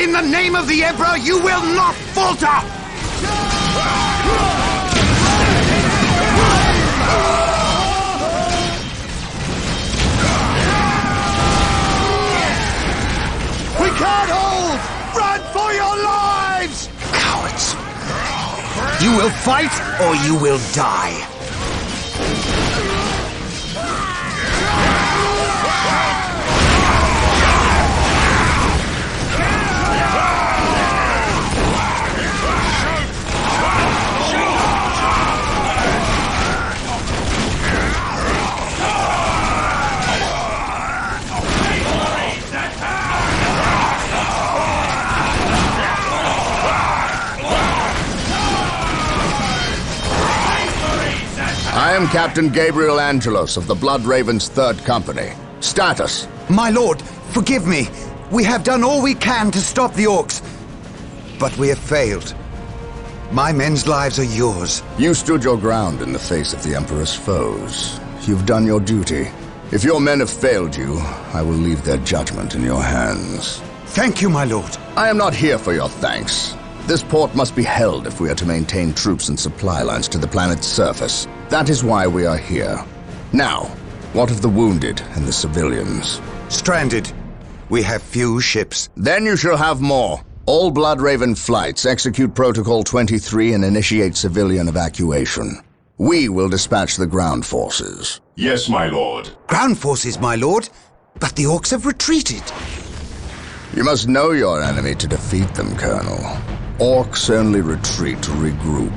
In the name of the Emperor, you will not falter! We can't hold! Run for your lives! Cowards! You will fight or you will die. I am Captain Gabriel Angelos of the Blood Raven's 3rd Company. Status. My lord, forgive me. We have done all we can to stop the orcs, but we have failed. My men's lives are yours. You stood your ground in the face of the Emperor's foes. You've done your duty. If your men have failed you, I will leave their judgment in your hands. Thank you, my lord. I am not here for your thanks. This port must be held if we are to maintain troops and supply lines to the planet's surface. That is why we are here. Now, what of the wounded and the civilians? Stranded. We have few ships. Then you shall have more. All Blood Raven flights execute Protocol 23 and initiate civilian evacuation. We will dispatch the ground forces. Yes, my lord. Ground forces, my lord? But the orcs have retreated. You must know your enemy to defeat them, Colonel. Orcs only retreat to regroup.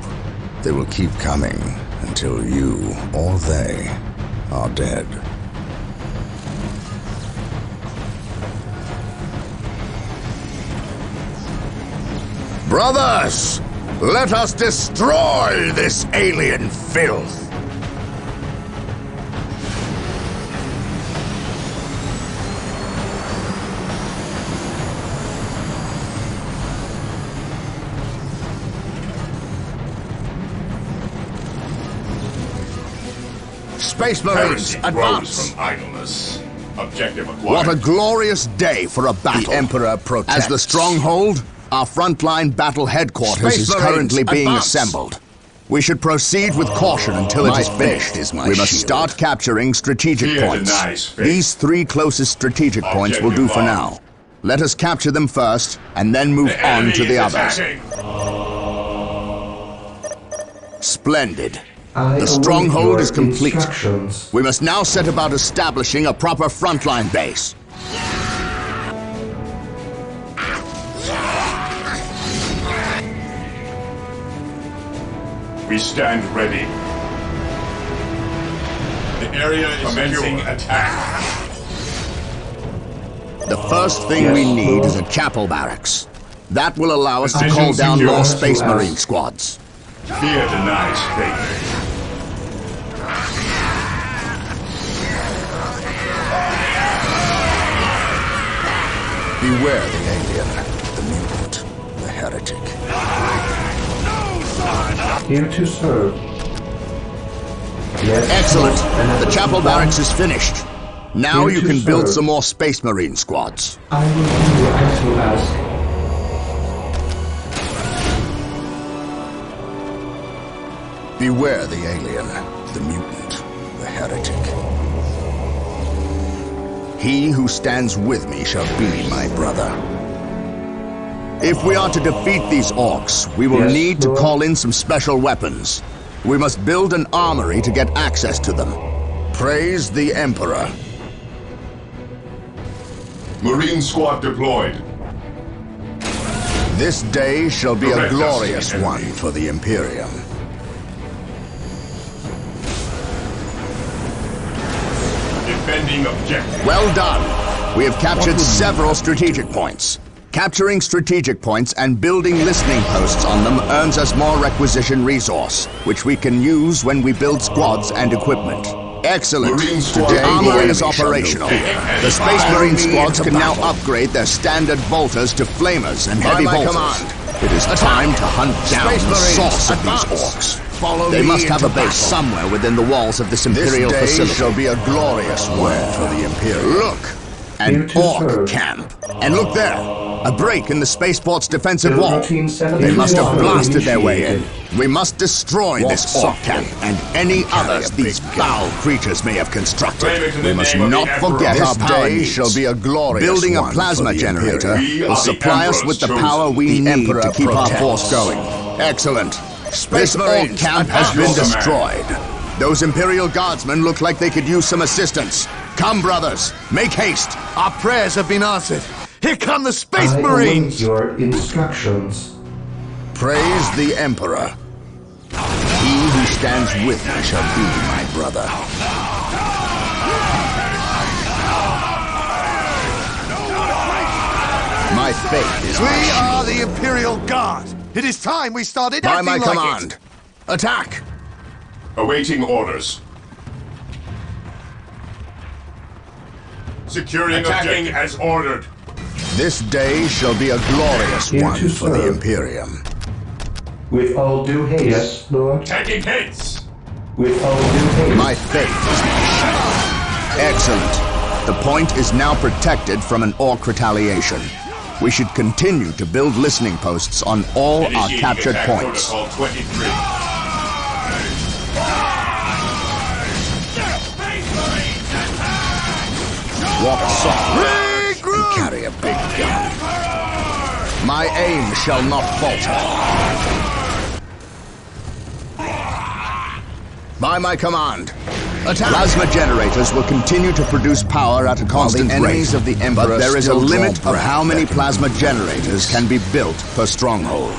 They will keep coming until you or they are dead. Brothers, let us destroy this alien filth! Space Marines, Heresy advance! grows from idleness. Objective acquired. What a glorious day for a battle. The Emperor protects. As the stronghold, our frontline battle headquarters Space is Marines, currently being advance. assembled. We should proceed with caution until it is finished. is my We must shield. start capturing strategic Fear points. denies faith. These 3 closest strategic points will do for now. Let us capture them first, and then move The on enemy to the is others. attacking. Splendid. The stronghold is complete. We must now set about establishing a proper frontline base. We stand ready. The area is commencing attack. The first thing we need is a chapel barracks. That will allow us to Position call down secure. more Space Marine squads. Fear denies faith. Beware the alien, the mutant, the heretic. Here to serve. Yes. Excellent! The chapel barracks is finished. Now Here you to can build serve. some more Space Marine squads. I will do as you ask. Beware the alien, the mutant, the heretic. He who stands with me shall be my brother. If we are to defeat these orcs, we will Yes, need to Lord. call in some special weapons. We must build an armory to get access to them. Praise the Emperor. Marine squad deployed. This day shall be a Direct us to the glorious enemy. one for the Imperium. Defending objective. Well done. We have captured several strategic points. Capturing strategic points and building listening posts on them earns us more requisition resource, which we can use when we build squads and equipment. Excellent. Marine squad Today the deployed. armory is operational. The Space Marine squads can now upgrade their standard bolters to flamers and heavy my bolters. command. It is time to hunt down Space the Marines, source of these advance. orcs. Follow They me must have a into base battle. somewhere within the walls of this Imperial This day facility. shall be a glorious one for the Imperium. Look! An Here to orc serve. camp. And look there! A break in the spaceport's defensive Build wall. routine They must have 71 blasted their way in. initiated. We must destroy this orc camp and any others these foul creatures may have constructed. Claim it in the We must name of not the Emperor. forget This our power day needs. shall Be a glorious Building a plasma generator We are will the supply us with the Emperor's power we chosen. need to keep our force going. Excellent. This orc camp has been destroyed. Those Imperial Guardsmen look like they could use some assistance. Come, brothers, make haste. Our prayers have been answered. Here come the Space I await Marines! your instructions. Praise the Emperor. He who stands with me shall be my brother. My faith is my We shield. are the Imperial Guard. It is time we started By acting my like command. it. Attack! Awaiting orders. Securing attacking as ordered. This day shall be a glorious Here one to for the serve. Imperium. With all due haste. Yes, Lord. Taking hits. With all due haste. My faith is my shield. Excellent. The point is now protected from an orc retaliation. We should continue to build listening posts on all our Initiating captured attack points. Protocol 23. Walk softly and Regroup! carry a big gun. My aim shall not falter. By my command, attack! Plasma generators will continue to produce power at a constant rate. Enemies of the Emperor but there is a limit of how many plasma generators can be built per stronghold.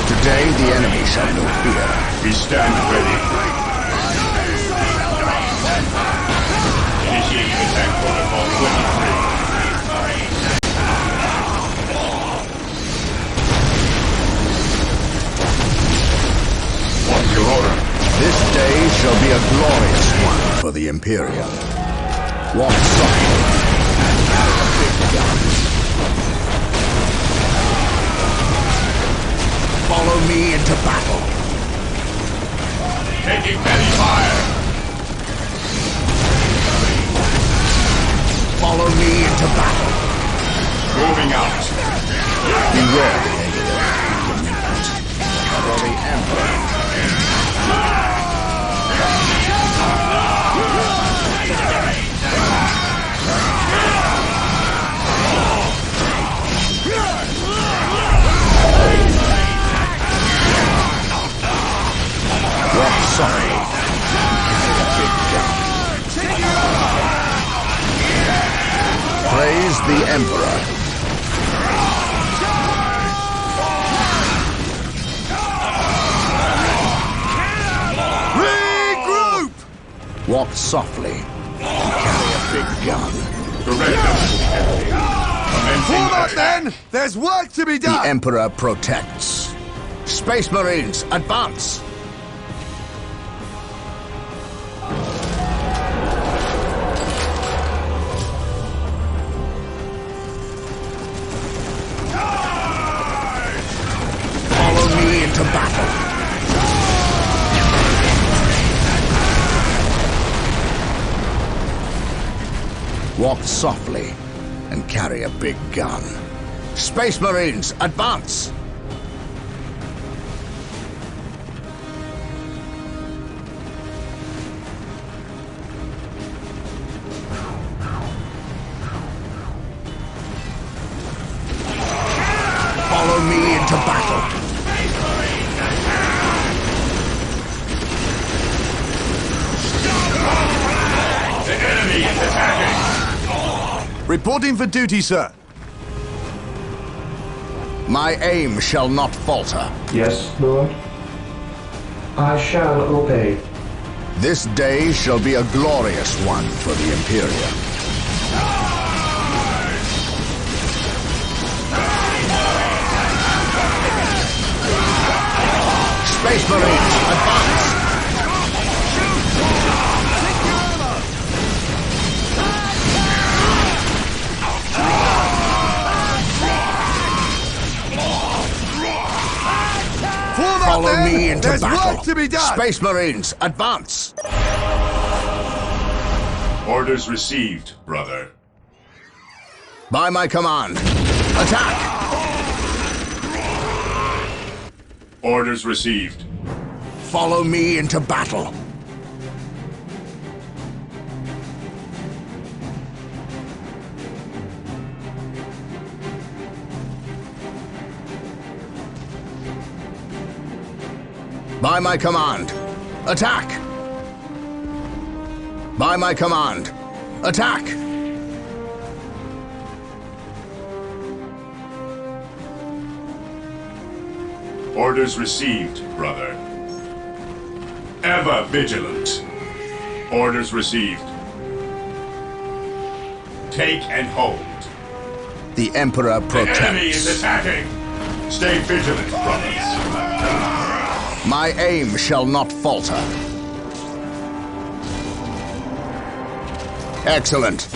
Today the enemy shall know fear. We stand ready. Initiating attack protocol 23. What's your order? This day shall be a glorious one for the Imperium. Walk softly and carry a big gun. Follow me into battle. Taking heavy fire. Follow me into battle. Moving out. Beware the ignorant. For the Emperor. Walk softly. Carry a big gun. Praise the Emperor. Regroup! Walk softly and carry a big gun. Direct us to the enemy. Commencing Form up, attack. men! There's work to be The done! Emperor protects. Space Marines, advance! Follow me into battle. Walk softly and carry a big gun. Space Marines, advance! Follow me into battle. The enemy is attacking. Reporting for duty, sir. My aim shall not falter. Yes, Lord. I shall obey. This day shall be a glorious one for the Imperium. Space Marines, advance! Form up, Follow men! me into There's battle. work to be done! Space Marines, advance! Orders received, brother. By my command. Attack! Orders received. Follow me into battle. By my command. Attack! By my command. Attack! Orders received, brother. Ever vigilant. Orders received. Take and hold. The Emperor The enemy is protects. attacking. Stay vigilant, brothers. My aim shall not falter. Excellent.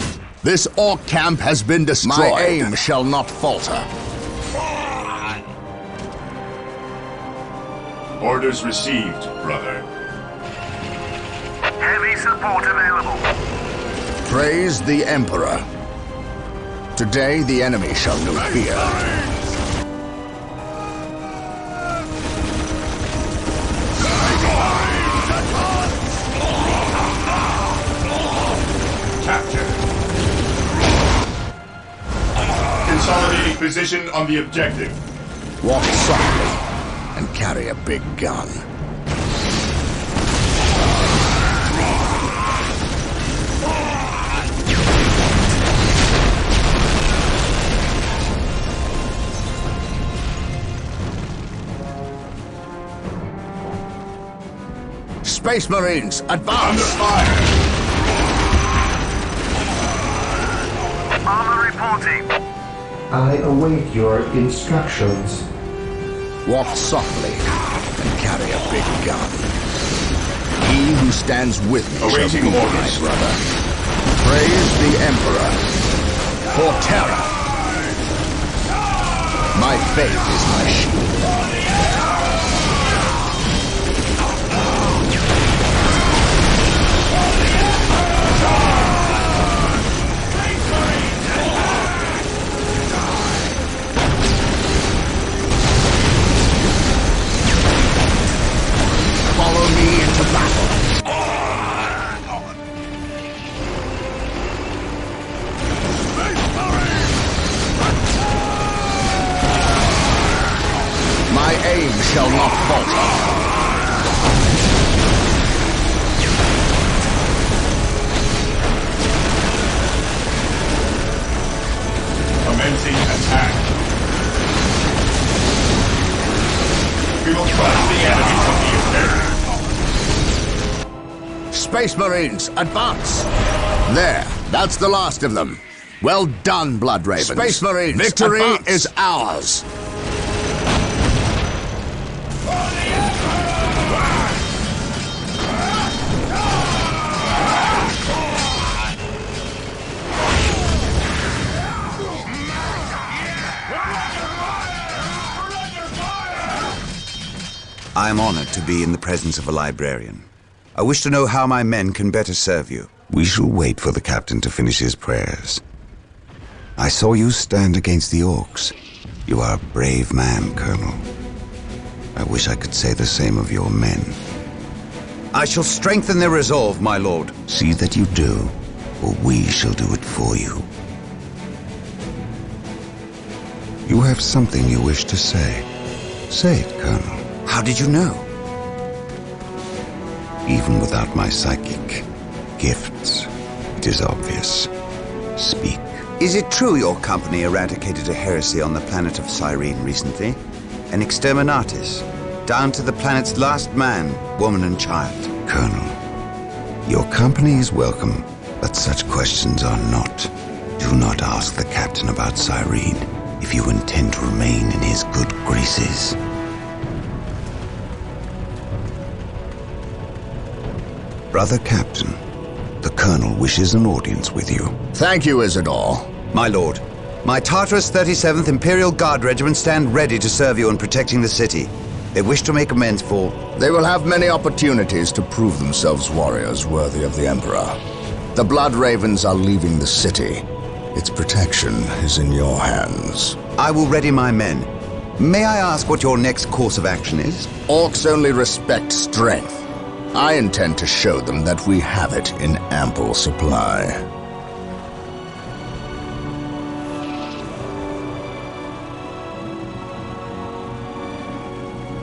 This orc camp has been destroyed. My aim shall not falter. Orders received, brother. Heavy support available. Praise the Emperor. Today the enemy shall know fear. Capture. Consolidating position on the objective. Walk softly and carry a big gun. Space Marines, Under advance! fire. Armor reporting. I await your instructions. Walk softly and carry a big gun. He who stands with me shall Awaiting be my orders. brother. Praise the Emperor for terror. My faith is my shield. Follow me into battle. My aim shall not falter. Commencing attack. We will crush the enemy from the interior. Space Marines, advance! There, that's the last of them. Well done, Blood Ravens. Space Marines, victory advance. is ours. I am honored to be in the presence of a librarian. I wish to know how my men can better serve you. We shall wait for the captain to finish his prayers. I saw you stand against the orcs. You are a brave man, Colonel. I wish I could say the same of your men. I shall strengthen their resolve, my lord. See that you do, or we shall do it for you. You have something you wish to say. Say it, Colonel. How did you know? Even without my psychic gifts, it is obvious. Speak. Is it true your company eradicated a heresy on the planet of Cyrene recently? An exterminatus, down to the planet's last man, woman and child? Colonel, your company is welcome, but such questions are not. Do not ask the captain about Cyrene if you intend to remain in his good graces. Brother Captain, the Colonel wishes an audience with you. Thank you, Isidore. My lord, my Tartarus 37th Imperial Guard Regiment stand ready to serve you in protecting the city. They wish to make amends for... They will have many opportunities to prove themselves warriors worthy of the Emperor. The Blood Ravens are leaving the city. Its protection is in your hands. I will ready my men. May I ask what your next course of action is? Orcs only respect strength. I intend to show them that we have it in ample supply.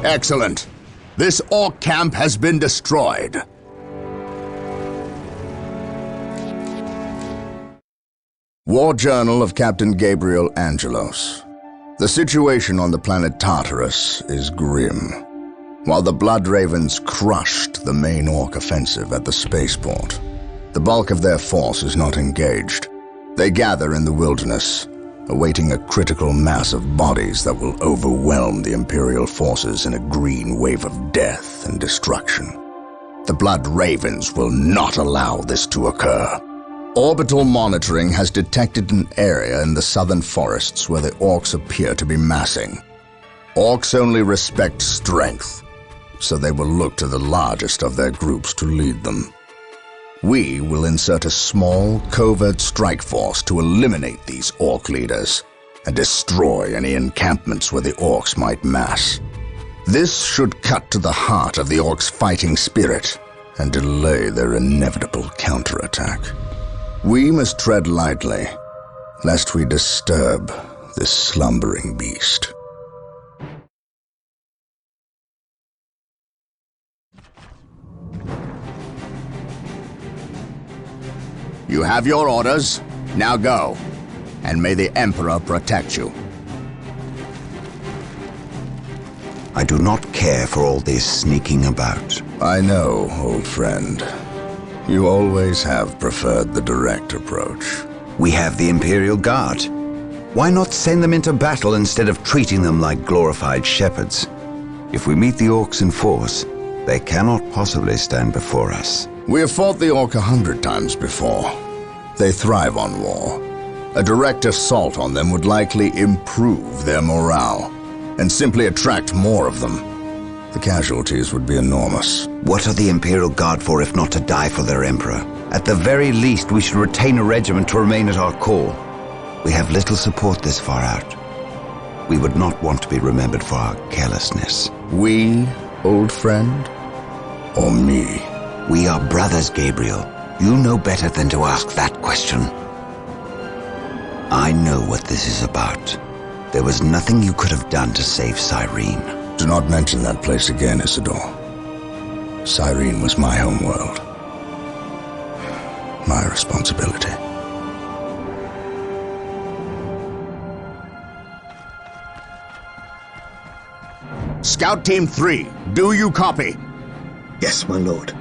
Excellent. This Orc camp has been destroyed. War Journal of Captain Gabriel Angelos. The situation on the planet Tartarus is grim. While the Blood Ravens crushed the main Orc offensive at the spaceport, the bulk of their force is not engaged. They gather in the wilderness, awaiting a critical mass of bodies that will overwhelm the Imperial forces in a green wave of death and destruction. The Blood Ravens will not allow this to occur. Orbital monitoring has detected an area in the southern forests where the Orcs appear to be massing. Orcs only respect strength, so they will look to the largest of their groups to lead them. We will insert a small, covert strike force to eliminate these Orc leaders and destroy any encampments where the Orcs might mass. This should cut to the heart of the Orcs' fighting spirit and delay their inevitable counterattack. We must tread lightly, lest we disturb this slumbering beast. You have your orders. Now go, and may the Emperor protect you. I do not care for all this sneaking about. I know, old friend. You always have preferred the direct approach. We have the Imperial Guard. Why not send them into battle instead of treating them like glorified shepherds? If we meet the Orcs in force, they cannot possibly stand before us. We have fought the Orc 100 times before. They thrive on war. A direct assault on them would likely improve their morale, and simply attract more of them. The casualties would be enormous. What are the Imperial Guard for if not to die for their Emperor? At the very least, we should retain a regiment to remain at our core. We have little support this far out. We would not want to be remembered for our carelessness. We, old friend? Or me? We are brothers, Gabriel. You know better than to ask that question. I know what this is about. There was nothing you could have done to save Cyrene. Do not mention that place again, Isidore. Cyrene was my homeworld. My responsibility. Scout Team 3, do you copy? Yes, my lord.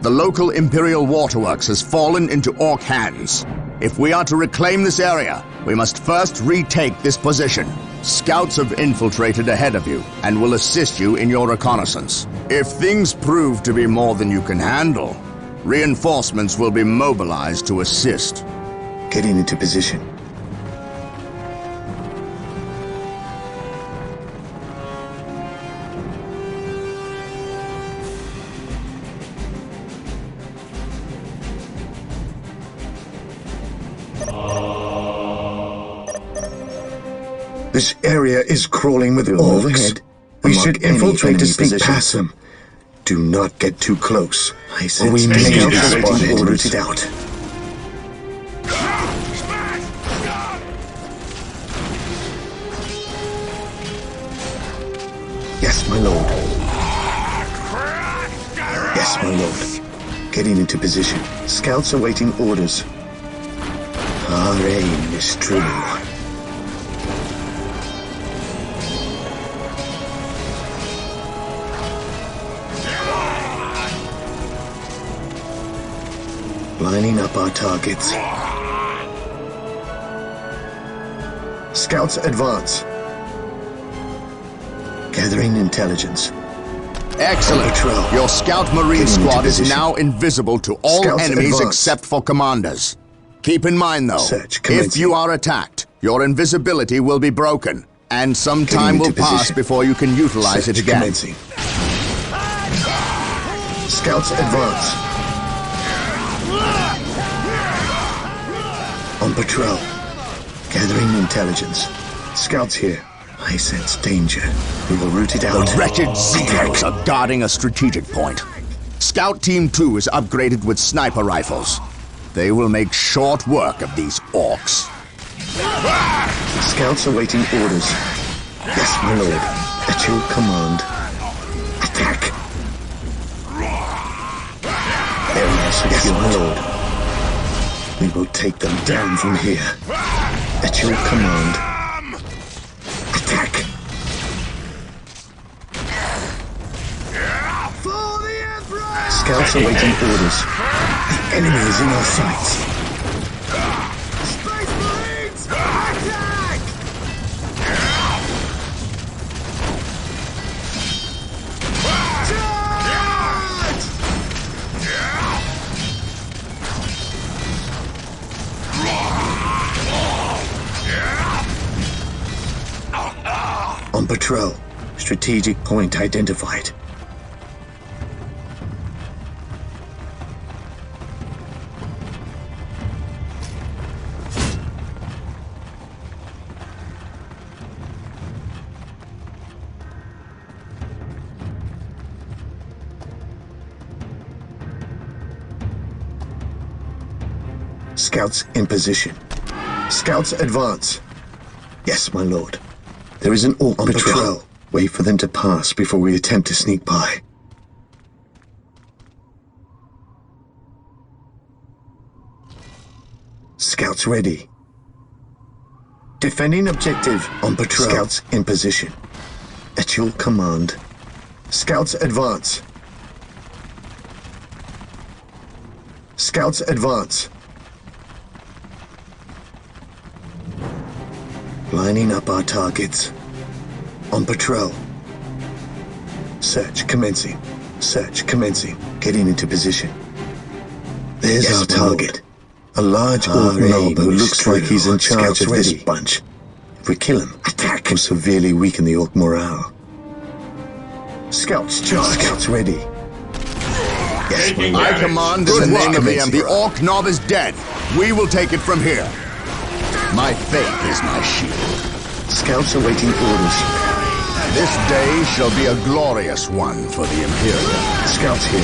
The local Imperial waterworks has fallen into Orc hands. If we are to reclaim this area, we must first retake this position. Scouts have infiltrated ahead of you and will assist you in your reconnaissance. If things prove to be more than you can handle, reinforcements will be mobilized to assist. Getting into position. This area is crawling with orcs. We should infiltrate to sneak past them. Do not get too close, or we may be spotted and rooted out. Yes, my lord. Yes, my lord. Getting into position. Scouts awaiting orders. Our aim is true. Lining up our targets. Scouts advance. Gathering intelligence. Excellent. Your Scout Marine squad is now invisible to all Scouts enemies advance. except for commanders. Keep in mind, though, Search if commencing. you are attacked, your invisibility will be broken, and some time will into pass position. before you can utilize Search it again. commencing. Scouts advance. On patrol. Gathering intelligence. Scouts here. I sense danger. We will root it out. The wretched Zeros are guarding a strategic point. Scout Team 2 is upgraded with sniper rifles. They will make short work of these orcs. Scouts awaiting orders. Yes, my lord. At your command. Attack. Area secure. Yes, my lord. We will take them down from here. At your command. Attack. For the Emperor! Scouts awaiting orders. The enemy is in our sights. Space Marines! Attack! On patrol. Strategic point identified. Scouts in position. Scouts advance. Yes, my lord. There is an orc on patrol. Wait for them to pass before we attempt to sneak by. Scouts ready. Defending objective on patrol. Scouts in position. At your command. Scouts advance. Scouts advance. Lining up our targets. On patrol. Search commencing. Search commencing. Getting into position. There's our target. A large orc knob who looks like he's in charge of this bunch. If we kill him, attack will severely weaken the orc morale. Scouts charge. Scouts ready. Yes, my lord. I command in the name of the Emperor. The orc knob is dead. We will take it from here. My faith is my shield. Scouts awaiting orders. This day shall be a glorious one for the Imperium. Scouts here.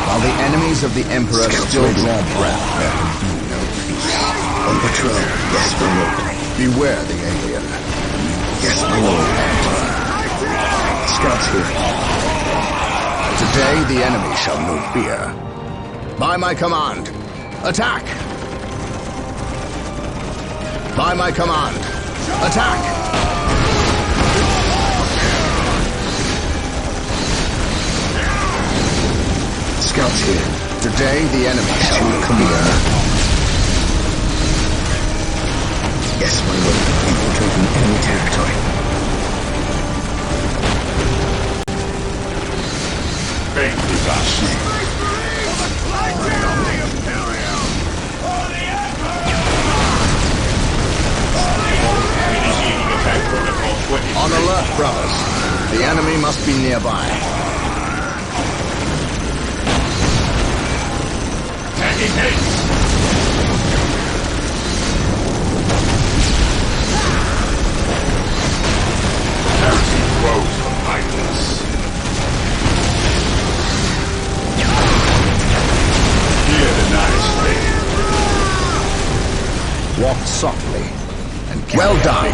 While the enemies of the Emperor still draw breath, there can be no peace. On patrol. Yes, my lord. Beware the alien. Yes, my lord. Scouts here. Today the enemy shall know fear. By my command, attack! By my command, attack! Scouts here. Today the enemy shall know fear. Yes, my lord. Infiltrating enemy territory. Faith is our shield. On alert, brothers. The enemy must be nearby. Taking haste. Heresy grows from idleness. Hear the nice fate. Walk softly. Well done.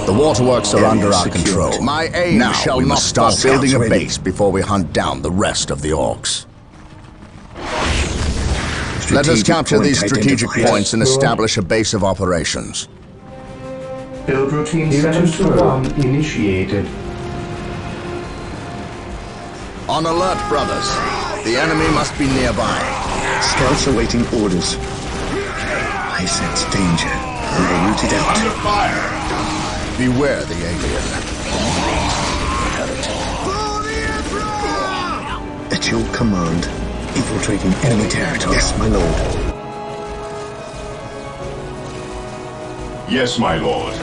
The waterworks are under our control. My aim shall not start building a base before we hunt down the rest of the orcs. Let us capture these strategic points and establish a base of operations. Build routine 721 initiated. On alert, brothers. The enemy must be nearby. Scouts awaiting orders. I sense danger. We will root it out. Under fire. Beware the alien. For the Emperor! At your command. Infiltrating enemy territory. Yes, my lord. Yes, my lord.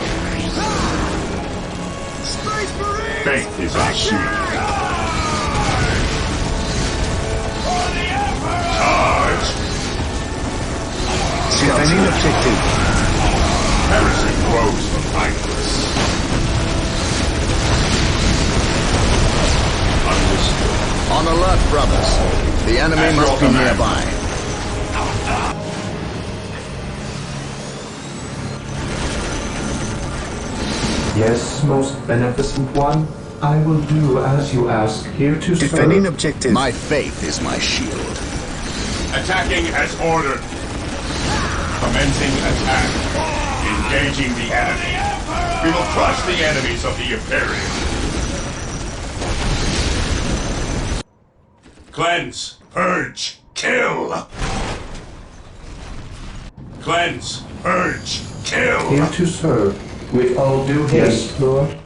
Space Marines! Faith is our shield. Charge. scouts Defending here. objective. Heresy grows mindless. Understood. On alert, brothers. The enemy At must your be command. nearby. Yes, most beneficent one. I will do as you ask. Here to Defending serve. objective. My faith is my shield. Attacking as ordered. Commencing attack. Engaging the enemy. We will crush the enemies of the Imperium. Cleanse, purge, kill. Cleanse, purge, kill. Here to serve. With all due haste, Lord.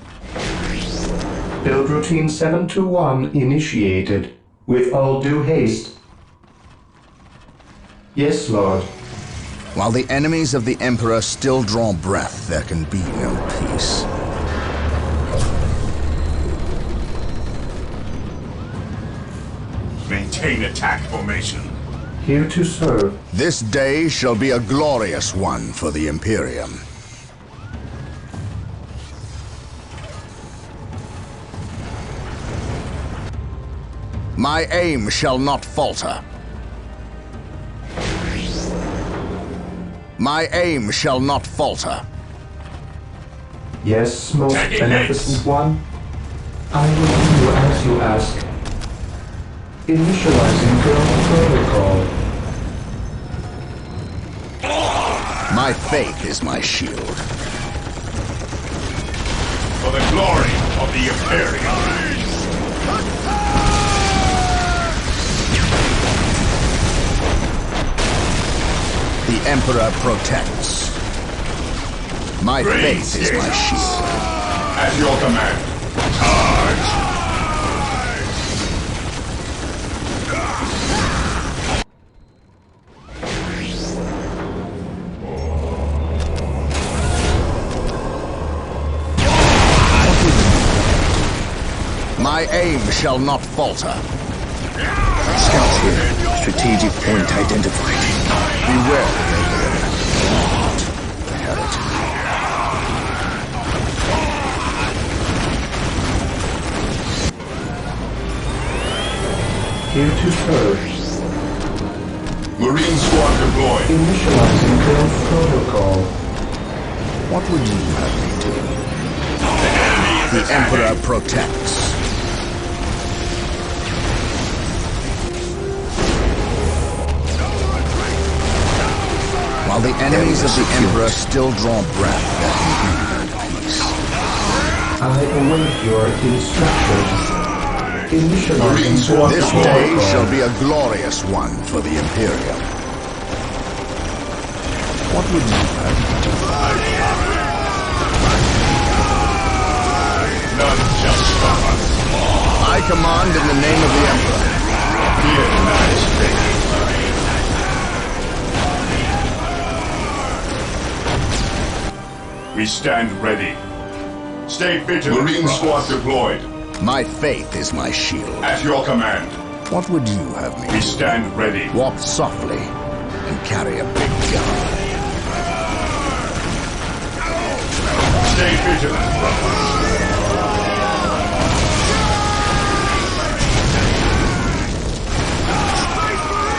Build routine 721 initiated. With all due haste. Yes, Lord. While the enemies of the Emperor still draw breath, there can be no peace. Maintain attack formation. Here to serve. This day shall be a glorious one for the Imperium. My aim shall not falter. My aim shall not falter. Yes, most Taking beneficent hits. one. I will do as you ask. Initializing build protocol. My faith is my shield. For the glory of the Imperium. The Emperor protects. My faith is my shield. At your command. Charge! My aim shall not falter. Scouts here. Strategic point identified. Beware, the heretic. Here to serve. Marine squad deployed. Initializing build protocol. What would you have me do? The enemy is The attacking. Emperor protects. While the enemies of the Emperor still draw breath, there can be no peace. I await your instructions. Marine Initializing squad build This deployed. day protocol. shall be a glorious one for the Imperium. What would you have me do? None shall stop us. I command in the name of the Emperor. Fear not his fate. We stand ready. Stay vigilant. Marine squad deployed. My faith is my shield. At your command. What would you have me We do? stand ready. Walk softly and carry a big gun. Stay vigilant, brothers.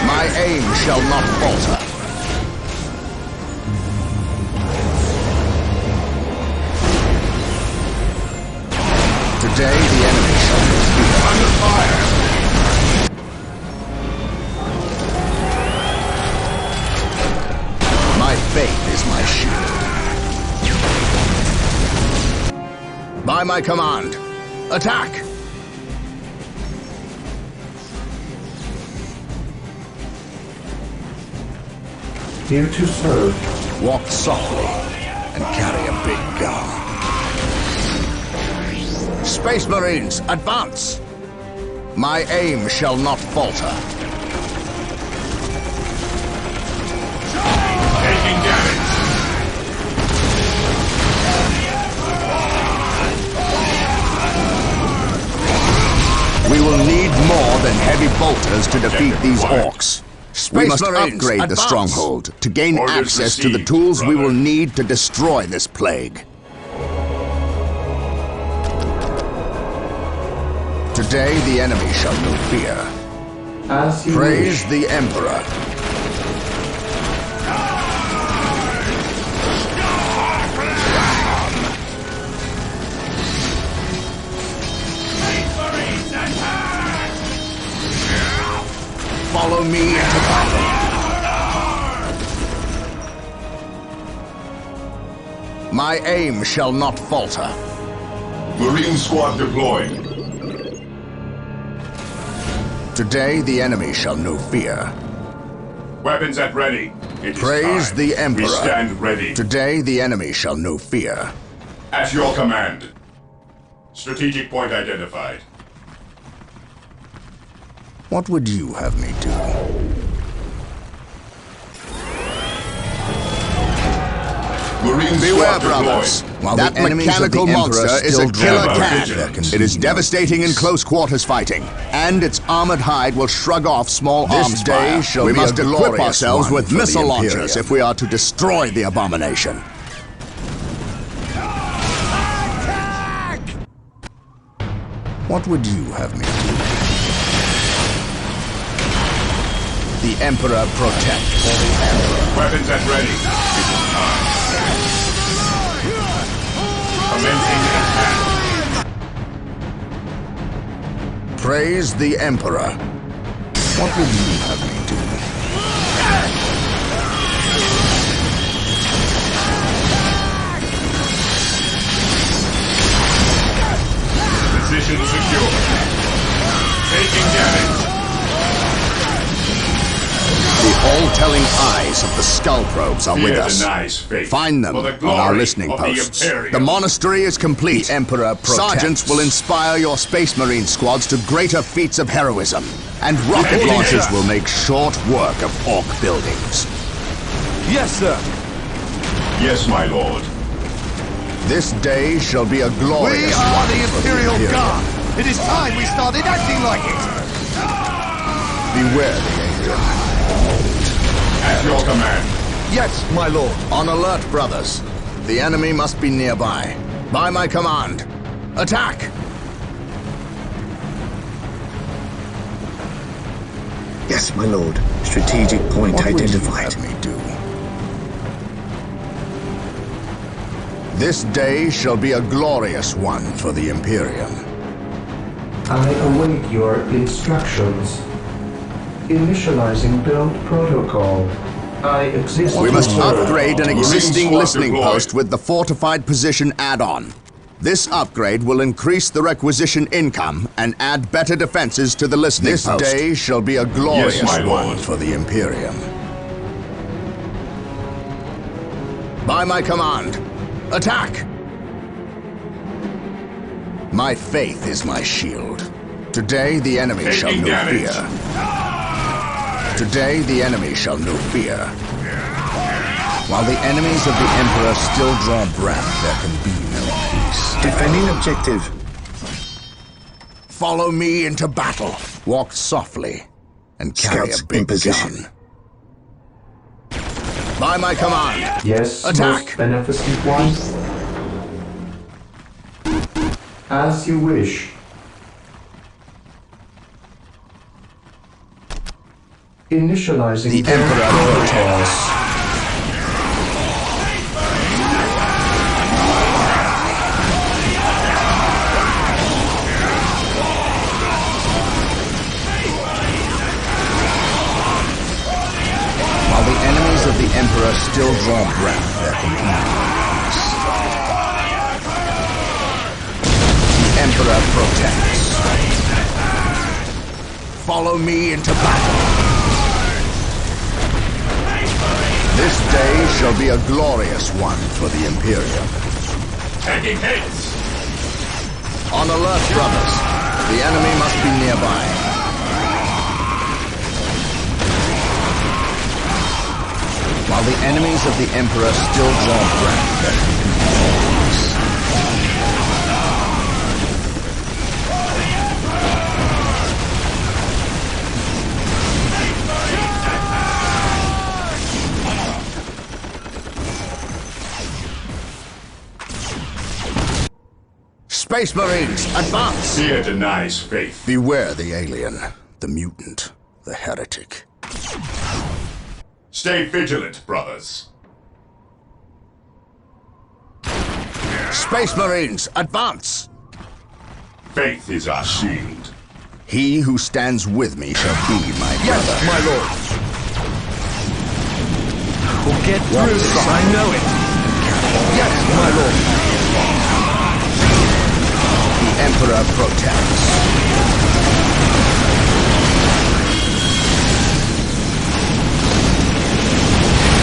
My aim shall not falter. Today the enemy shall be feared. Under fire. My faith is my shield. By my command, attack! Here to serve. Walk softly and carry a big gun. Space Marines, advance! My aim shall not falter. Taking damage. We will need more than heavy bolters to defeat these orcs. We must upgrade the stronghold to gain Orders access to the received, tools we brother. will need to destroy this plague. Today the enemy shall know fear. As you Praise wish. the Emperor. Follow me into battle. My aim shall not falter. Marine squad deployed. Today the enemy shall know fear. Weapons at ready. It is Praise time. the Emperor. We stand ready. Today the enemy shall know fear. At your command. Strategic point identified. What would you have me do? Marine Beware, squad brothers. deployed. While That the enemies of mechanical the Emperor monster is still a draw killer breath, cat. there can It be is no devastating in peace. close quarters fighting, and its armored hide will shrug off small This arms day fire. shall We be must a equip glorious ourselves one with for the missile launchers Imperium. if we are to destroy the abomination. What would you have me do? The Emperor protects. Weapons at ready. It is time. Commencing attack. Praise the Emperor. What would you have me do? Position secure. Taking damage. The all-telling eyes of the skull probes are with Fear us. denies faith. Find them For the on glory our listening of the posts. Imperium. The monastery is complete. The Emperor protects. Sergeants will inspire your Space Marine squads to greater feats of heroism, and rocket Reporting, launchers sir. will make short work of Orc buildings. Yes, sir. Yes, my lord. This day shall be a We glorious are one the for Imperial Imperium. Guard. It is time we started acting like it. Beware the Alien. At your command. Yes, my lord. On alert, brothers. The enemy must be nearby. By my command, attack! Yes, my lord. Strategic point What would you identified. have me do? This day shall be a glorious one for the Imperium. I await your instructions. Initializing build protocol. I exist. We must to serve. upgrade an Marine existing squad listening deployed. post with the fortified position add-on. This upgrade will increase the requisition income and add better defenses to the listening This post. day shall be a glorious Yes, my one lord. for the Imperium. By my command, attack! My faith is my shield. Today the enemy shall Taking know damage. fear. Today the enemy shall know fear. While the enemies of the Emperor still draw breath, there can be no peace. Defending objective. Follow me into battle. Walk softly and carry Scouts a big in position. gun. By my command, Yes, Attack! most beneficent one. As you wish. Initializing the build Emperor protocol. protects. While the enemies of the Emperor still draw breath, there can be no peace. The Emperor protects. Follow me into battle. This day shall be a glorious one for the Imperium. Taking hits. On alert, brothers. The enemy must be nearby. While the enemies of the Emperor still draw breath, there can be no peace. Space Marines, advance! Fear denies faith. Beware the alien, the mutant, the heretic. Stay vigilant, brothers. Space Marines, advance! Faith is our shield. He who stands with me shall be my brother. My lord. We'll get through this, I know it. Yes, my lord. The Emperor protects.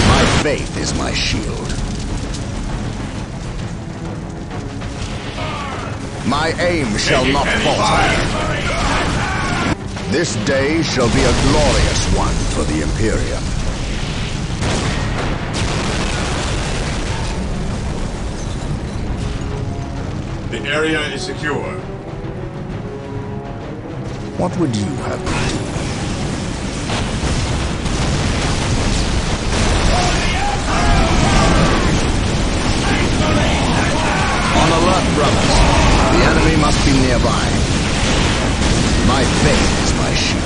My faith is my shield. My aim shall not falter. This day shall be a glorious one for the Imperium. The area is secure. What would you have me do? On alert, brothers. The enemy must be nearby. My faith is my shield.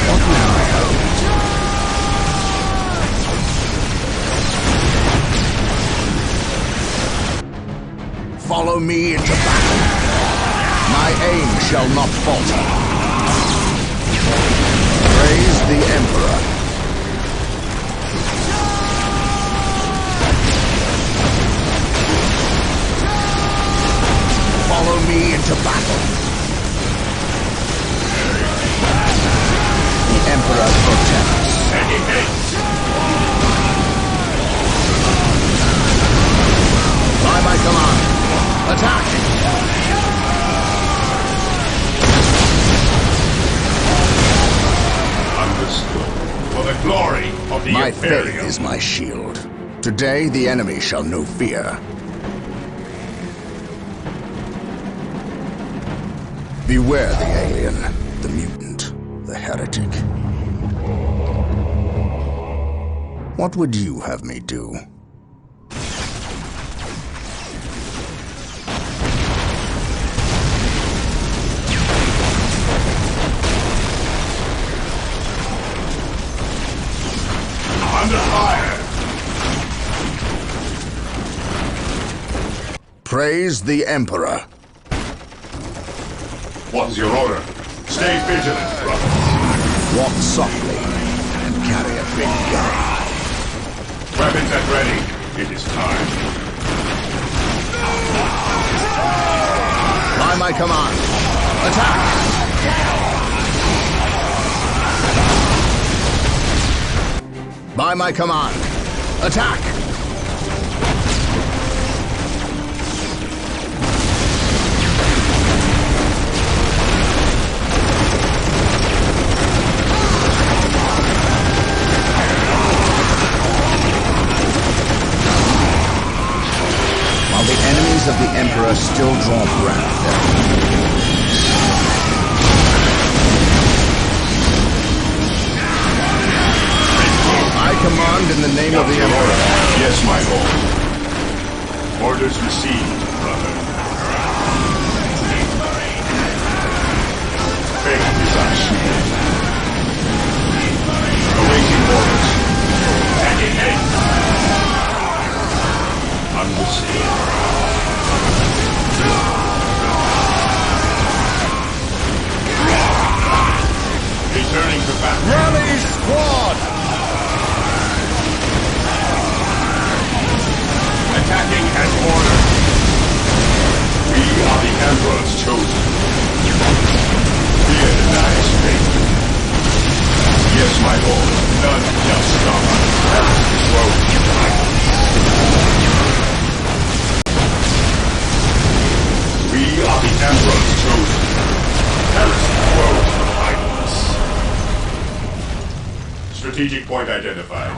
What will I hold? Follow me into battle. My aim shall not falter. Praise the Emperor. Follow me into battle. The Emperor protects. By my command, attack! Understood. For the glory of the My Imperium. faith is my shield. Today the enemy shall know fear. Beware the alien, the mutant, the heretic. What would you have me do? Under fire! Praise the Emperor. What is your order? Stay vigilant, brothers. Walk softly and carry a big gun. Weapons at ready. It is time. By my command, attack! By my command, attack! While the enemies of the Emperor still draw breath, I command in the name of the Emperor. Yes, my lord. Orders received, brother. Faith is our shield. Awaiting orders. And in haste. Understood. Returning to battle. Rally squad! Attacking as ordered. We are the Emperor's chosen. Fear denies faith. Yes, my lord. None shall stop us. Heresy's road to violence. We are the Emperor's chosen. Heresy's road to violence. Strategic point identified.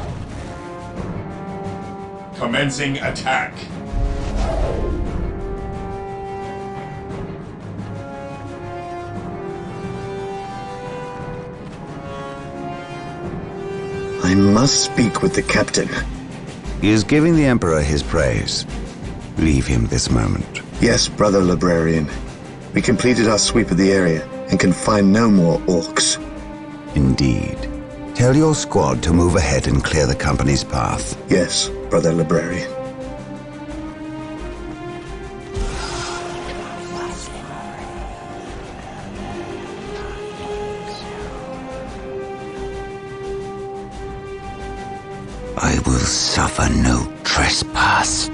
Commencing attack. I must speak with the captain. He is giving the Emperor his praise. Leave him this moment. Yes, brother librarian. We completed our sweep of the area and can find no more orcs. Indeed. Tell your squad to move ahead and clear the company's path. Yes, brother librarian. I will suffer no trespass.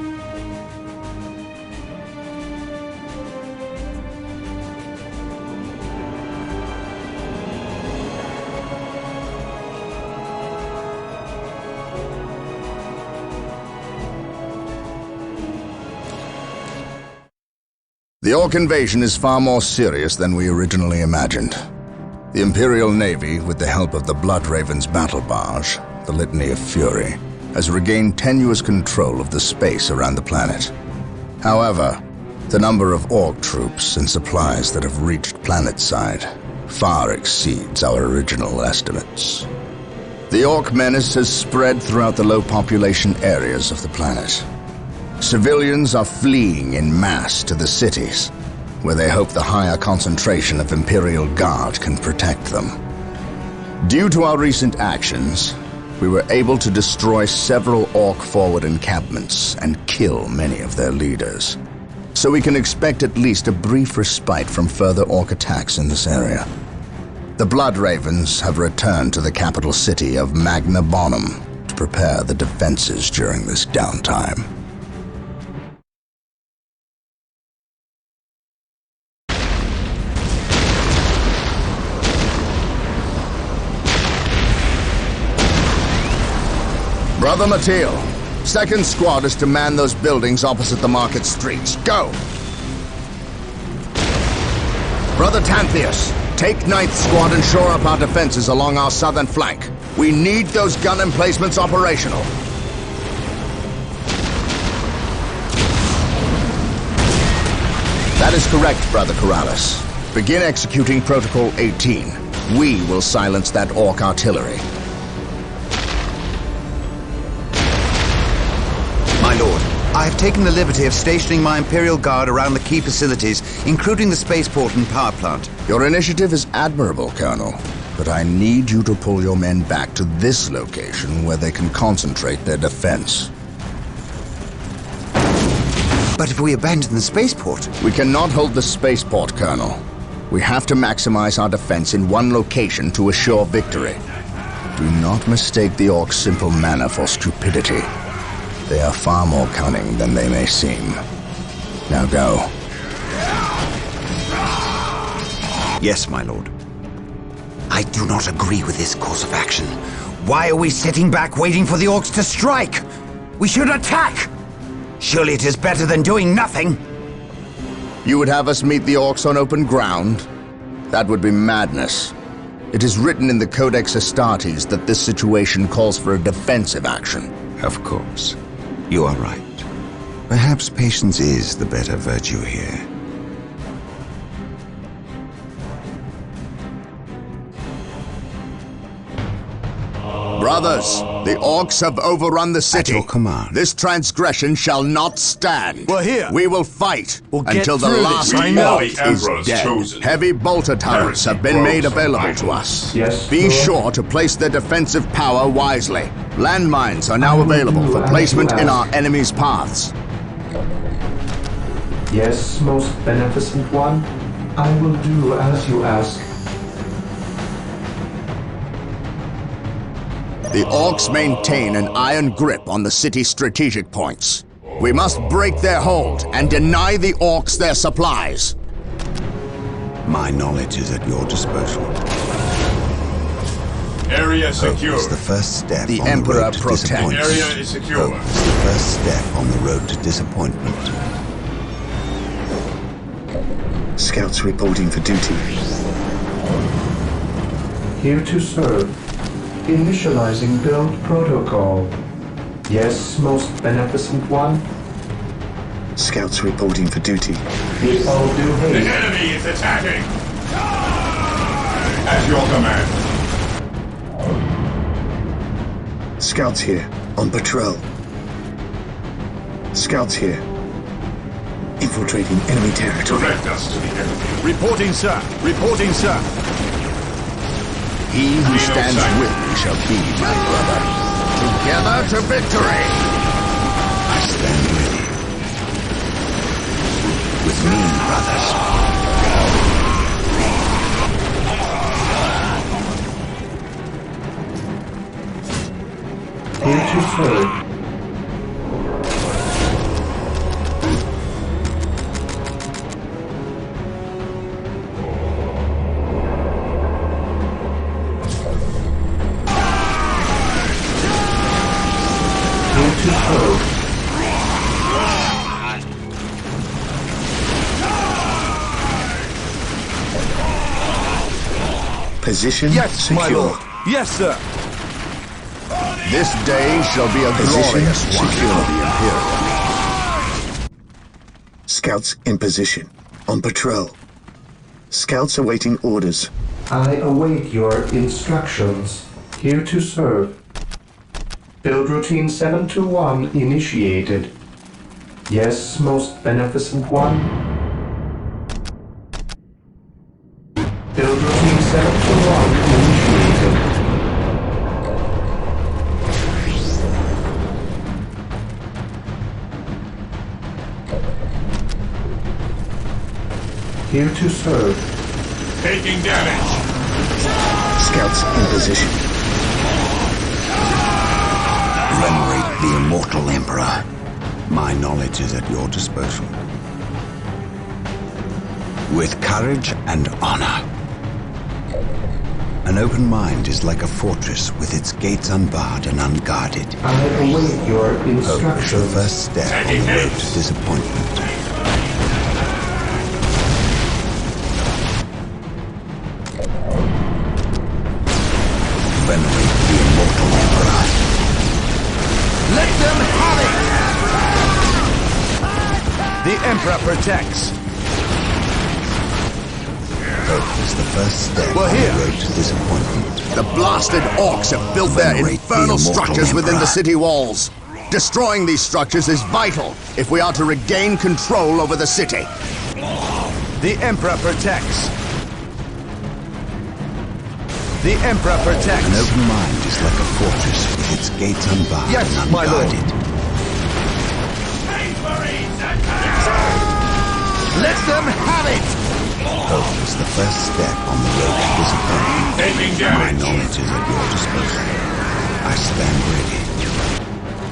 The Orc invasion is far more serious than we originally imagined. The Imperial Navy, with the help of the Blood Raven's battle barge, the Litany of Fury, has regained tenuous control of the space around the planet. However, the number of Orc troops and supplies that have reached planetside far exceeds our original estimates. The Orc menace has spread throughout the low-population areas of the planet. Civilians are fleeing en masse to the cities, where they hope the higher concentration of Imperial Guard can protect them. Due to our recent actions, we were able to destroy several Orc forward encampments and kill many of their leaders. So we can expect at least a brief respite from further Orc attacks in this area. The Blood Ravens have returned to the capital city of Magna Bonum to prepare the defenses during this downtime. Brother Mateo, 2nd Squad is to man those buildings opposite the market streets. Go! Brother Tantheus, take 9th Squad and shore up our defenses along our southern flank. We need those gun emplacements operational. That is correct, Brother Corrales. Begin executing Protocol 18. We will silence that Orc artillery. My lord, I have taken the liberty of stationing my Imperial Guard around the key facilities, including the spaceport and power plant. Your initiative is admirable, Colonel, but I need you to pull your men back to this location where they can concentrate their defense. But if we abandon the spaceport... We cannot hold the spaceport, Colonel. We have to maximize our defense in one location to assure victory. Do not mistake the Orcs' simple manner for stupidity. They are far more cunning than they may seem. Now go. Yes, my lord. I do not agree with this course of action. Why are we sitting back waiting for the Orcs to strike? We should attack! Surely it is better than doing nothing. You would have us meet the Orcs on open ground? That would be madness. It is written in the Codex Astartes that this situation calls for a defensive action. Of course. You are right. Perhaps patience is the better virtue here. Brothers, the Orcs have overrun the city. At your command. This transgression shall not stand. We're here. We will fight We'll get until the through last this. I We know. are Orc the is Emperor's dead. chosen. Heavy bolter turrets have been made available to us. Yes, Be Lord. sure to place their defensive power wisely. Landmines are now available for as placement you in ask. our enemy's paths. Yes, most beneficent one. I will do as you ask. The Orcs maintain an iron grip on the city's strategic points. We must break their hold and deny the Orcs their supplies. My knowledge is at your disposal. Area Hope secure. is the first step The on Emperor the road to protects. disappointment. Area is secure. Hope is the first step on the road to disappointment. Scouts reporting for duty. Here to serve. Initializing build protocol. Yes, most beneficent one. Scouts reporting for duty. With all due The haste. enemy is attacking! At your command. Scouts here, on patrol. Scouts here. Infiltrating enemy territory. Direct us to the enemy. Reporting, sir. Reporting, sir. He who stands with me shall be my brother. Together to victory! I stand ready. With me, brothers. Here to serve. Here to serve. Position Yes, my secure. lord. Yes, sir. This day shall be a Position glorious one secure. for the Imperium. Scouts in position. On patrol. Scouts awaiting orders. I await your instructions. Here to serve. Build routine 721 initiated. Yes, most beneficent one. Build routine 721 initiated. Here to serve. Taking damage. Scouts in position. Venerate the immortal Emperor. My knowledge is at your disposal. With courage and honor. An open mind is like a fortress with its gates unbarred and unguarded. I await your Hope is the instructions. first step on the road to disappointment. Venerate the immortal Emperor. Let them have it! The Emperor protects. Hope is the first step We're on here. the road to disappointment. The blasted orcs have built their Venerate the infernal immortal structures within the Emperor. city walls. Destroying these structures is vital if we are to regain control over the city. The Emperor protects. The Emperor protects. An open mind is like a fortress with its gates unbarred Yes, and my lord. unguarded. Let them have it! Hope is the first step on the road to disappointment. Taking My damage. knowledge is at your disposal. I stand ready.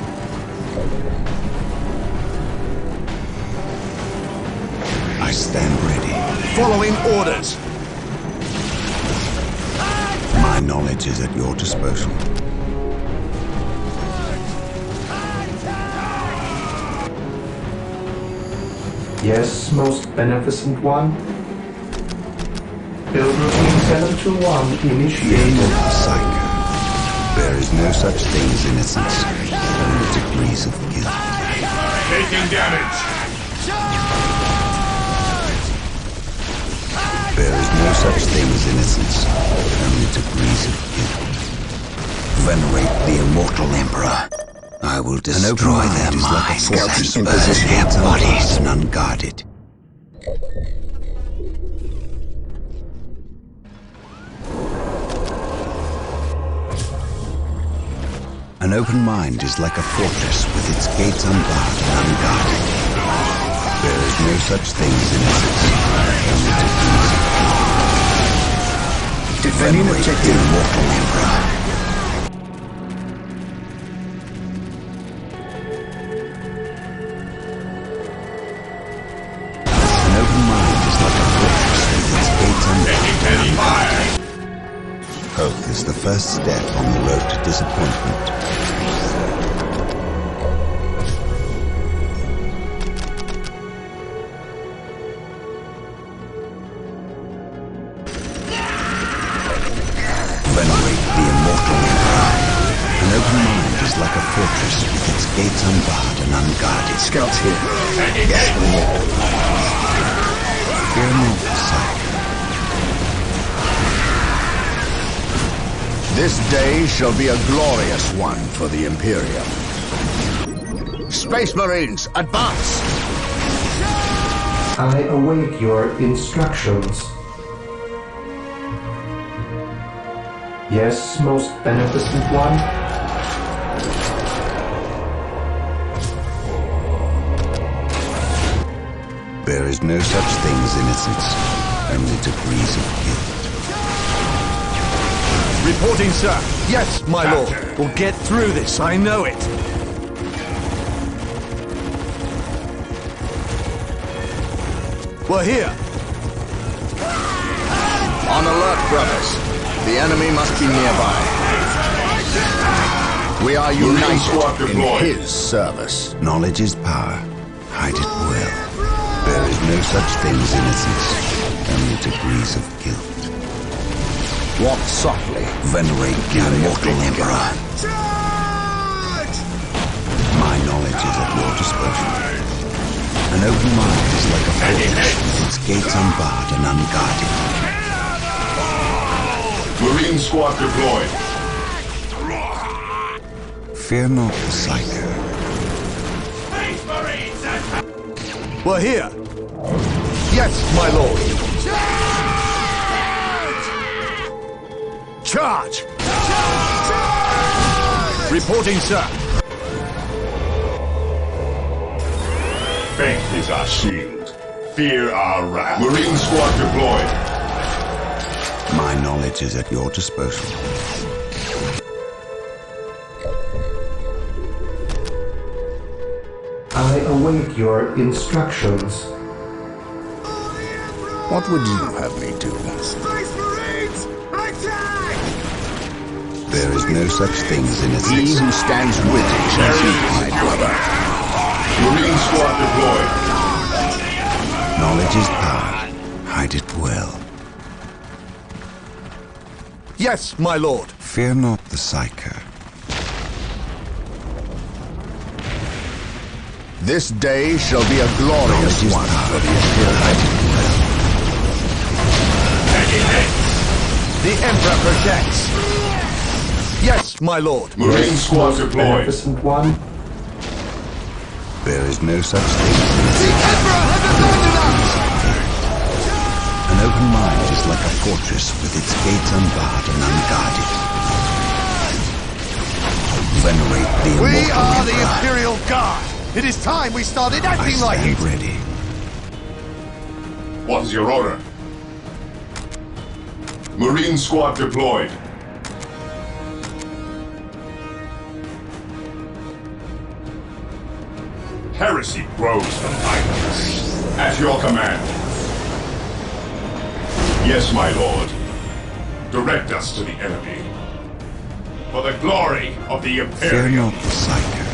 I stand ready. Following orders. My knowledge is at your disposal. Yes, most beneficent one. Build routine 721 initiated. Psycho. There is no such thing as innocence, only degrees of guilt. Taking damage. There is no such thing as innocence, only degrees of guilt. Venerate the immortal Emperor. I will destroy their minds fortress and in burn position. their bodies and unguarded. An open mind is like a fortress with its gates unbarred and unguarded. There is no such thing as innocence, only degrees of guilt. Defending Venerate the objective. immortal Emperor. An open mind is like a fortress with its gates unbarred and unguarded. Hope is the first step on the road to disappointment. Venerate the immortal Emperor. An open mind is like a fortress with its gates unbarred and unguarded. Scouts here. Taking damage. Fear not, Psycho. This day shall be a glorious one for the Imperium. Space Marines, advance! I await your instructions. Yes, most beneficent one? There is no such thing as innocence, only degrees of guilt. Reporting, sir. Yes, my lord. We'll get through this, I know it. We're here. On alert, brothers. The enemy must be nearby. We are united in his service. Knowledge is power. Hide it well. There is no such thing as innocence, only degrees of guilt. Walk softly. Venerate the immortal Emperor. My knowledge is at your disposal. An open mind is like a fortress with its gates unbarred and unguarded. Marine squad deployed. Fear not the Psycho. We're here. Yes, my lord. Charge! Reporting, sir. Faith is our shield. Fear our wrath. Marine squad deployed. My knowledge is at your disposal. I await your instructions. What would you have me do? Space Marines, attack! There is no such thing as He innocence. who stands with you shall see, my brother. Marine squad deployed. Knowledge is power. Hide it well. Yes, my lord. Fear not the Psycho. This day shall be a glorious Knowledge is one power. for the Imperium. Hide it well. The Emperor protects. Yes, my lord. Marine squad deployed. Beneficent one? There is no such thing as innocence. Emperor has abandoned us! An open mind is like a fortress with its gates unbarred and unguarded. Venerate the We immortal are the Emperor. Imperial Guard. It is time we started I acting like stand it. ready. What is your order? Marine squad deployed. Heresy grows from idleness. At your command. Yes, my lord. Direct us to the enemy. For the glory of the Fear Imperium. not the Psycho.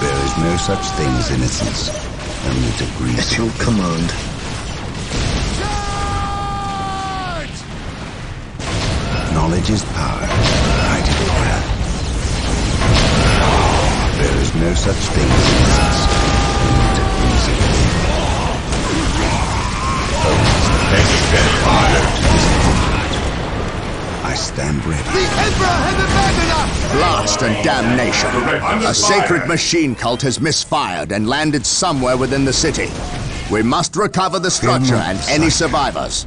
There is no such thing as innocence, only degrees At your of guilt. command. Knowledge is power. Hide it well. There is no such thing as innocence, only degrees of guilt. I stand ready. The Emperor has abandoned us! Blast and damnation. Under A sacred fire. machine cult has misfired and landed somewhere within the city. We must recover the structure and any survivors.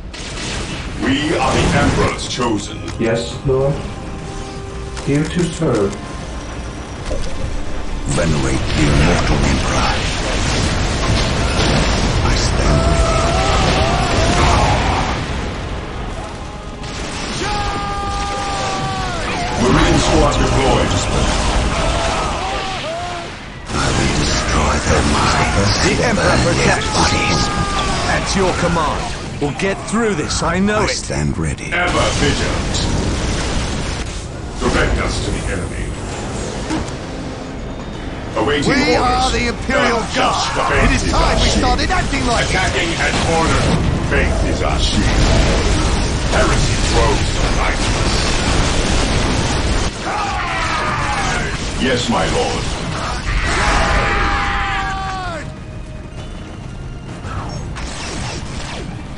We are the Emperor's chosen. Yes, Lord? Here to serve. Venerate the immortal Emperor. I stand ready. Marine squad deployed. I will destroy their minds. The Emperor protects. Bodies. At your command. We'll get through this, I know I it. stand ready. Ever vigilant. Direct us to the enemy. Awaiting We orders. are the Imperial Not Guard. just faith It is time our we shield. started acting like it. Attacking as ordered. Faith is our shield. Heresy grows from idleness. Yes, my lord.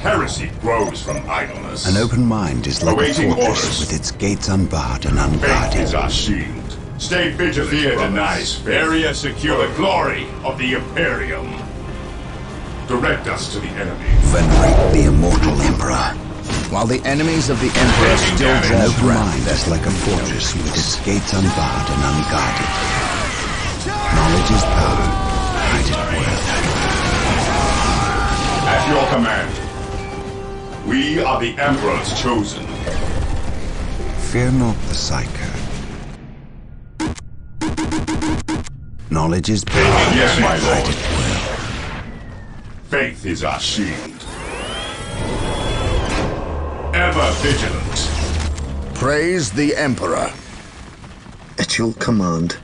Heresy Heresy grows from idleness. An open mind is like Awaiting a fortress orders. with its gates unbarred and Faith unguarded. is our shield. Stay vigilant. Fear denies. Area secure. The glory of the Imperium. Direct us to the enemy. Venerate the immortal Emperor. While the enemies of the Emperor still An draw open breath, mind there is can like a be no fortress with peace. its gates unbarred and unguarded. Knowledge is power. Hide it well. At your command. We are the Emperor's chosen. Fear not the Psycho. Knowledge is power. Yes, my Hide lord. it well. Faith is our shield. Ever vigilant. Praise the Emperor. At your command.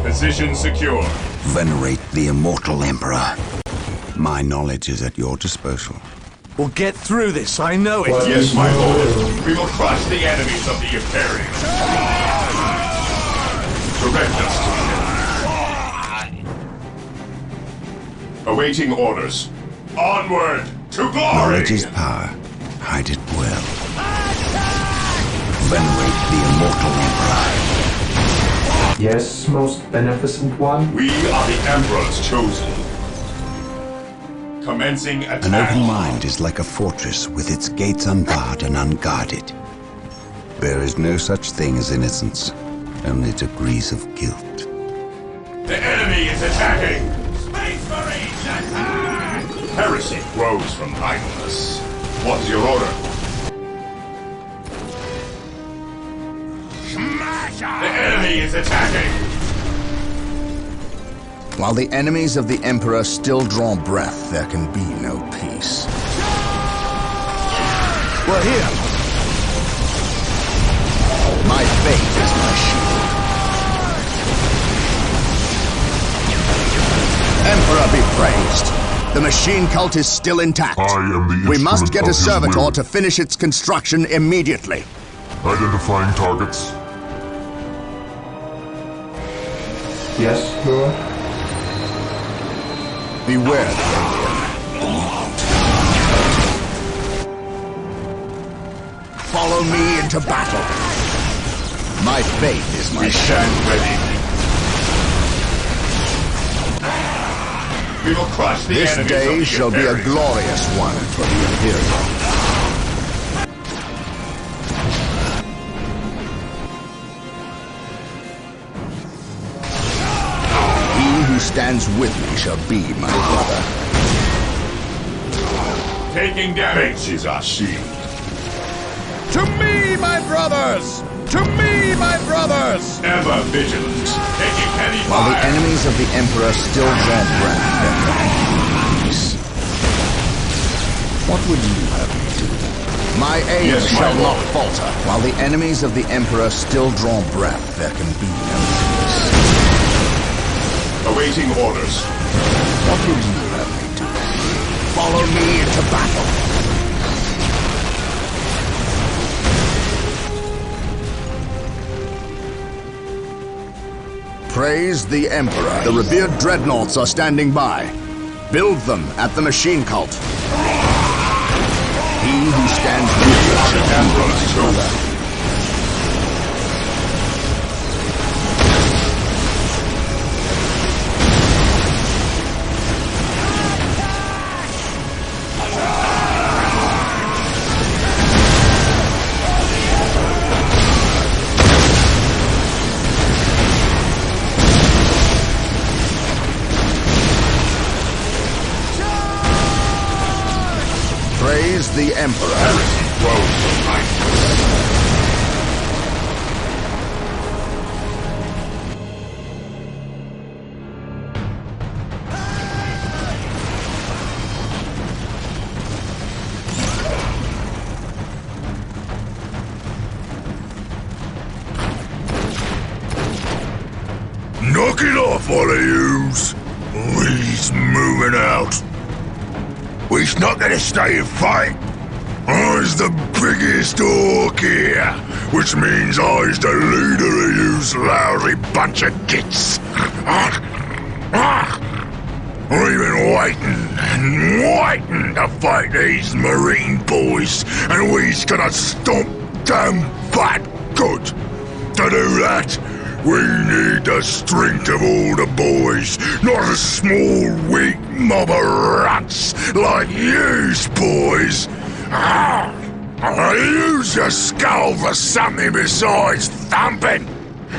Position secure. Venerate the immortal Emperor. My knowledge is at your disposal. We'll get through this, I know it. Yes, my lord. We will crush the enemies of the Imperium. Direct us to the enemy. Awaiting orders. Onward to glory! Knowledge is power. Hide it well. Venerate the immortal Emperor. Yes, most beneficent one. We are the Emperor's chosen. Commencing attack. An open mind is like a fortress with its gates unbarred and unguarded. There is no such thing as innocence, only degrees of guilt. The enemy is attacking! Space Marines attack! Heresy grows from idleness. What is your order? The enemy is attacking! While the enemies of the Emperor still draw breath, there can be no peace. We're here. My faith is my shield. Emperor be praised. The machine cult is still intact. I am the We must instrument get of a his servitor will. to finish its construction immediately. Identifying targets. Yes, Lord. Beware the alien. Follow me into battle. My faith is my We shield. stand ready. We will crush the This enemies day of the shall be a Imperium. glorious one for the Imperium. He who stands with me shall be my brother. Taking damage is our shield. To me, my brothers! To me, my brothers! Ever vigilant. Taking heavy While the fire. enemies of the Emperor still draw breath, there can be peace. What would you have me do? My aim Yes, my shall not lord. falter. While the enemies of the Emperor still draw breath, there can be no peace. Awaiting orders. What would you have me do? Follow me into battle. Praise the Emperor. The revered dreadnoughts are standing by. Build them at the machine cult. He who stands with you shall be Emperor's my brother. Praise the Emperor. Heresy grows from idleness. Knock it off, all of yous! We's moving out. We's not gonna stay and fight. I's the biggest orc here, which means I's the leader of yous lousy bunch of gits. We've been waiting and waiting to fight these Marine boys, and we's gonna stomp them bad good. To do that, we need the strength of all the boys, not a small, weak mob of rats like yous boys. Use your skull for something besides thumping.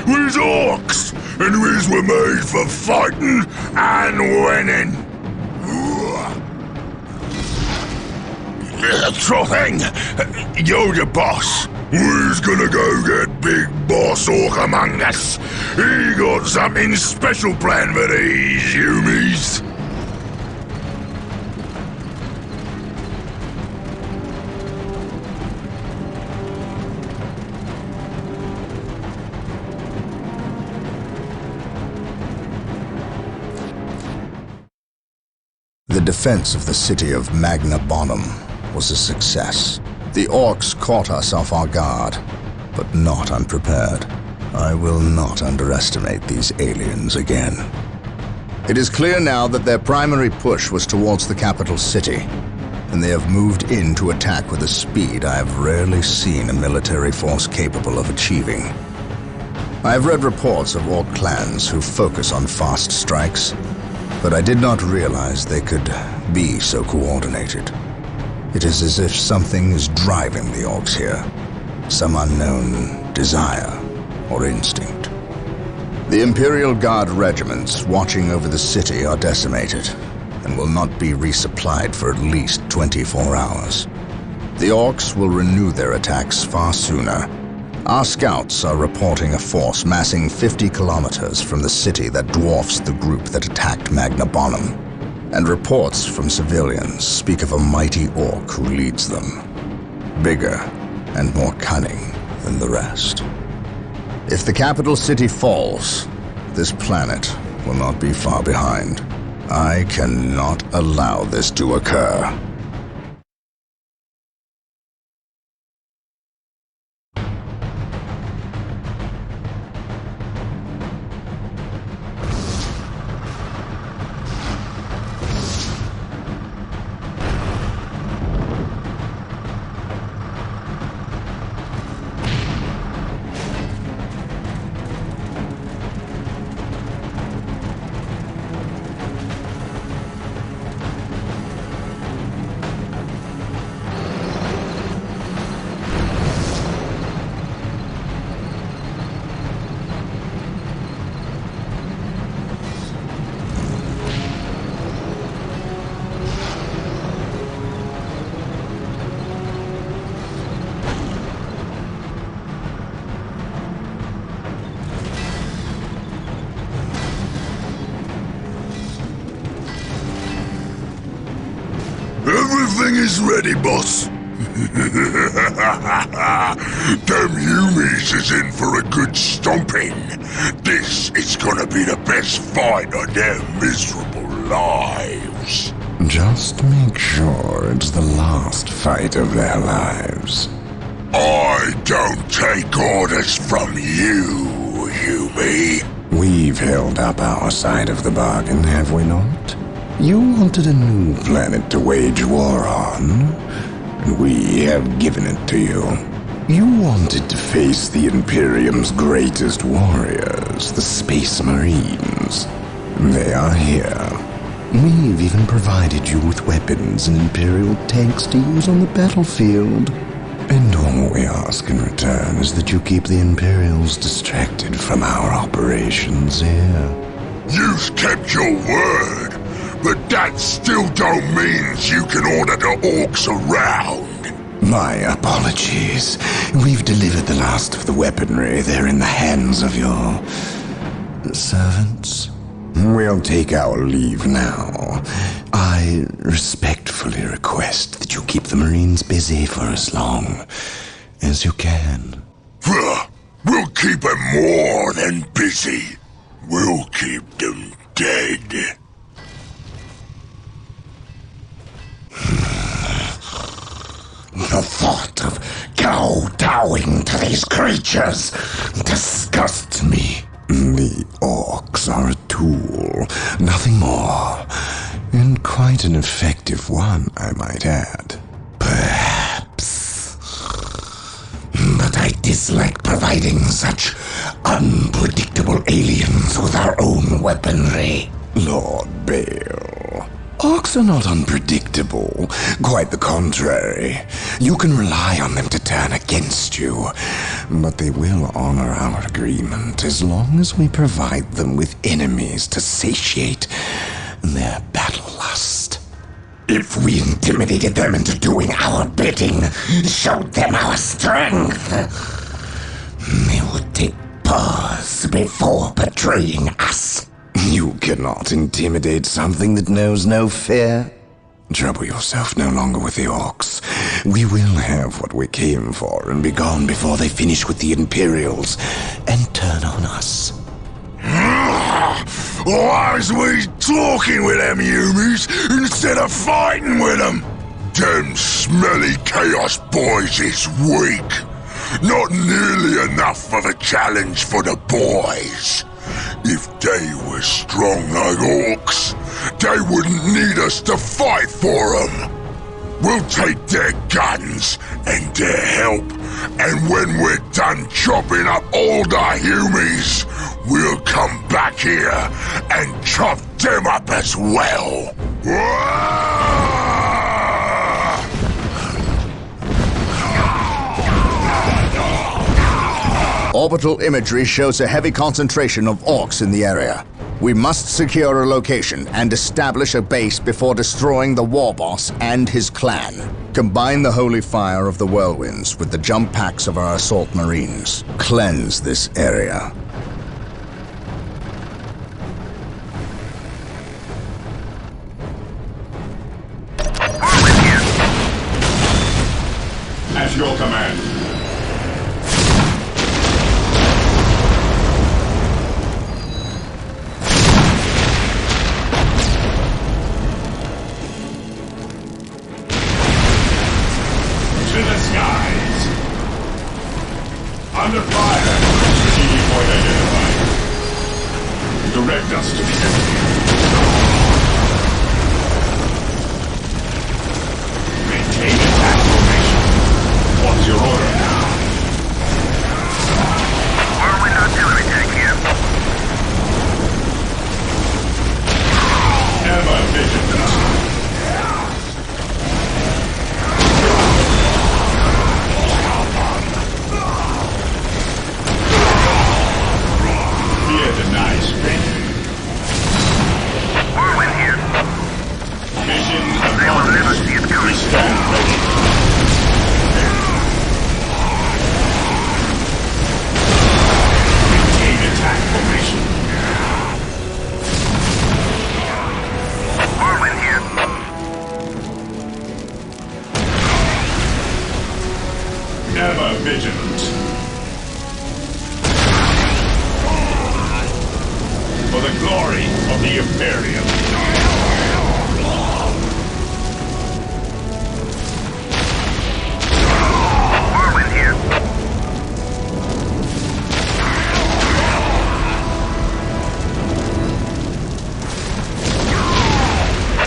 We's orcs, and we's were made for fighting and winning. Thing, you're the boss. We's gonna go get Big Boss Orc among us. He got something special planned for these humies. The defense of the city of Magna Bonum was a success. The orcs caught us off our guard, but not unprepared. I will not underestimate these aliens again. It is clear now that their primary push was towards the capital city, and they have moved in to attack with a speed I have rarely seen a military force capable of achieving. I have read reports of orc clans who focus on fast strikes, but I did not realize they could be so coordinated. It is as if something is driving the orcs here, some unknown desire or instinct. The Imperial Guard regiments watching over the city are decimated and will not be resupplied for at least 24 hours. The orcs will renew their attacks far sooner. Our scouts are reporting a force massing 50 kilometers from the city that dwarfs the group that attacked Magna Bonum, and reports from civilians speak of a mighty orc who leads them, bigger and more cunning than the rest. If the capital city falls, this planet will not be far behind. I cannot allow this to occur. Everything is ready, boss. Them humies is in for a good stomping. This is gonna be the best fight of their miserable lives. Just make sure it's the last fight of their lives. I don't take orders from you, Humie. We've held up our side of the bargain, have we not? You wanted a new planet to wage war on, and we have given it to you. You wanted to face the Imperium's greatest warriors, the Space Marines. They are here. We've even provided you with weapons and Imperial tanks to use on the battlefield. And all we ask in return is that you keep the Imperials distracted from our operations here. You've kept your word, but that still don't mean you can order the orcs around. My apologies. We've delivered the last of the weaponry. They're in the hands of your servants. We'll take our leave now. I respectfully request that you keep the Marines busy for as long as you can. We'll keep them more than busy. We'll keep them dead. The thought of kowtowing to these creatures disgusts me. The orcs are a tool, nothing more. And quite an effective one, I might add. Perhaps. But I dislike providing such unpredictable aliens with our own weaponry. Lord Bale, orcs are not unpredictable. Quite the contrary. You can rely on them to turn against you. But they will honor our agreement as long as we provide them with enemies to satiate their battle lust. If we intimidated them into doing our bidding, showed them our strength, they would take pause before betraying us. You cannot intimidate something that knows no fear. Trouble yourself no longer with the orcs. We will have what we came for and be gone before they finish with the Imperials and turn on us. Why is we talking with them humies instead of fighting with them? Them smelly chaos boys is weak. Not nearly enough of a challenge for the boys. If they were strong like orcs, they wouldn't need us to fight for them. We'll take their guns and their help, and when we're done chopping up all the humies, we'll come back here and chop them up as well. Orbital imagery shows a heavy concentration of orcs in the area. We must secure a location and establish a base before destroying the war boss and his clan. Combine the holy fire of the whirlwinds with the jump packs of our assault marines. Cleanse this area. At your command. To the skies! Under fire! Strategic point identified. Direct us to the enemy. Maintain attack formation. What's your order now? Whirlwind artillery tank here. Ever vigilant. Fear denies faith. Whirlwind here. Mission They will never accomplished. see it We coming. stand ready. Maintain attack formation. Whirlwind here. Ever vigilant. For the glory of the Imperium. Whirlwind here.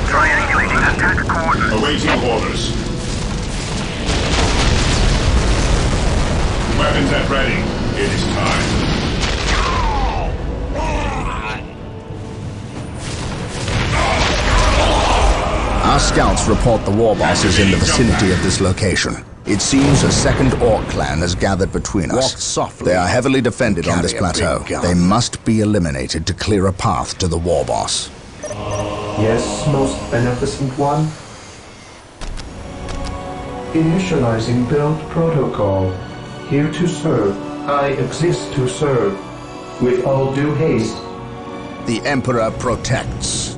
Triangulating attack coordinates. Awaiting orders. Weapons at ready. It is time. Our scouts report the war boss is in the vicinity of this location. It seems a second orc clan has gathered between us. Walk softly. They are heavily defended on this Carry a big plateau. gun. They must be eliminated to clear a path to the war boss. Yes, most beneficent one. Initializing build protocol. Here to serve. I exist to serve. With all due haste. The Emperor protects.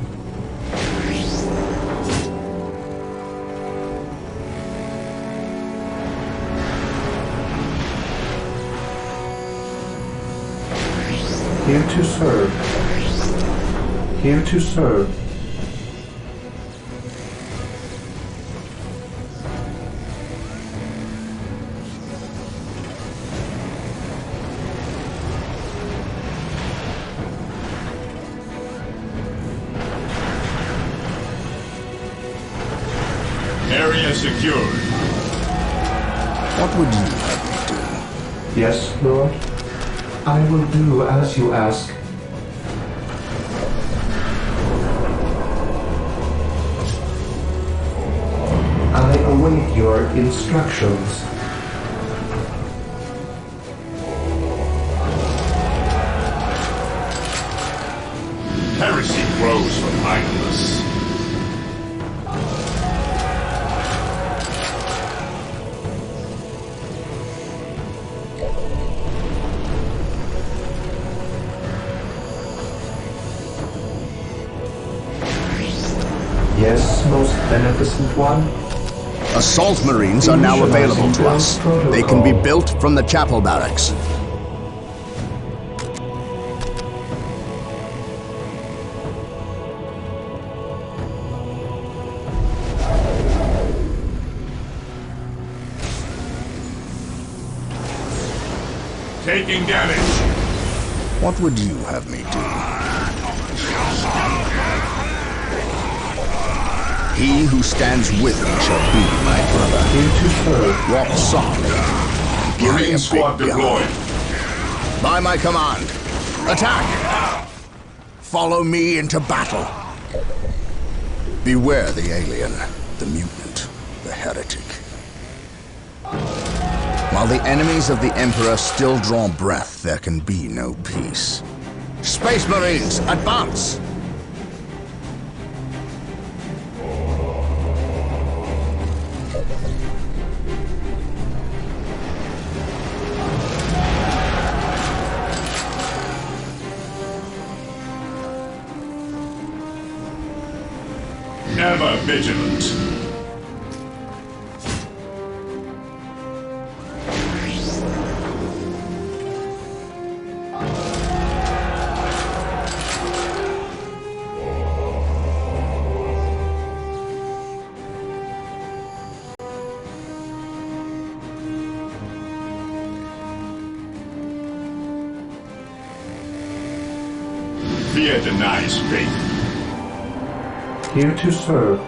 Here to serve. Here to serve. Area secured. What would you have me do? Yes, Lord. I will do as you ask. I await your instructions. Heresy grows from idleness. Yes, most beneficent one. Assault Marines are now available to us. They can be built from the chapel barracks. Taking damage. What would you have me do? He who stands with me shall be my brother. Here to serve. Walk softly. Carry Marine a squad big gun. deployed. By my command, attack! Follow me into battle. Beware the alien, the mutant, the heretic. While the enemies of the Emperor still draw breath, there can be no peace. Space Marines, advance! Ever vigilant. Fear denies faith. Here to serve.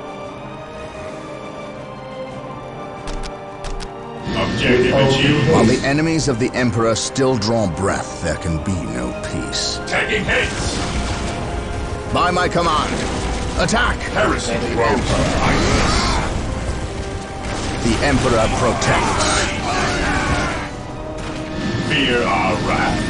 Objective achieved. While the enemies of the Emperor still draw breath, there can be no peace. Taking hits. By my command, attack! Heresy grows from idleness. The Emperor protects. Fear our wrath.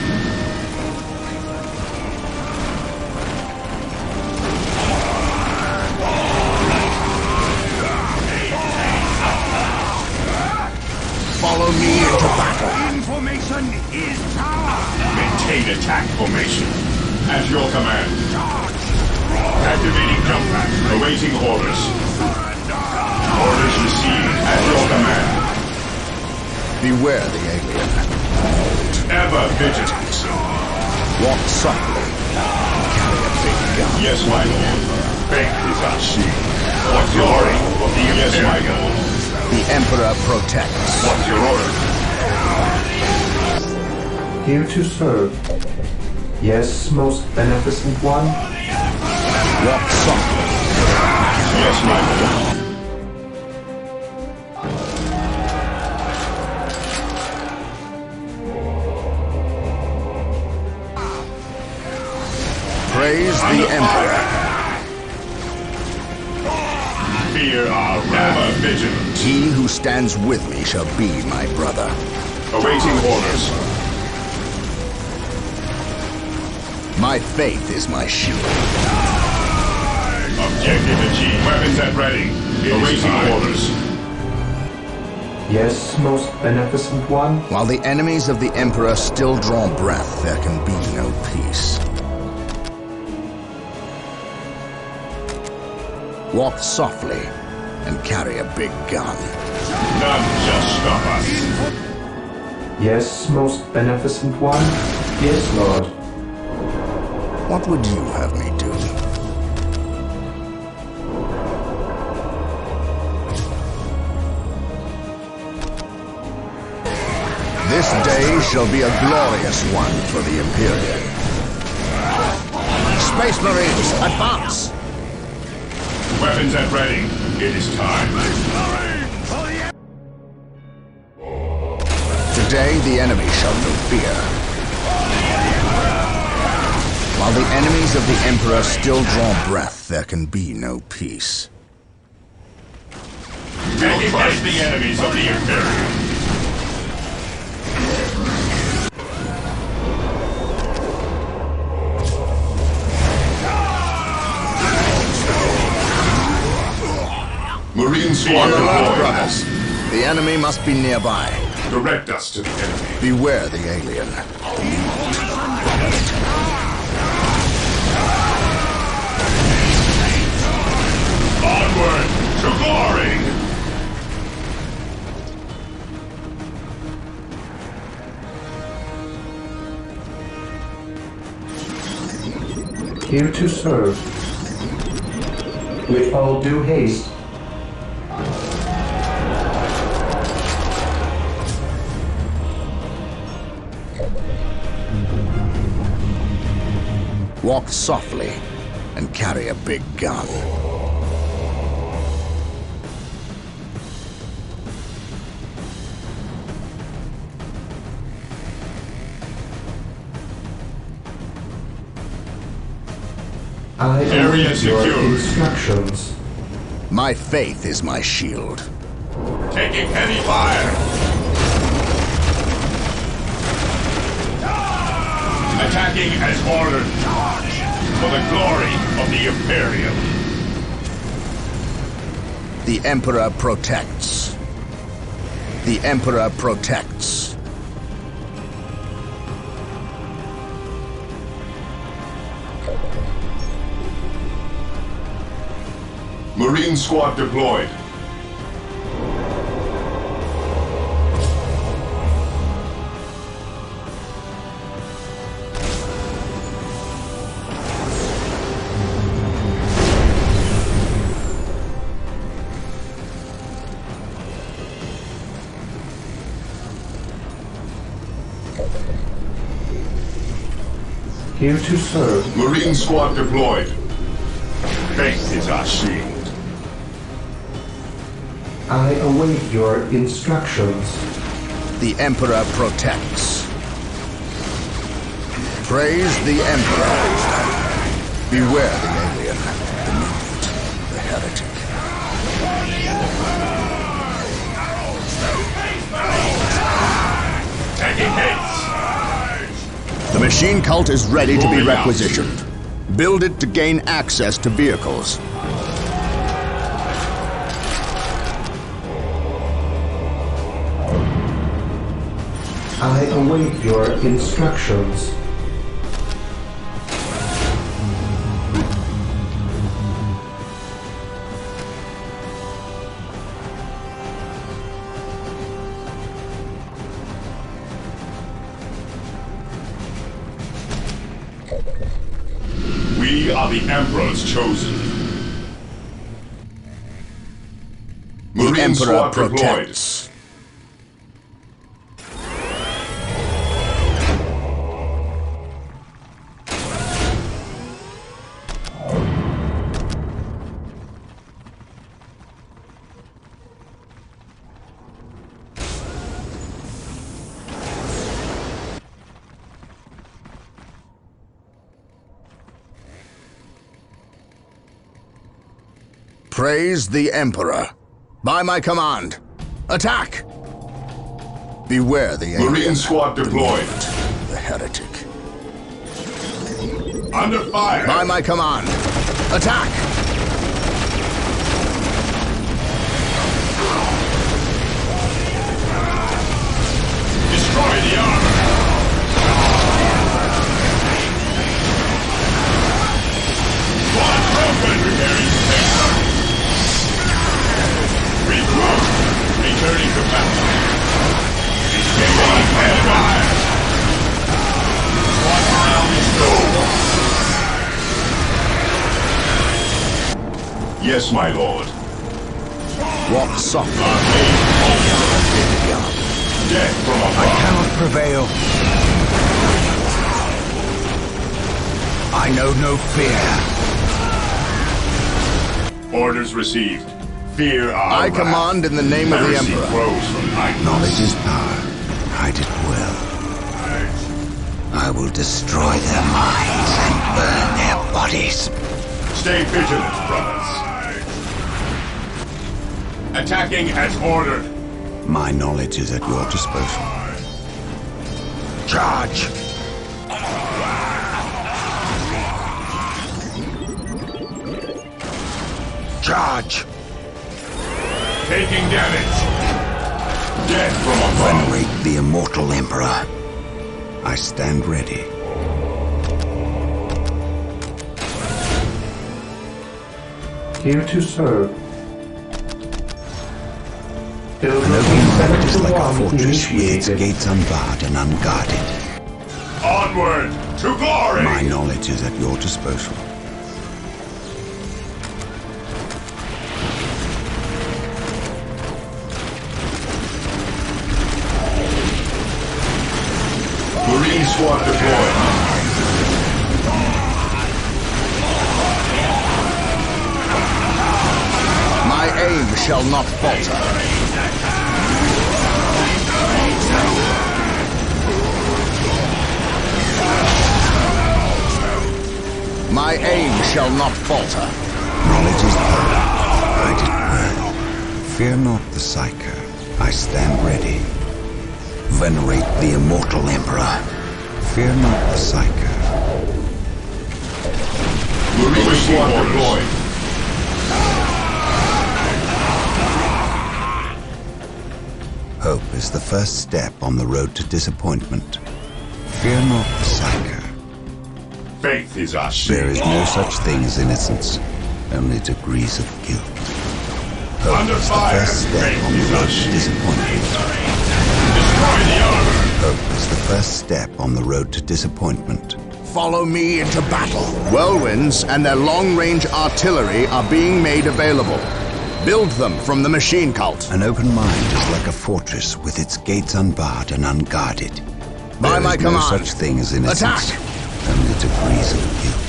Follow me into battle. Information is power! Maintain attack formation. At your command. Activating jump pack. Awaiting orders. Orders received. At your command. Beware the alien. Ever vigilant. Walk softly. Carry a big gun. Yes, my lord. Faith is our shield. What's your order? Yes, my lord. The Emperor protects. What's your order? Here to serve. Yes, most beneficent one. Walk softly. Yes, my lord. Praise the Emperor. Fear our wrath. Ever vigilant. He who stands with me shall be my brother. Awaiting orders. My faith is my shield. Objective achieved. Weapons at ready. Awaiting orders. Yes, most beneficent one. While the enemies of the Emperor still draw breath, there can be no peace. Walk softly and carry a big gun. None shall stop us. Yes, most beneficent one. Yes, Lord. What would you have me do? This day shall be a glorious one for the Imperium. Space Marines, advance! Weapons at ready. It is time. Today, the enemy shall know fear. While the enemies of the Emperor still draw breath, there can be no peace. We will crush the enemies of the Imperium. Marine Squad Alert, deployed. brothers. The enemy must be nearby. Direct us to the enemy. Beware the alien. Onward to glory! Here to serve. With all due haste. Walk softly and carry a big gun. I Area await your secured. instructions. My faith is my shield. Taking heavy fire. Attacking as ordered. For the glory of the Imperium. The Emperor protects. The Emperor protects. Marine Squad deployed. Here to serve. Marine Squad deployed. Faith is our shield. I await your instructions. The Emperor protects. Praise the Emperor. Beware the alien, the mutant, the heretic. Taking hits. The machine cult is ready to be Moving out. requisitioned. Build it to gain access to vehicles. I await your instructions. We are the Emperor's chosen. The Marine Emperor Squad deployed. protects. Praise the Emperor. By my command, attack! Beware the alien, Marine Squad the deployed. mutant, the heretic. Under fire. By my command, attack! Destroy the armor. Squad broken. Preparing to take cover. Regroup. Returning to battle. Escaping and fire. Squad morale restored. Yes, my lord. Walk softly. Our main focus. Death from I above. cannot prevail. I know no fear. Orders received. Fear our I wrath. command in the name of the Heresy Emperor. grows from ignorance. Knowledge is power. Hide it well. I will destroy their minds and burn their bodies. Stay vigilant, brothers. Attacking as ordered. My knowledge is at your disposal. Charge! Charge! Taking damage. Death from above. Venerate the immortal Emperor. I stand ready. Here to serve. Build An open routine mind is like a 721 fortress with its initiated. gates unbarred and unguarded. Onward to glory. My knowledge is at your disposal. Marine squad deployed. My aim shall not falter. My aim shall not falter. Knowledge is power. Hide it well. Fear not the Psyker. I stand ready. Venerate the immortal Emperor. Fear not the Psyker. Marine squad deployed. Hope is the first step on the road to disappointment. Fear not the Psyker. Faith is our There is shield. no such thing as innocence, only degrees of guilt. Hope Under is the fire. first step Faith on the is road our to shield. disappointment. Destroy the armor. Hope is the first step on the road to disappointment. Follow me into battle. Whirlwinds and their long-range artillery are being made available. Build them from the machine cult. An open mind is like a fortress with its gates unbarred and unguarded. By There my is no command. such thing as innocence, Attack! only degrees of guilt.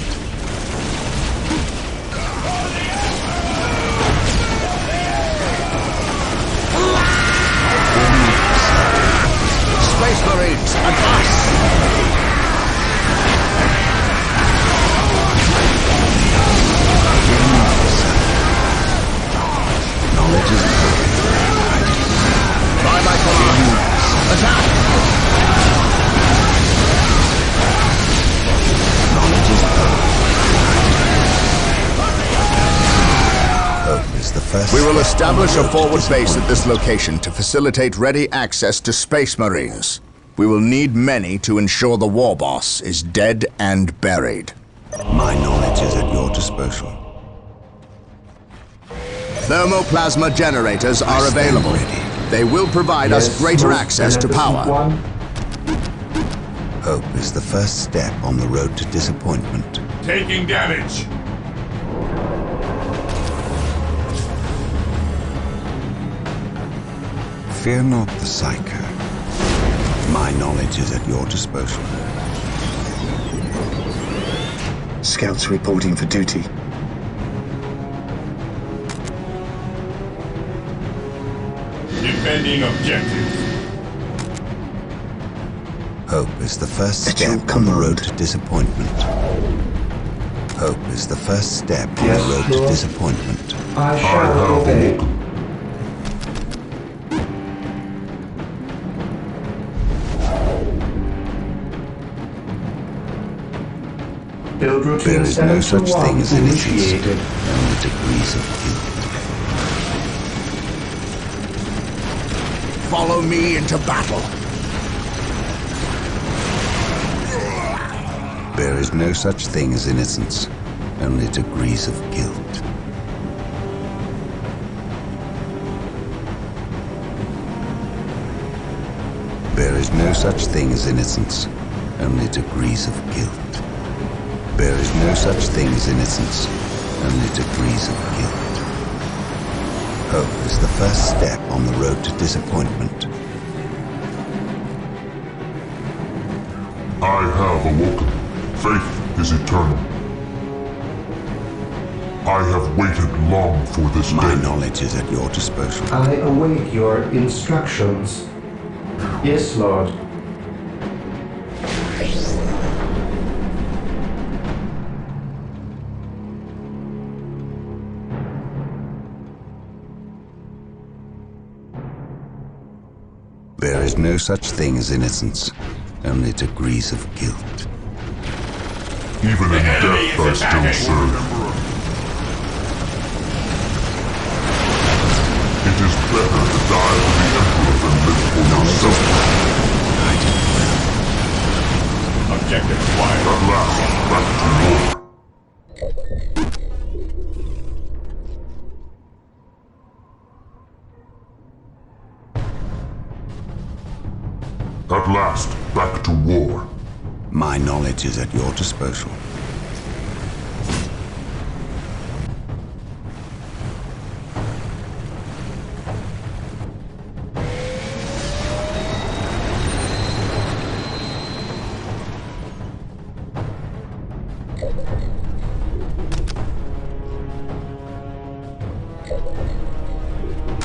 Space Marines, advance! Knowledge is power. By my command. Attack! Knowledge is power. Hope is the first We will step on the establish a road to forward base at this disappointment. location to facilitate ready access to Space Marines. We will need many to ensure the war boss is dead and buried. My knowledge is at your disposal. Thermoplasma generators are stand available. ready. They will provide us Yes, greater most access to beneficent power. one. Hope is the first step on the road to disappointment. Taking damage. Fear not the Psyker. My knowledge is at your disposal. Scouts reporting for duty. Defending objective. Hope is the first At your step on the road command. to disappointment. Hope is the first step on Yes, the road to Lord. disappointment. I shall obey. Build There routine is no such 721 thing as innocence, initiated. only degrees of guilt. Follow me into battle. There is no such thing as innocence, only degrees of guilt. There is no such thing as innocence, only degrees of guilt. There is no such thing as innocence, only degrees of guilt. Hope is the first step on the road to disappointment. I have awoken. Faith is eternal. I have waited long for this My day. knowledge is at your disposal. I await your instructions. Yes, Lord. There is no such thing as innocence, only degrees of guilt. Even in death I still serve. It is better to die for the Emperor than live for yourself. Objective acquired. At last, back to war. At last, back to war. My knowledge is at your disposal.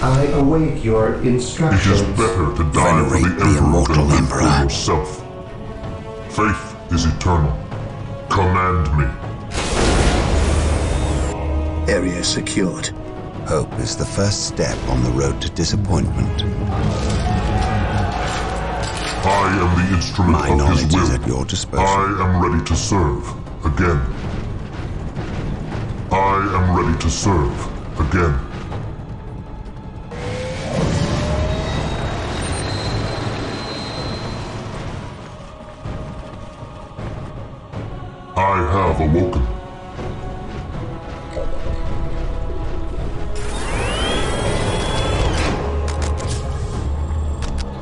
I await your It instructions. is better to die for Venerate the the Emperor immortal than live Emperor. for yourself. Faith is eternal. Command me. Area secured. Hope is the first step on the road to disappointment. I am the instrument My of knowledge his will. is at your disposal. I am ready to serve again. I am ready to serve again. I have awoken.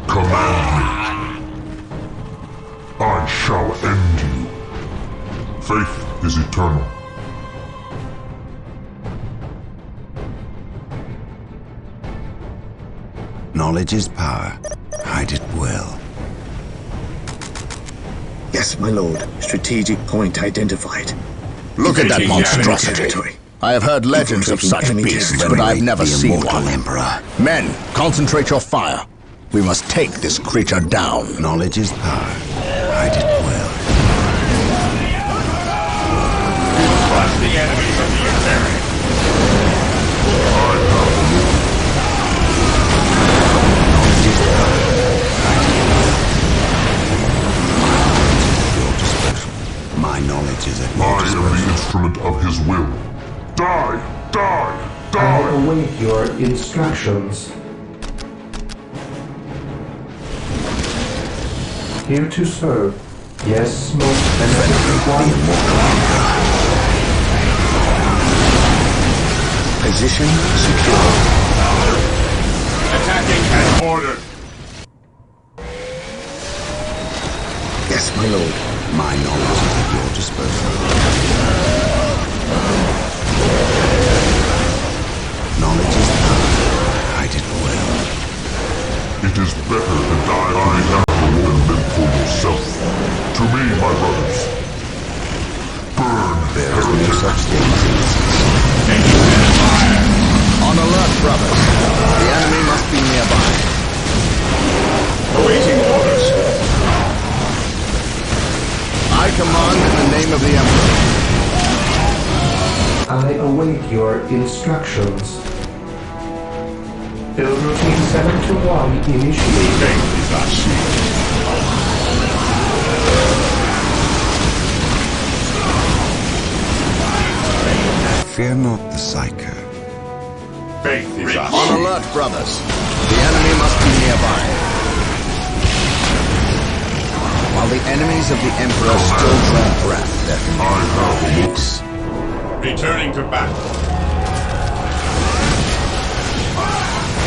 Command me. I shall end you. Faith is eternal. Knowledge is power. Hide it well. Yes, my lord. Strategic point identified. Look at that Taking monstrosity. territory. I have heard legends of Infiltrating such enemy beasts, territory. but I've never The seen immortal one. Emperor. Men, concentrate your fire. We must take this creature down. Knowledge is power. Hide it well. Crush the enemies of the Imperium. Knowledge is power. Hide it well. Your disposal. My knowledge is at your I am disposal. the instrument of his will. Die! Die! I Die! await your instructions. Here to serve. Yes, most beneficent one. Position secure. Attacking as ordered. Yes, my lord. My knowledge is at your disposal. Knowledge is power. Hide it well. It is better to die for the Emperor than live for yourself. To me, my brothers. Burn, There is no heretic. such thing as innocence. On alert, brothers. The enemy must be nearby. Awaiting orders. I command in the name of the Emperor. I await your instructions. Build routine 721 initiated. Faith is our shield. Fear not the Psycho. Faith is our On shield. alert, brothers. The enemy must be nearby. While the enemies of the Emperor still draw breath, there can I have be awoken. peace. Returning to battle.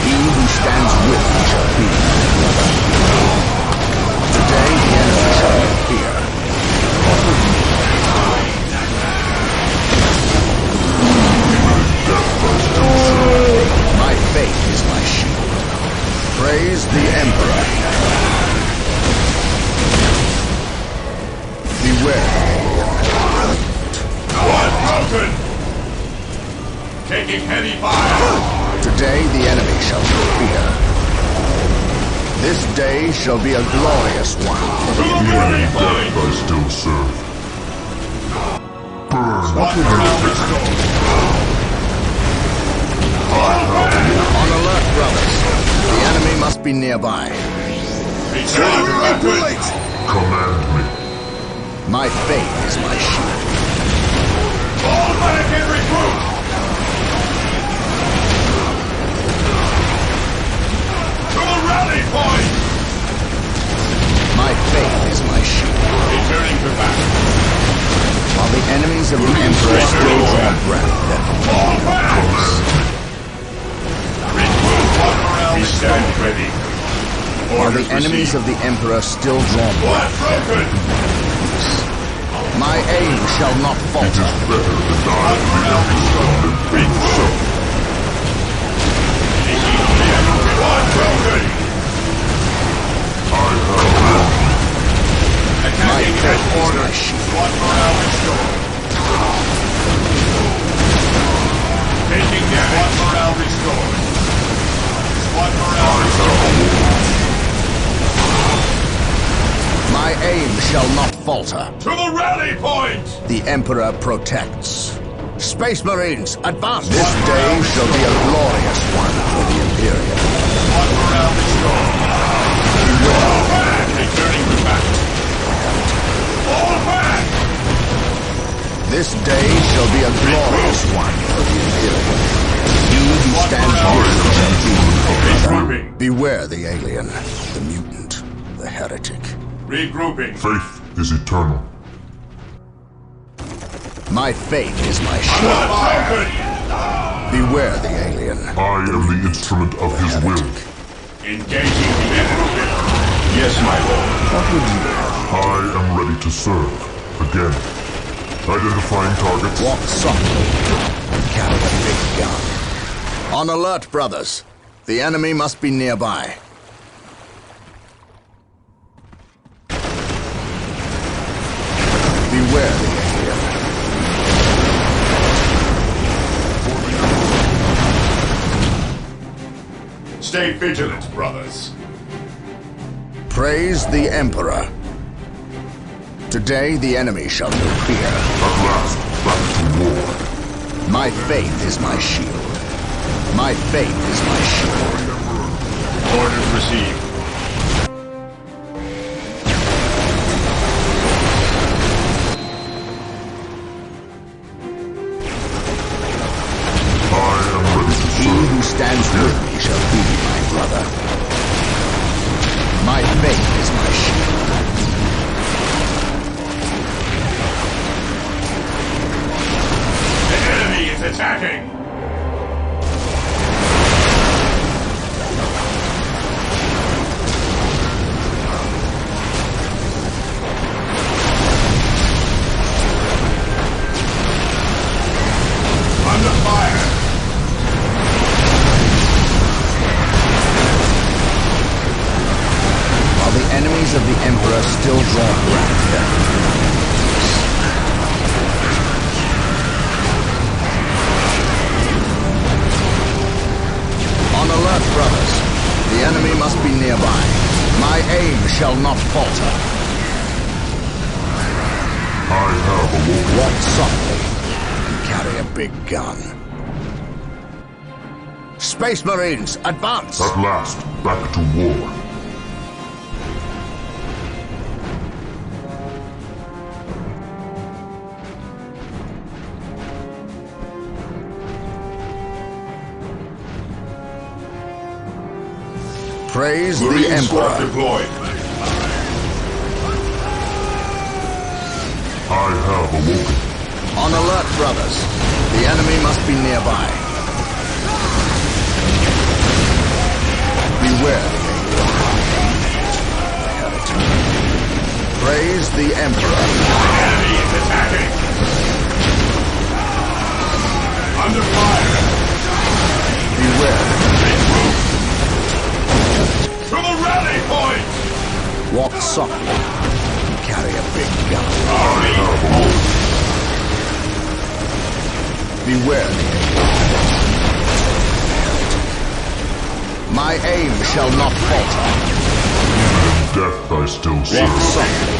He who stands with me shall be. Today the enemy shall not fear. My faith is my shield. Praise the Emperor. Beware. One broken. taking heavy fire! Today the enemy shall feel fear. This day shall be a glorious one for the Ready, Death I still serve. Burn. Squad morale restored. On alert, brothers. The enemy must be nearby. Return to weapons! Command me. My faith is my shield. Fall back and recruit! To the rally point! My faith is my shield. Returning to battle. While the enemies of the Emperor still draw breath, their Fall back! Recruit squad morale We stand ready. while the enemies of the Emperor still draw breath, Squad broken! my aim shall not It falter. is better to die in the Emperor than be himself. Squad broken! I have My Attacking faith as is my ordered. shield. Squad morale restored. Taking damage. Squad morale restored. Squad morale restored. My aim shall not falter. To the rally point! The Emperor protects. Space Marines, advance! This day shall be a glorious one for the Imperium. Squad morale restored. Fall back! Returning to battle. Fall back! This day shall be a glorious one for the Imperium. He who stands here shall be. Regrouping. Beware the alien, the mutant, the heretic. Regrouping. faith is eternal. My faith is my shield. Beware the alien. I am the instrument of his will. Engaging the enemy. Yes, my lord. I am ready to serve. Again. Identifying targets. Walk softly and carry a big gun. On alert, brothers. The enemy must be nearby. Beware the alien. Stay vigilant, brothers. Praise the Emperor. Today the enemy shall know fear. At last, back to war. My faith is my shield. My faith is my shield. Orders received. I am ready to He serve. who stands with me shall be my brother. My faith is my shield. The enemy is attacking. Under fire. While the enemies of the Emperor still draw breath. On alert, brothers. The enemy must be nearby. My aim shall not falter. I have awoken. Walk softly and carry a big gun. Space Marines, advance! At last, back to war. Praise the Marine squad Emperor. deployed. I have awoken. On alert, brothers. The enemy must be nearby. Beware the heretic. Praise the Emperor. Enemy is attacking. Under fire. Beware. To the rally point. Walk softly and carry a big gun. I have awoken. Beware the Emperor. My aim shall not falter. Death I still Walk serve. softly.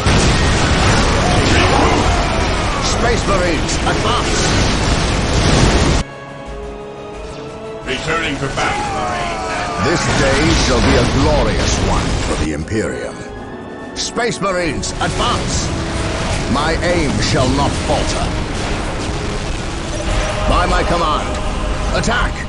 Space Marines, advance! Returning to battle. This day shall be a glorious one for the Imperium. Space Marines, advance! My aim shall not falter. By my command, attack!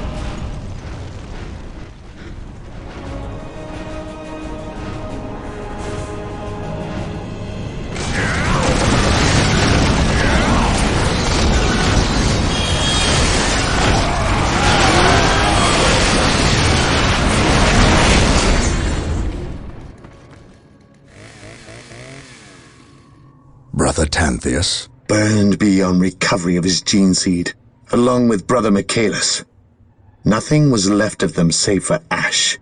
Brother Tantheus? Burned beyond recovery of his gene seed, along with Brother Michaelis. Nothing was left of them save for ash.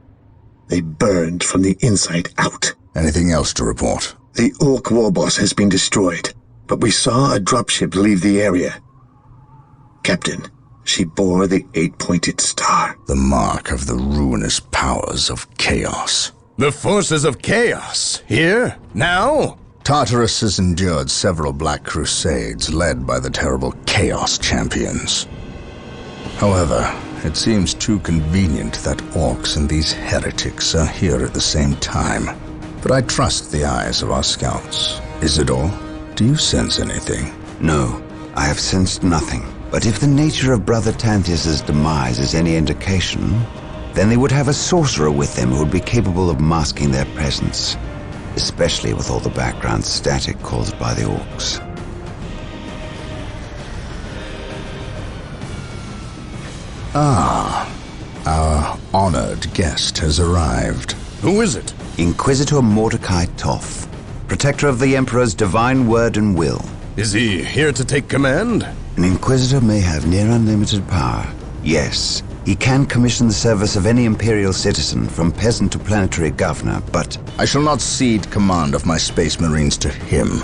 They burned from the inside out. Anything else to report? The Orc war boss has been destroyed, but we saw a dropship leave the area. Captain, she bore the 8-pointed star. The mark of the ruinous powers of chaos. The forces of chaos? Here? Now? Tartarus has endured several Black Crusades led by the terrible Chaos Champions. However, it seems too convenient that orcs and these heretics are here at the same time. But I trust the eyes of our scouts. Isidore, do you sense anything? No, I have sensed nothing. But if the nature of Brother Tantheus' demise is any indication, then they would have a sorcerer with them who would be capable of masking their presence. Especially with all the background static caused by the orcs. Our honored guest has arrived. Who is it? Inquisitor Mordecai Toth, protector of the Emperor's divine word and will. Is he here to take command? An Inquisitor may have near unlimited power. Yes, he can commission the service of any Imperial citizen, from peasant to planetary governor, but I shall not cede command of my Space Marines to him,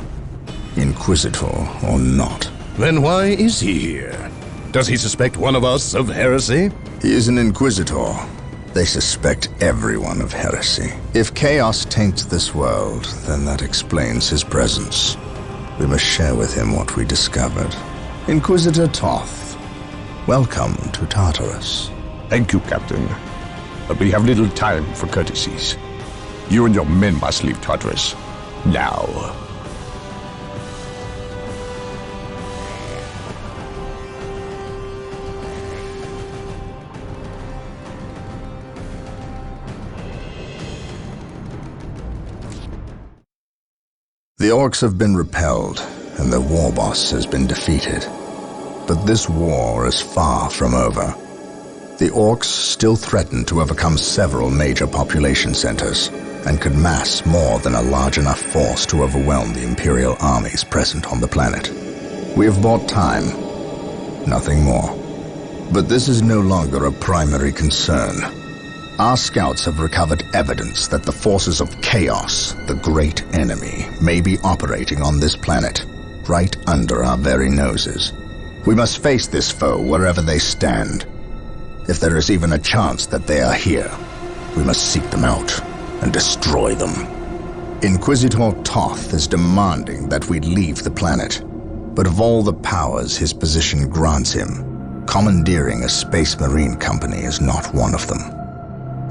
Inquisitor or not. Then why is he here? Does he suspect one of us of heresy? He is an Inquisitor. They suspect everyone of heresy. If chaos taints this world, then that explains his presence. We must share with him what we discovered. Inquisitor Toth, welcome to Tartarus. Thank you, Captain. But we have little time for courtesies. You and your men must leave Tartarus. Now. The orcs have been repelled, and their war boss has been defeated. But this war is far from over. The orcs still threaten to overcome several major population centers, and could mass more than a large enough force to overwhelm the Imperial armies present on the planet. We have bought time, nothing more. But this is no longer a primary concern. Our scouts have recovered evidence that the forces of chaos, the great enemy, may be operating on this planet, right under our very noses. We must face this foe wherever they stand. If there is even a chance that they are here, we must seek them out and destroy them. Inquisitor Toth is demanding that we leave the planet, but of all the powers his position grants him, commandeering a Space Marine company is not one of them.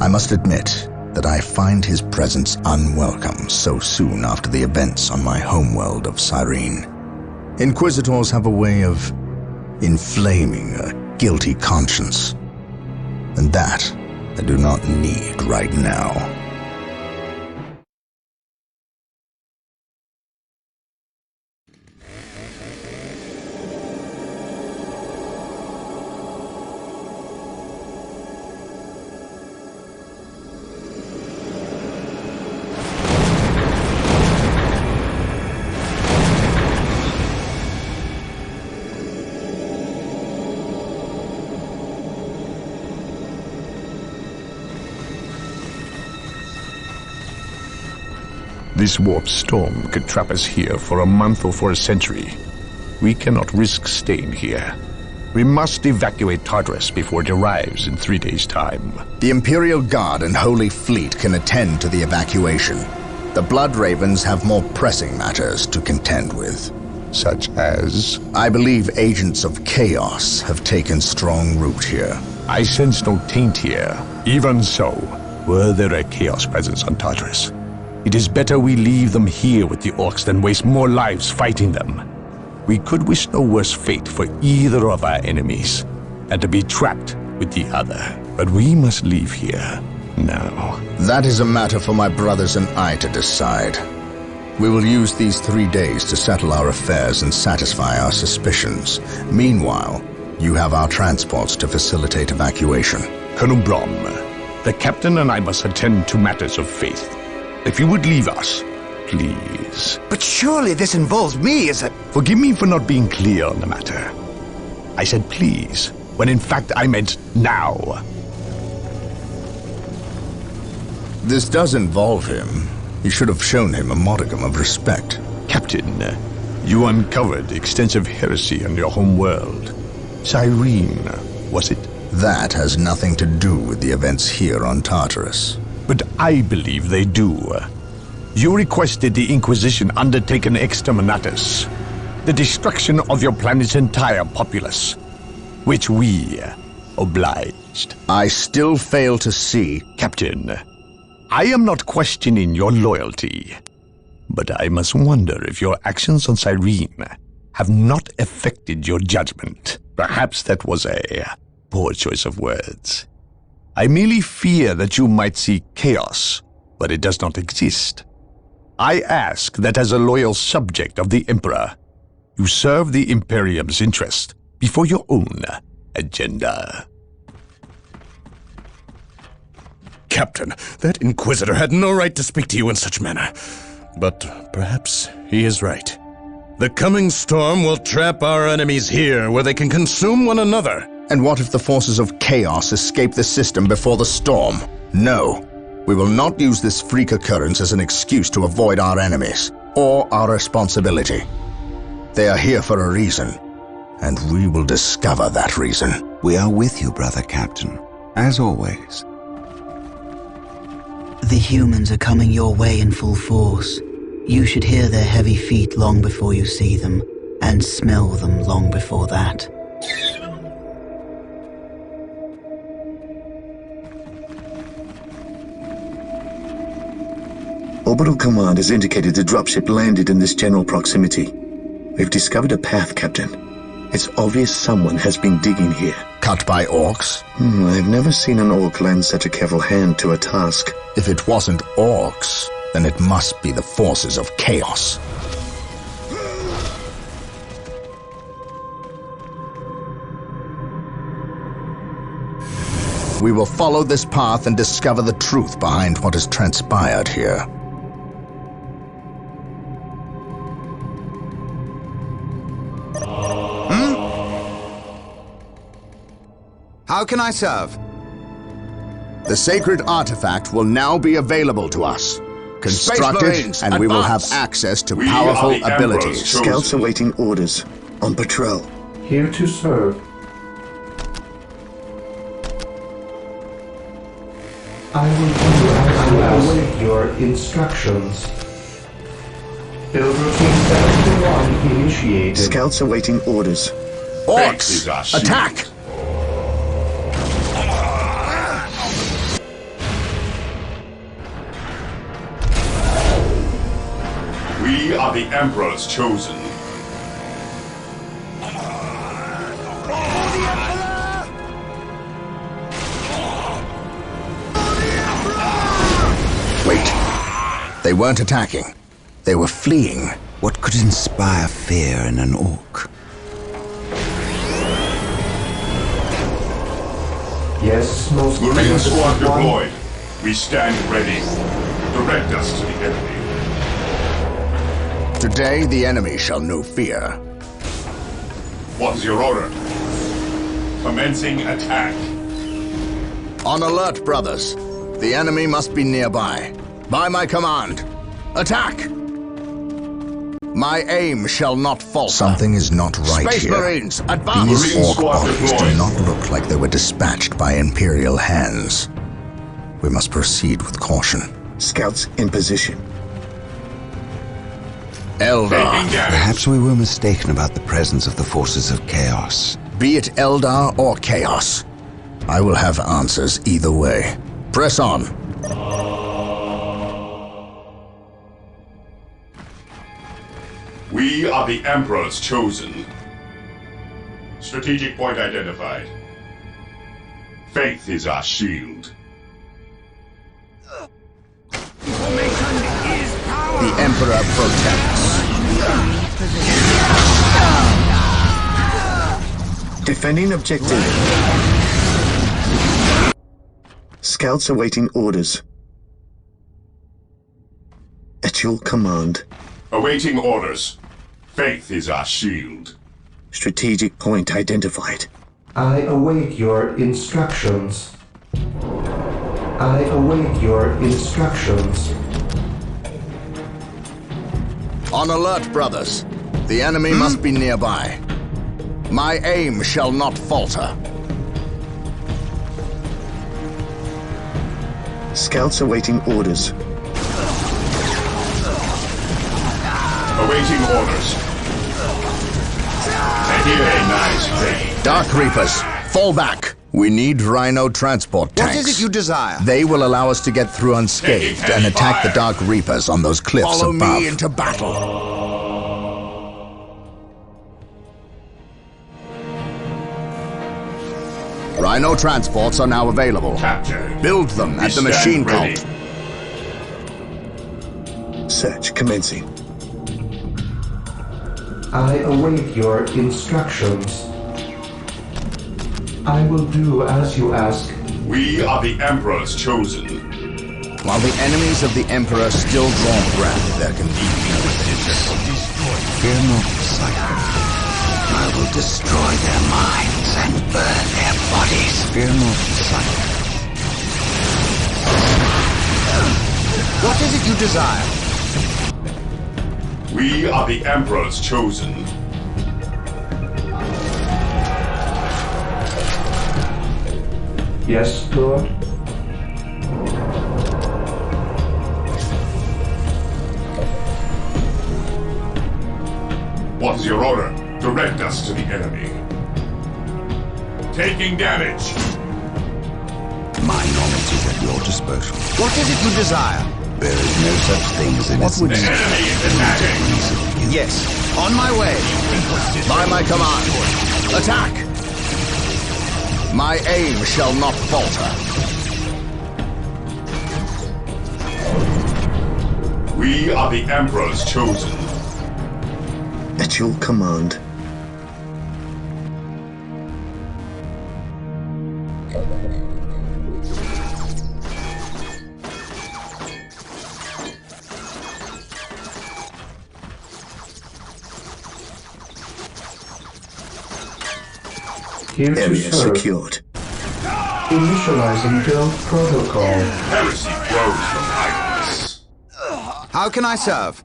I must admit that I find his presence unwelcome so soon after the events on my homeworld of Cyrene. Inquisitors have a way of inflaming a guilty conscience, and that I do not need right now. This warp storm could trap us here for a month or for a century. We cannot risk staying here. We must evacuate Tartarus before it arrives in 3 days' time. The Imperial Guard and Holy Fleet can attend to the evacuation. The Blood Ravens have more pressing matters to contend with. Such as? I believe agents of chaos have taken strong root here. I sense no taint here. Even so, were there a chaos presence on Tartarus, it is better we leave them here with the orcs than waste more lives fighting them. We could wish no worse fate for either of our enemies, and to be trapped with the other. But we must leave here now. That is a matter for my brothers and I to decide. We will use these 3 days to settle our affairs and satisfy our suspicions. Meanwhile, you have our transports to facilitate evacuation. Colonel Brom, the captain and I must attend to matters of faith. If you would leave us, please. But surely this involves me as a... Forgive me for not being clear on the matter. I said please, when in fact I meant now. This does involve him. You should have shown him a modicum of respect. Captain, you uncovered extensive heresy on your home world. Cyrene, was it? That has nothing to do with the events here on Tartarus. But I believe they do. You requested the Inquisition undertake an exterminatus, the destruction of your planet's entire populace, which we obliged. I still fail to see... Captain, I am not questioning your loyalty, but I must wonder if your actions on Cyrene have not affected your judgment. Perhaps that was a poor choice of words. I merely fear that you might see chaos, but it does not exist. I ask that as a loyal subject of the Emperor, you serve the Imperium's interest before your own agenda. Captain, that Inquisitor had no right to speak to you in such manner. But perhaps he is right. The coming storm will trap our enemies here where they can consume one another. And what if the forces of chaos escape the system before the storm? No. We will not use this freak occurrence as an excuse to avoid our enemies, or our responsibility. They are here for a reason, and we will discover that reason. We are with you, brother Captain, as always. The humans are coming your way in full force. You should hear their heavy feet long before you see them, and smell them long before that. Orbital Command has indicated the dropship landed in this general proximity. We've discovered a path, Captain. It's obvious someone has been digging here. Cut by orcs? I've never seen an orc lend such a careful hand to a task. If it wasn't orcs, then it must be the forces of chaos. We will follow this path and discover the truth behind what has transpired here. How can I serve? The sacred artifact will now be available to us. Construct it, and we will have access to powerful abilities. Scouts awaiting orders. On patrol. Here to serve. I will await your instructions. Build routine 7-1 initiated. Scouts awaiting orders. Orcs! Attack! We are the Emperor's chosen. Wait. They weren't attacking. They were fleeing. What could inspire fear in an orc? Yes, most Marine squad deployed. We stand ready. Direct us to the enemy. Today, the enemy shall know fear. What is your order? Commencing attack. On alert, brothers. The enemy must be nearby. By my command, attack! My aim shall not falter. Something is not right Space here. Marines, advance! These Marine orc squad bodies do deployed. not look like they were dispatched by Imperial hands. We must proceed with caution. Scouts in position. Eldar. Taking damage. Perhaps we were mistaken about the presence of the forces of chaos. Be it Eldar or Chaos. I will have answers either way. Press on. We are the Emperor's chosen. Strategic point identified. Faith is our shield. The Emperor protects. Defending objective. Scouts awaiting orders. At your command. Awaiting orders. Faith is our shield. Strategic point identified. I await your instructions. I await your instructions. On alert, brothers. The enemy must be nearby. My aim shall not falter. Scouts awaiting orders. Awaiting orders. Taking a nice thing. Dark Reapers, fall back. We need Rhino transport tanks. What is it you desire? They will allow us to get through unscathed Taking and attack the fire. Dark Reapers on those cliffs Follow above. me into battle. Rhino transports are now available. Captured. Build them We at the stand machine ready. cult. Search commencing. I await your instructions. I will do as you ask. We are the Emperor's chosen. While the enemies of the Emperor still draw breath, there can be no decision. Fear not the cycle. I will destroy their minds and burn their bodies. Fear not the cycle. What is it you desire? We are the Emperor's chosen. Yes, Lord? What is your order? Direct us to the enemy. Taking damage. My knowledge is at your disposal. What is it you desire? There is no such thing as innocent. The enemy is attacking. Yes, on my way. By my command. Attack! My aim shall not falter. We are the Emperor's chosen. At your command. Here to Area serve. secured. Initializing build protocol. Heresy grows from idleness. How can I serve?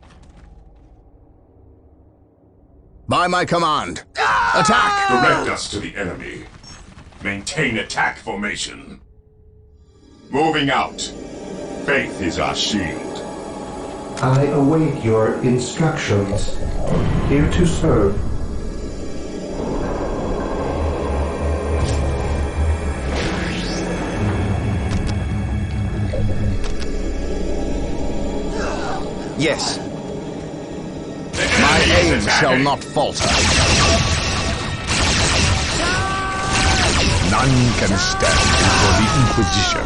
By my command. Attack! Direct us to the enemy. Maintain attack formation. Moving out. Faith is our shield. I await your instructions. Here to serve. Yes. The My enemy aim is shall attacking. not falter. None can stand before the Inquisition.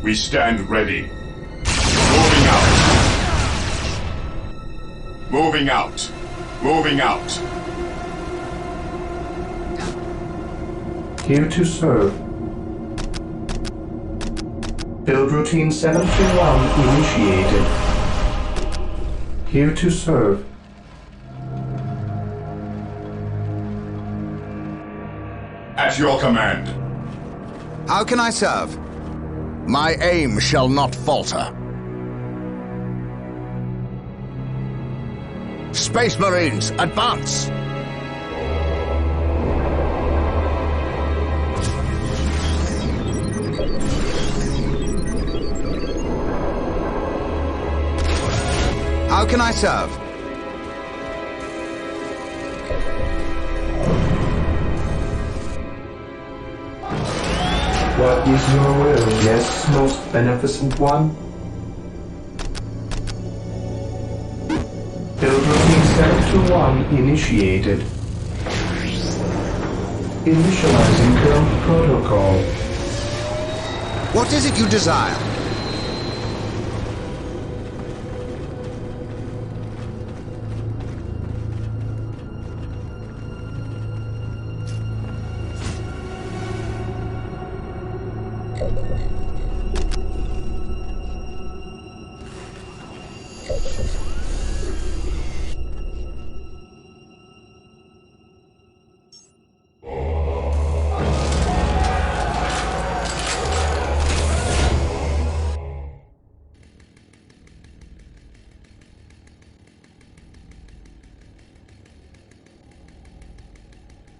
We stand ready. Moving out. Moving out. Moving out. Here to serve. Build routine 721 initiated. Here to serve. At your command. How can I serve? My aim shall not falter. Space Marines, advance! How can I serve? What is your will? Yes, most beneficent one? Build routine 721 initiated. Initializing current protocol. What is it you desire?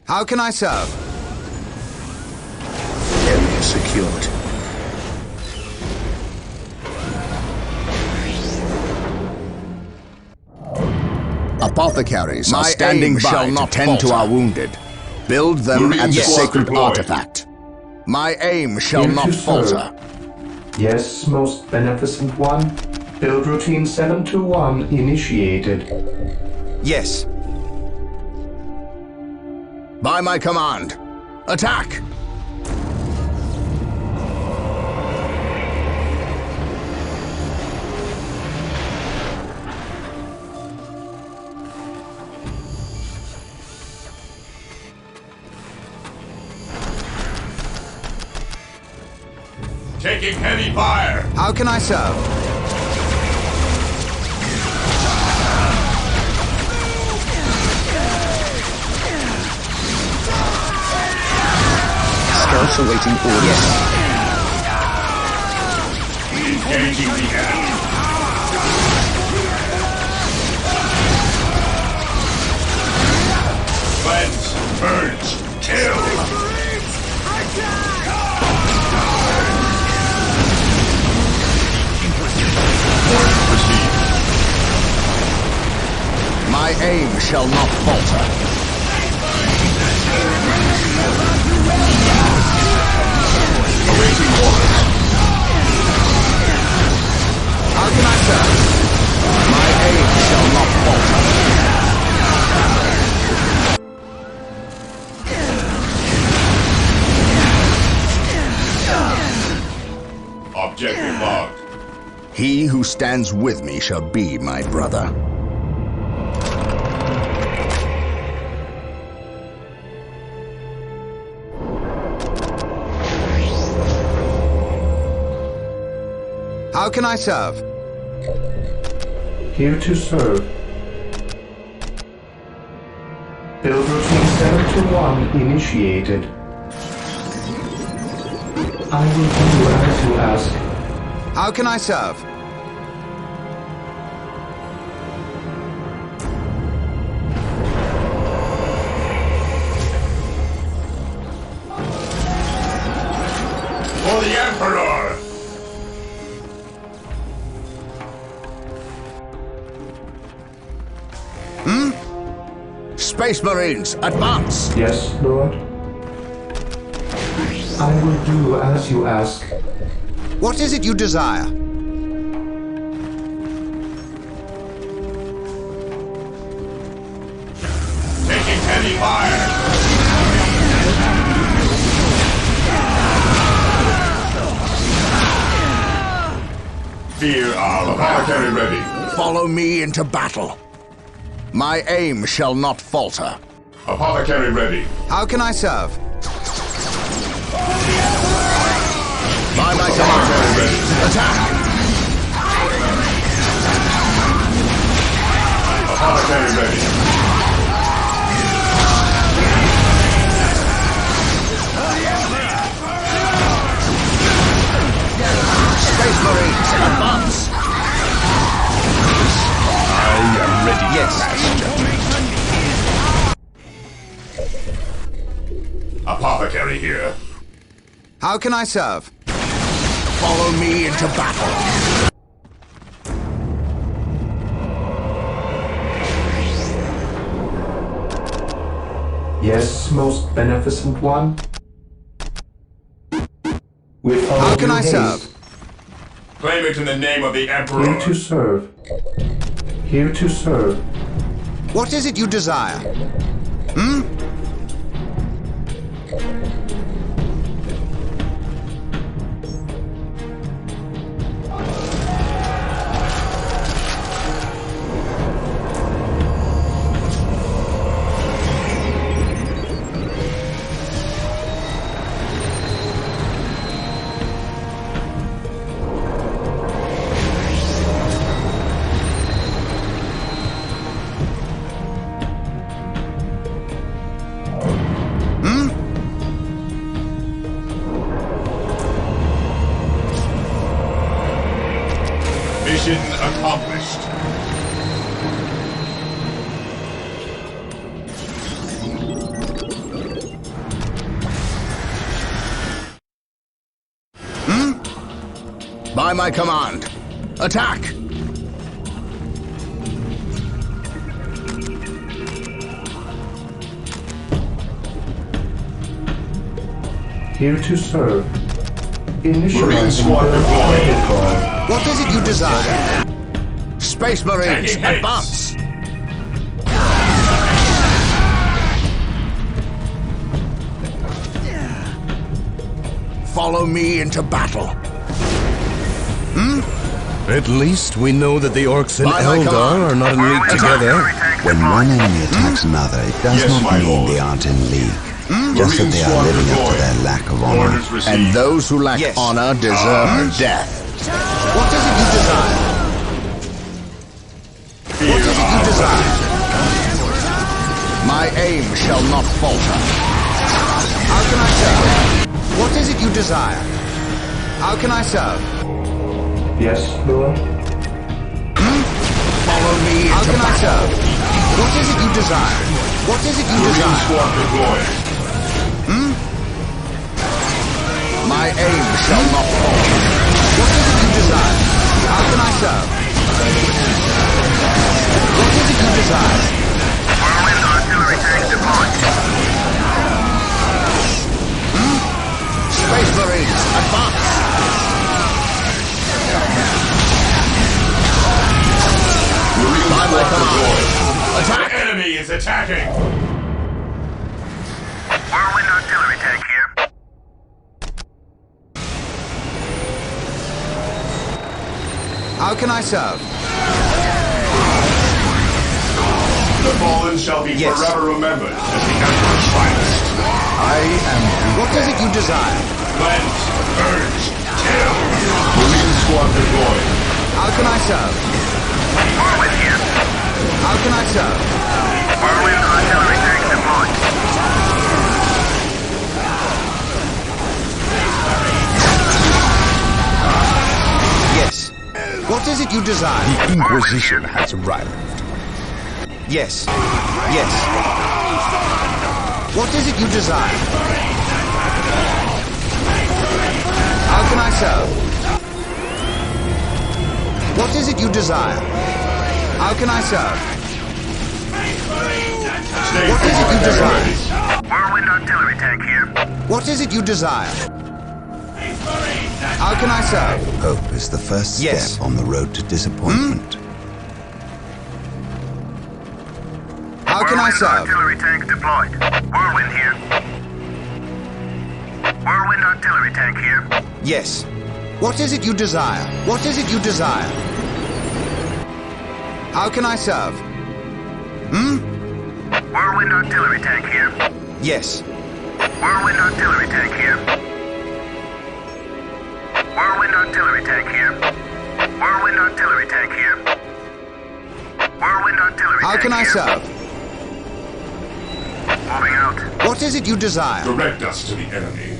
How can I serve? Area secured. Apothecaries are standing by shall not tend to our wounded. Build them at the sacred artifact. My aim shall not falter. Yes, most beneficent one. Build routine 721 initiated. Yes. By my command, attack! Taking heavy fire! How can I serve? Scouts awaiting orders. Engaging the enemy. Cleanse, purge, kill! My aim shall not falter. Awaiting orders. How can I serve? My aim shall not falter. Objective logged. He who stands with me shall be my brother. How can I serve? Here to serve. Build routine 721 initiated. I will do as you ask. How can I serve? For the Emperor! Space Marines, advance! Yes, Lord. I will do as you ask. What is it you desire? Taking heavy fire! Fear our apothecary ready. Follow me into battle. My aim shall not falter. Apothecary ready. How can I serve? By my command, ready. Attack! Apothecary ready. Space Marines, advance! I am ready. ready to pass judgment. Apothecary here. How can I serve? Follow me into battle. Yes, most beneficent one. With all How can due I haste, serve? Claim it in the name of the Emperor. Here to serve. Here to serve. What is it you desire? Hmm? Mission accomplished. By my command. Attack! Here to serve. Marine Initializing squad the deployed. protocol. What is it you desire? Space Marines, Taking hits. advance! Follow me into battle. At least we know that the orcs and By my Eldar command. are not in league together. When one enemy attacks another, it does Yes, not my mean lord. they aren't in league. Just that Marine they are squad living up to deployed. their lack of honor. Orders received. And those who lack Yes. honor deserve death. What is it you desire? What is it you desire? My aim shall not falter. How can I serve? What is it you desire? How can I serve? Yes, Lord. Follow me How into can I battle. serve? What is it you desire? What is it you Marine desire? squad deployed. My aim shall not falter. What is it you desire? How can I serve? What is it you desire? Whirlwind artillery tank deployed. Space Marines, advance! Marine By my squad command. deployed. Attack! The enemy is attacking. Whirlwind artillery tank here. How can I serve? The fallen shall be Yes. forever remembered as the Emperor's finest. I am What is it you desire? Cleanse, purge, kill. Marine squad deployed. How can I serve? Whirlwind here. How can I serve? Whirlwind artillery tank deployed. Yes. What is it you desire? The Inquisition has arrived. Yes. Yes. What is it you desire? How can I serve? What is it you desire? How can I serve? State What is it you military desire? ready. Whirlwind artillery tank here. What is it you desire? How can I serve? Hope is the first step Yes. on the road to disappointment. How can I Whirlwind serve? artillery tank deployed. Whirlwind here. Whirlwind artillery tank here. Yes. What is it you desire? What is it you desire? How can I serve? Whirlwind artillery tank here. Yes. Whirlwind artillery tank here. Whirlwind artillery tank here. Whirlwind artillery tank here. Whirlwind artillery How tank can I here. serve? Moving out. What is it you desire? Direct us to the enemy.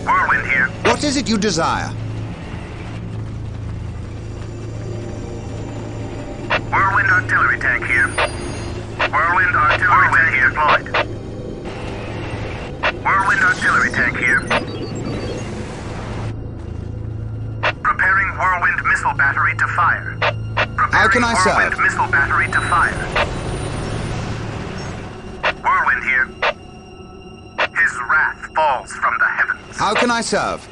Whirlwind here. What is it you desire? Whirlwind Whirlwind artillery tank here. Whirlwind artillery tank here deployed. Whirlwind artillery tank here. Preparing Whirlwind missile battery to fire. How can I serve? Whirlwind missile battery to fire. Whirlwind here. His wrath falls from the heavens. How can I serve?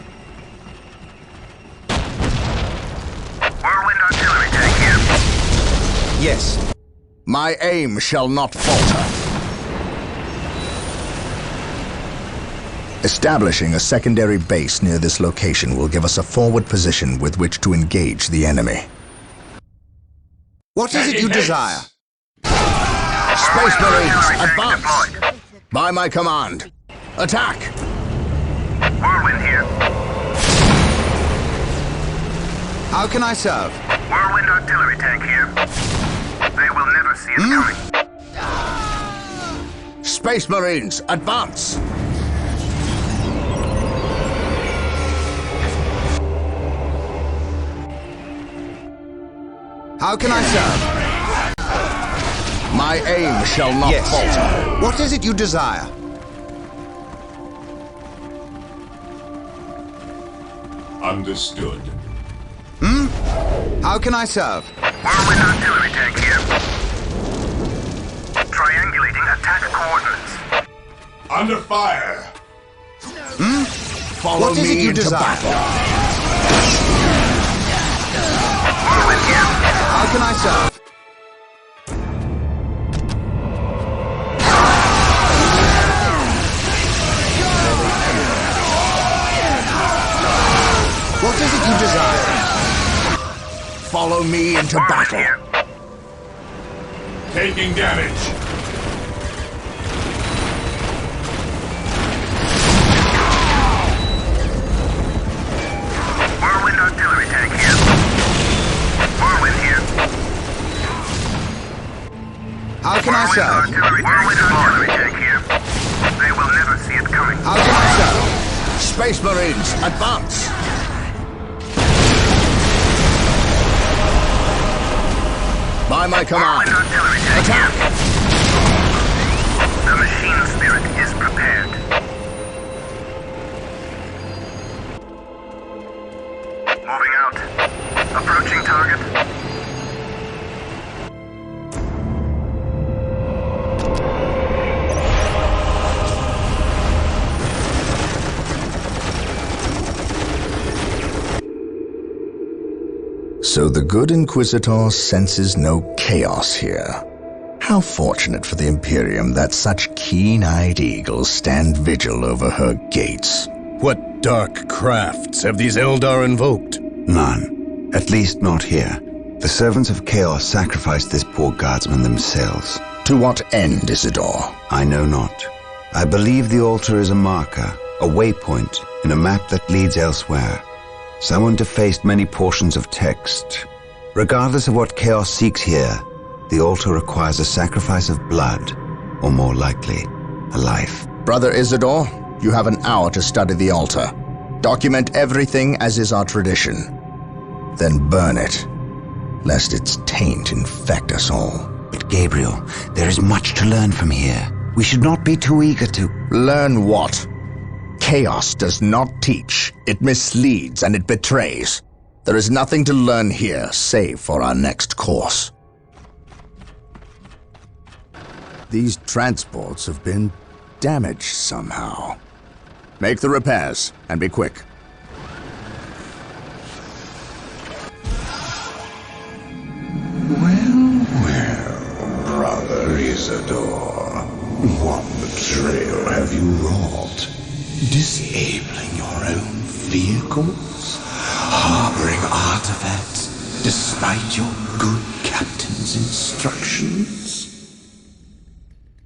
Whirlwind artillery tank here. Yes. My aim shall not falter. Establishing a secondary base near this location will give us a forward position with which to engage the enemy. What is it you desire? Space Marines, advance! By my command, attack! Whirlwind here. How can I serve? Whirlwind artillery tank here. They will never see it coming. Space Marines, advance! How can I serve? My aim shall not falter. What is it you desire? Understood. How can I serve? Whirlwind artillery tank here. Triangulating attack coordinates. Under fire. Follow What is it me you into desire? battle. Whirlwind here. How can I serve? What is it you desire? Follow me into battle. Here. Taking damage. Whirlwind artillery tank here. Whirlwind here. How can I serve? Whirlwind artillery tank here. They will never see it coming. How can I serve? Space Marines, advance! By my command, Whirlwind artillery tank attack! here. The machine spirit is prepared. Moving out. Approaching target. So the good Inquisitor senses no chaos here. How fortunate for the Imperium that such keen-eyed eagles stand vigil over her gates. What dark crafts have these Eldar invoked? None. At least not here. The servants of Chaos sacrificed this poor guardsman themselves. To what end, Isidore? I know not. I believe the altar is a marker, a waypoint, in a map that leads elsewhere. Someone defaced many portions of text. Regardless of what Chaos seeks here, the altar requires a sacrifice of blood, or more likely, a life. Brother Isidore, you have an hour to study the altar. Document everything as is our tradition. Then burn it, lest its taint infect us all. But Gabriel, there is much to learn from here. We should not be too eager to... Learn what? Chaos does not teach. It misleads and it betrays. There is nothing to learn here, save for our next course. These transports have been damaged somehow. Make the repairs, and be quick. Well, Brother Isidore, what betrayal have you wrought? Disabling your own vehicles? Harboring artifacts despite your good captain's instructions?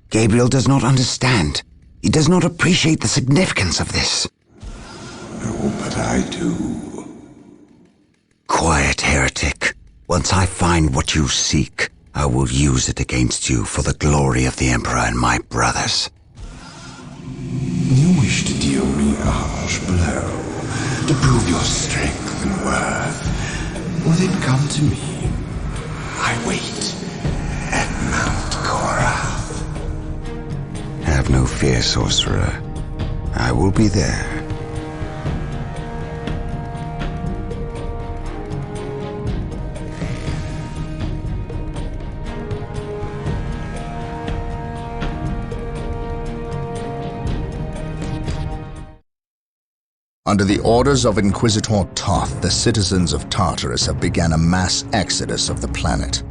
Gabriel does not understand. He does not appreciate the significance of this. Oh, but I do. Quiet, heretic. Once I find what you seek, I will use it against you for the glory of the Emperor and my brothers. You wish to deal me a harsh blow, to prove your strength and worth. Well, then come to me. I wait Have no fear, sorcerer. I will be there. Under the orders of Inquisitor Toth, the citizens of Tartarus have begun a mass exodus of the planet.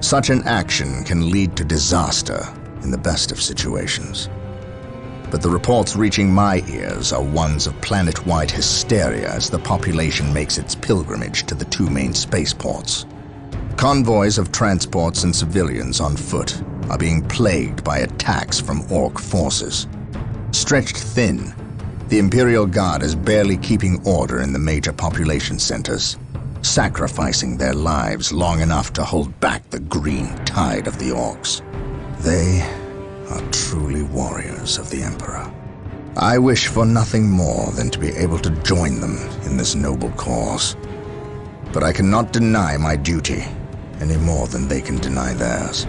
Such an action can lead to disaster in the best of situations. But the reports reaching my ears are ones of planet-wide hysteria as the population makes its pilgrimage to the two main spaceports. Convoys of transports and civilians on foot are being plagued by attacks from Orc forces. Stretched thin, the Imperial Guard is barely keeping order in the major population centers, sacrificing their lives long enough to hold back the green tide of the Orcs. They are truly warriors of the Emperor. I wish for nothing more than to be able to join them in this noble cause. But I cannot deny my duty any more than they can deny theirs.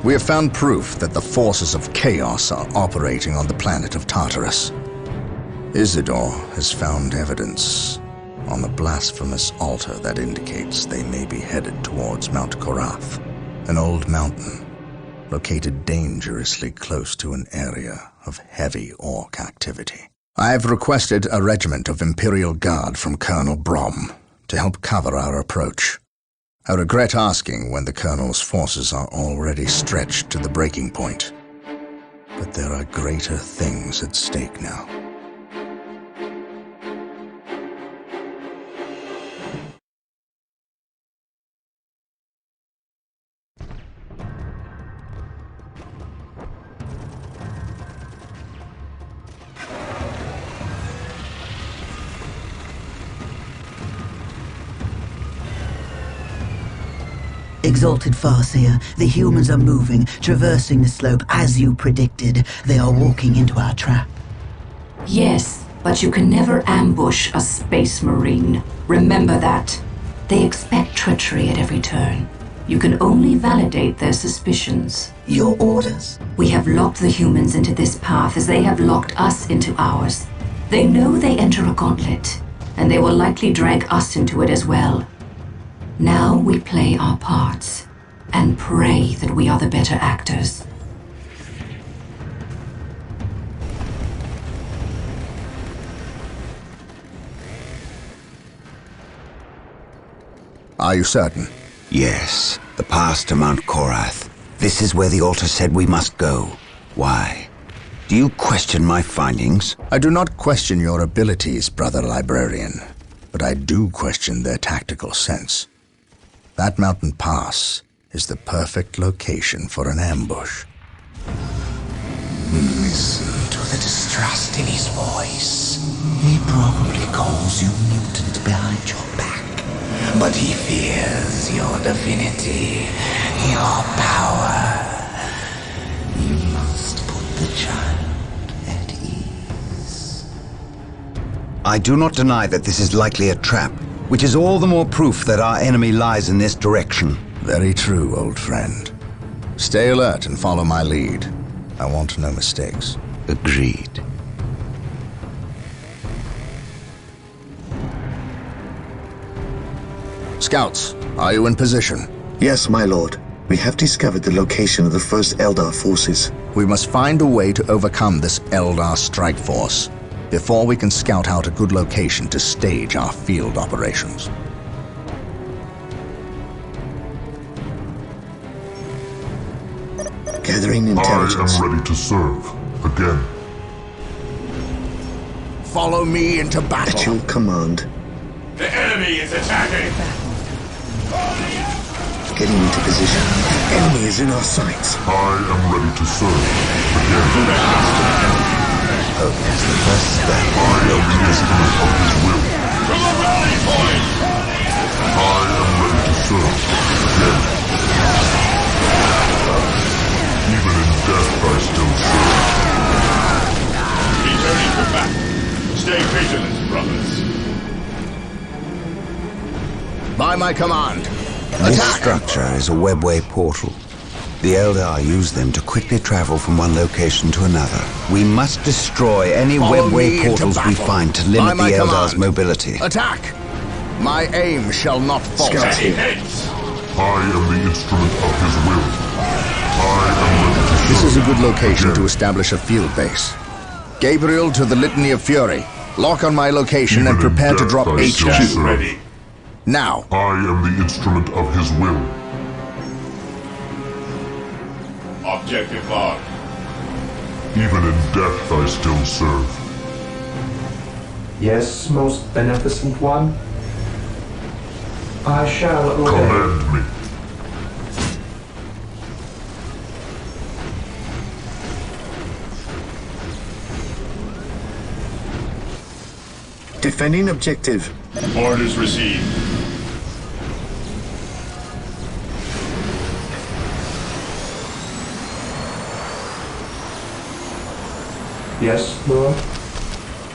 We have found proof that the forces of chaos are operating on the planet of Tartarus. Isidore has found evidence on the blasphemous altar that indicates they may be headed towards Mount Korath, an old mountain located dangerously close to an area of heavy Orc activity. I have requested a regiment of Imperial Guard from Colonel Brom to help cover our approach. I regret asking when the Colonel's forces are already stretched to the breaking point, but there are greater things at stake now. Exalted Farseer, the humans are moving, traversing the slope as you predicted. They are walking into our trap. Yes, but you can never ambush a space marine. Remember that. They expect treachery at every turn. You can only validate their suspicions. Your orders? We have locked the humans into this path as they have locked us into ours. They know they enter a gauntlet, and they will likely drag us into it as well. Now we play our parts, and pray that we are the better actors. Are you certain? Yes, the path to Mount Korath. This is where the altar said we must go. Why? Do you question my findings? I do not question your abilities, brother librarian, but I do question their tactical sense. That mountain pass is the perfect location for an ambush. Listen to the distrust in his voice. He probably calls you mutant behind your back, but he fears your divinity, your power. You must put the child at ease. I do not deny that this is likely a trap, which is all the more proof that our enemy lies in this direction. Very true, old friend. Stay alert and follow my lead. I want no mistakes. Agreed. Scouts, are you in position? Yes, my lord. We have discovered the location of the first Eldar forces. We must find a way to overcome this Eldar strike force before we can scout out a good location to stage our field operations. Gathering intelligence. I am ready to serve. Again. Follow me into battle. At your command. The enemy is attacking! Getting into position. The enemy is in our sights. I am ready to serve. Again. Hope is the first step. I am the instrument of his will. To the rally point! I am ready to serve. Again. Even in death I still serve. Returning to battle. Stay vigilant, brothers. By my command. This structure is a webway portal. The Eldar use them to quickly travel from one location to another. We must destroy any webway portals we find to limit the Eldar's mobility. Attack! My aim shall not falter. I am the instrument of his will. I am ready to This is a good location to establish a field base. Gabriel to the Litany of Fury. Lock on my location and prepare to drop HQ. Ready. Now. I am the instrument of his will. Objective log. Even in death I still serve. Yes, most beneficent one. I shall obey. Command me. Defending objective. Orders received. Yes, Lord.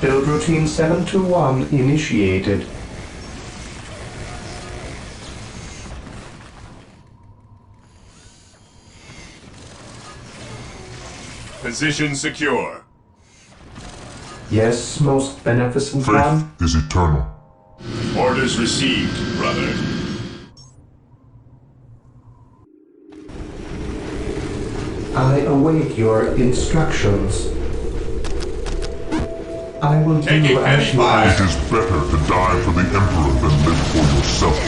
Build routine 721 initiated. Position secure. Yes, most beneficent one. Faith is eternal. Orders received, brother. I await your instructions. I will do as you It ask. is better to die for the Emperor than live for yourself.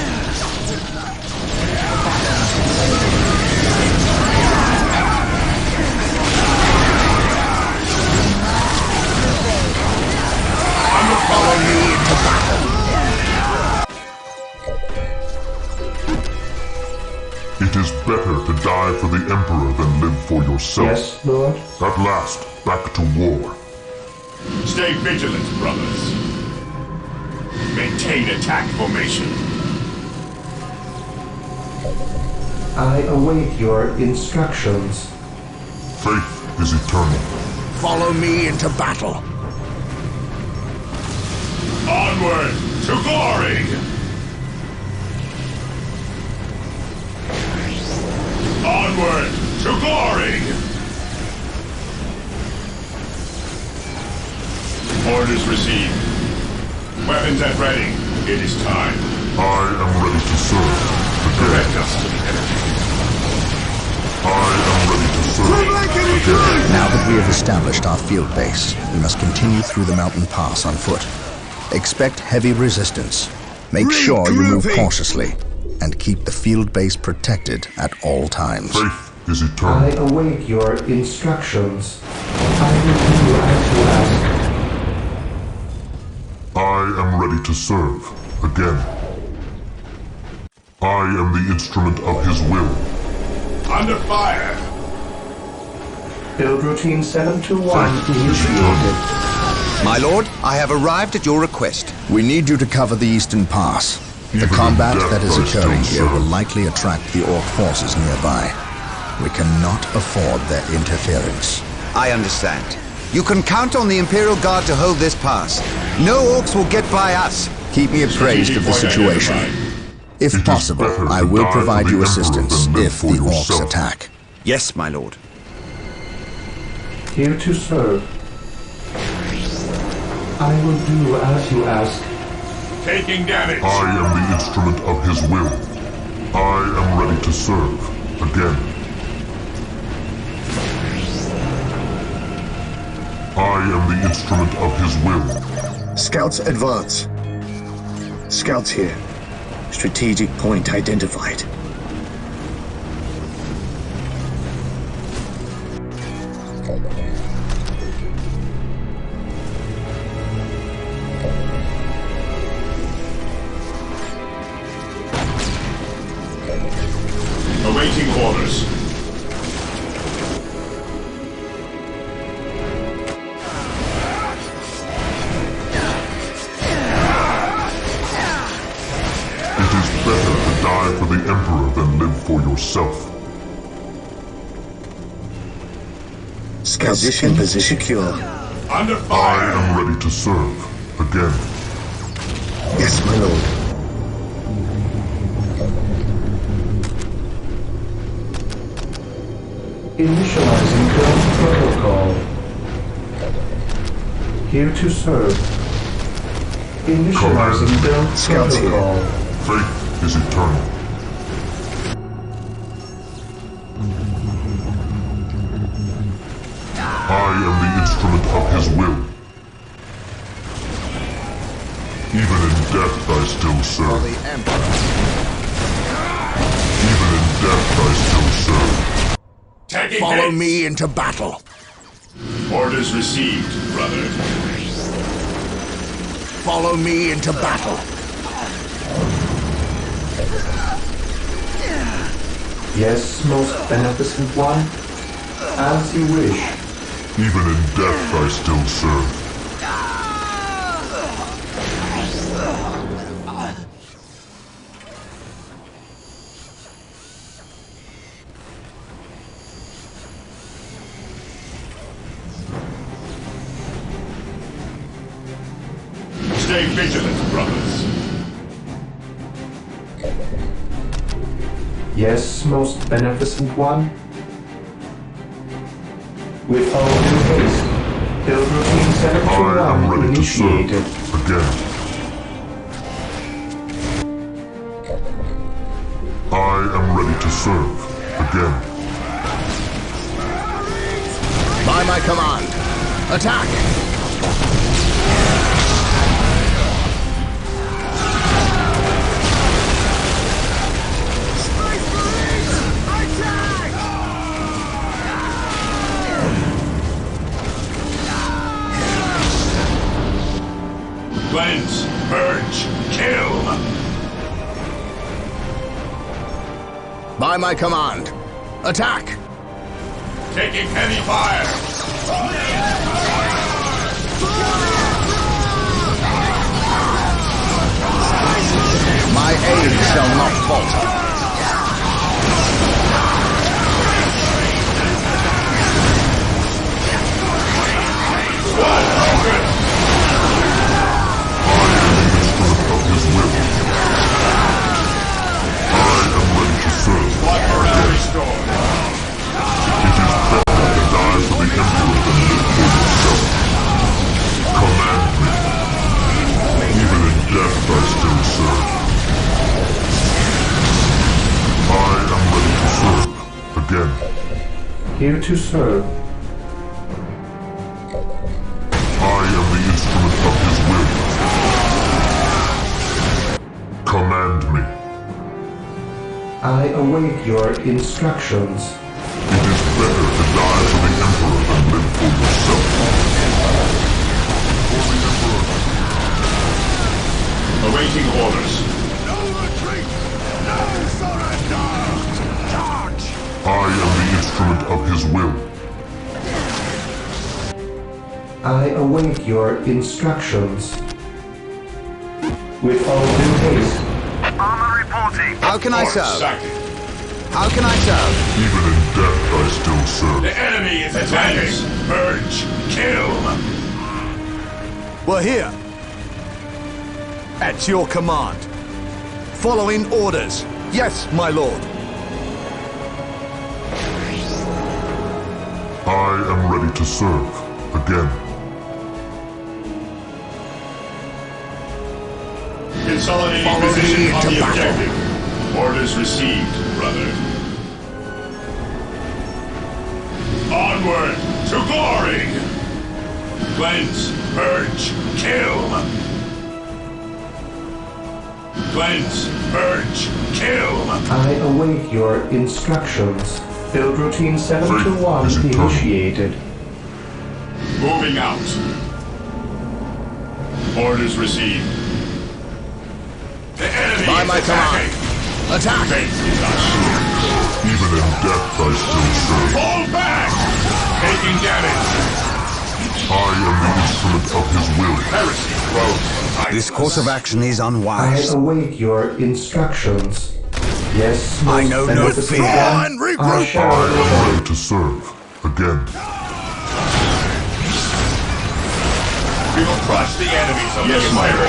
Follow me into battle. It is better to die for the Emperor than live for yourself. Yes, Lord. At last, back to war. Stay vigilant, brothers. Maintain attack formation. I await your instructions. Faith is eternal. Follow me into battle. Onward to glory! Onward to glory! Orders received. Weapons at ready. It is time. I am ready to serve. Direct us to the enemy. I am ready to serve. Now that we have established our field base, we must continue through the mountain pass on foot. Expect heavy resistance. Make sure you move cautiously and keep the field base protected at all times. Faith is I eternal. await your instructions. I will do as you ask. I am ready to serve. Again. I am the instrument of his will. Under fire! Build routine 721 initiated. My lord, I have arrived at your request. We need you to cover the eastern pass. The combat that is occurring here will likely attract the Orc forces nearby. We cannot afford their interference. I understand. You can count on the Imperial Guard to hold this pass. No Orcs will get by us. Keep me appraised of the situation. If possible, I will provide you assistance if the Orcs attack. Yes, my lord. Here to serve. I will do as you ask. Taking damage! I am the instrument of his will. I am ready to serve. Again. I am the instrument of his will. Scouts advance. Scouts here. Strategic point identified. Awaiting orders. It is better to die for the Emperor than live for yourself. Position secure. Under I fire! am ready to serve. Again. Yes, my lord. Initializing build protocol. Here to serve. Initializing build protocol. Faith is eternal. I am the instrument of his will. Even in death I still serve. Even in death I still serve. Follow me into battle. Orders received, brother. Follow me into battle. Yes, most beneficent one. As you wish. Even in death I still serve. Stay vigilant, brothers. Yes, most beneficent one. With all due haste, build routine 721 initiated. Again. I am ready to serve. Again. By my command, attack! Cleanse, purge, kill! By my command, attack! Taking heavy fire! My aim shall not falter. Here to serve. I am the instrument of his will. Command me. I await your instructions. It is better to die for the Emperor than live for yourself. Awaiting orders. No retreat! No surrender! Charge! I am the instrument of his will. I await your instructions. With all due haste. Armor reporting. How can I serve? How can I serve? Even in death I still serve. The enemy is attacking. Purge, kill! We're here. At your command. Following orders. Yes, my lord. I am ready to serve. Again. Consolidating position on the objective. Orders received, brother. Onward to glory! Cleanse, purge, kill! Cleanse, purge, kill! I await your instructions. Build routine 721 initiated. Moving out. Orders received. The enemy By is my attacking. command, attack! Faith is our shield. Even in death I still serve. Fall back! Taking damage. I am the instrument of his will. Heresy grows. This course of action is unwise. I await your instructions. Yes, I know no fear. And regroup. I am ready to serve. Again. We will crush the enemies of the Empire.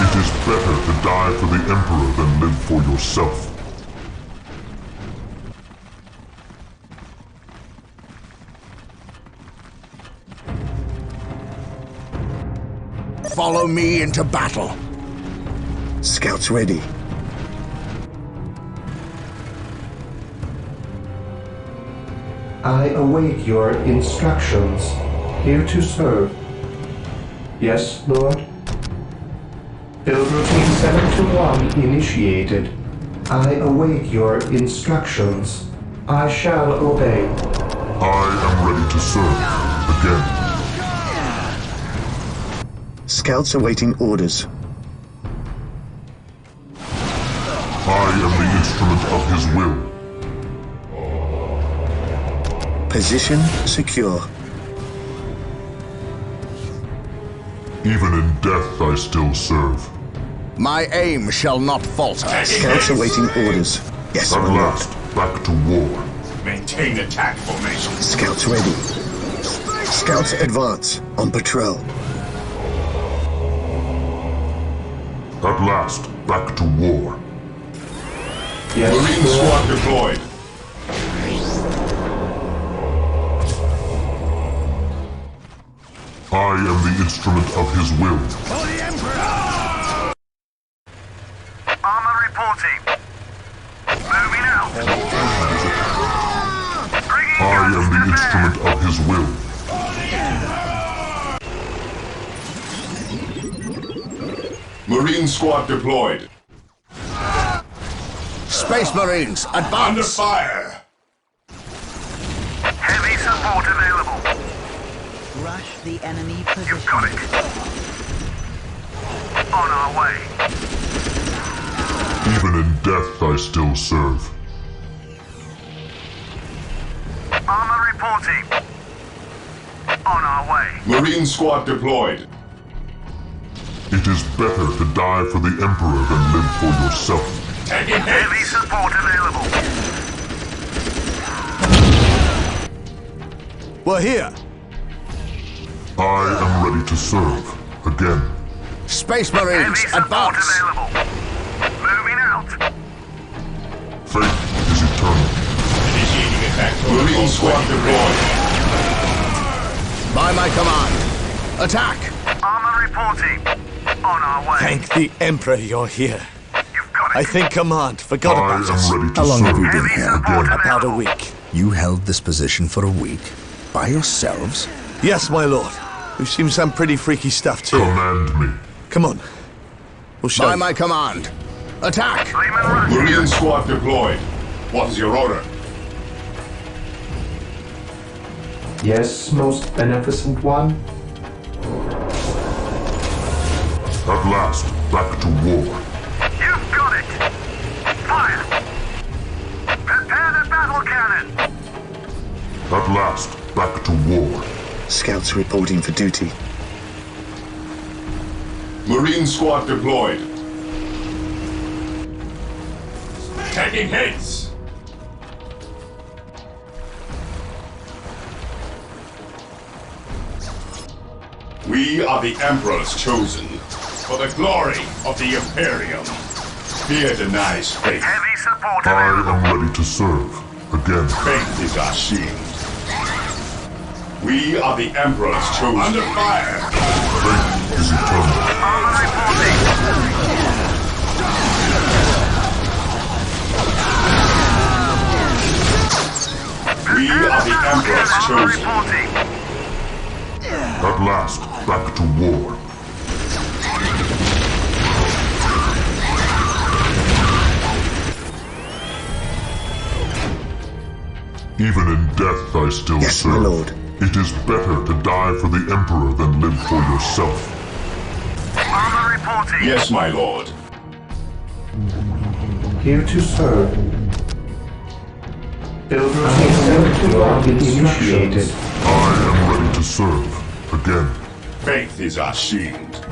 It is better to die for the Emperor than live for yourself. Follow me into battle. Scouts ready. I await your instructions. Here to serve. Yes, Lord? Build routine 721 initiated. I await your instructions. I shall obey. I am ready to serve. Again. Scouts awaiting orders. I am the instrument of his will. Position secure. Even in death I still serve. My aim shall not falter. Scouts awaiting orders. Yes, At my lord. last, back to war. Maintain attack formation. Scouts ready. Scouts advance. On patrol. At last, back to war. Yes, Marine Lord. squad deployed. I am the instrument of his will. For the Emperor! Armor reporting. Moving out. I am the instrument of his will. Marine squad deployed. Space Marines, advance! Under fire! Heavy support available. Rush the enemy position. You've got it. On our way. Even in death I still serve. Armor reporting. On our way. Marine squad deployed. It is better to die for the Emperor than live for yourself. Taking Heavy hits. support available. We're here. I am ready to serve. Again. Space Heavy Marines, support advance! available. Moving out. Fate is eternal. Initiating attack. Marine squad deployed. By my command. Attack! Armor reporting. On our way. Thank the Emperor you're here. You've got I it. think Command forgot I about us. am ready to How long have you serve. been Heavy here? support Again. About a available. week. You held this position for a week? By yourselves? Yes, my lord. We've seen some pretty freaky stuff too. Command me. Come on. We'll show By you. my command. Attack! Lehman Rush. Marine squad deployed. What is your order? Yes, most beneficent one. At last, back to war. You've got it. Fire. Prepare the battle cannon. At last, back to war. Scouts reporting for duty. Marine squad deployed. Taking hits. We are the Emperor's chosen for the glory of the Imperium. Fear denies faith. Heavy support I available. am ready to serve. Again. Faith is our shield. We are the Emperor's chosen. Under fire. Fate is eternal. Armor reporting. We are the Emperor's Armor chosen. reporting. At last, back to war. Even in death I still Yes, serve. my lord. It is better to die for the Emperor than live for yourself. Armor reporting. Yes, my lord. Here to serve. Build routine 721 initiated. I am ready to serve. Again. Faith is our shield.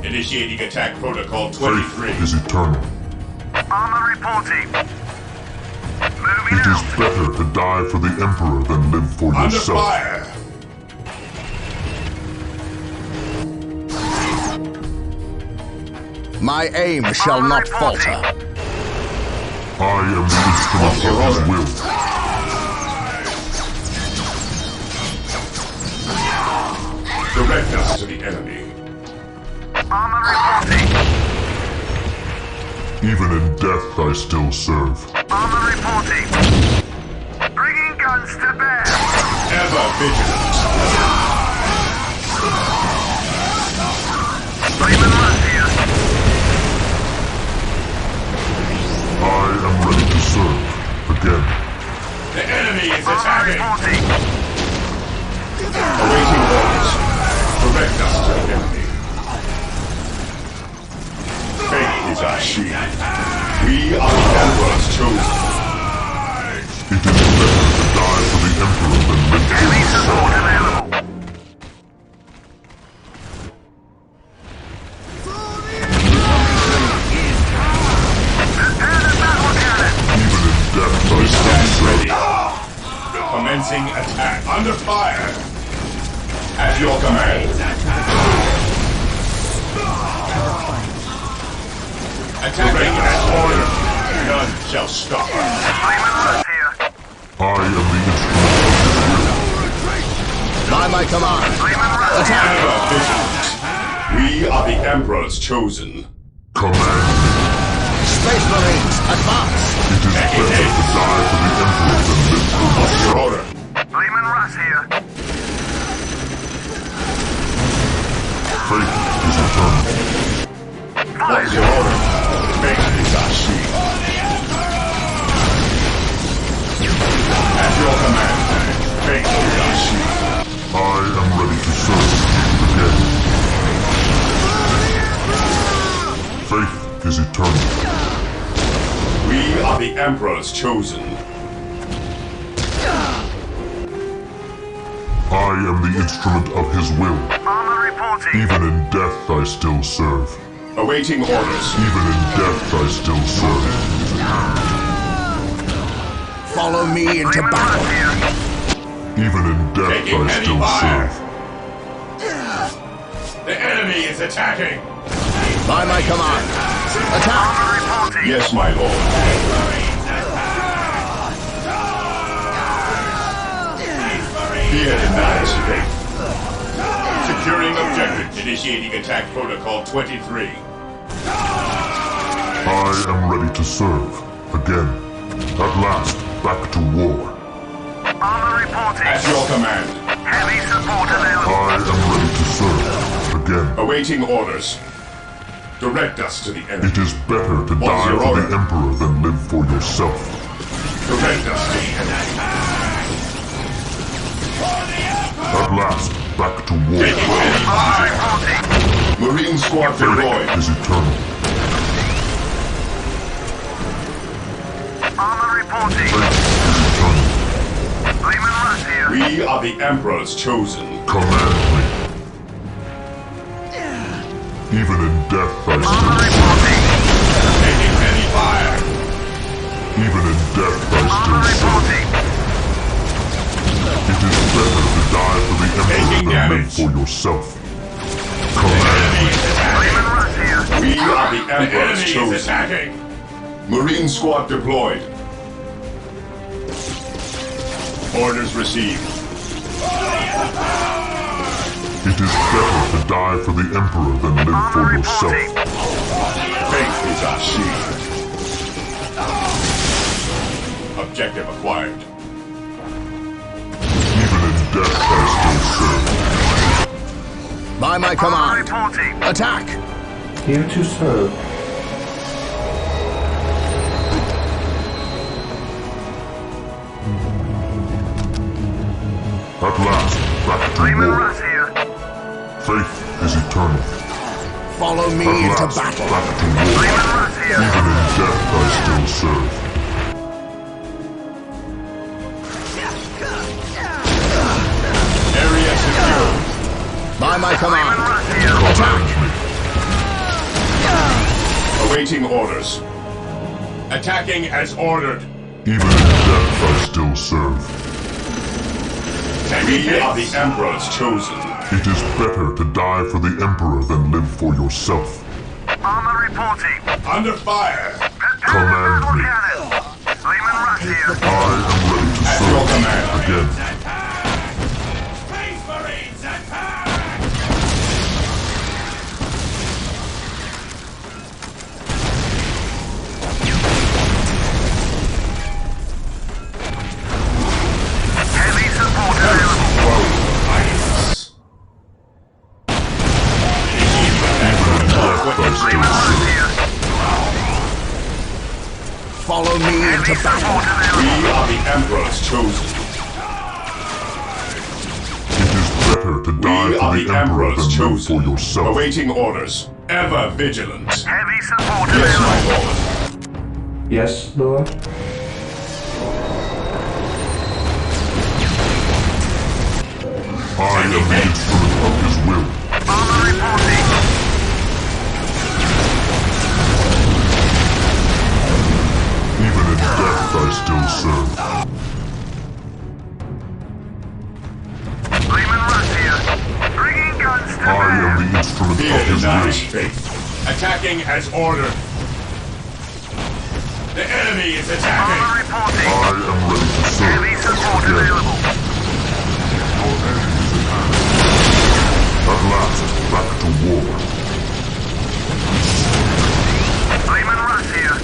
Initiating attack protocol 23. Faith is eternal. Armor reporting. Moving It is out. better to die for the Emperor than live for Under yourself. fire. My aim shall not falter. I am the instrument of his will. Direct us to the enemy. Armor reporting. Even in death I still serve. Armor reporting. Bringing guns to bear. Ever vigilant. Raymond Russ here. I am ready to serve. Again. The enemy is Armor attacking. reporting. Awaiting orders. Direct us to the enemy. Faith is our shield. We are the Emperor's chosen. It is better to die for the Emperor than live for Heavy support yourself. available. Prepare the battle cannon. Even in death I still serve. Commencing attack. Under fire. At your command. Attacking at order. None shall stop us. Raymond Russ here. I am the instrument of his will. By my command. Raymond Russ here. Ever vigilant. We are the Emperor's chosen. Command. Space Marines, advance! It is better to die for the Emperor than live for What's your yourself. order? Raymond Russ here. Faith is eternal. What's your order? Faith is our shield. At your command. Faith is our shield. I am ready to serve. Again. Faith is eternal. We are the Emperor's chosen. I am the instrument of his will. Armor reporting. Even in death I still serve. Awaiting orders. Even in death I still serve. Follow me into Raymond Russ battle. here. Even in death Taking I heavy still fire. serve. The enemy is attacking. By my command. Attack! Armor reporting. Yes, my lord. Fear denies faith. Securing objective. Initiating attack protocol 23. I am ready to serve. Again. At last, back to war. Armor reporting. At your command. Heavy support available. I am ready to serve. Again. Awaiting orders. Direct us to the enemy. It is better to What's die your for order? the Emperor than live for yourself. Direct us to the enemy. At last, back to war. Taking heavy Armor fire. reporting. Marine squad Faith deployed. is eternal. Armor reporting. Faith is eternal. Raymond Russ here. We are the Emperor's chosen. Command me. Even in death I Armor still serve. reporting. Taking heavy fire. Even in death I Armor still serve. reporting. It is better to die for the Taking Emperor than live damage. for yourself. Command me. Raymond Russ here. We are the Emperor's chosen. Attacking. Marine squad deployed. Orders received. It is better to die for the Emperor than live for Armor yourself. reporting. Faith is our shield. Objective acquired. Even in death I still serve. By my Armor command. reporting. Attack! Here to serve. At last, back to Raymond war. Russ here. Faith is eternal. Follow me At into last, battle. back to war. Raymond Russ here. Even in death I still serve. Area secure. By my Raymond command. Russ here. Command me. Awaiting orders. Attacking as ordered. Even in death I still serve. We are the Emperor's chosen. It is better to die for the Emperor than live for yourself. Armor reporting. Under fire. Command me. Lehman Russ here. I am ready to At your serve command. again. Space Marines attack! Heavy support available. Lehman Russ here. Follow me into battle. We are the Emperor's chosen. It is better to die We for are the the Emperor Emperor's than live chosen. for yourself. Awaiting orders. Ever vigilant. Heavy support Yes, my available. lord. Yes, Lord. I am the instrument of his will. Armor reporting. Even in death I still serve. Lehman Russ here. Bringing guns to I am bear. the instrument Fear of his denies will. faith. Attacking as ordered. The enemy is Armor attacking. reporting. I am ready to serve. Heavy support Again. available. Your enemies at hand. At last, back to war. Lehman Russ here.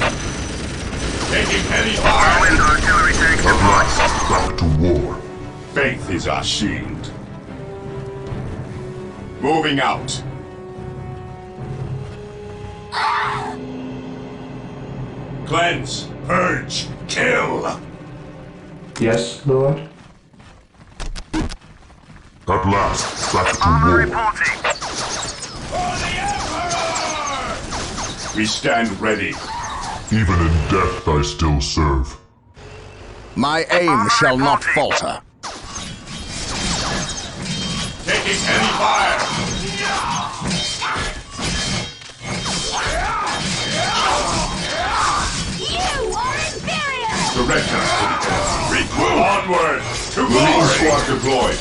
Taking heavy fire. Whirlwind artillery tanks At deployed. last, back to war. Faith is our shield. Moving out. Cleanse, purge, kill. Yes, Lord. At last, back to Armor war. reporting. We stand ready. Even in death I still serve. My aim shall not falter. Taking heavy fire. You are inferior! Direct us to the enemy. Recruit. Onward to Marine squad deployed.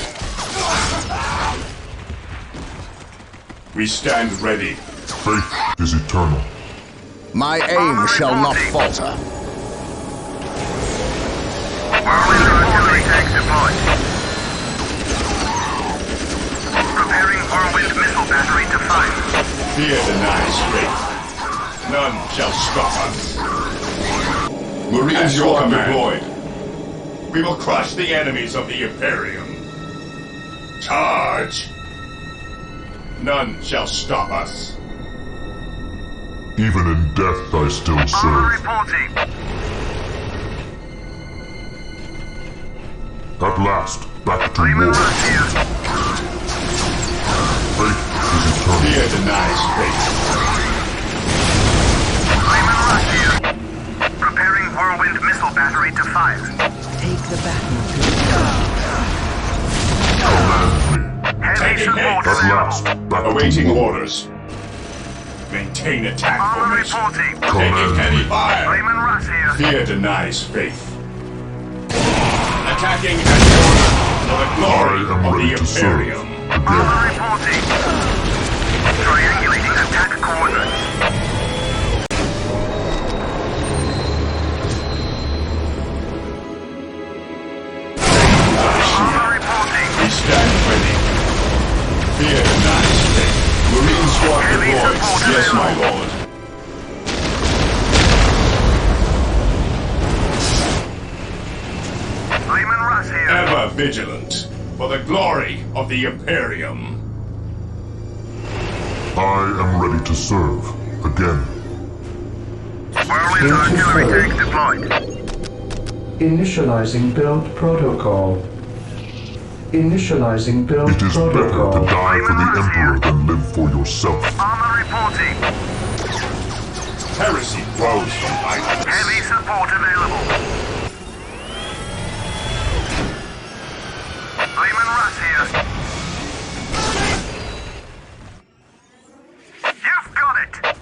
We stand ready. Faith is eternal. My aim shall not falter. Whirlwind artillery tanks deployed. Preparing Whirlwind missile battery to fire. Fear denies faith. None shall stop us. Marine squad deployed. We will crush the enemies of the Imperium. Charge! None shall stop us. Even in death I still Armor serve. reporting. At last, back to Lehman war. Russ here. Faith is eternal. Fear denies faith. Lehman Russ here. Preparing Whirlwind missile battery to fire. Take the battle to Command me. Heavy Taking support hit. At last, available. back Awaiting to war. orders. Maintain attack Armor formation. reporting. Taking Command heavy me. fire. Lehman Russ here. Fear denies faith. Attacking as ordered for the glory I am of the ready to serve. Imperium. Armor Again. reporting. Triangulating attack coordinates. Armor reporting. We stand ready. Fear denies faith. Marine squad Heavy deployed. support Yes, my available. lord. Lehman Russ here. Ever vigilant for the glory of the Imperium. I am ready to serve. Again. Whirlwind artillery tanks deployed. Initializing build protocol. Initializing build It is better to protocol. die for the Emperor than live for yourself. Armor reporting. Heresy grows from idleness. Heavy support available. Lehman Russ here. You've got it.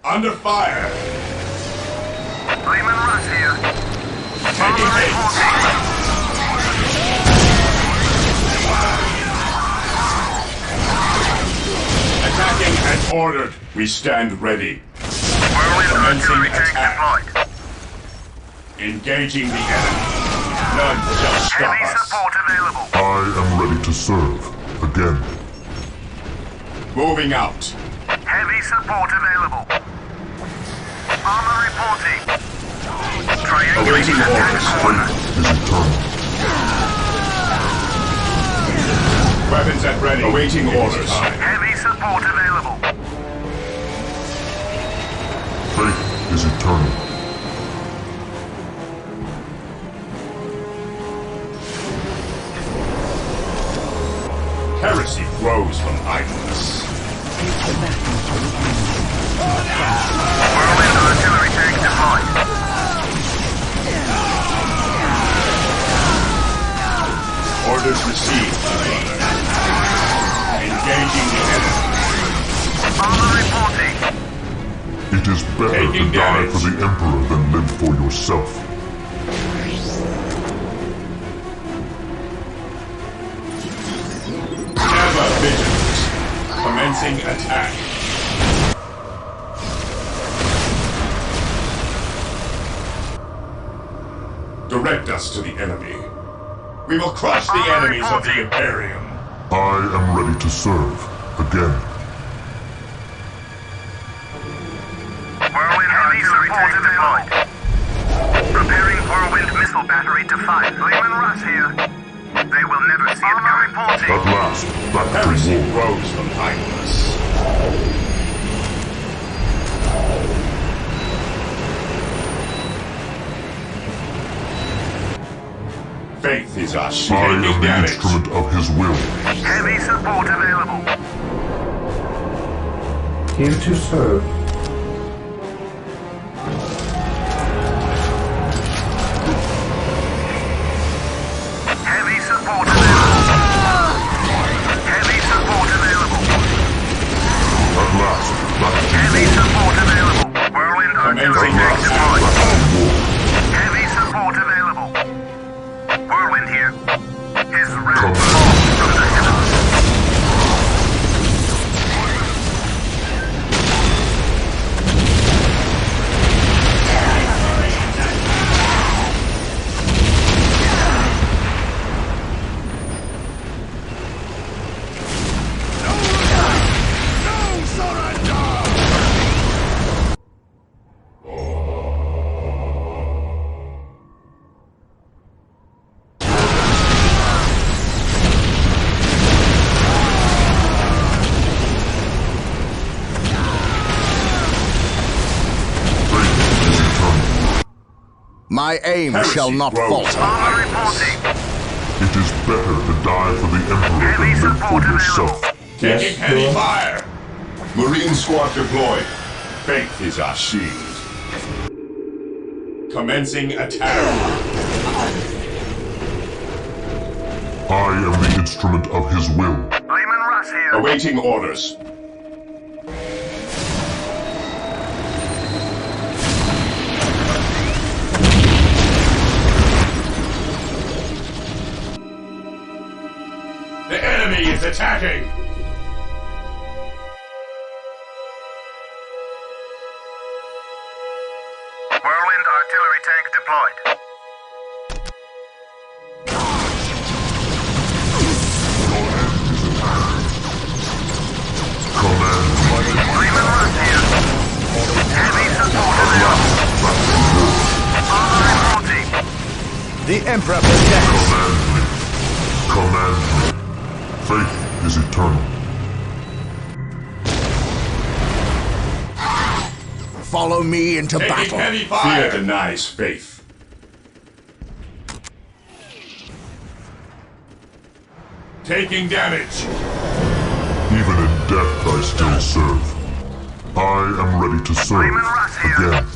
Under fire. Lehman Russ here. Taking Armor hit. reporting. Attacking as Ordered. We stand ready. Whirlwind artillery tank deployed. Engaging the enemy. None shall stop Heavy us. support available. I am ready to serve. Again. Moving out. Heavy support available. Armor reporting. Awaiting Triangulating attack orders. corner. Is eternal. Weapons at ready. Awaiting orders. Heavy support available. Faith is eternal. Heresy grows from idleness. Whirlwind artillery tank deployed. Orders received, brother. Engaging the enemy. Armor reporting. It is better Taking to die damage. for the Emperor than live for yourself. Ever vigilant. Commencing attack. Direct us to the enemy. We will crush the enemies of the Imperium. I am ready to serve. Again. Whirlwind artillery tank deployed. Preparing Whirlwind missile battery to fight. Lehman Russ here. They will never see it coming. Reporting. At last, back Heresy to war. grows from idleness. Faith is our shield. I am Taking the damage. instrument of his will. Heavy support available. Here to serve. Heavy support available. Heavy support available. At last, back to Heavy war. support available. Whirlwind artillery At tank last, deployed. back to war. Heavy support available. Whirlwind here. His wrath Come. falls from the heavens. Faith is eternal. My aim Heresy shall not grows. falter. Armor reporting. It is better to die for the Emperor Heavy than live for support yourself. Taking heavy Lord. fire. Marine squad deployed. Faith is our shield. Commencing attack. I am the instrument of his will. Lehman Russ here. Awaiting orders. The enemy is attacking. Whirlwind artillery tank deployed. Command me. Lehman Russ here. Heavy support At available. last, back to war. Armor reporting. The Emperor protects. Command me. Command me. Faith is eternal. Follow me into Taking battle. heavy fire. Fear denies faith. Taking damage. Even in death I still serve. I am ready to serve. Lehman Russ here. Again.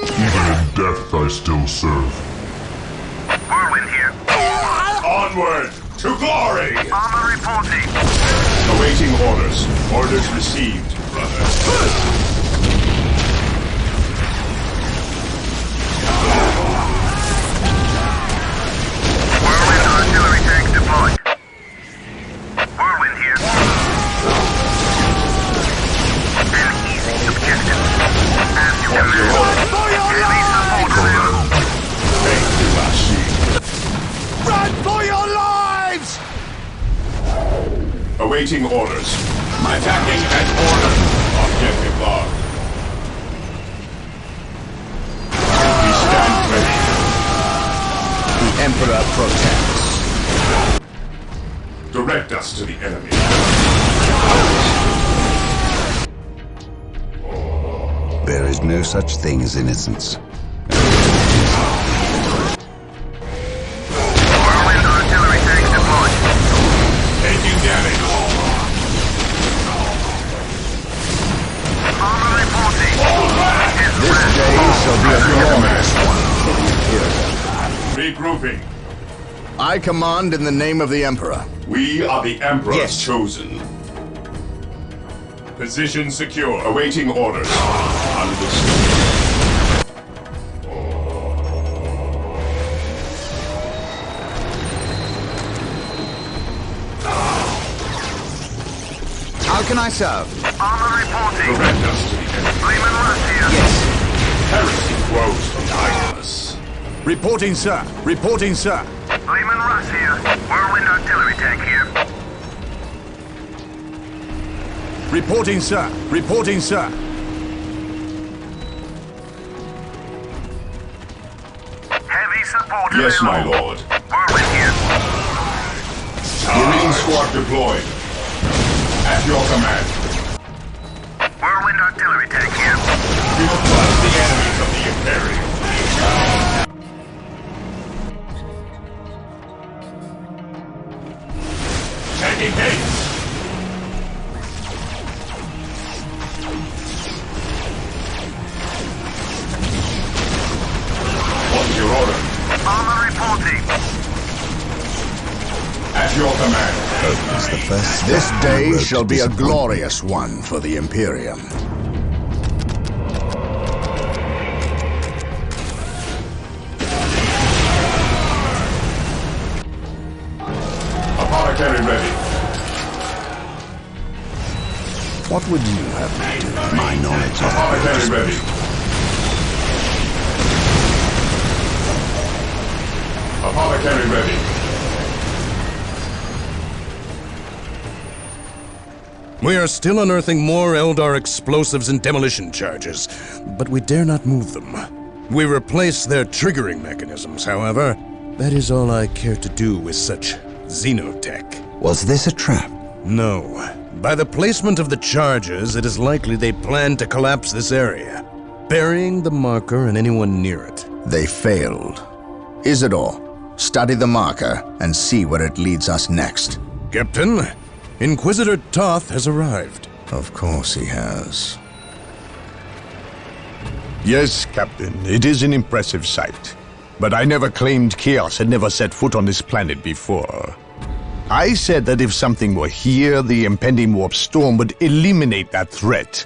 Even in death I still serve. Whirlwind here. Onward to glory. Armor reporting. Awaiting orders. Orders received, brother. Whirlwind artillery tank deployed. Whirlwind here. Awaiting orders. Attacking as ordered. Objective log. We stand ready. The Emperor protects. Direct us to the enemy. There is no such thing as innocence. Whirlwind artillery tanks deployed. Taking damage. Armor reporting. This day shall be a glorious one for the Imperium. Regrouping. I command in the name of the Emperor. We are the Emperor's Yes. chosen. Position secure. Awaiting orders. Understood. How can I serve? Armor reporting. Direct us to the enemy. Flamin' Russ here. Yes. Heresy grows from idleness. Reporting, sir. Reporting, sir. Flamin' Russ here. Whirlwind artillery tank here. Reporting, sir. Reporting, sir. Heavy support Yes, my available. lord. Whirlwind here. Marine squad deployed. At your command. Whirlwind artillery tank here. We will crush the enemies of the Imperium. Taking haste. What's your order? Armor reporting. At your command. It's the first This step on the day road to shall be a disappointment. glorious one for the Imperium. Apothecary ready. What would you have me do? My knowledge of Apothecary ready. Apothecary ready. We are still unearthing more Eldar explosives and demolition charges, but we dare not move them. We replace their triggering mechanisms, however. That is all I care to do with such xenotech. Was this a trap? No. By the placement of the charges, it is likely they plan to collapse this area, burying the marker and anyone near it. They failed. Isidore, study the marker and see where it leads us next. Captain, Inquisitor Toth has arrived. Of course he has. Yes, Captain, it is an impressive sight. But I never claimed Chaos had never set foot on this planet before. I said that if something were here, the impending warp storm would eliminate that threat.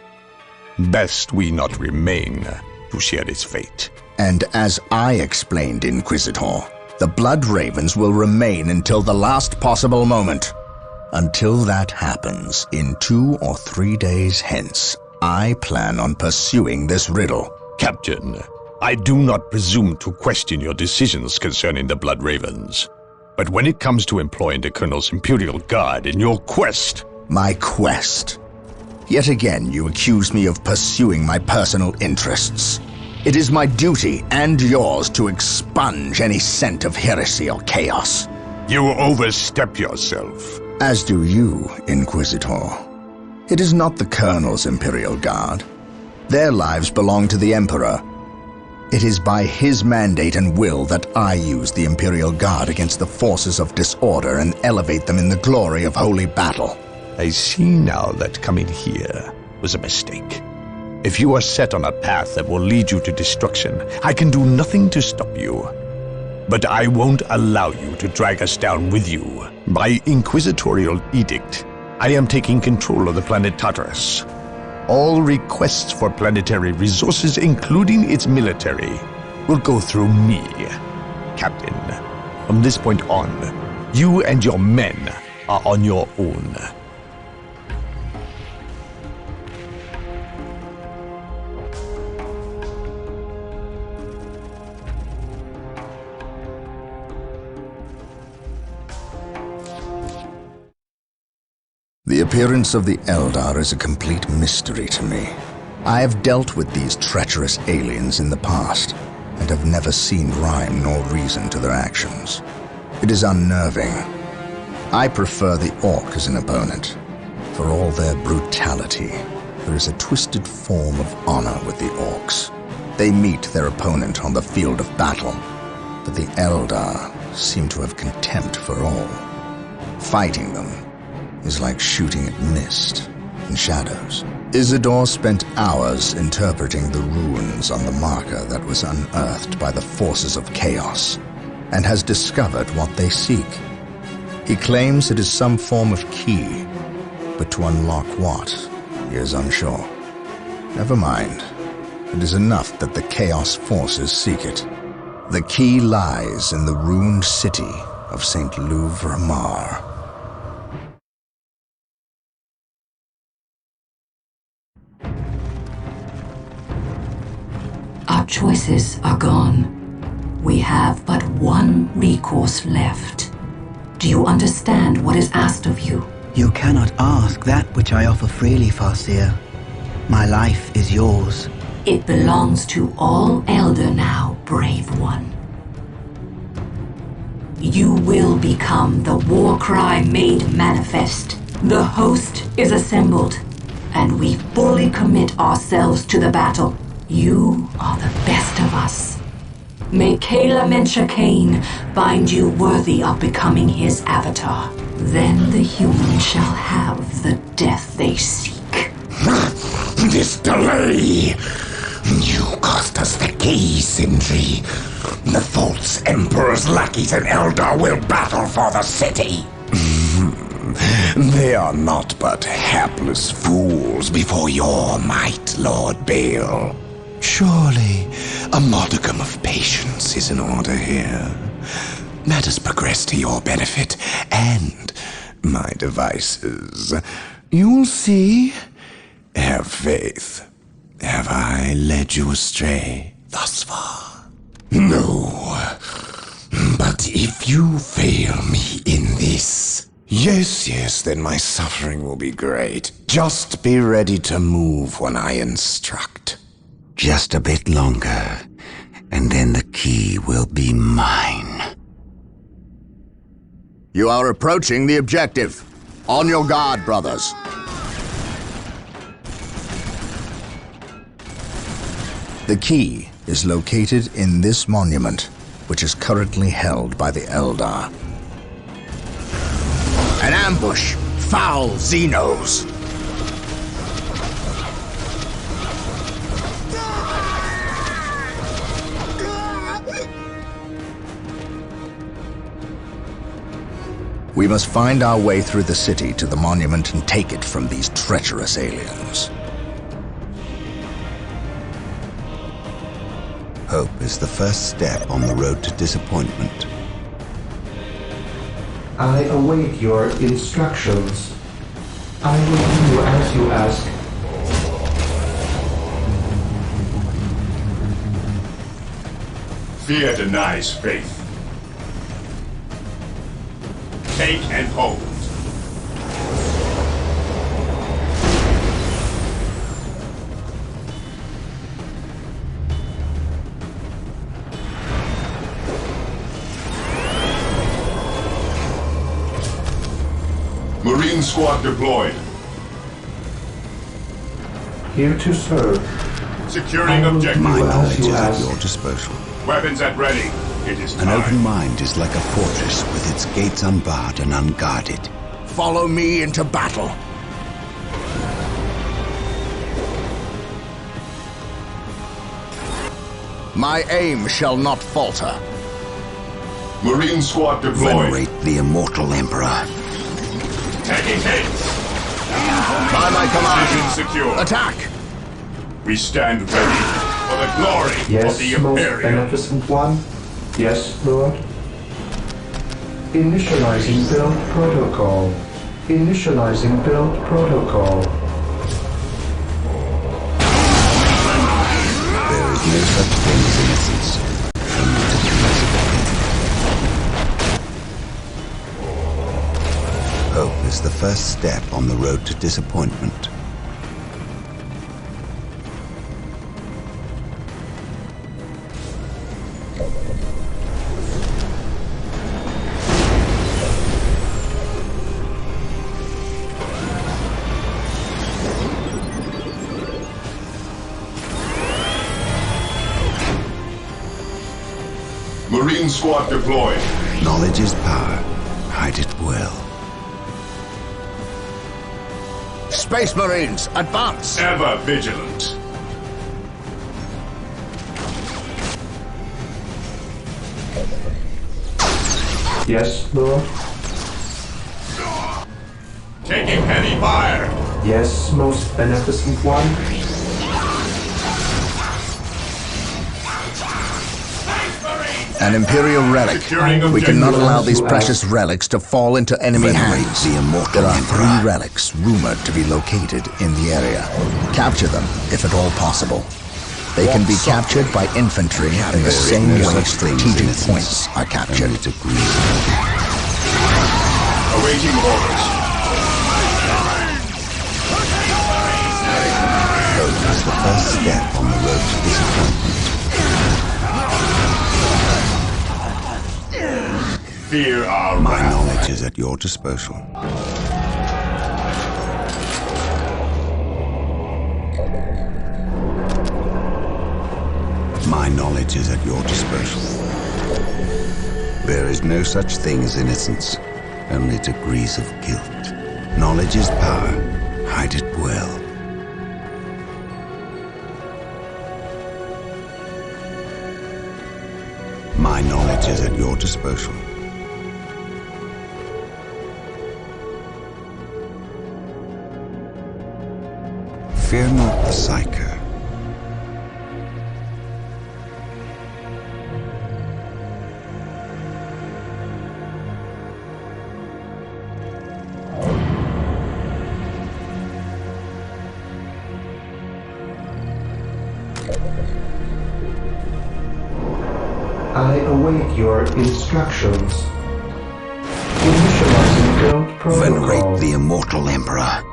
Best we not remain to share its fate. And as I explained, Inquisitor, the Blood Ravens will remain until the last possible moment. Until that happens, in 2 or 3 days hence, I plan on pursuing this riddle. Captain, I do not presume to question your decisions concerning the Blood Ravens. But when it comes to employing the Colonel's Imperial Guard in your quest... My quest? Yet again you accuse me of pursuing my personal interests. It is my duty and yours to expunge any scent of heresy or chaos. You overstep yourself. As do you, Inquisitor. It is not the Colonel's Imperial Guard. Their lives belong to the Emperor. It is by his mandate and will that I use the Imperial Guard against the forces of disorder and elevate them in the glory of holy battle. I see now that coming here was a mistake. If you are set on a path that will lead you to destruction, I can do nothing to stop you. But I won't allow you to drag us down with you. By inquisitorial edict, I am taking control of the planet Tartarus. All requests for planetary resources, including its military, will go through me, Captain. From this point on, you and your men are on your own. The appearance of the Eldar is a complete mystery to me. I have dealt with these treacherous aliens in the past, and have never seen rhyme nor reason to their actions. It is unnerving. I prefer the Orc as an opponent. For all their brutality, there is a twisted form of honor with the Orcs. They meet their opponent on the field of battle, but the Eldar seem to have contempt for all. Fighting them is like shooting at mist and shadows. Isidore spent hours interpreting the runes on the marker that was unearthed by the forces of chaos, and has discovered what they seek. He claims it is some form of key, but to unlock what, he is unsure. Never mind. It is enough that the chaos forces seek it. The key lies in the ruined city of St. Louvre-Mar. Our choices are gone. We have but one recourse left. Do you understand what is asked of you? You cannot ask that which I offer freely, Farseer. My life is yours. It belongs to all Elder now, brave one. You will become the war cry made manifest. The host is assembled, and we fully commit ourselves to the battle. You are the best of us. May Kayla Mencha Kane find you worthy of becoming his avatar. Then the humans shall have the death they seek. This delay! You cost us the key, Sindri. The false Emperor's lackeys and Eldar will battle for the city. They are not but hapless fools before your might, Lord Bale. Surely, a modicum of patience is in order here. Let us progress to your benefit and my devices. You'll see. Have faith. Have I led you astray thus far? No. But if you fail me in this... Yes, then my suffering will be great. Just be ready to move when I instruct. Just a bit longer, and then the key will be mine. You are approaching the objective. On your guard, brothers. The key is located in this monument, which is currently held by the Eldar. An ambush! Foul Xenos! We must find our way through the city to the monument and take it from these treacherous aliens. Hope is the first step on the road to disappointment. I await your instructions. I will do as you ask. Fear denies faith. Take and hold. Marine squad deployed. Here to serve. Securing objective. My knowledge is at your disposal. Weapons at ready. It is time. An open mind is like a fortress with its gates unbarred and unguarded. Follow me into battle. My aim shall not falter. Marine squad deployed. Venerate the immortal Emperor. Taking hits. By my command. Position secure. Attack! We stand ready for the glory of Yes, the most Imperium. beneficent one. Yes, Lord. Initializing build protocol. Initializing build protocol. There is no such thing as innocence. Only to be merciful. Hope is the first step on the road to disappointment. Marine squad deployed. Knowledge is power. Hide it well. Space Marines, advance! Ever vigilant. Yes, Lord? Taking heavy fire. Yes, most beneficent one? An Imperial relic. We cannot allow these precious relics to fall into enemy hands. There are 3 relics rumored to be located in the area. Capture them, if at all possible. They can be captured by infantry in the same way strategic points are captured. Awaiting orders. Hope is the first step on the road to disappointment. Fear our My wrath. knowledge is at your disposal. My knowledge is at your disposal. There is no such thing as innocence, only degrees of guilt. Knowledge is power. Hide it well. My knowledge is at your disposal. Fear not the Psyker. I await your instructions. Initializing build protocol. Venerate the immortal Emperor.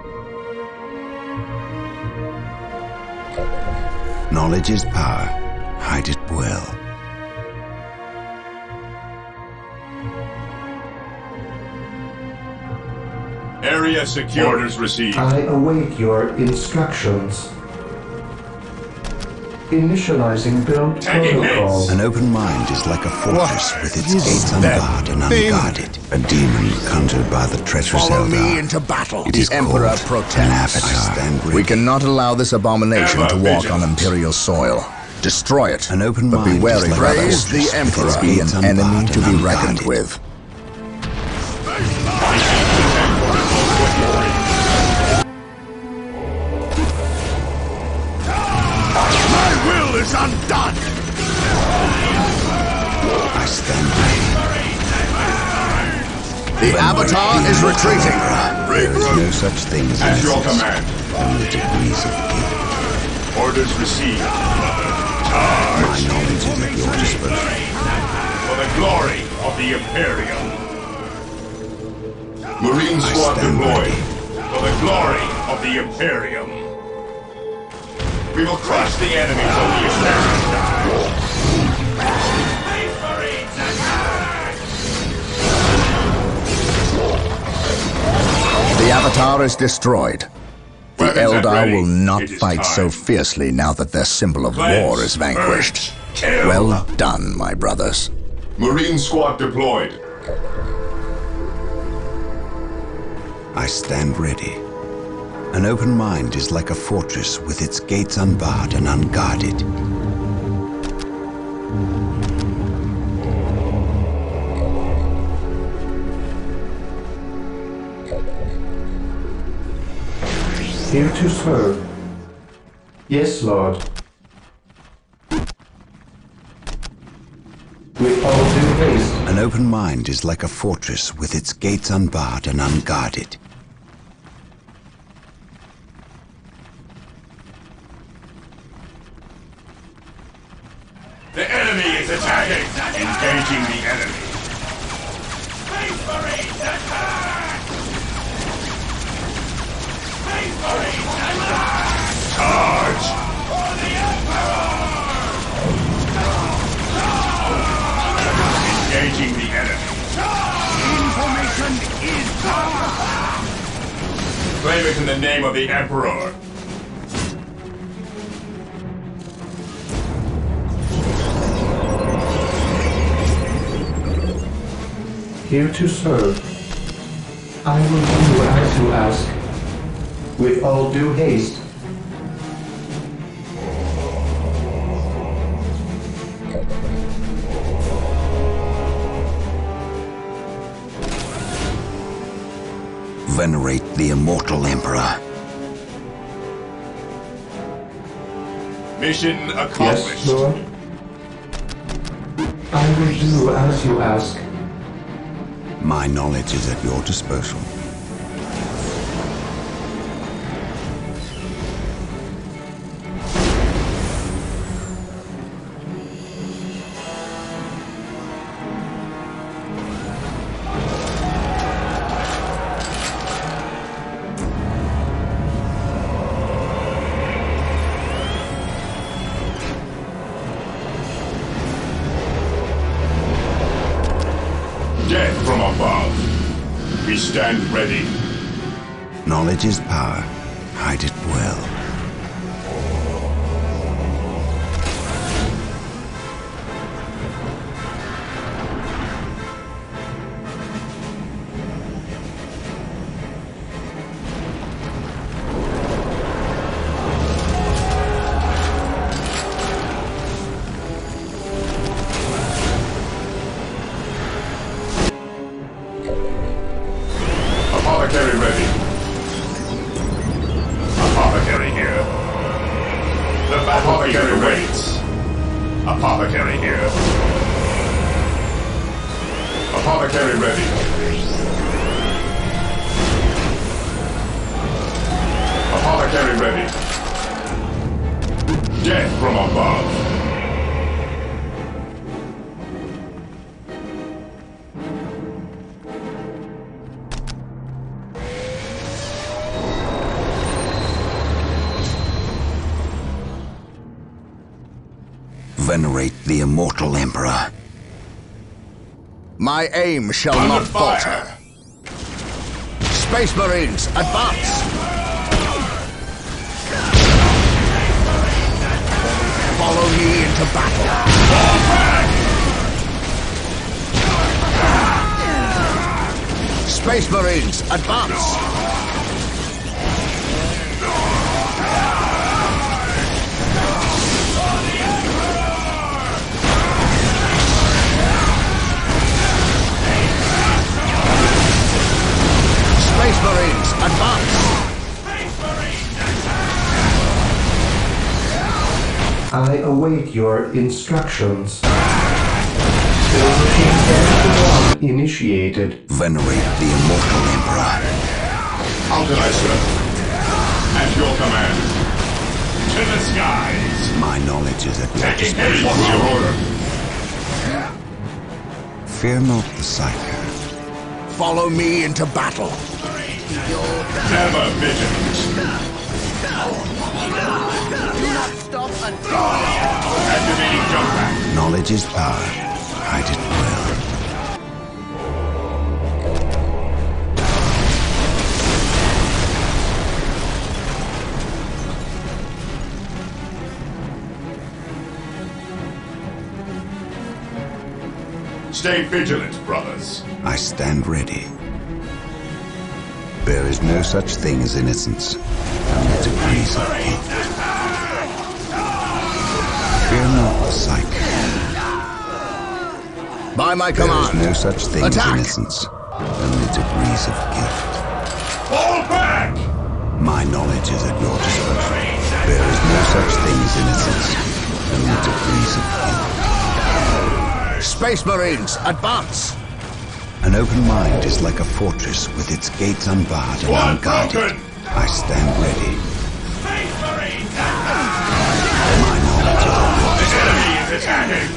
Knowledge is power. Hide it well. Area secure. Orders received. I await your instructions. Initializing build protocol. An open mind is like a fortress with its gates unbarred and unguarded. A demon conjured by the treacherous Follow Eldar. me into battle. It is The Emperor called protects. an avatar. We cannot allow this abomination to walk on Imperial soil. Destroy it, An open but be mind wary, is like a brothers. fortress The with its Emperor be gates an enemy unbarred to and be reckoned unguarded. with. My will is undone! I stand ready. The Avatar is retreating. There is no such thing as At your innocence, command. only degrees of guilt. Orders received. My knowledge is at your disposal. For the glory of the Imperium. Marine squad stand deployed. ready. For the glory of the Imperium. We will crush the enemies of the Imperium. The Avatar is destroyed. The Weapons at Eldar ready. will not It is fight so time. fiercely now that their symbol of Cleanse, war is vanquished. purge, kill. Well done, my brothers. Marine squad deployed. I stand ready. An open mind is like a fortress with its gates unbarred and unguarded. Here to serve. Yes, Lord. With all due haste. An open mind is like a fortress with its gates unbarred and unguarded. The enemy is attacking. Engaging the enemy. Claim it in the name of the Emperor. Here to serve. I will do as you ask. With all due haste. Venerate the immortal Emperor. Mission accomplished. Yes, Lord. I will do as you ask. My knowledge is at your disposal. Death from above. We stand ready. Knowledge is power. Hide it well. Apothecary ready. Apothecary here. The battlefield waits. Apothecary here. Apothecary ready. Apothecary ready. Death from above. Venerate the immortal Emperor. My aim shall not falter. Space Marines, advance! Follow me into battle. Space Marines, advance! Space Marines, advance! I await your instructions. Build routine 7-1 initiated. Venerate the immortal Emperor. How can I serve? At your command. To the skies. My knowledge is at your Taking heavy disposal. your order. Fear not the Psyker. Follow me into battle. Never vigilant. Do not stop until Activating jump pack. Knowledge is power. Hide it well. Stay vigilant, brothers. I stand ready. There is no such thing as innocence, only degrees of guilt. Fear not the Psyche. By my There command. is no such thing Attack! as innocence, only degrees of guilt. Fall back! My knowledge is at your disposal. There is no such thing as innocence, only degrees of guilt. Space Marines, advance! An open mind is like a fortress with its gates unbarred and One unguarded. broken! I stand ready. Space Marines! My knowledge is at your The disposal. enemy is attacking!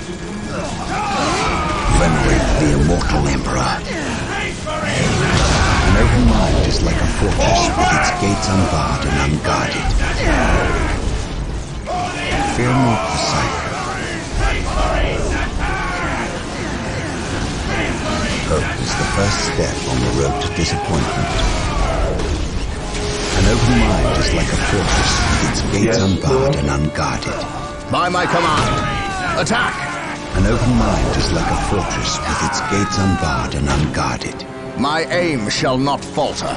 Venerate the immortal Emperor. Space Marines! An open mind is like a fortress with its gates unbarred and unguarded. Fear not the Psyche. Hope is the first step on the road to disappointment. An open mind is like a fortress with its gates unbarred and unguarded. By my command, attack! An open mind is like a fortress with its gates unbarred and unguarded. My aim shall not falter.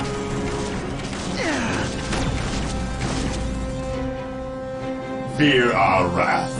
Fear our wrath.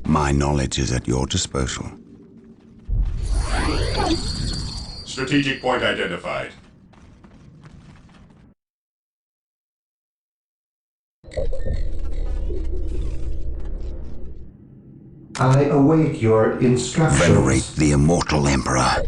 My knowledge is at your disposal. Strategic point identified. I await your instructions. Venerate the immortal Emperor.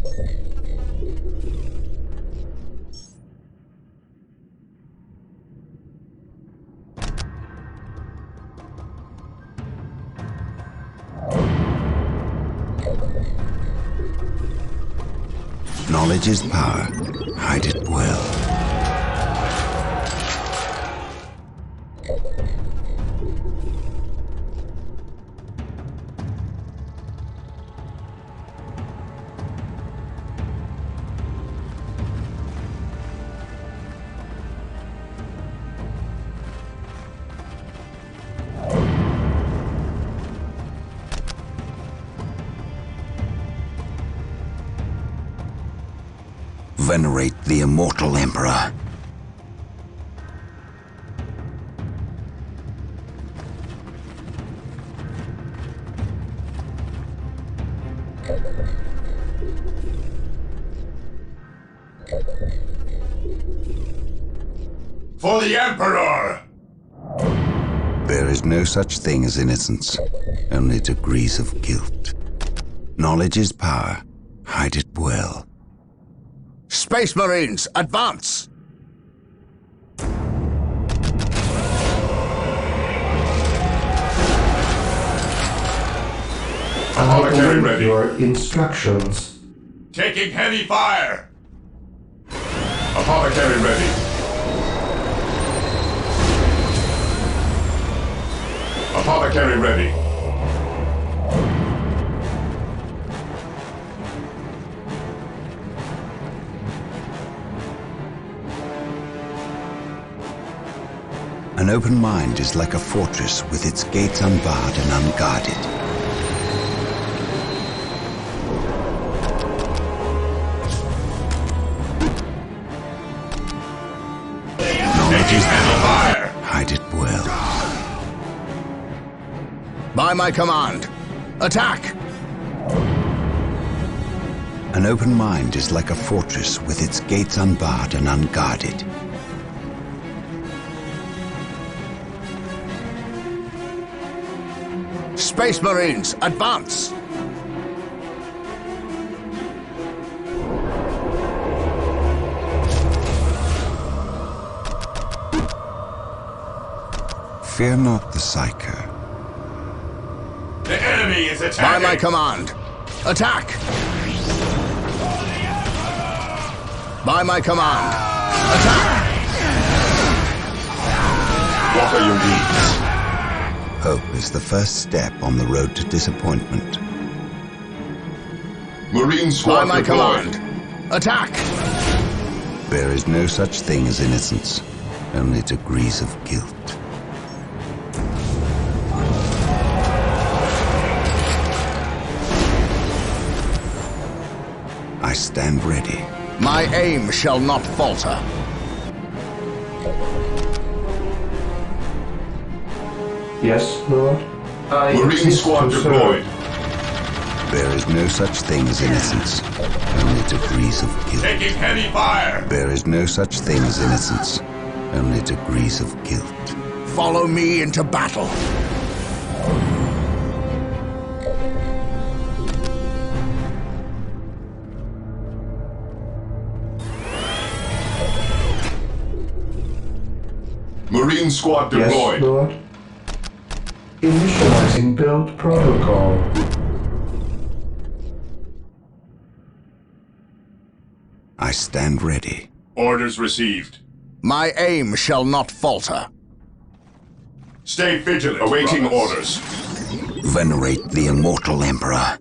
Knowledge is power. Hide it well. Venerate the immortal Emperor. For the Emperor! There is no such thing as innocence, only degrees of guilt. Knowledge is power. Hide it well. Space Marines, advance! I await your instructions. Taking heavy fire! Apothecary ready. Apothecary ready. An open mind is like a fortress with its gates unbarred and unguarded. Knowledge is power. Hide it well. By my command, attack! An open mind is like a fortress with its gates unbarred and unguarded. Space Marines, advance! Fear not the Psycho. The enemy is attacking! By my command, attack! By my command, attack! What are your needs? Hope is the first step on the road to disappointment. Marine squad By my deployed. command, attack! There is no such thing as innocence, only degrees of guilt. I stand ready. My aim shall not falter. Yes, Lord. Marine squad deployed. There is no such thing as innocence, only degrees of guilt. Taking heavy fire! There is no such thing as innocence, only degrees of guilt. Follow me into battle. Marine squad deployed. Yes, Lord. Initializing build protocol. I stand ready. Orders received. My aim shall not falter. Stay vigilant. Awaiting orders. Venerate the immortal Emperor.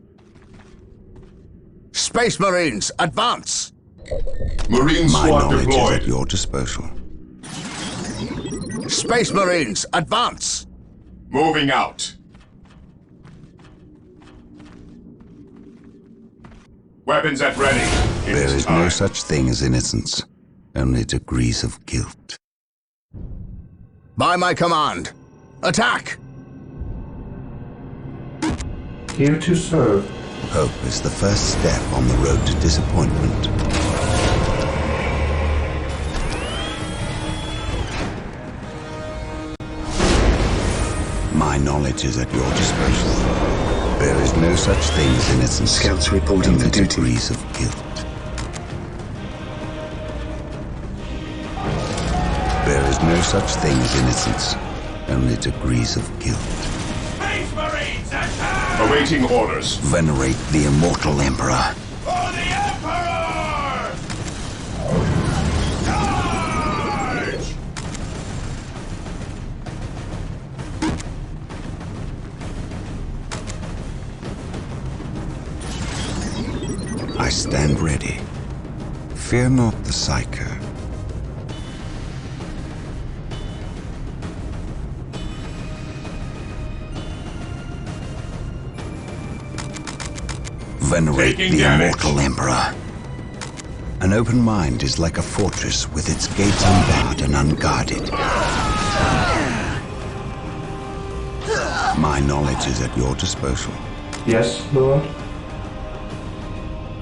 Space Marines, advance! Marine My squad knowledge deployed. is at your disposal. Space Marines, advance! Moving out. Weapons at ready. There is no such thing as innocence, only degrees of guilt. By my command, attack! Here to serve. Hope is the first step on the road to disappointment. My knowledge is at your disposal. There is no such thing as innocence. Scouts reporting for duty. Degrees of guilt. There is no such thing as innocence, only degrees of guilt. Space Marines, attack! Awaiting orders. Venerate the immortal Emperor. For the Emperor! Charge! I stand ready. Fear not the Psycho. Venerate the immortal Emperor. An open mind is like a fortress with its gates unbarred and unguarded. My knowledge is at your disposal. Yes, Lord?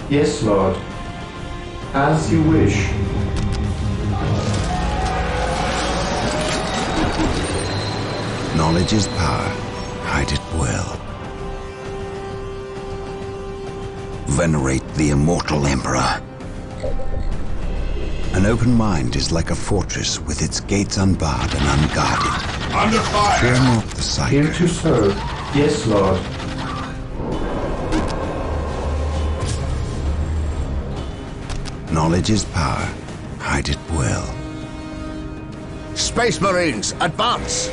Yes, Lord. As you wish. Knowledge is power. Hide it well. Venerate the immortal Emperor. An open mind is like a fortress with its gates unbarred and unguarded. Under fire! Fear not the Psycho. Here to serve. Yes, Lord. Knowledge is power. Hide it well. Space Marines, advance!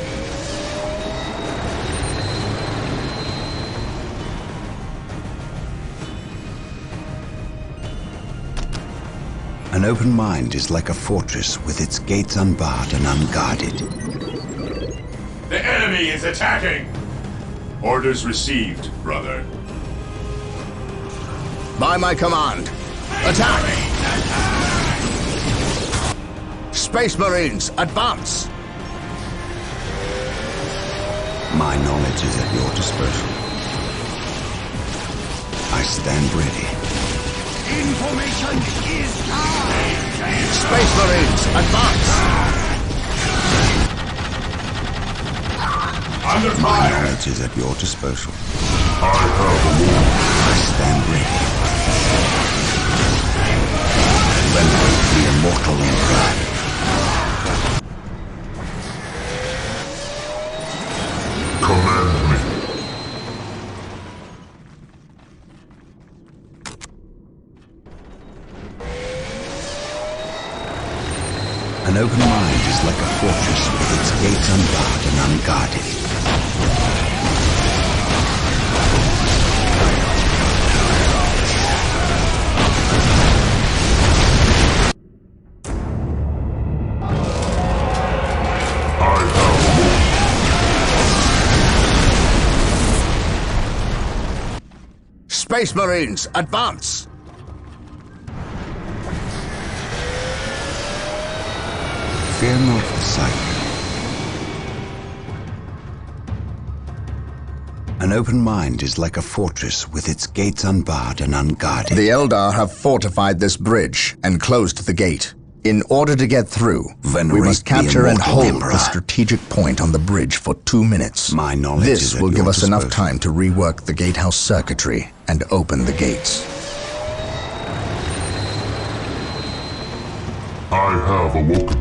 An open mind is like a fortress with its gates unbarred and unguarded. The enemy is attacking! Orders received, brother. By my command, attack! Space Marines, advance! My knowledge is at your disposal. I stand ready. Information is power! Space Marines, advance! Under My fire! knowledge is at your disposal. I have a warning. I stand ready. Venerate the immortal Emperor. Command me. An open mind is like a fortress with its gates unbarred and unguarded. Space Marines, advance! Fear not the Psycho. An open mind is like a fortress with its gates unbarred and unguarded. The Eldar have fortified this bridge and closed the gate. In order to get through, we must capture and hold the strategic point on the bridge for 2 minutes. My knowledge This is will at give your us enough disposal. time to rework the gatehouse circuitry and open the gates. I have awoken.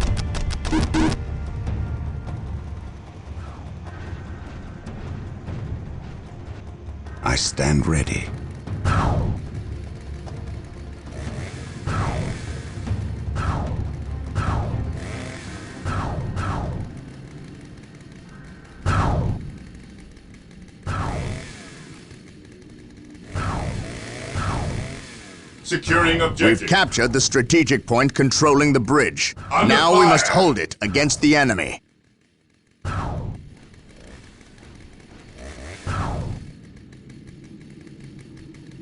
I stand ready. Securing objective. We've captured the strategic point controlling the bridge. Under Now we fire. must hold it against the enemy.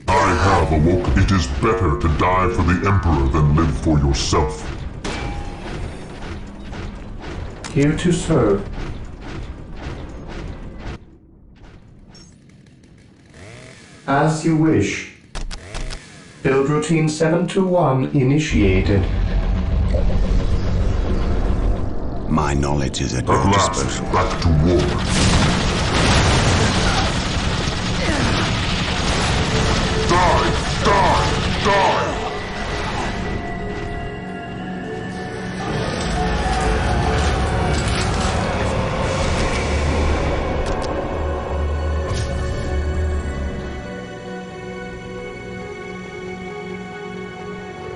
I have awoke. It is better to die for the Emperor than live for yourself. Here to serve. As you wish. Build routine 721 initiated. My knowledge is at your disposal. Back to war. Die! Die! Die!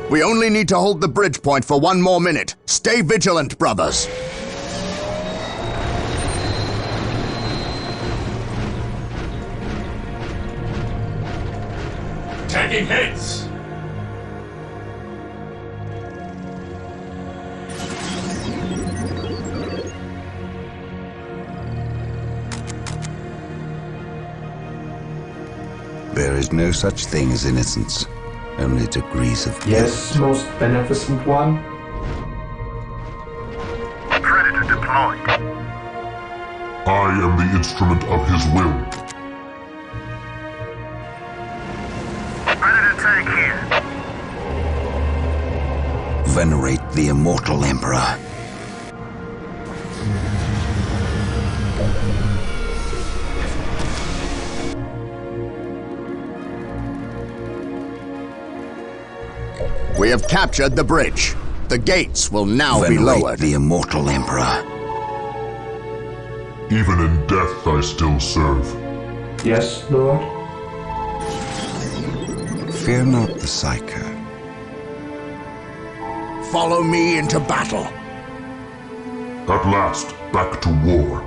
We only need to hold the bridge point for 1 more minute. Stay vigilant, brothers. Taking hits. There is no such thing as innocence. Only degrees of guilt. Yes, most beneficent one. Predator deployed. I am the instrument of his will. Predator tank here. Venerate the immortal Emperor. We have captured the bridge. The gates will now be lowered. The immortal Emperor. Even in death I still serve. Yes, Lord. Fear not the Psyker. Follow me into battle. At last, back to war.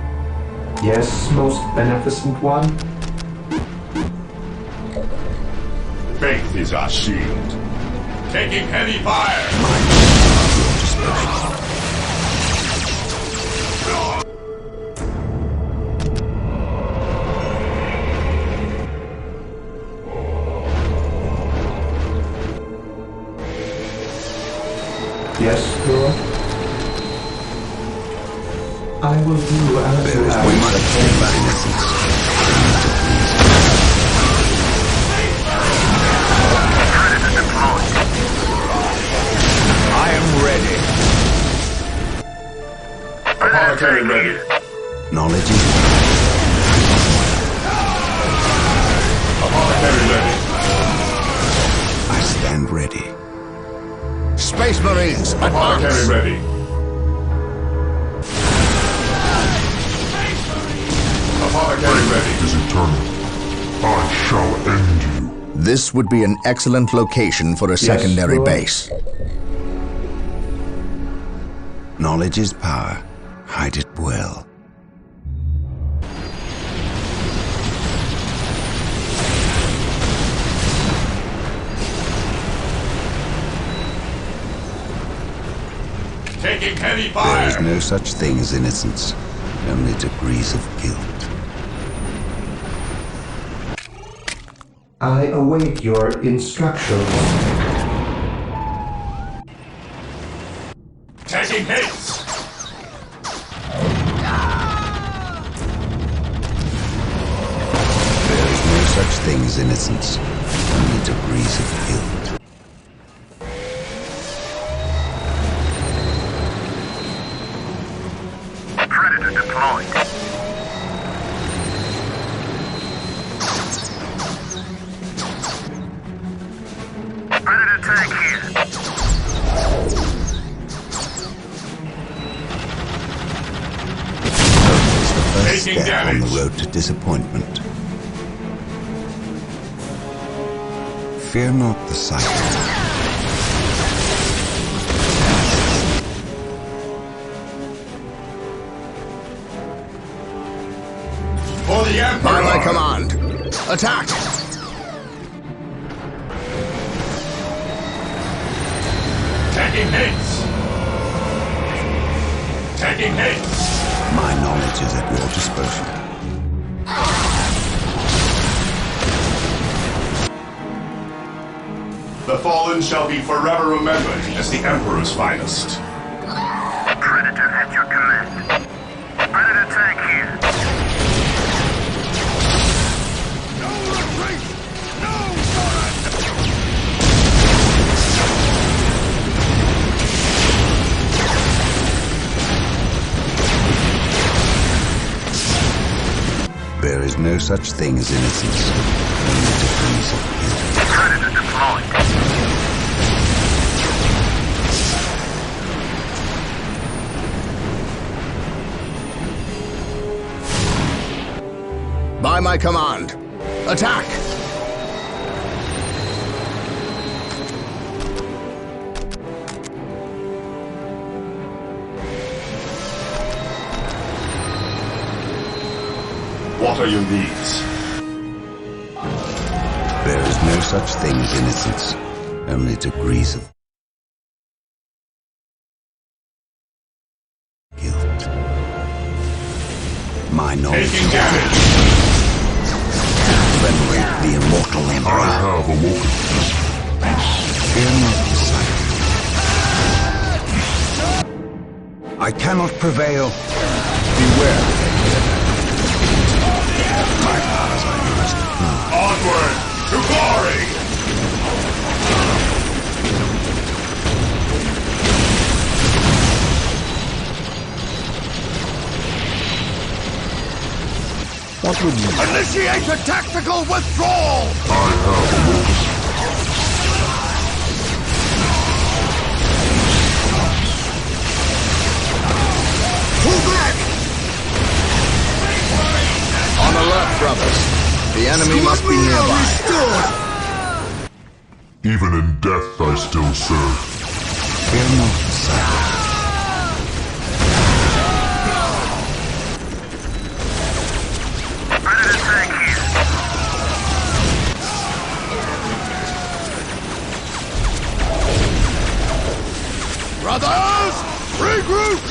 Yes, most beneficent one. Faith is our shield. Taking heavy fire. Yes, Lord. I will do as you ask. We must take back innocence. I am ready. Apothecary ready. Knowledge is Apothecary ready. I stand ready. Space Marines, Apothecary advance. ready. Apothecary ready. Is eternal. I shall end you. This would be an excellent location for a secondary Lord. base. Knowledge is power. Hide it well. Taking heavy There fire. is no such thing as innocence. Only degrees of guilt. I await your instructions. Taking hits. There is no such thing as innocence. Only degrees of guilt. Predator deployed. Predator tank here. First Taking step on the damage. road to disappointment. Fear not the sight. For the Emperor! By my command, attack! Taking hits! Taking hits! My knowledge is at your disposal. The fallen shall be forever remembered as the Emperor's finest. Predator at your command. Predator tank here. No retreat! No surrender! There is no such thing as innocence, only degrees of guilt. Predator deployed. By my command, attack! What are your needs? There is no such thing as innocence, only degrees of guilt. My knowledge Taking damage! venerate the immortal Emperor. I have awoken. Fear not the sight. I cannot prevail. Beware. My powers are yours to prove. Onward to glory! What would you... Initiate a tactical withdrawal! I have awoken. Pull back! On alert, brothers. The enemy must be nearby. Even in death I still serve. Fear not the sight. Predator tank here. Brothers, regroup!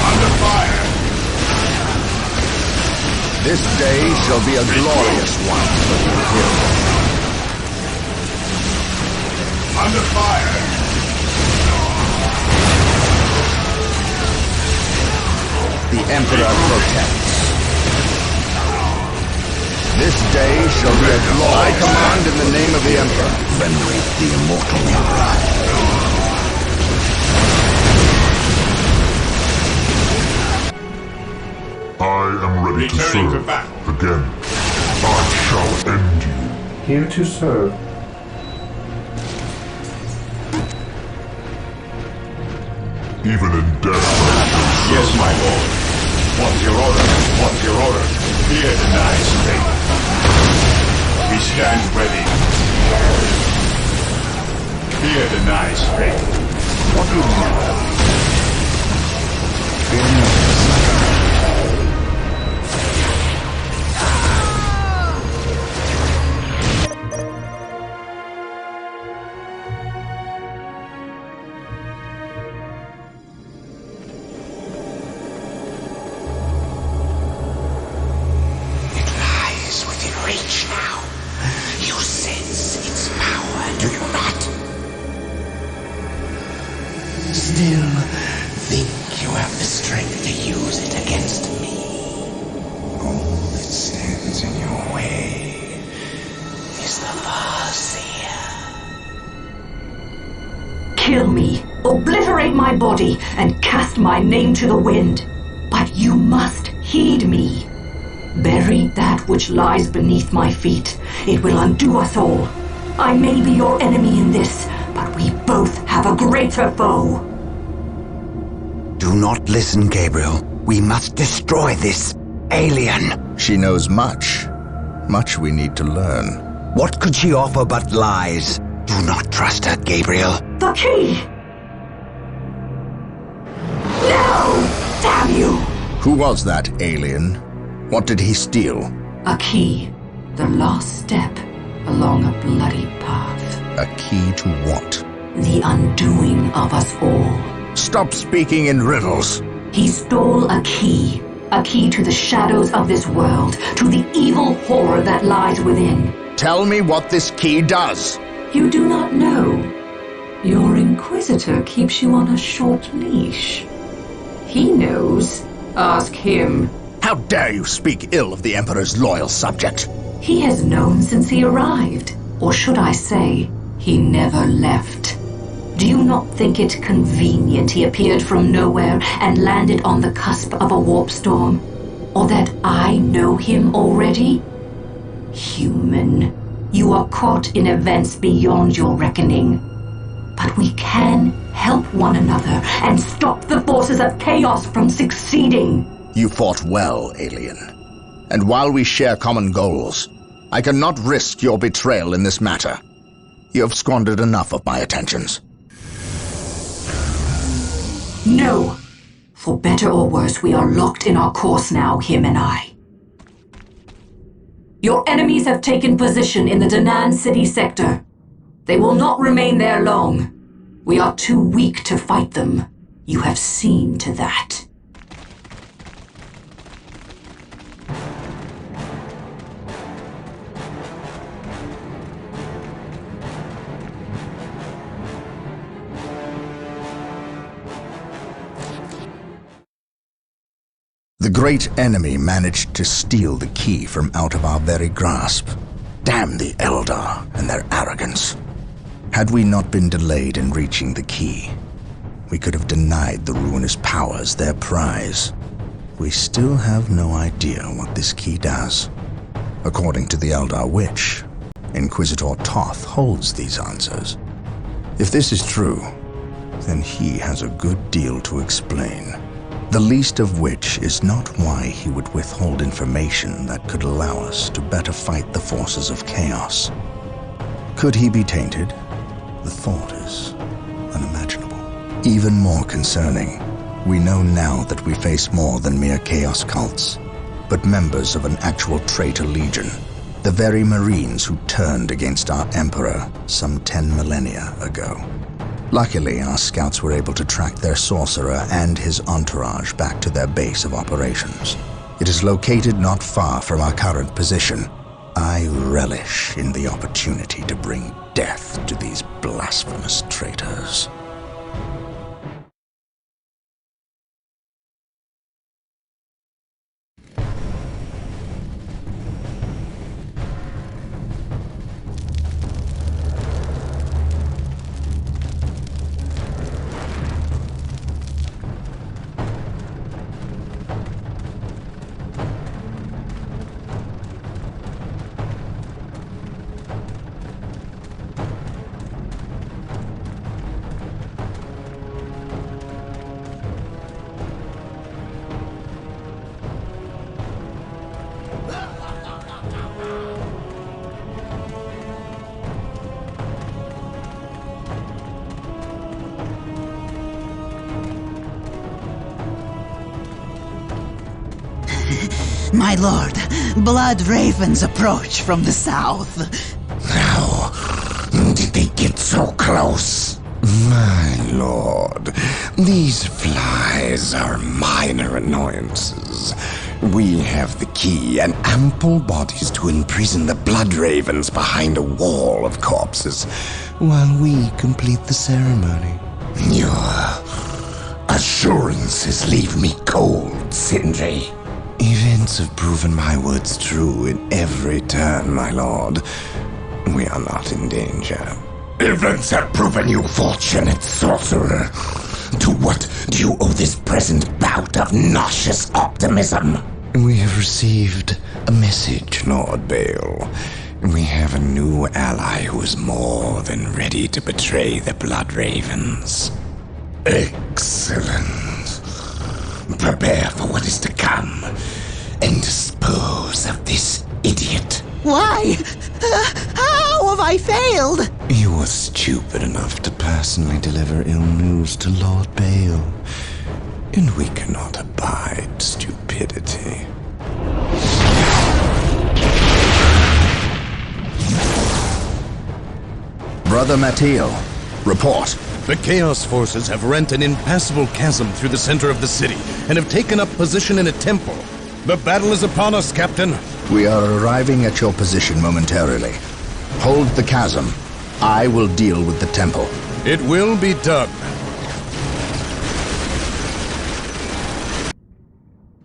Under fire! This day shall be a glorious one for the Imperium. Under fire! The Emperor protects. This day shall be a glorious. I command in the name of the Emperor. Venerate the immortal Emperor. I am ready to Returning to serve. battle. Again, I shall end you. Here to serve. Even in death I still serve. Yes, my lord. What's your order? What's your order? Fear denies faith. We stand ready. Fear denies faith. What would you have? Fear not the sight. Reach now. You sense its power, do you not? Still think you have the strength to use it against me. All that stands in your way is the Farseer. Kill me, obliterate my body, and cast my name to the wind. But you must heed me. Bury that which lies beneath my feet. It will undo us all. I may be your enemy in this, but we both have a greater foe. Do not listen, Gabriel. We must destroy this alien. She knows much. Much we need to learn. What could she offer but lies? Do not trust her, Gabriel. The key! No! Damn you! Who was that alien? What did he steal? A key. The last step along a bloody path. A key to what? The undoing of us all. Stop speaking in riddles. He stole a key. A key to the shadows of this world, to the evil horror that lies within. Tell me what this key does. You do not know. Your Inquisitor keeps you on a short leash. He knows. Ask him. How dare you speak ill of the Emperor's loyal subject? He has known since he arrived. Or should I say, he never left. Do you not think it convenient he appeared from nowhere and landed on the cusp of a warp storm? Or that I know him already? Human, you are caught in events beyond your reckoning. But we can help one another and stop the forces of chaos from succeeding. You fought well, alien. And while we share common goals, I cannot risk your betrayal in this matter. You have squandered enough of my attentions. No. For better or worse, we are locked in our course now, him and I. Your enemies have taken position in the Danan City sector. They will not remain there long. We are too weak to fight them. You have seen to that. The great enemy managed to steal the key from out of our very grasp. Damn the Eldar and their arrogance. Had we not been delayed in reaching the key, we could have denied the ruinous powers their prize. We still have no idea what this key does. According to the Eldar Witch, Inquisitor Toth holds these answers. If this is true, then he has a good deal to explain. The least of which is not why he would withhold information that could allow us to better fight the forces of chaos. Could he be tainted? The thought is unimaginable. Even more concerning, we know now that we face more than mere chaos cults, but members of an actual traitor legion, the very Marines who turned against our Emperor some 10 millennia ago. Luckily, our scouts were able to track their sorcerer and his entourage back to their base of operations. It is located not far from our current position. I relish in the opportunity to bring death to these blasphemous traitors. My lord, blood ravens approach from the south. How did they get so close? My lord, these flies are minor annoyances. We have the key and ample bodies to imprison the blood ravens behind a wall of corpses, while we complete the ceremony. Your assurances leave me cold, Sindri. Events have proven my words true in every turn, my lord. We are not in danger. Events have proven you fortunate, sorcerer. To what do you owe this present bout of nauseous optimism? We have received a message, Lord Bale. We have a new ally who is more than ready to betray the Blood Ravens. Excellent. Prepare for what is to come, and dispose of this idiot Why? How have I failed? You were stupid enough to personally deliver ill news to Lord Bale, and we cannot abide stupidity. Brother Mateo, report. The Chaos Forces have rent an impassable chasm through the center of the city and have taken up position in a temple. The battle is upon us, Captain. We are arriving at your position momentarily. Hold the chasm. I will deal with the temple. It will be done.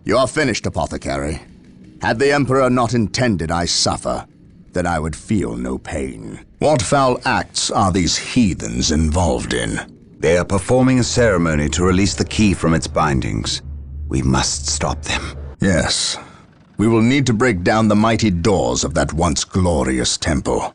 You are finished, Apothecary. Had the Emperor not intended I suffer, then I would feel no pain. What foul acts are these heathens involved in? They are performing a ceremony to release the key from its bindings. We must stop them. Yes. We will need to break down the mighty doors of that once glorious temple.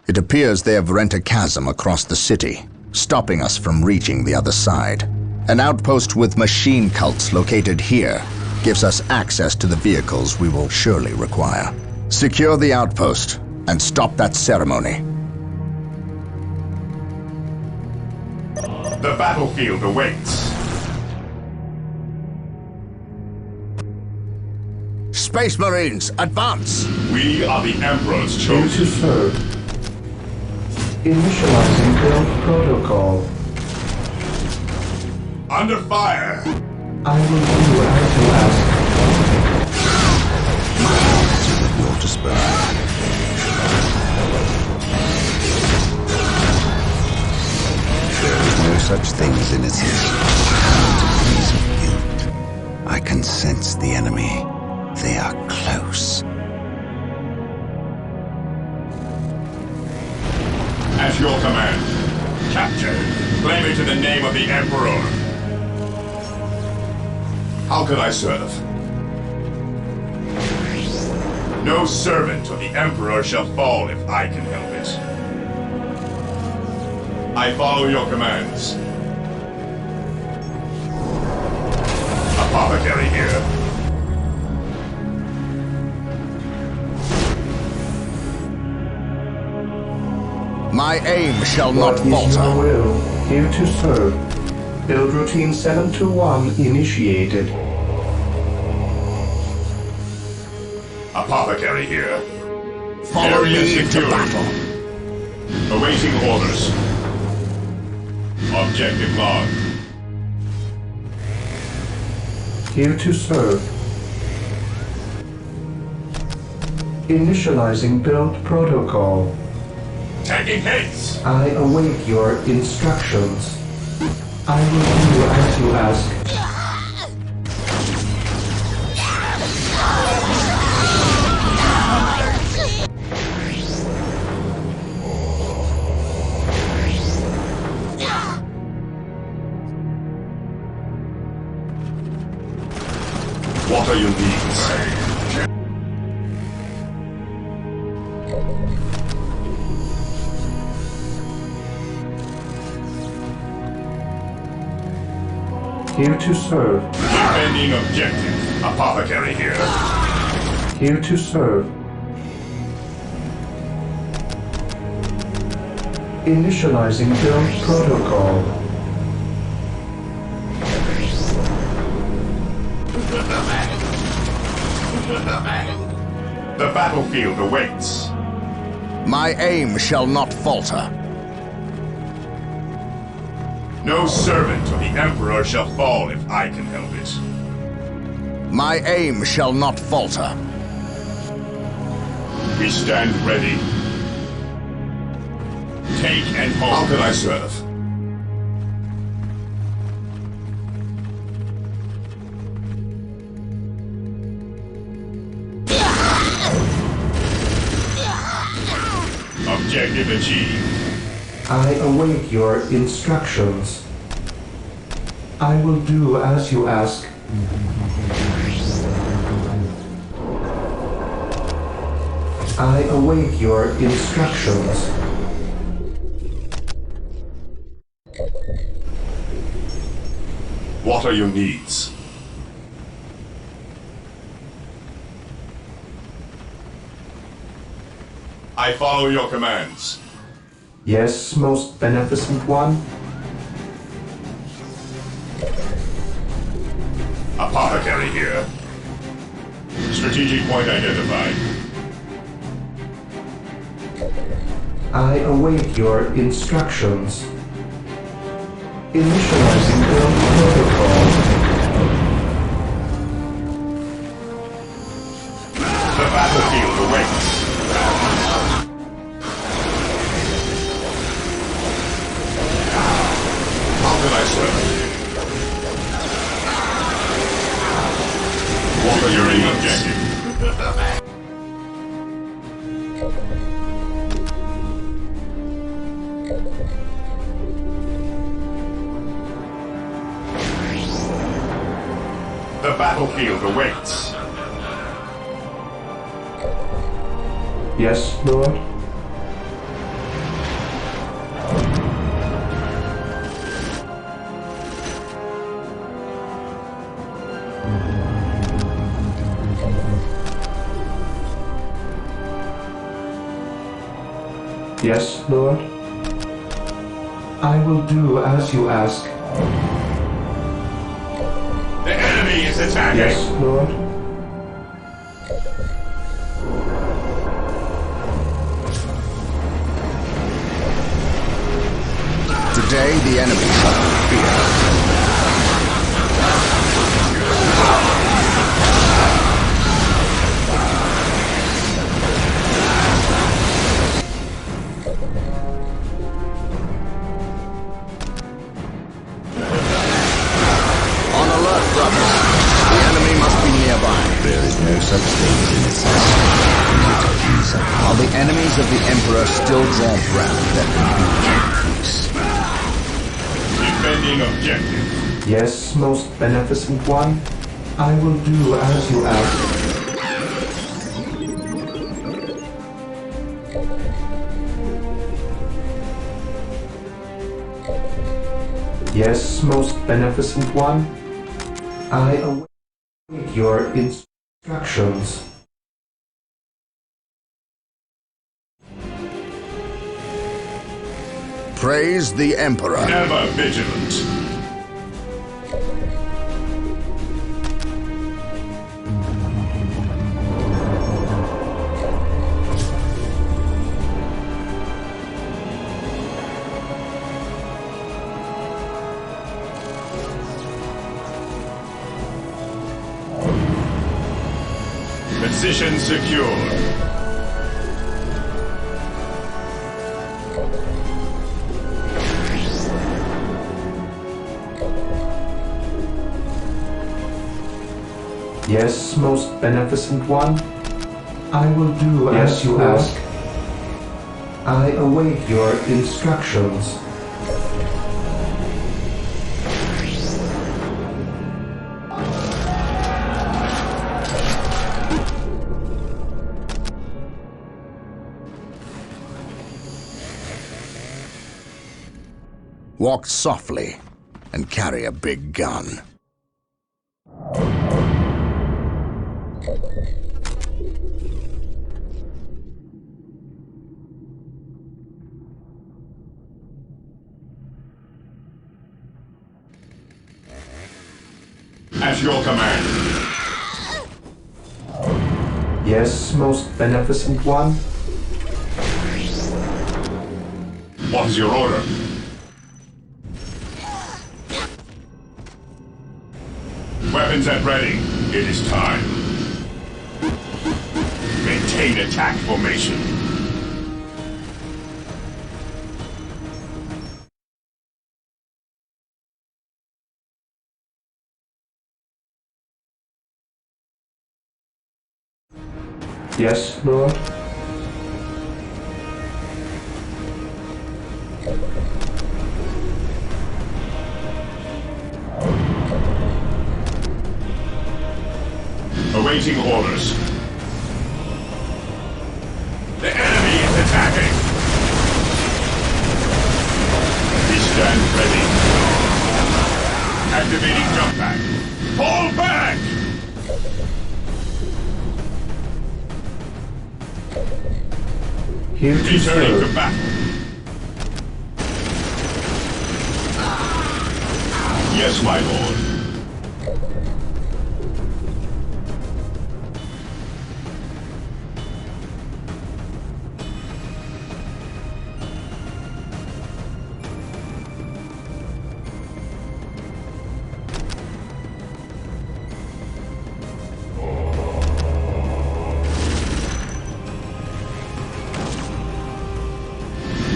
It appears they have rent a chasm across the city, stopping us from reaching the other side. An outpost with machine cults located here gives us access to the vehicles we will surely require. Secure the outpost and stop that ceremony. The battlefield awaits. Space Marines, advance! We are the Emperor's Due to chosen. serve. Initializing build protocol. Under fire! I will do as you ask. At your disposal. There is no such thing as innocence. Degrees of guilt. I can sense the enemy. They are close. At your command. Capture. Claim it in the name of the Emperor. How can I serve? No servant of the Emperor shall fall if I can help it. I follow your commands. Apothecary here. My aim shall not What is falter. your will? Here to serve. Build routine 721 initiated. Apothecary here. Follow Area me into secured. battle. Awaiting orders. Objective log. Here to serve. Initializing build protocol. Taking hits. I await your instructions. I will do as you ask. What are your needs? Here to serve. Defending objective. Apothecary here. Here to serve. Initializing build protocol. The battlefield awaits. My aim shall not falter. No servant of the Emperor shall fall if I can help it. My aim shall not falter. We stand ready. Take and hold. How can I serve? Objective achieved. I await your instructions. I will do as you ask. I await your instructions. What are your needs? I follow your commands. Yes, most beneficent one. Apothecary here. Strategic point identified. I await your instructions. Initializing build protocol. The battlefield awaits. How can I serve? Securing objective. The battlefield awaits. Yes, Lord. Yes, Lord. I will do as you ask. The enemy is attacking. Yes, Lord. Today, the enemy suffers fear. On alert, brothers. The enemy must be nearby. There is no such thing as an assassin. While the enemies of the Emperor still draw breath, there can be no peace. Defending objective. Yes, most beneficent one. I will do as you ask. Yes, most beneficent one. I await your instructions. Praise the Emperor. Ever vigilant. Position secure. Yes, most beneficent one. I will do as you ask. I await your instructions. Walk softly and carry a big gun. At your command. Yes, most beneficent one. What is your order? Weapons at ready. It is time. Maintain attack formation. Yes, Lord. Awaiting orders. The enemy is attacking. We stand ready. Activating jump pack. Fall back! Here to Returning serve. to battle. Yes, my lord.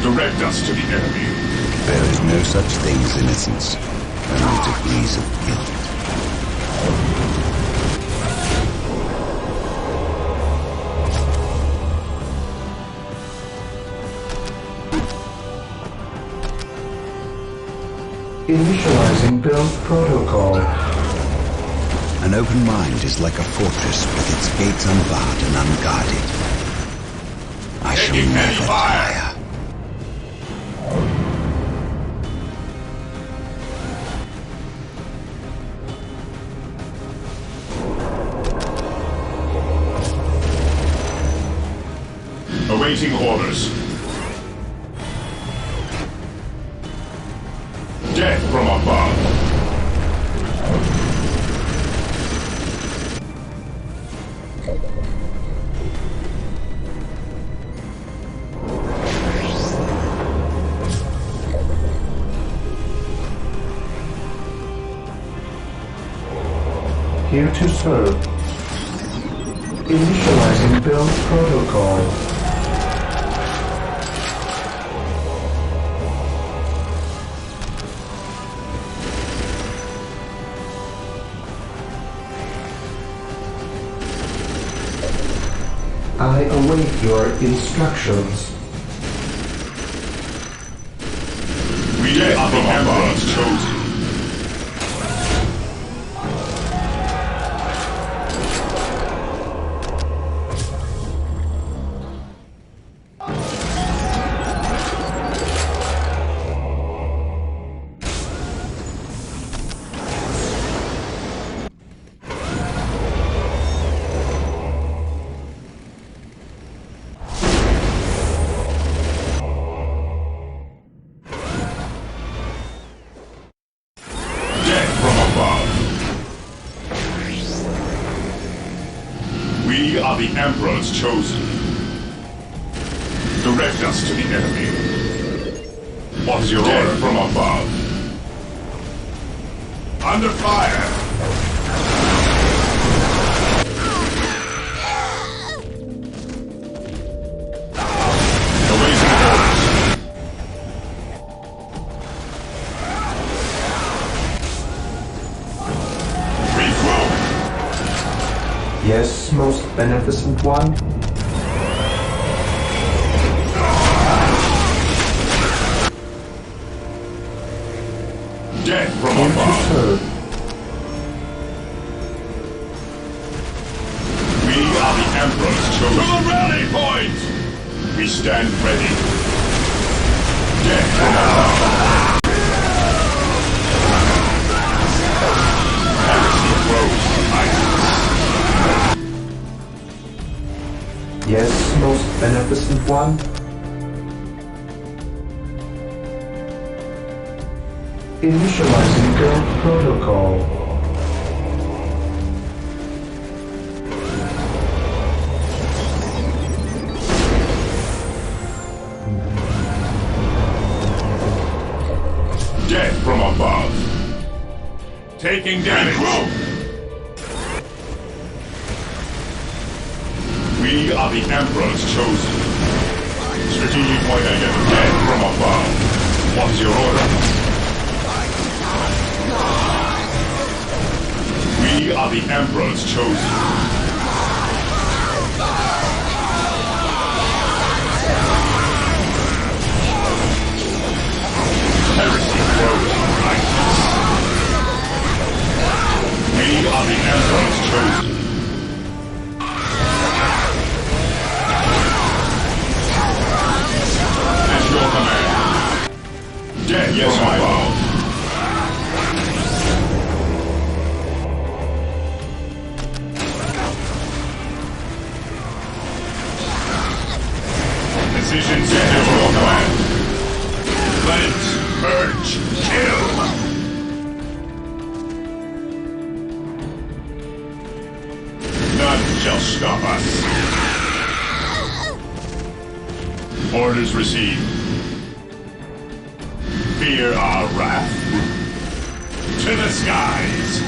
Direct us to the enemy. There is no such thing as innocence, only degrees of guilt. Initializing build protocol. An open mind is like a fortress with its gates unbarred and unguarded. I shall never tire. Awaiting orders. Death from above. Here to serve. Initializing build protocol. I await your instructions. We are the Emperor's chosen. We are the Emperor's chosen. Direct us to the enemy. What is your order from above? Under fire! Awaiting orders. Yes, most beneficent one. Death from Here above. to serve. We are the Emperor's chosen. To the rally point! We stand ready. Death from above. Heresy grows behind us. Yes, most beneficent one. Initializing build protocol. Death from above. Taking damage. We are the Emperor's chosen. Strategic point identified. Death from above. What is your order? We are the Emperor's chosen. Heresy grows behind us. We are the Emperor's chosen. At your command. Death, yes, my lord. Position. None shall stop us. Orders received. Fear our wrath. To the skies.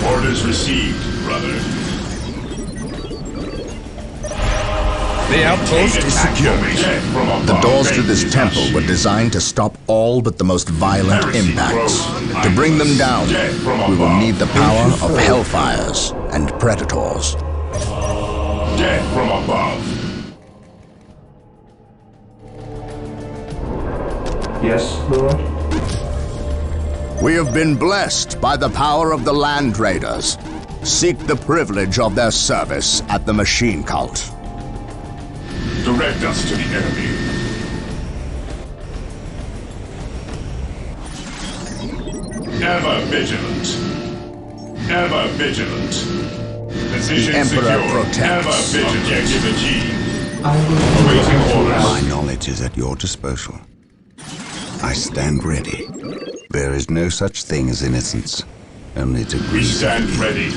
Orders received, brother. The outpost is secure. The doors to this temple were designed to stop all but the most violent impacts. To bring them down, we will need the power of hellfires and predators. Death from above. Yes, Lord? We have been blessed by the power of the Land Raiders. Seek the privilege of their service at the Machine Cult. Direct us to the enemy. Ever vigilant. Ever vigilant. Position The Emperor secure. protects. Ever vigilant. Objective achieved. Awaiting orders. My knowledge is at your disposal. I stand ready. There is no such thing as innocence, only We degrees of stand guilt. ready.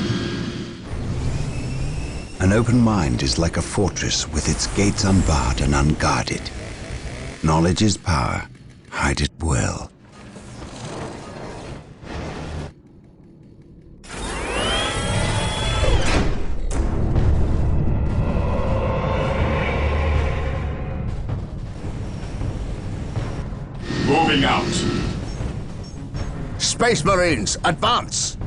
An open mind is like a fortress with its gates unbarred and unguarded. Knowledge is power. Hide it well. Moving out. Space Marines, advance!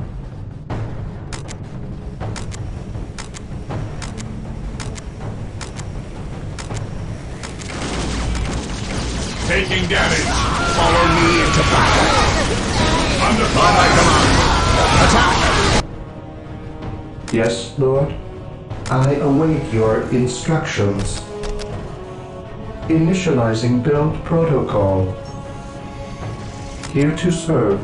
Taking damage. Follow me into battle. Under By my fire. command. Attack! Yes, Lord? I await your instructions. Initializing build protocol. Here to serve.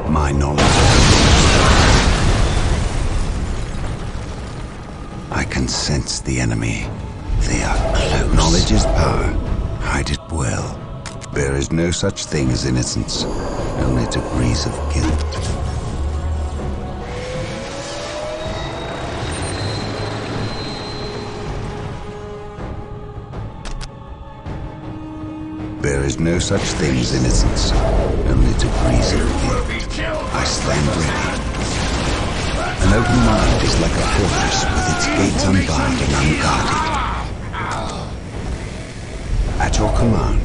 My knowledge. I can sense the enemy. They are close. Knowledge is power. Hide it well. There is no such thing as innocence, only degrees of guilt. There is no such thing as innocence, only degrees of guilt. I stand ready. An open mind is like a fortress with its gates unbarred and unguarded. At your command.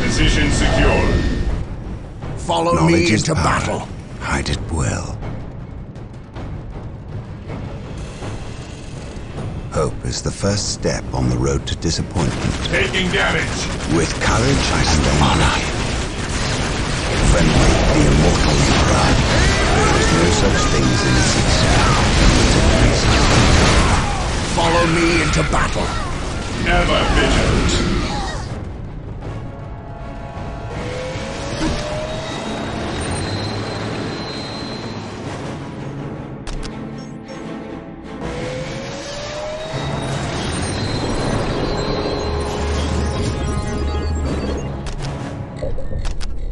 Position secure. Follow Knowledge me is into power. battle. Hide it well. Hope is the first step on the road to disappointment. Taking damage. With courage and honor. Friendly, the immortal emperor. There is no such thing as innocence. Follow me into battle. Ever vigilant.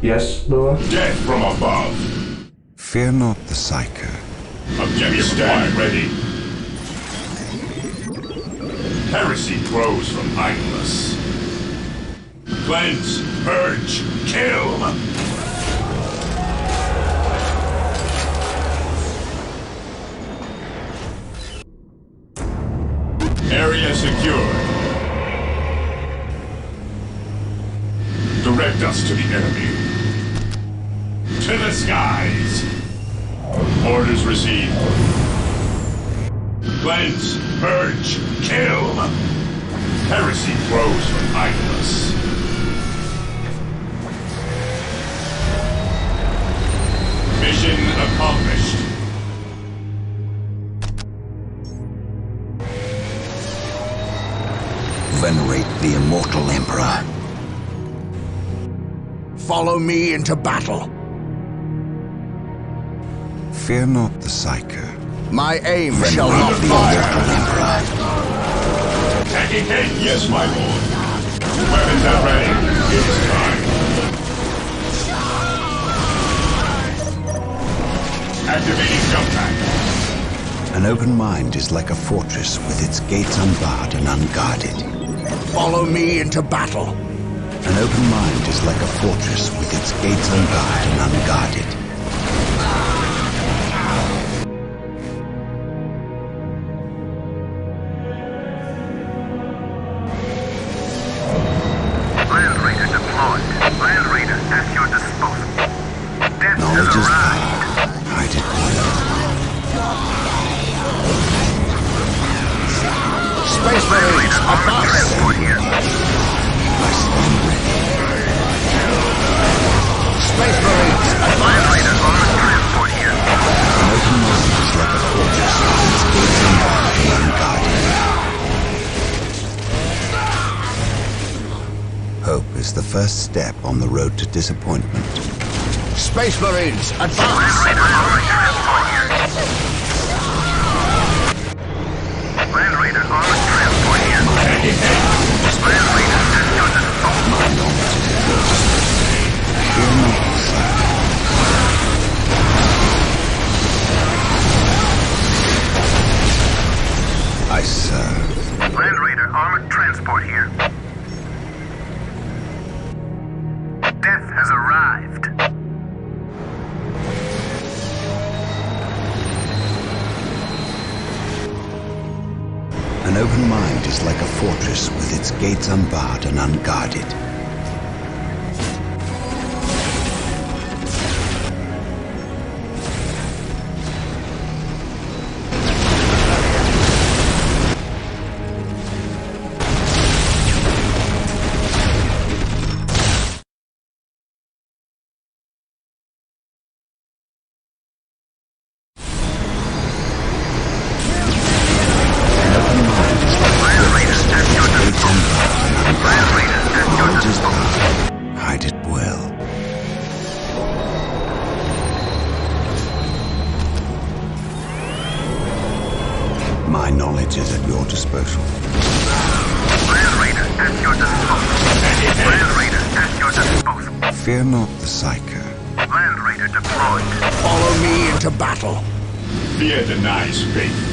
Yes, Lord? Death from above. Fear not the psycho. Objective stand ready. Heresy grows from idleness. Cleanse, purge, kill. Area secured. Direct us to the enemy. To the skies. Orders received. Cleanse, purge, kill. Heresy grows from idleness. Mission accomplished. Venerate the immortal emperor. Follow me into battle. Fear not the Psyker. My aim shall not fire. Taking hit. Yes, my lord. Weapons are ready. It's time. Activating jump pack. An open mind is like a fortress with its gates unbarred and unguarded. Follow me into battle. An open mind is like a fortress with its gates unbarred and unguarded. Land Raider deployed. Land Raider at your disposal. Death Knowledge has is arrived. power. Hide it well. Space Marines, advance! I stand ready. Space Marines, advance! An open mind is like a fortress with its gates unbarred and unguarded. Hope is the first step on the road to disappointment. Space Marines, advance! Land Raider armored transport here. Land Raider at your disposal. My knowledge is yours. Fear not the Psyker. I serve. Land Raider armored transport here. Death has arrived. An open mind is like a fortress with its gates unbarred and unguarded. Hide it well. My knowledge is at your disposal. Land Raider at your disposal. Land Raider at your disposal. Fear not the Psyker. Land Raider deployed. Follow me into battle. Fear denies faith.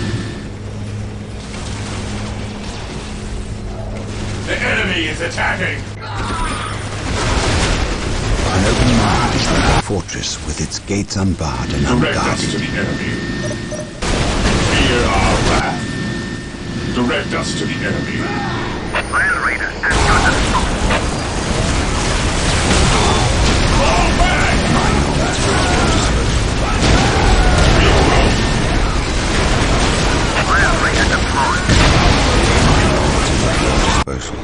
The enemy is attacking! An open mind is like a fortress with its gates unbarred and Direct us unguarded. to the enemy. Fear our wrath. Direct us to the enemy. Land Raider at your disposal. Fall back! My knowledge is at your disposal. Land Raider deployed. My knowledge is at your disposal.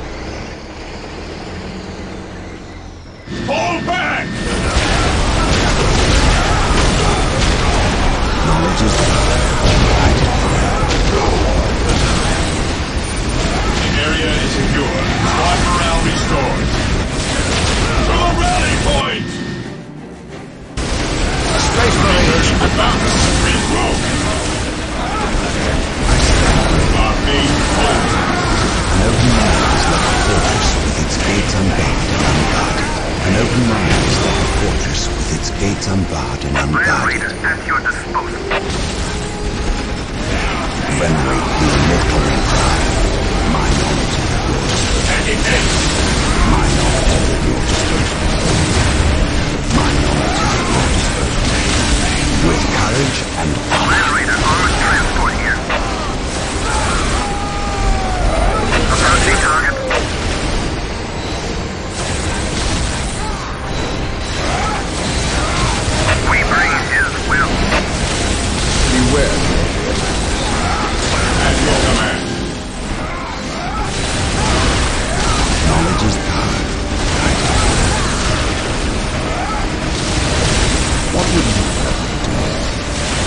Fall back! Knowledge is power. Hide it well. The area is secure. Squad morale restored. To the rally point! Space Marines, advance! Regroup! Our main hold. An open mind is like a fortress with its gates unbarred and unguarded. An open mind is like a fortress with its gates unbarred and Land unguarded. Raider at your disposal. Venerate the immortal empire. My knowledge is at your disposal. My knowledge is at your disposal. My knowledge is at your disposal. With courage and honor. Land Raider armored transport here. Approaching target. We bring his will. Beware. At your command. Knowledge is power. Hide it well. What would you have me do?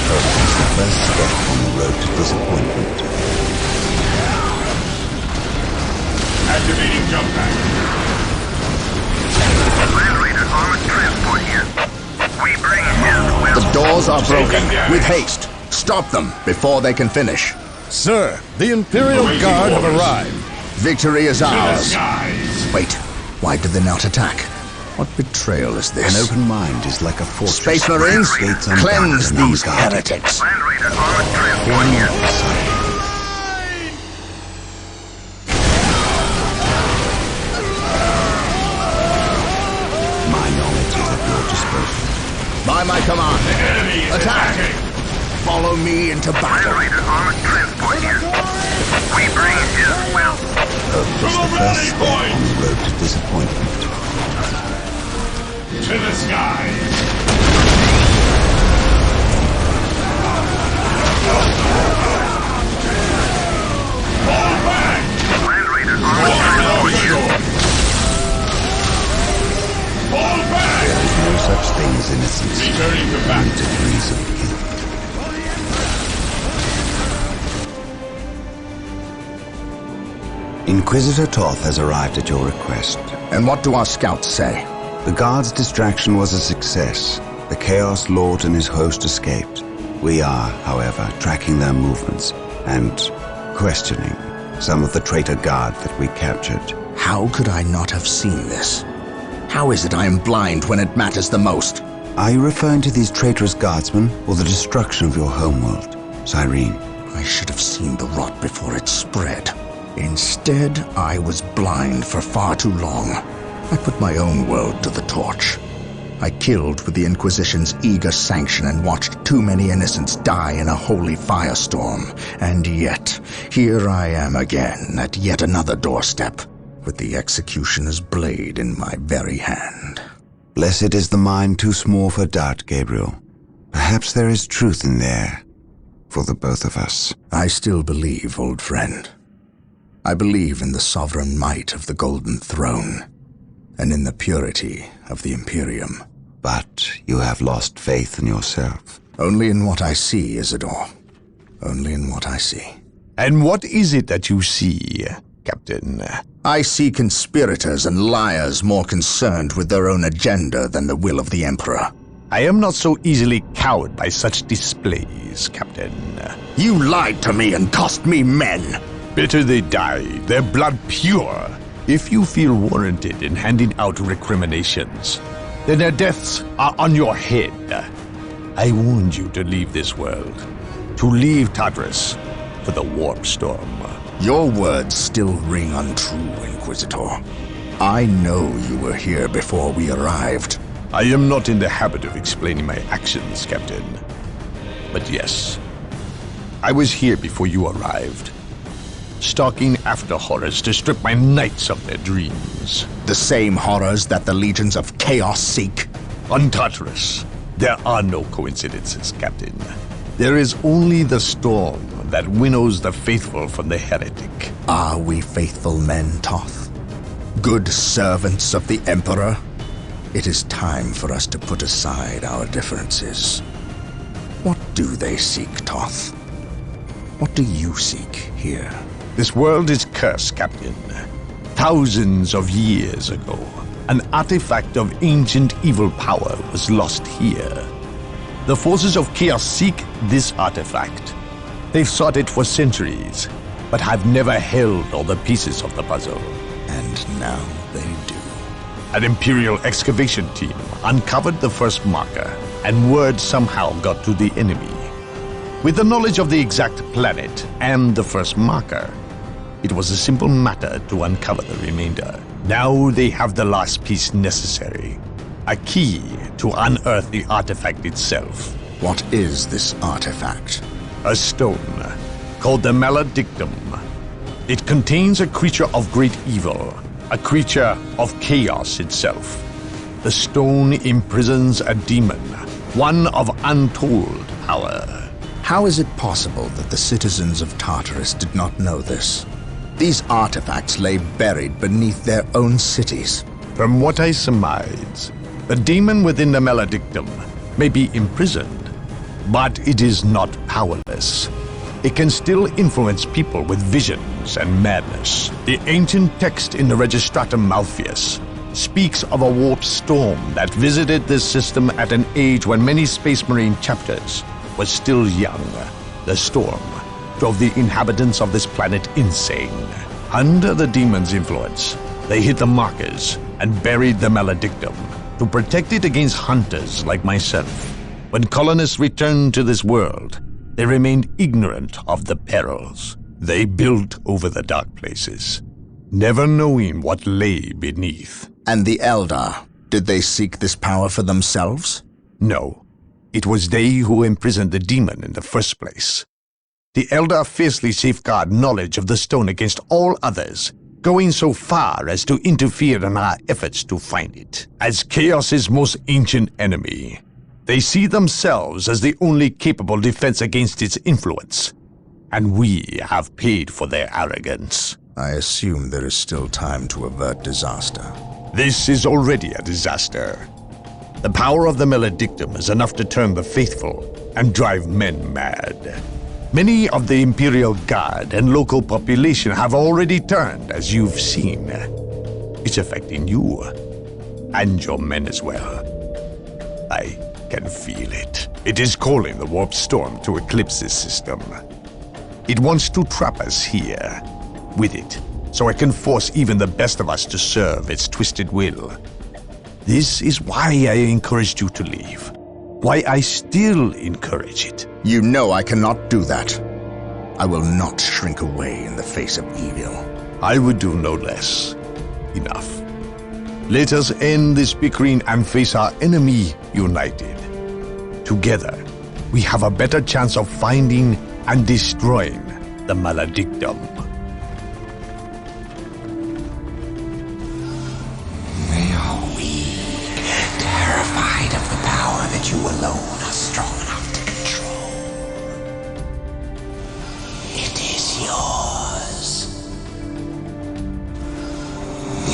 Hope is the first step on the road to disappointment. Activating jump pack. Land Raider armored transport here. We bring his will. The door doors are broken. With haste. Stop them before they can finish. Sir, the Imperial Guard have arrived. Victory is ours. Wait, why did they not attack? What betrayal is this? An open mind is like a fortress. Space Marines, cleanse these heretics. Land Raider armored transport here. My knowledge is at your disposal. By my command, attack! Follow me into battle. Land Raider armored transport here. We bring his will. Hope is the first step on the road to disappointment. To the skies! Fall back! Land Raider armored transport here. Fall back! There is no such thing as innocence. Returning to battle. Limited reason killed. Inquisitor Toth has arrived at your request. And what do our scouts say? The guard's distraction was a success. The Chaos Lord and his host escaped. We are, however, tracking their movements and questioning some of the traitor guard that we captured. How could I not have seen this? How is it I am blind when it matters the most? Are you referring to these traitorous guardsmen or the destruction of your homeworld, Cyrene? I should have seen the rot before it spread. Instead, I was blind for far too long. I put my own world to the torch. I killed with the Inquisition's eager sanction and watched too many innocents die in a holy firestorm. And yet, here I am again at yet another doorstep, with the executioner's blade in my very hand. Blessed is the mind too small for doubt, Gabriel. Perhaps there is truth in there, for the both of us. I still believe, old friend. I believe in the sovereign might of the Golden Throne, and in the purity of the Imperium. But you have lost faith in yourself. Only in what I see, Isidore. Only in what I see. And what is it that you see, Captain? I see conspirators and liars more concerned with their own agenda than the will of the Emperor. I am not so easily cowed by such displays, Captain. You lied to me and cost me men! Better they die, their blood pure. If you feel warranted in handing out recriminations, then their deaths are on your head. I warned you to leave this world, to leave Tartarus for the warp storm. Your words still ring untrue, Inquisitor. I know you were here before we arrived. I am not in the habit of explaining my actions, Captain. But yes, I was here before you arrived, stalking after horrors to strip my knights of their dreams. The same horrors that the legions of chaos seek? On Tartarus, there are no coincidences, Captain. There is only the storm that winnows the faithful from the heretic. Are we faithful men, Toth? Good servants of the Emperor? It is time for us to put aside our differences. What do they seek, Toth? What do you seek here? This world is cursed, Captain. Thousands of years ago, an artifact of ancient evil power was lost here. The forces of chaos seek this artifact. They've sought it for centuries, but have never held all the pieces of the puzzle. And now they do. An Imperial excavation team uncovered the first marker, and word somehow got to the enemy. With the knowledge of the exact planet and the first marker, it was a simple matter to uncover the remainder. Now they have the last piece necessary, a key to unearth the artifact itself. What is this artifact? A stone called the Maledictum. It contains a creature of great evil, a creature of chaos itself. The stone imprisons a demon, one of untold power. How is it possible that the citizens of Tartarus did not know this? These artifacts lay buried beneath their own cities. From what I surmise, the demon within the Maledictum may be imprisoned, but it is not powerless. It can still influence people with visions and madness. The ancient text in the Registratum Malpheus speaks of a warp storm that visited this system at an age when many Space Marine chapters were still young. The storm drove the inhabitants of this planet insane. Under the demon's influence, they hit the markers and buried the maledictum to protect it against hunters like myself. When colonists returned to this world, they remained ignorant of the perils. They built over the dark places, never knowing what lay beneath. And the Eldar, did they seek this power for themselves? No. It was they who imprisoned the demon in the first place. The Eldar fiercely safeguard knowledge of the stone against all others, going so far as to interfere in our efforts to find it. As Chaos's most ancient enemy, they see themselves as the only capable defense against its influence, and we have paid for their arrogance. I assume there is still time to avert disaster. This is already a disaster. The power of the maledictum is enough to turn the faithful and drive men mad. Many of the Imperial Guard and local population have already turned, as you've seen. It's affecting you, and your men as well. I can feel it. It is calling the warp storm to eclipse this system. It wants to trap us here, with it, so it can force even the best of us to serve its twisted will. This is why I encouraged you to leave. Why I still encourage it. You know I cannot do that. I will not shrink away in the face of evil. I would do no less. Enough. Let us end this bickering and face our enemy united. Together, we have a better chance of finding and destroying the maledictum. They are weak, terrified of the power that you alone are strong enough to control. It is yours.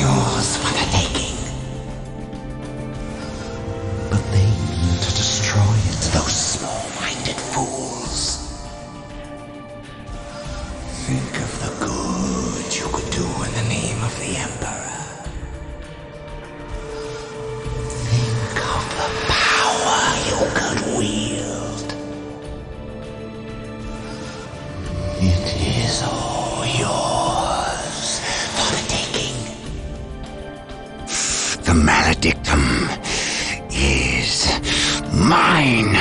Yours for the taking. But they mean to destroy it, those small-minded fools. Think of the good you could do in the name of the Emperor. Think of the power you could wield. It is all yours for the taking. The maledictum is mine.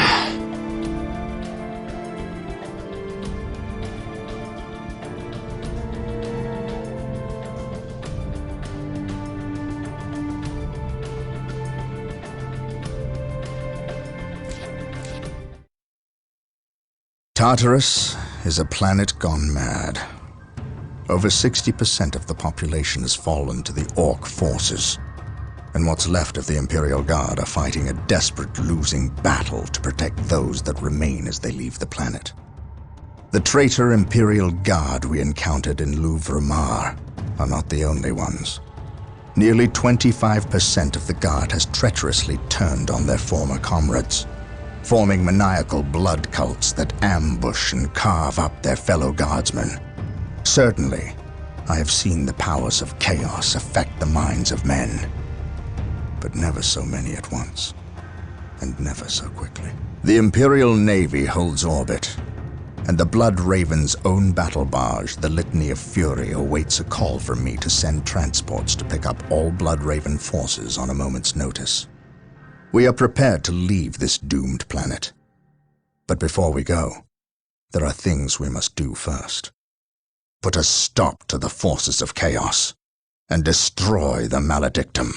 Tartarus is a planet gone mad. Over 60% of the population has fallen to the Orc forces, and what's left of the Imperial Guard are fighting a desperate losing battle to protect those that remain as they leave the planet. The traitor Imperial Guard we encountered in Louvre-Mar are not the only ones. Nearly 25% of the Guard has treacherously turned on their former comrades, forming maniacal blood cults that ambush and carve up their fellow guardsmen. Certainly, I have seen the powers of chaos affect the minds of men, but never so many at once, and never so quickly. The Imperial Navy holds orbit, and the Blood Raven's own battle barge, the Litany of Fury, awaits a call from me to send transports to pick up all Blood Raven forces on a moment's notice. We are prepared to leave this doomed planet. But before we go, there are things we must do first. Put a stop to the forces of chaos, and destroy the maledictum,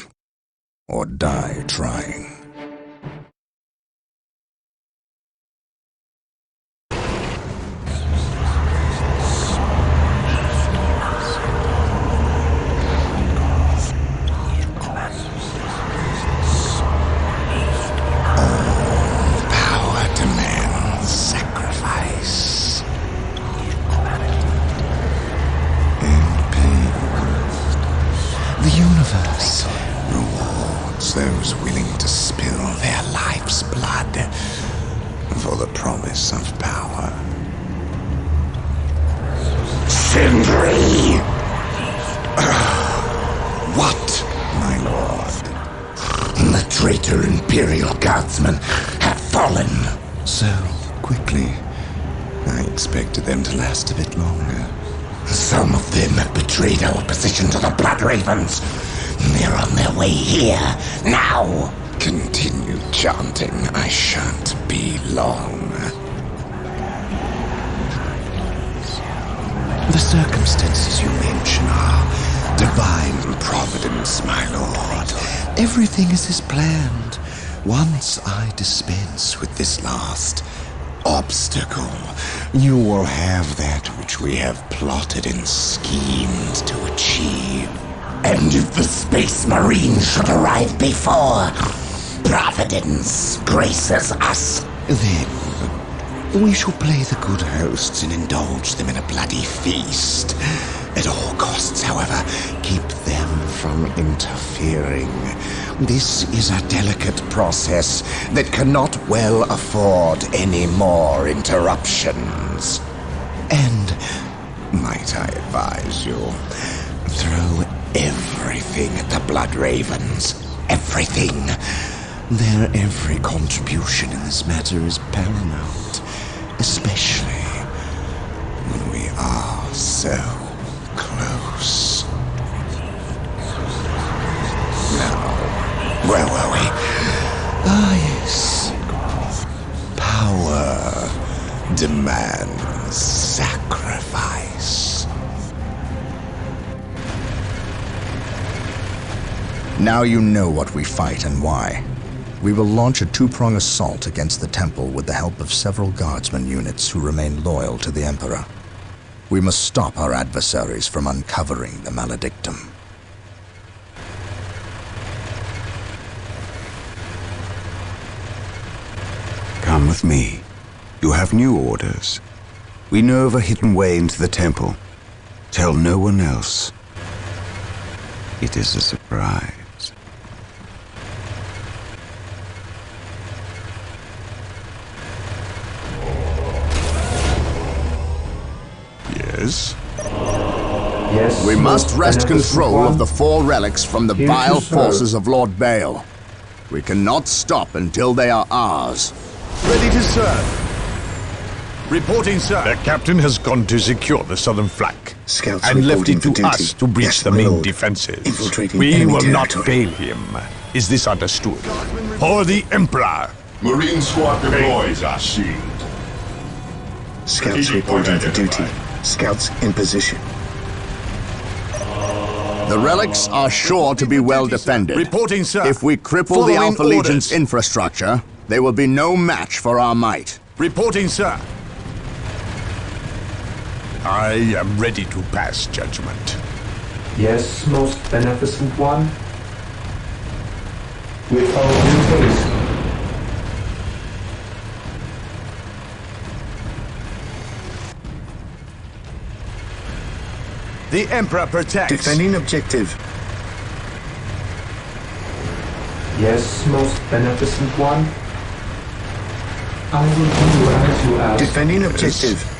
or die trying. The universe rewards those willing to spill their life's blood for the promise of power. Sindri! What, my lord? traitor Imperial Guardsmen have fallen. So quickly. I expected them to last a bit longer. Some of them have betrayed our position to the Blood Ravens. They're on their way here, now! Continue chanting. I shan't be long. The circumstances you mention are divine providence, my lord. Everything is as planned. Once I dispense with this last obstacle, you will have that which we have plotted and schemed to achieve. And if the Space Marines should arrive before Providence graces us, then we shall play the good hosts and indulge them in a bloody feast. At all costs, however, keep them from interfering. This is a delicate process that cannot well afford any more interruptions. And, might I advise you, throw everything at the Blood Ravens. Everything. Their every contribution in this matter is paramount, especially when we are so close. Now, where were we? Ah, yes. Power demands sacrifice. Now you know what we fight and why. We will launch a two-prong assault against the temple with the help of several guardsman units who remain loyal to the Emperor. We must stop our adversaries from uncovering the maledictum. Come with me. You have new orders. We know of a hidden way into the temple. Tell no one else. It is a surprise. Yes? Yes. We must wrest control of the 4 relics from the vile forces of Lord Bale. We cannot stop until they are ours. Ready to serve. Reporting, sir. The captain has gone to secure the southern flank. Scouts and left it to duty. us to breach Yes, the my main lord. defenses. Infiltrating We enemy will not territory. fail him. Is this understood? For the Emperor. Marine squad deploys our shield. Scouts Strategic point reporting for duty. identified. Scouts in position. The relics are sure to be well defended. Reporting, sir. If we cripple Following the Alpha Legion's orders. infrastructure, they will be no match for our might. Reporting, sir. I am ready to pass judgment. Yes, most beneficent one. With all due haste. The Emperor protects. Defending objective. Yes, most beneficent one. I will do as you ask. Defending objective.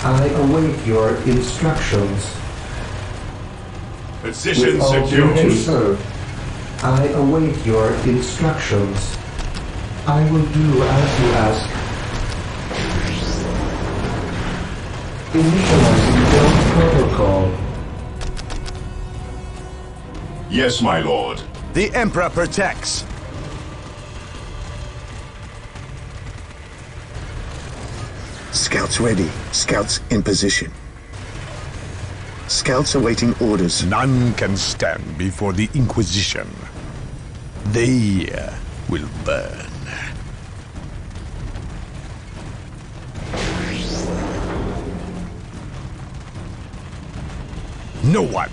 I await your instructions. Position With all due secured. haste, sir. I await your instructions. I will do as you ask. Initializing build protocol. Yes, my lord. The Emperor protects. Scouts ready. Scouts in position. Scouts awaiting orders. None can stand before the Inquisition. They will burn. No one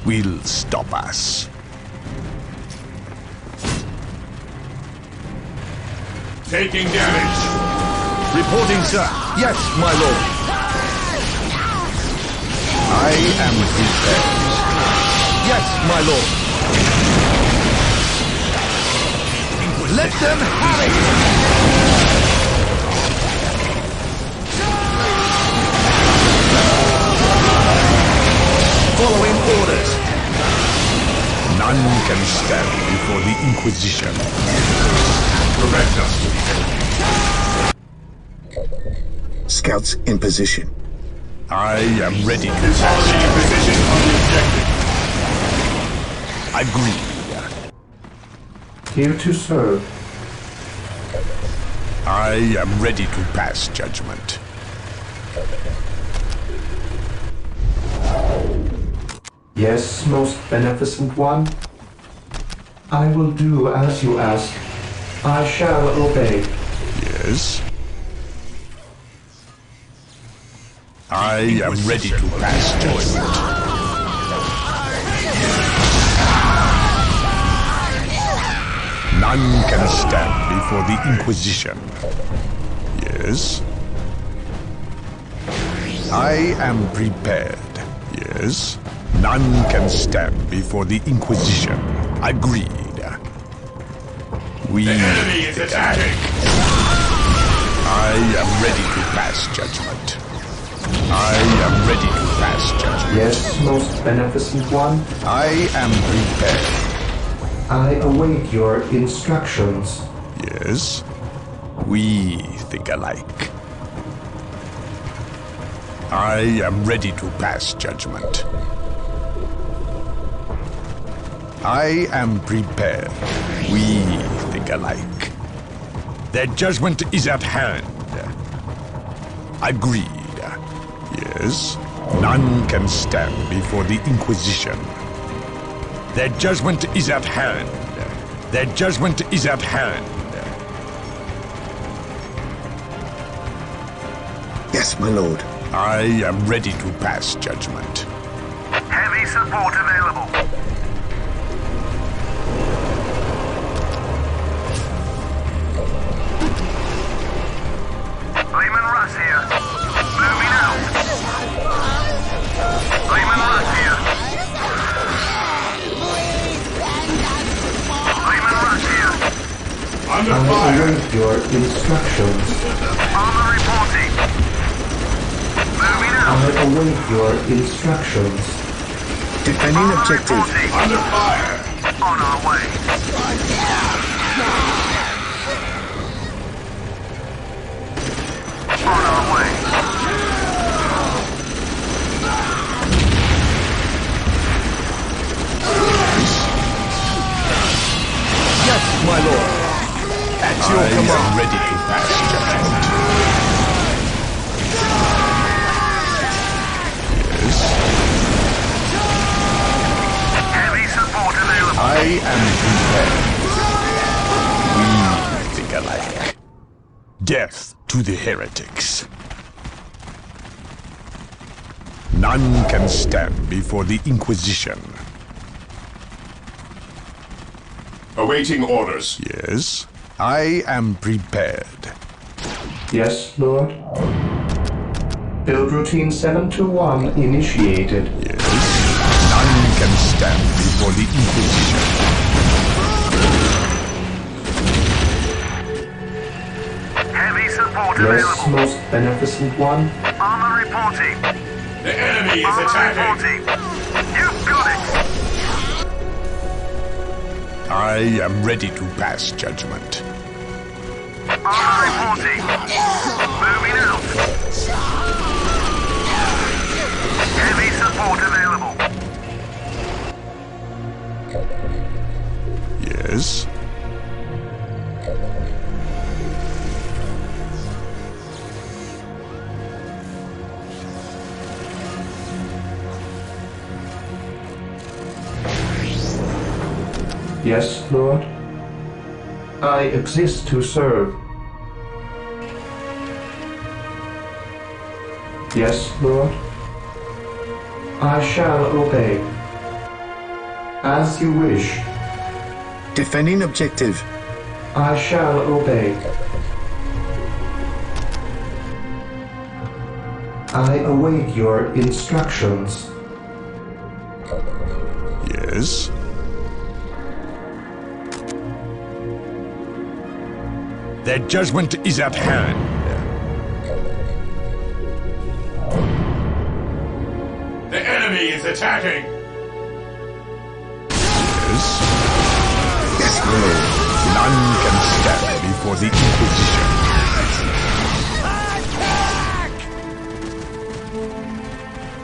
will stop us. Taking damage. Reporting, sir. Yes, my lord. I am defense. Yes, my lord. Let them have it! Following orders. None None can stand before the Inquisition. Prevent us. Scouts in position. I am ready to Consolidating position on the objective. agree. Here to serve. I am ready to pass judgment. Yes, most beneficent one. I will do as you ask. I shall obey. Yes. I am ready to pass judgment. None can stand before the Inquisition. Yes. I am prepared. Yes. None can stand before the Inquisition. Agreed. The enemy is attacking. I am ready to pass judgment. I am ready to pass judgment. Yes, most beneficent one. I am prepared. I await your instructions. Yes. We think alike. I am ready to pass judgment. I am prepared. We think alike. Their judgment is at hand. Agreed. Yes. None can stand before the Inquisition. Their judgment is at hand. Their judgment is at hand. Yes, my lord. I am ready to pass judgment. Heavy support available. Lehman Russ here. Moving out. Lehman Russ here. Lehman Russ here. Under I fire. await your instructions. Armor reporting. Moving I out. await your instructions. Defending Armor objective. reporting. Under fire. On our way. On our way. Yes, my lord. At your I am command. ready to pass judgment. Yes. Heavy support available. I am prepared. We think alike. Death to the heretics. None can stand before the Inquisition. Awaiting orders. Yes. I am prepared. Yes, Lord. Build routine 721 initiated. Yes. None can stand before the Inquisition. Heavy support Yes, available. most beneficent one. Armor reporting. The enemy is Armor attacking. reporting. You've got it. I am ready to pass judgment. Armor reporting. Moving out. Heavy support available. Yes. Yes, Lord. I exist to serve. Yes, Lord. I shall obey. As you wish. Defending objective. I shall obey. I await your instructions. Yes. Their judgment is at hand. The enemy is attacking. Yes. None can stand before the Inquisition.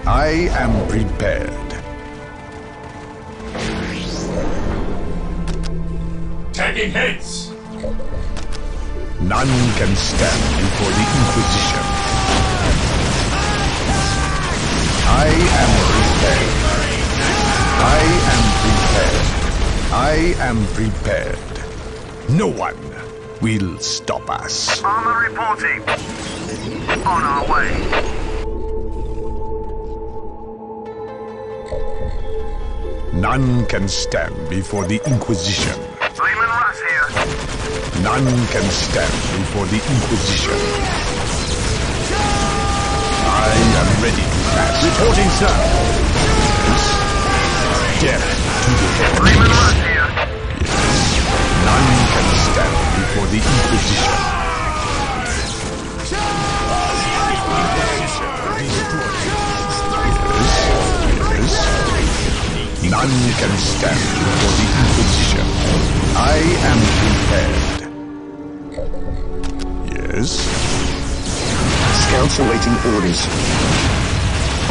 I am prepared. Taking hits! None can stand before the Inquisition. I am prepared. I am prepared. No one will stop us. Armor reporting. On our way. None can stand before the Inquisition. Lehman Russ here. None can stand before the Inquisition. I am ready to pass. Reporting, sir. Death to the head. Lehman Russ here. None can stand before the Inquisition. Yes. None can stand before the Inquisition. I am prepared. Yes. Scouts awaiting orders.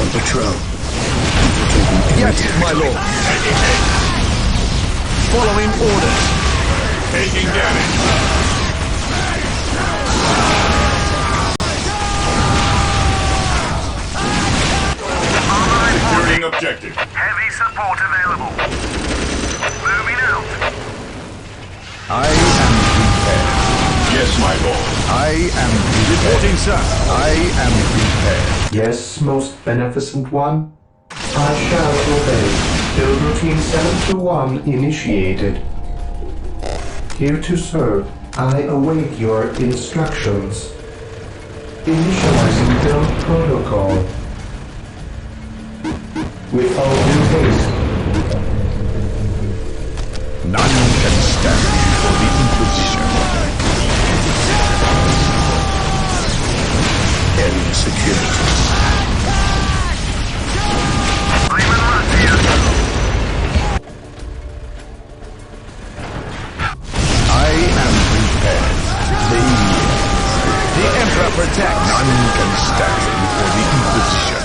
On patrol. Yes, my lord. Following orders. Taking damage. Securing objective. Heavy support available. Moving out. I am prepared. Yes, my lord. I am prepared. Reporting, sir. I am prepared. Yes, most beneficent one. I shall obey. Build routine 721 initiated. Here to serve. I await your instructions. Initializing build protocol. With all due haste. None can stand before the Inquisition. Area security. Lehman Russ here. I am prepared. The Emperor protects. None can stand before the Inquisition.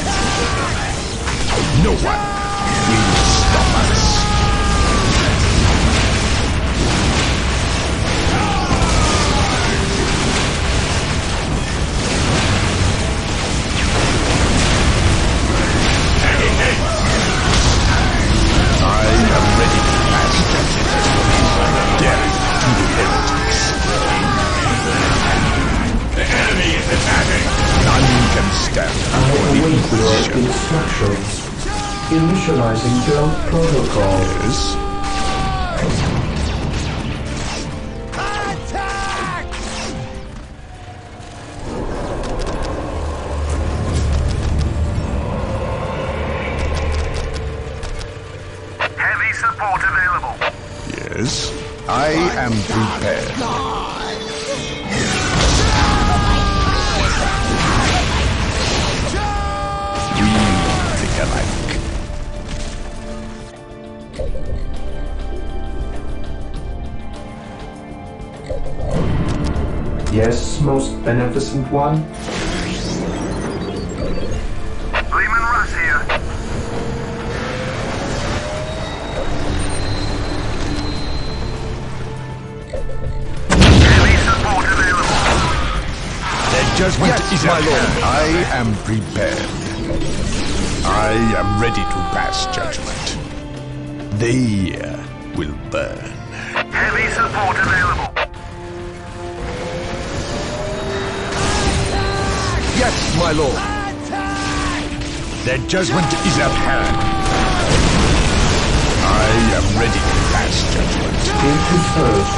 No one will stop us. I am ready to pass judgment. Death to the heretics. The enemy is attacking. None can stand I before the await your Inquisition. instructions. Initializing build protocol. Yes. Heavy support available. Yes. I am prepared. We think alike. Yes, most beneficent one. Lehman Russ here. Heavy support available. Their judgment Yes, is my at lord. hand. I am prepared. I am ready to pass judgment. They will burn. Heavy support available. Yes, my lord. Their judgment is at hand. I am ready to pass judgment. Here to serve.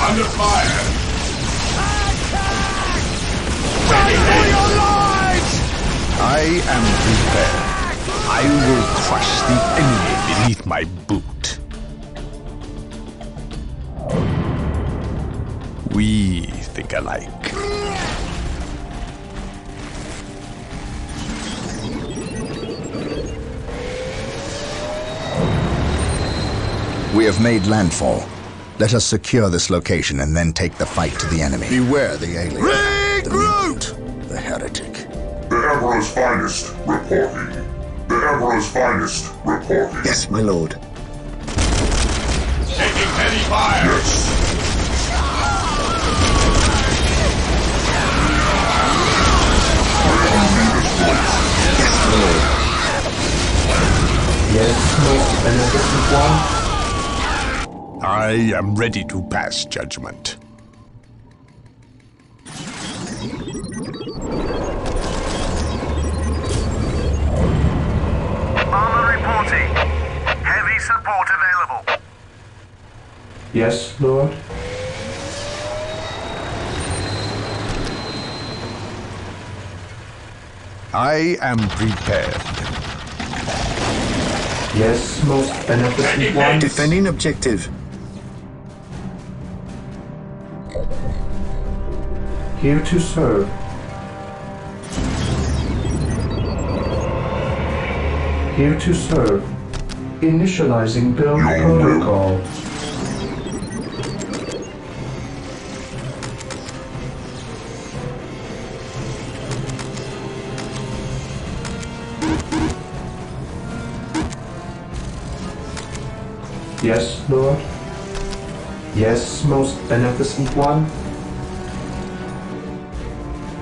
Under fire. I am prepared. I will crush the enemy beneath my boot. We think alike. We have made landfall. Let us secure this location and then take the fight to the enemy. Beware the alien. Regroup! The heretic. The Emperor's finest reporting. The Emperor's finest reporting. Yes, my lord. Taking heavy fire! Yes. Yes, my lord. Yes, most beneficent one. I am ready to pass judgment. Armor reporting. Heavy support available. Yes, Lord. I am prepared. Yes, most beneficent one. Defending objective. Here to serve. Here to serve. Initializing build protocol. Yes, Lord. Yes, most beneficent one.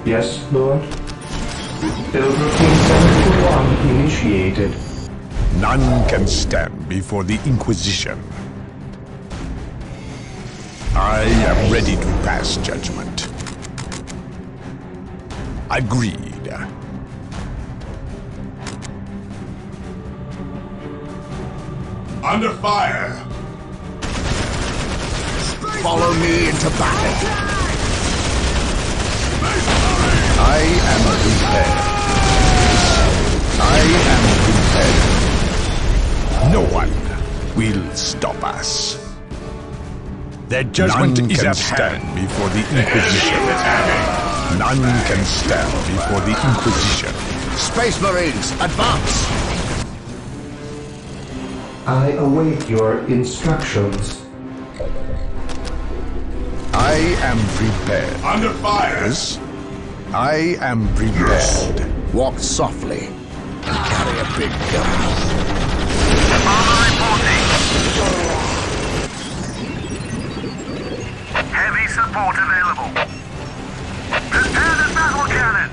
Yes, Lord. Build routine 721 initiated. None can stand before the Inquisition. I am ready to pass judgment. Agreed. Under fire! Follow me into battle. I am prepared. I am prepared. No one will stop us. Their judgment is at hand before the Inquisition. None can stand before the Inquisition. Space Marines, advance! I await your instructions. I am prepared. Under fire! Yes, I am prepared. Walk softly and carry a big gun. Armor reporting. Heavy support available. Prepare the battle cannon.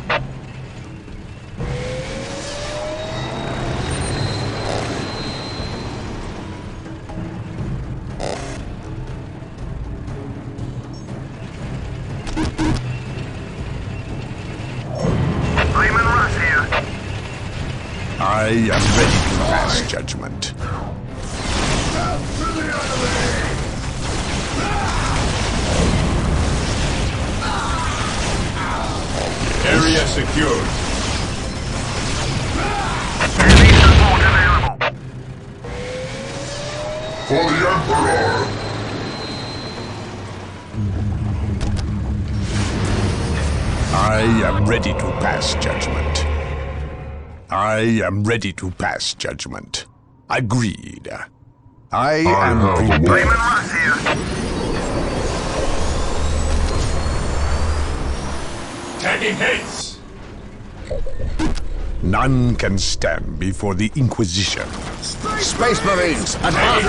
I am ready to pass judgment. Area secured. Heavy support available. For the Emperor! I am ready to pass judgment. I am ready to pass judgment. Agreed. I am prepared. Russ here. Taking hits! None can stand before the Inquisition. Space Marines, advance!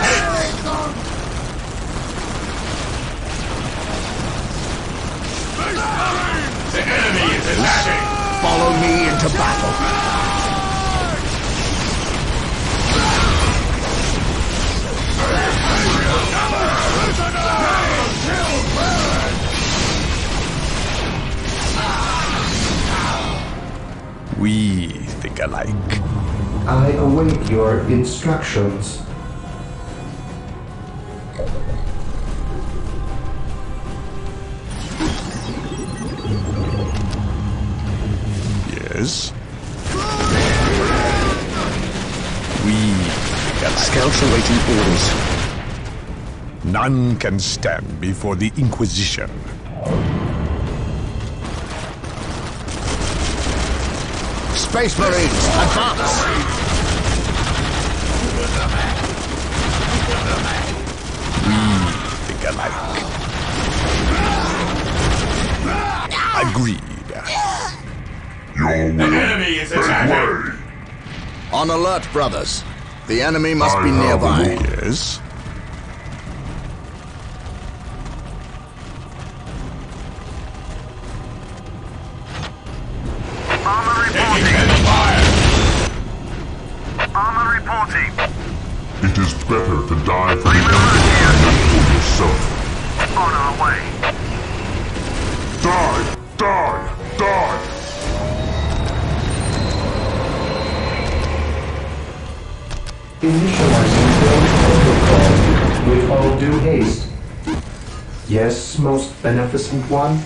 The enemy is attacking! Follow me into battle. We think alike. I await your instructions. Yes? We think alike. Scouts awaiting orders. None can stand before the Inquisition. Space Marines, advance! Agreed. Your The enemy is attacking! On alert, brothers. The enemy must be nearby. Yes. Armor reporting. Taking fire! Armor reporting. It is better to die for the Empire than for yourself. On our way. Die! Die! Die! Initializing build protocol with all due haste. Yes, most beneficent one.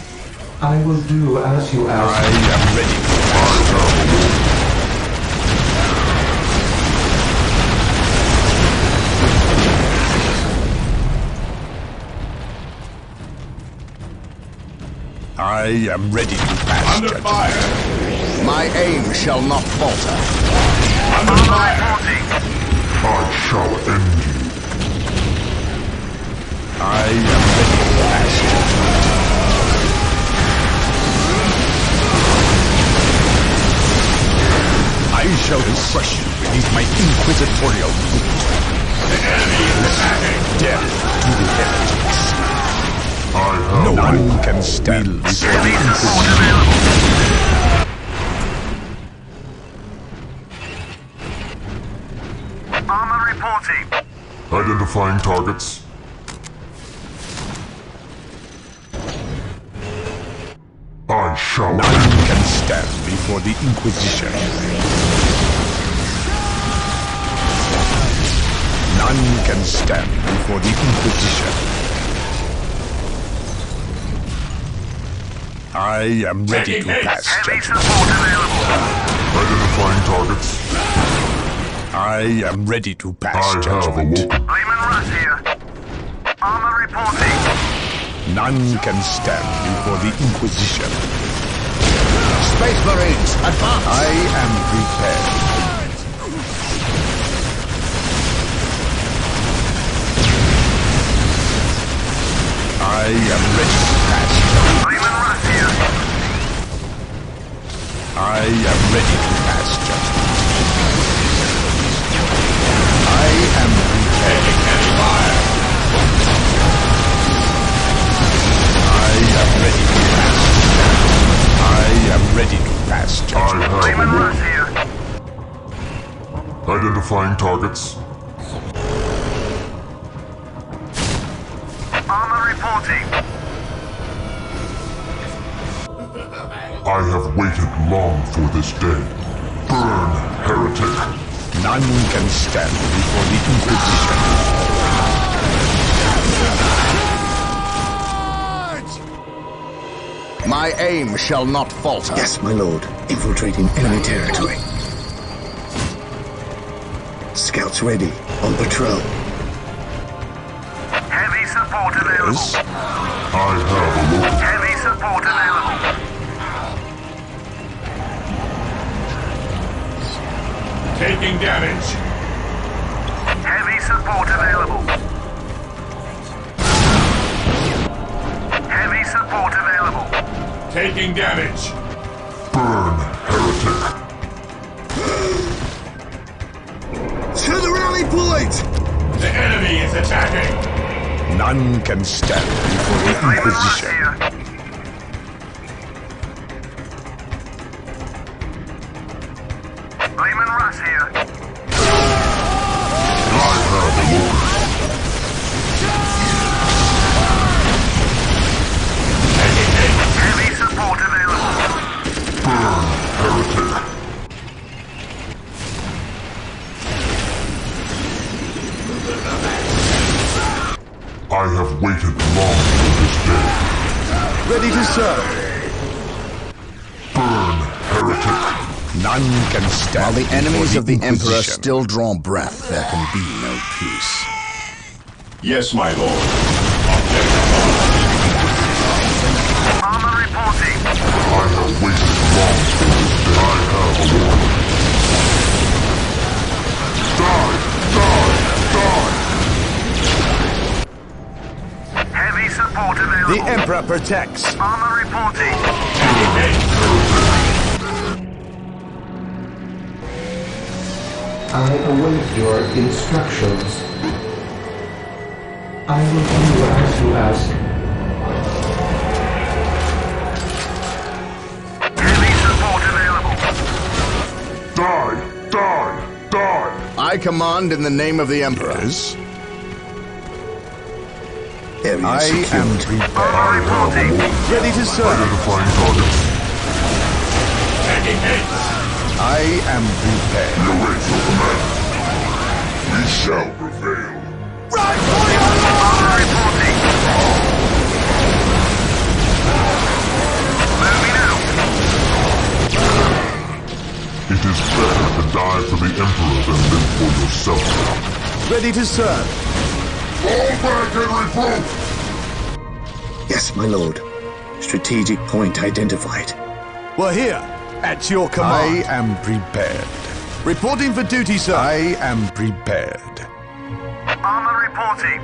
I will do as you ask. I am ready. I am ready to pass Under judgment. fire! My aim shall not falter. Under fire! I shall end you. I am ready to pass judgment. I shall crush you beneath my inquisitorial boot. The enemy is attacking! Death to the heretics. I No have one can stand before the Heavy support available. Armor reporting. identifying targets. I shall None can stand before the Inquisition. None can stand before the Inquisition. I am ready to pass Heavy judgment. support available. identifying targets. I am ready to pass I judgment. have awoken. Lehman Russ here. Armor reporting. None can stand before the Inquisition. Space Marines, advance! I am prepared. I am ready to pass judgment. Lehman Russ here. I am ready to pass judgment. I am prepared. I am ready to pass judgment. I am ready to pass I judgment. have Lehman Russ awoken. here. Identifying targets. Armor reporting. I have waited long for this day. Burn, heretic. None can stand before the Inquisition. My aim shall not falter. Yes, my lord. Infiltrating enemy territory. Scouts ready. On patrol. Heavy support available. Yes. I have awoken. Heavy support available. Taking damage! Heavy support available. Heavy support available. Taking damage! Burn, heretic. To the rally point! The enemy is attacking! None can stand before the Lehman Russ Inquisition. here. Lehman Russ here. I have awoken. Heavy support available. Burn, heretic. I have waited long for this day. Ready to serve. Burn, heretic. None can stand While the before enemies of the Emperor Inquisition. still draw breath, there can be no peace. Yes, my lord. Armor reporting. I have waited long for this day. I have awoken. Die! Die! Die! Heavy support available. available. The Emperor protects. Armor reporting. I await your instructions. I will do as you ask. Heavy support available. Die! Die! Die! I command in the name of the Emperor. Yes? Area secured. Armor reporting. Ready to serve. Identifying targets. Taking haste. I am prepared. We await your command. We shall prevail. Right for your Armor reporting. Moving out. It is better to die for the Emperor than live for yourself. Ready to serve. Fall back and regroup! Yes, my lord. Strategic point identified. We're here. At your I command. am prepared. Reporting for duty, sir. I am prepared. Armor reporting.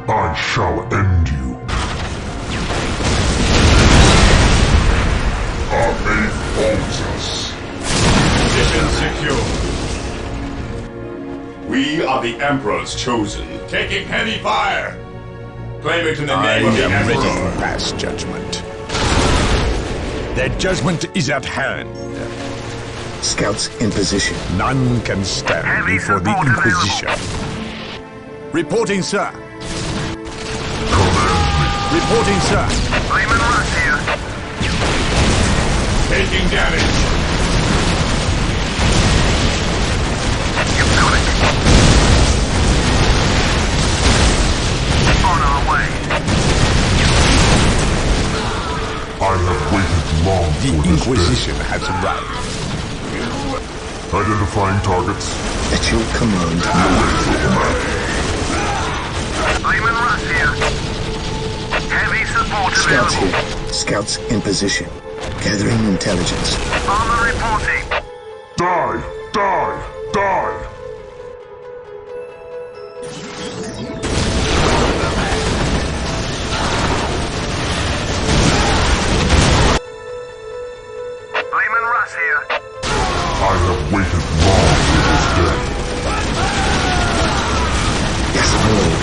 I shall end you. Our faith holds us. Position secure. We are the Emperor's chosen. Taking heavy fire. Claim it in the I name of the am ready Emperor. to pass judgment. Their judgment is at hand. Scouts in position. None can stand Heavy before the support Inquisition. Reporting, sir. Command me. Reporting, sir. Raymond Russ here. Taking damage. You got it. On our way. I have waited long The for this Inquisition has arrived. day. Identifying targets. At your command. Raymond Russ here. Heavy support Scouts available. here. Scouts in position. Gathering intelligence. Armor reporting. Die! Die! Die! Raymond Russ here. I have waited long for this day. Yes, my lord.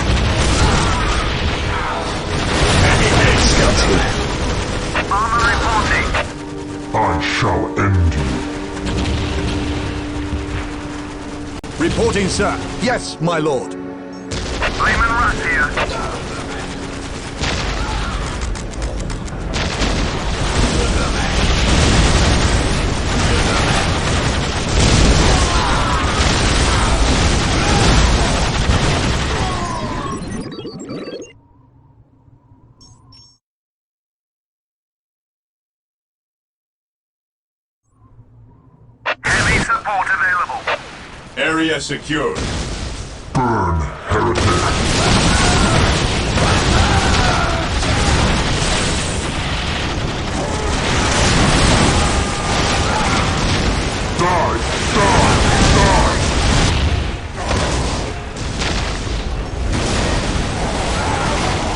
Scouts here. Armor reporting. I shall end you. Reporting, sir. Yes, my lord. Raymond Russ here. Heavy support available. Area secured. Burn, heretic. Die! Die! Die!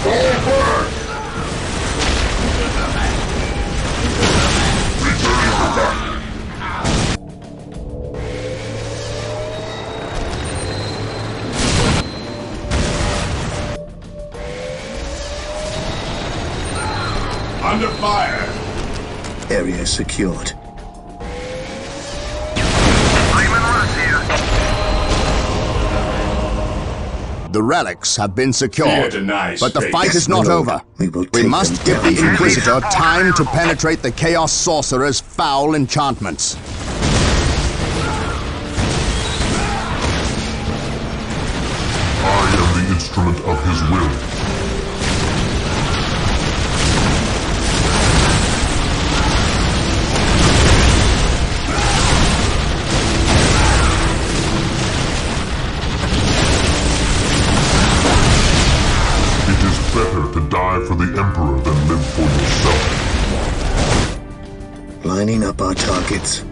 Fall back! Returning to back. Under fire. Area secured. Raymond Russ here. The relics have been Fear secured, denies but the faith. fight Yes, is not my lord. over. We will We take must them give the down. Inquisitor time to penetrate the Chaos Sorcerer's foul enchantments. I am the instrument of his will. It is better to die for the Emperor than live for yourself. Lining up our targets.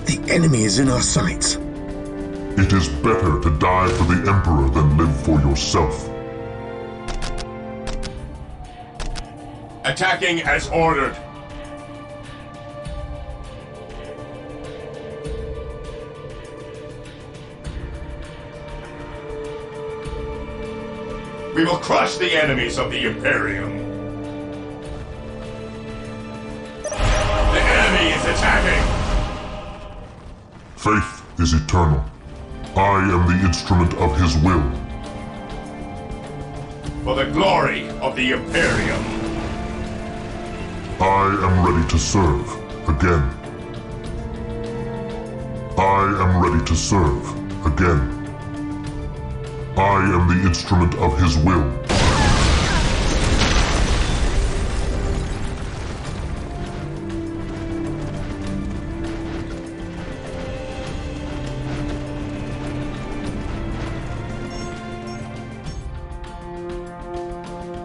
The enemy is in our sights. It is better to die for the Emperor than live for yourself. Attacking as ordered. We will crush the enemies of the Imperium. The enemy is attacking! Faith is eternal. I am the instrument of his will. For the glory of the Imperium. I am ready to serve again. I am ready to serve again. I am the instrument of his will.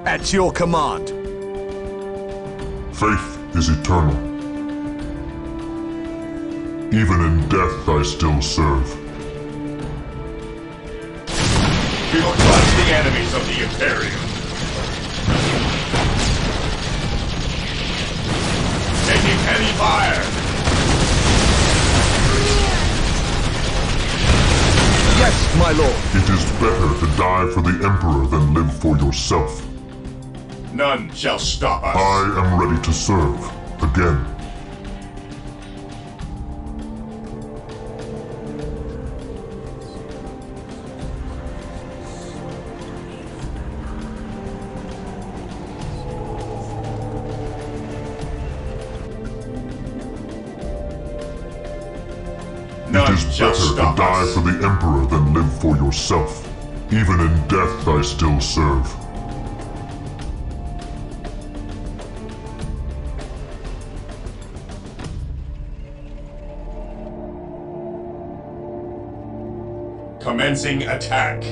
At your command. Faith is eternal. Even in death I still serve. We will crush the enemies of the Imperium. Taking heavy fire. Yes, my lord. It is better to die for the Emperor than live for yourself. None shall stop us. I am ready to serve again. None it is shall better to stop die us. for the Emperor than live for yourself. Even in death I still serve. Commencing attack.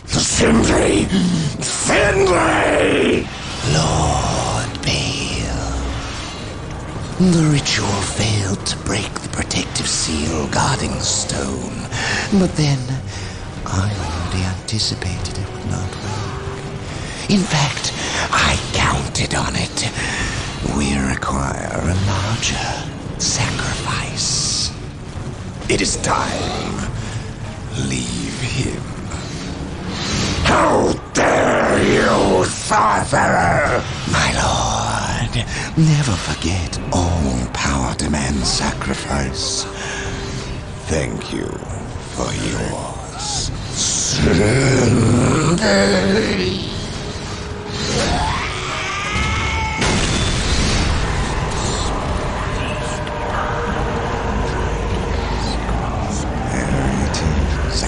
Finley! Finley! Lord Bale. The ritual failed to break the protective seal guarding the stone. But then, I already anticipated it would not work. In fact, I counted on it. We require a larger sacrifice. It is time. Leave him. How dare you, sorcerer! My lord, never forget all power demands sacrifice. Thank you for yours.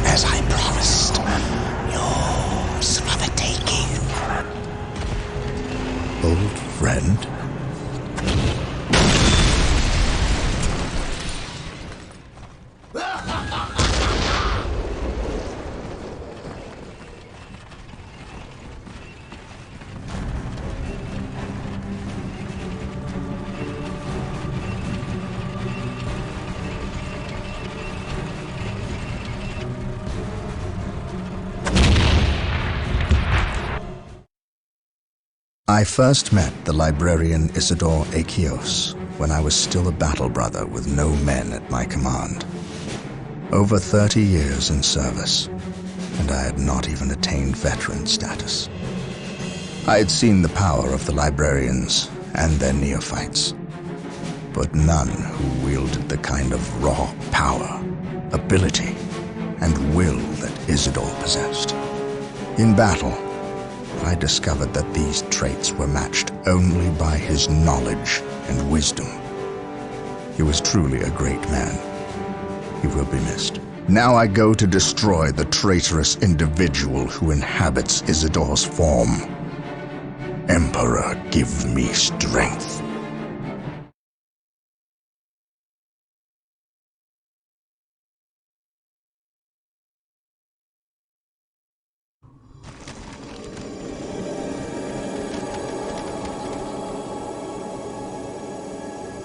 As I promised, yours for the taking. Old friend? I first met the librarian Isidore Achios when I was still a battle brother with no men at my command. Over 30 years in service, and I had not even attained veteran status. I had seen the power of the librarians and their neophytes, but none who wielded the kind of raw power, ability, and will that Isidore possessed. In battle, I discovered that these traits were matched only by his knowledge and wisdom. He was truly a great man. He will be missed. Now I go to destroy the traitorous individual who inhabits Isidore's form. Emperor, give me strength.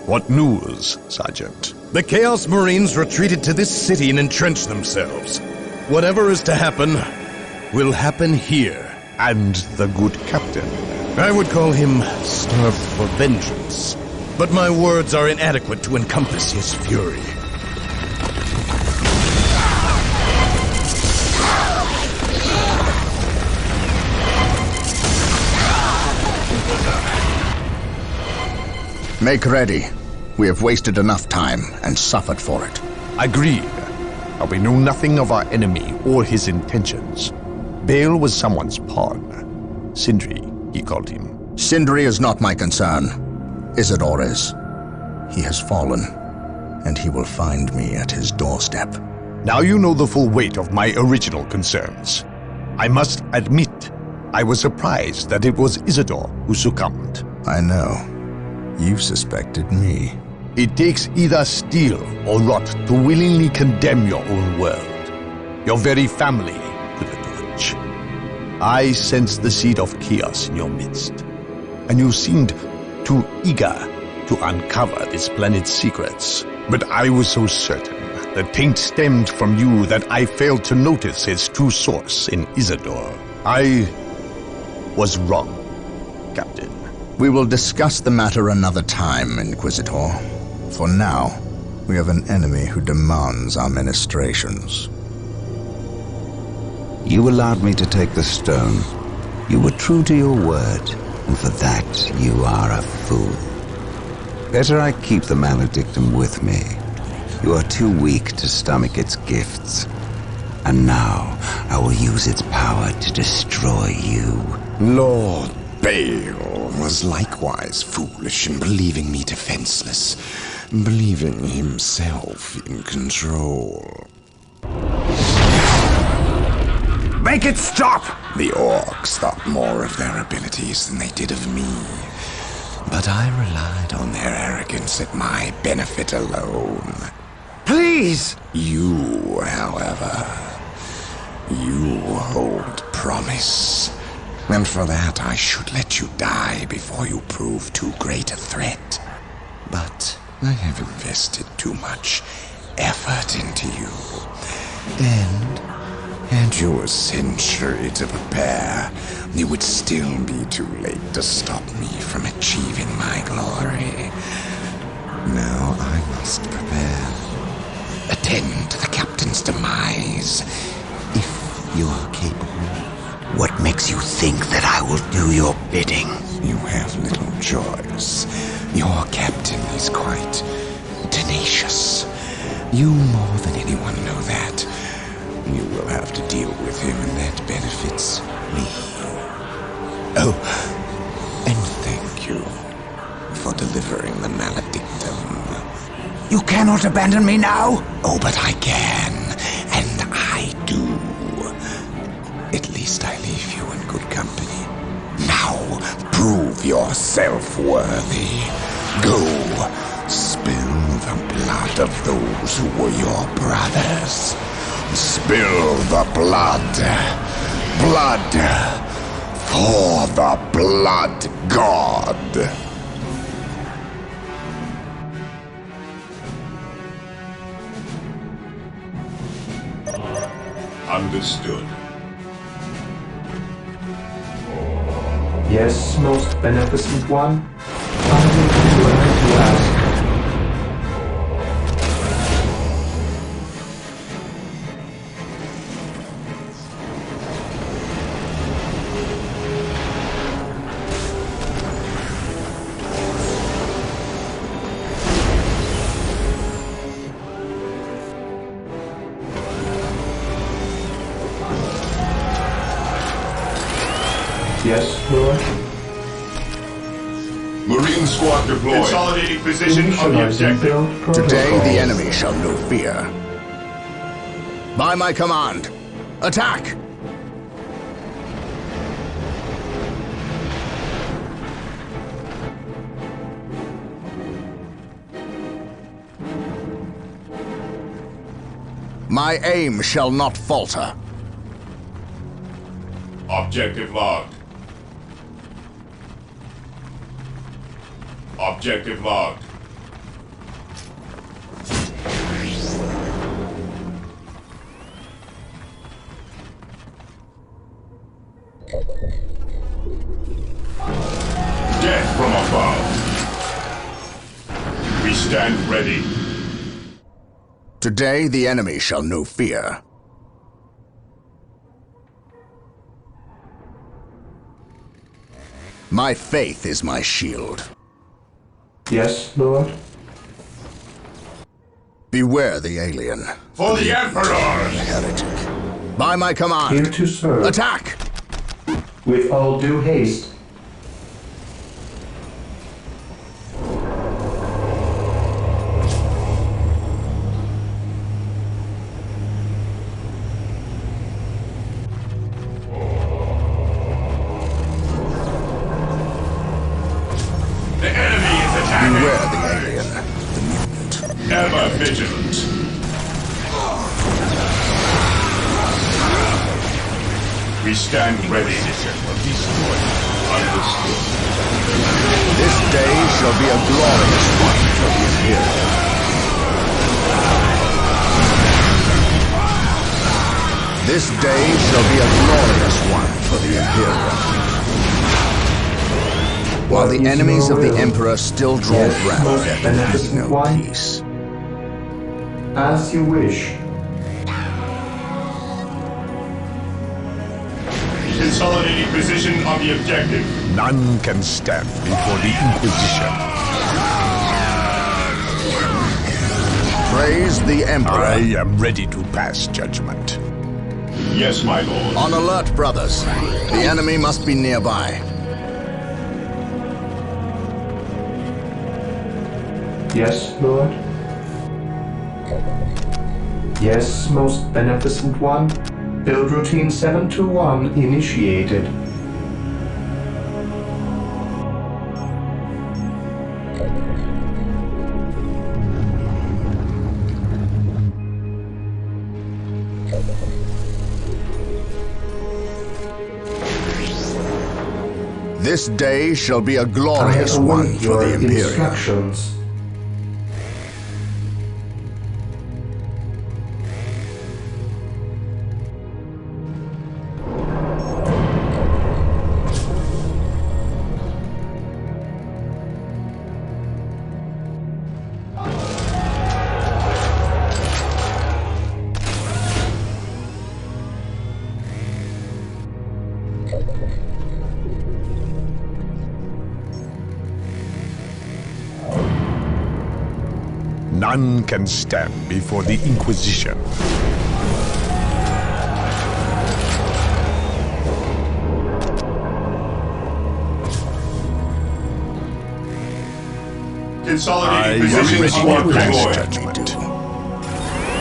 What news, Sergeant? The Chaos Marines retreated to this city and entrenched themselves. Whatever is to happen, will happen here. And the good captain? I would call him starved for vengeance, but my words are inadequate to encompass his fury. Make ready. We have wasted enough time and suffered for it. Agreed. But we know nothing of our enemy or his intentions. Bale was someone's pawn. Sindri, he called him. Sindri is not my concern. Isidore is. He has fallen, and he will find me at his doorstep. Now you know the full weight of my original concerns. I must admit, I was surprised that it was Isidore who succumbed. I know. You suspected me. It takes either steel or rot to willingly condemn your own world. Your very family to the torch. I sensed the seed of chaos in your midst, and you seemed too eager to uncover this planet's secrets. But I was so certain the taint stemmed from you that I failed to notice its true source in Isidore. I was wrong, Captain. We will discuss the matter another time, Inquisitor. For now, we have an enemy who demands our ministrations. You allowed me to take the stone. You were true to your word, and for that you are a fool. Better I keep the maledictum with me. You are too weak to stomach its gifts. And now I will use its power to destroy you. Lord Bale was likewise foolish in believing me defenseless, believing himself in control. Make it stop! The orcs thought more of their abilities than they did of me. But I relied on their arrogance at my benefit alone. Please! You, however, you hold promise. And for that, I should let you die before you prove too great a threat. But I have invested too much effort into you. And had you a century to prepare, it would still be too late to stop me from achieving my glory. Now I must prepare. Attend to the captain's demise, if you are capable. What makes you think that I will do your bidding? You have little choice. Your captain is quite tenacious. You more than anyone know that. You will have to deal with him, and that benefits me. Oh, and thank you for delivering the maledictum. You cannot abandon me now! Oh, but I can, and I do. At least I leave you in good company. Now, prove yourself worthy. Go, spill the blood of those who were your brothers. Spill the blood. Blood for the blood god. Understood. Yes, most beneficent one. I will do as you ask. Yes, Lord. Marine squad deployed. Consolidating position on the objective. Today the enemy shall know fear. By my command, attack! My aim shall not falter. Objective logged. Objective logged. stand ready. Today the enemy shall know fear. My faith is my shield. Yes, Lord? Beware the alien. For the Emperor! Heretic. By my command. Here to serve. Attack! With all due haste. The enemy is attacking! Beware the alien. The mutant. Ever vigilant. We stand ready. Understood. This day shall be a glorious one for the Imperium. This day shall be a glorious one for the Imperium. While the enemies of the Emperor still draw breath, there can be no peace. As you wish. Consolidating position on the objective. None can stand before the Inquisition. Praise the Emperor. I am ready to pass judgment. Yes, my lord. On alert, brothers. The enemy must be nearby. Yes, Lord? Yes, most beneficent one. Build routine 721 initiated. This day shall be a glorious one for the Imperium. Instructions. None can stand before the Inquisition. Consolidating position on the objective. Judgment.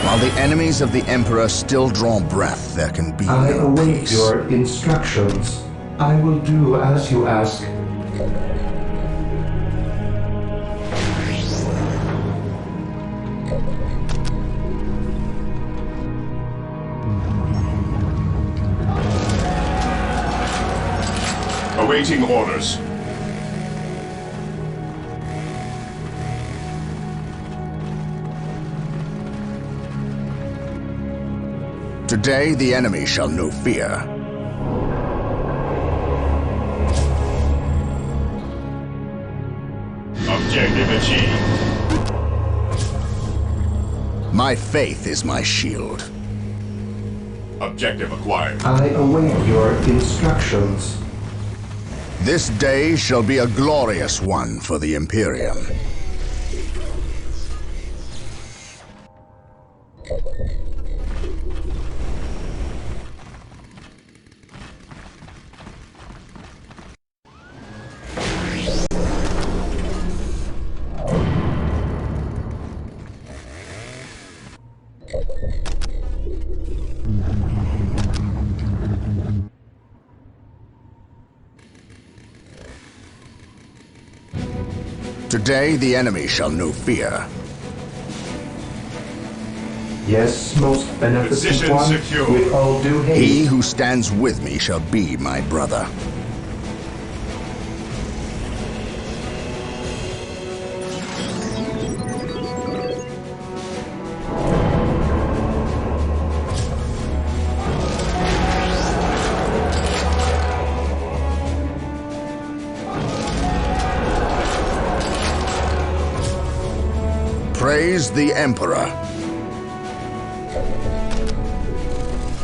While the enemies of the Emperor still draw breath, there can be I no await peace. your instructions. I will do as you ask. Awaiting orders. Today the enemy shall know fear. Objective achieved. My faith is my shield. Objective acquired. I await your instructions. This day shall be a glorious one for the Imperium. Today the enemy shall know fear. Yes, most beneficent Position one. secure. With all due haste. He who stands with me shall be my brother. Praise the Emperor.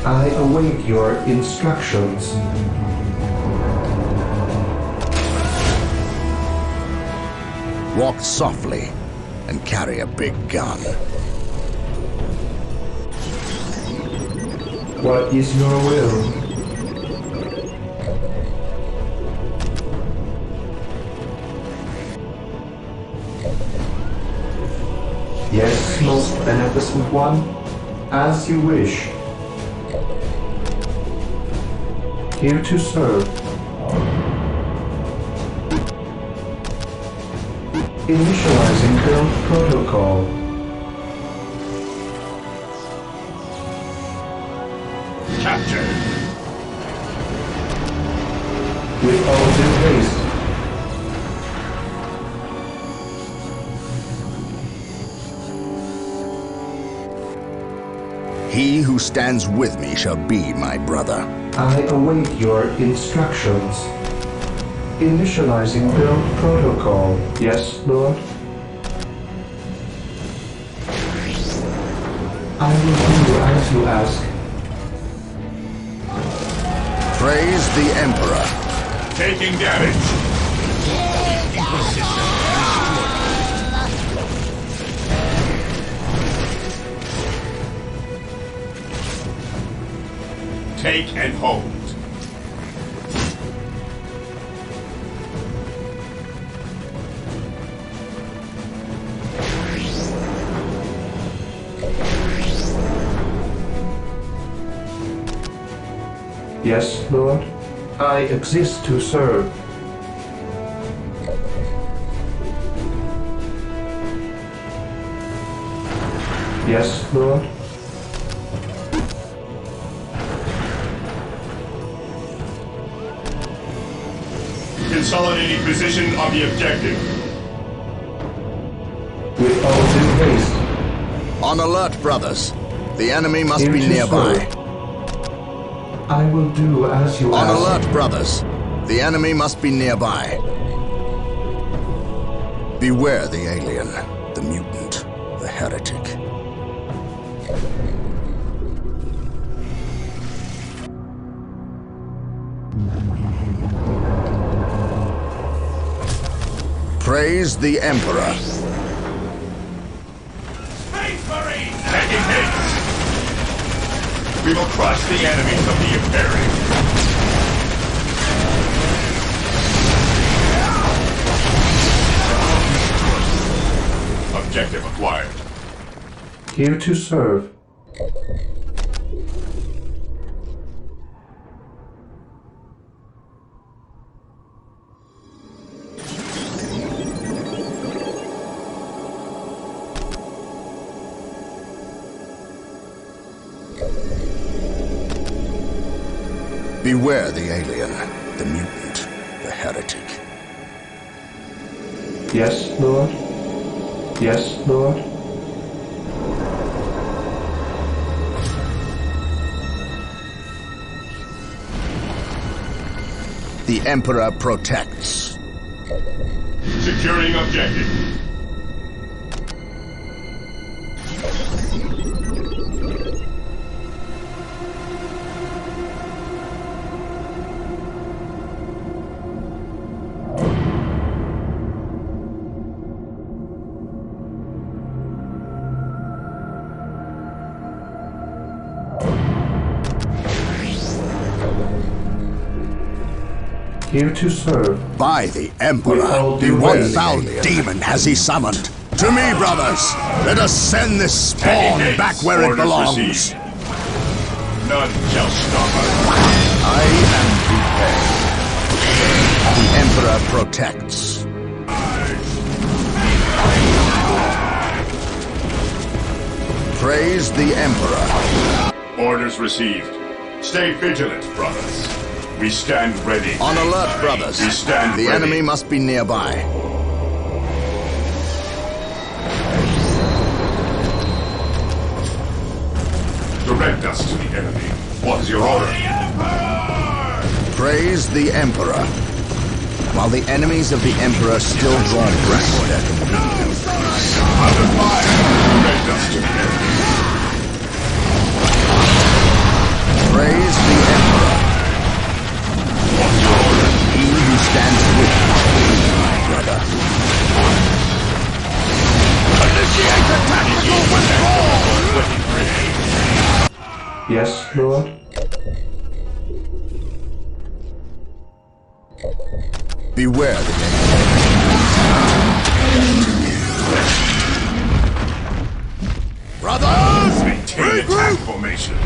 I await your instructions. Walk softly and carry a big gun. What is your will? Yes, most beneficent one, as you wish. Here to serve. Initializing build protocol. Capture. With all due haste. He who stands with me shall be my brother. I await your instructions. Initializing build protocol. Yes, Lord? I will do as you ask. Praise the Emperor. Taking damage. Take and hold. Yes, Lord? I exist to serve. Yes, Lord? Consolidating position on the objective. With all due haste. On alert, brothers. The enemy must Here be to nearby. serve. I will do as you On ask. alert, brothers. The enemy must be nearby. Beware the alien, the mutant, the heretic. Praise the Emperor. Space Marines! Taking hits! We will crush the enemies of the Imperium. Objective acquired. Here to serve. Beware the alien, the mutant, the heretic. Yes, Lord? Yes, Lord? The Emperor protects. Securing objective. Here to serve. By the Emperor, all the due what haste. foul demon has he summoned? To me, brothers! Let us send this spawn back where it Orders belongs! received. None shall stop us. I am prepared. The Emperor protects. Praise the Emperor. Orders received. Stay vigilant, brothers. We stand ready. On alert, brothers. We stand the ready. enemy must be nearby. Direct us to the enemy. What is your order? Praise the Emperor. While the enemies of the Emperor still draw breath, Under fire! Rend us to perish. Praise the Emperor. What's your order? He who stands with me, my brother. Initiate the tactical withdrawal! Yes, Lord? Beware the enemy. Brothers! Maintain attack formation.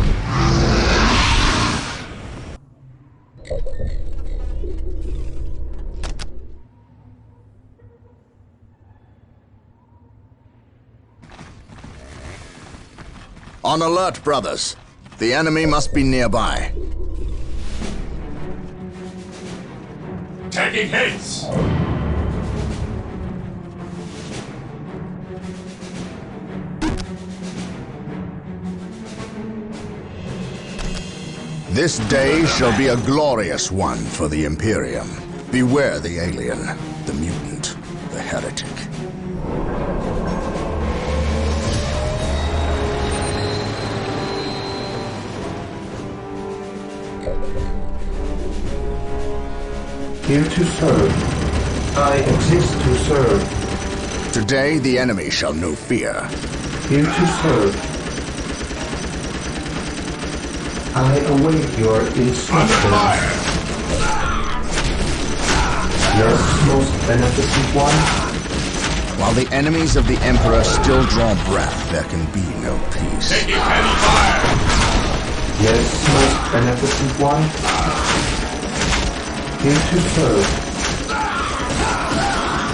On alert, brothers. The enemy must be nearby. Taking hits! This day shall be a glorious one for the Imperium. Beware the alien, the mutant, the heretic. Here to serve. I exist to serve. Today the enemy shall know fear. Here to serve. I await your instructions. Yes, most beneficent one. While the enemies of the Emperor still draw breath, there can be no peace. Taking heavy fire! Yes, most beneficent one. Here to serve.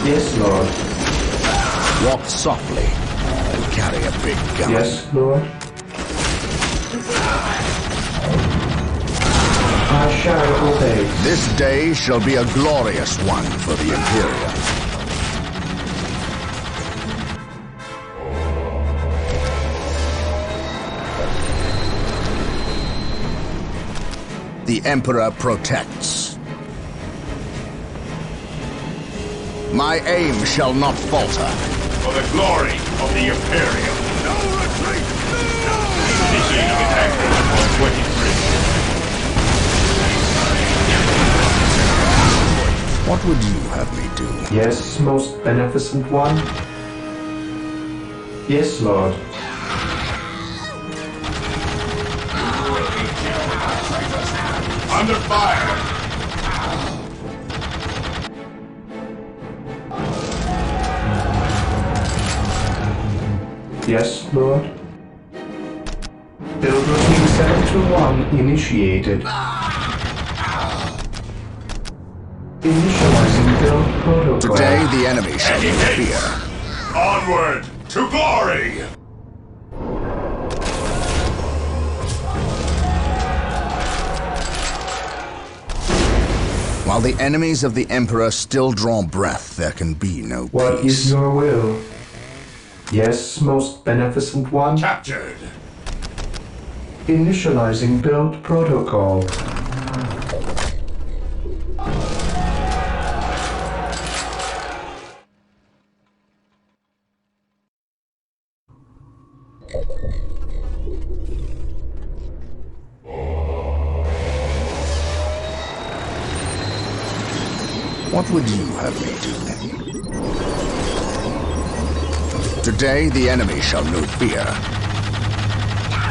Yes, Lord. Walk softly and carry a big gun. Yes, Lord. I shall obey. This day shall be a glorious one for the Imperium. The Emperor protects. My aim shall not falter. For the glory of the Imperium. No retreat! Initiating attack on 23. What would you have me do? Yes, most beneficent one. Yes, Lord. Under fire! Yes, Lord. Build routine 721 initiated. Initializing build protocol. Today the enemy shall know fear. Onward to glory! While the enemies of the Emperor still draw breath, there can be no What peace. is your will? Yes, most beneficent one. Captured. Initializing build protocol. What would you have me do? Today the enemy shall know fear.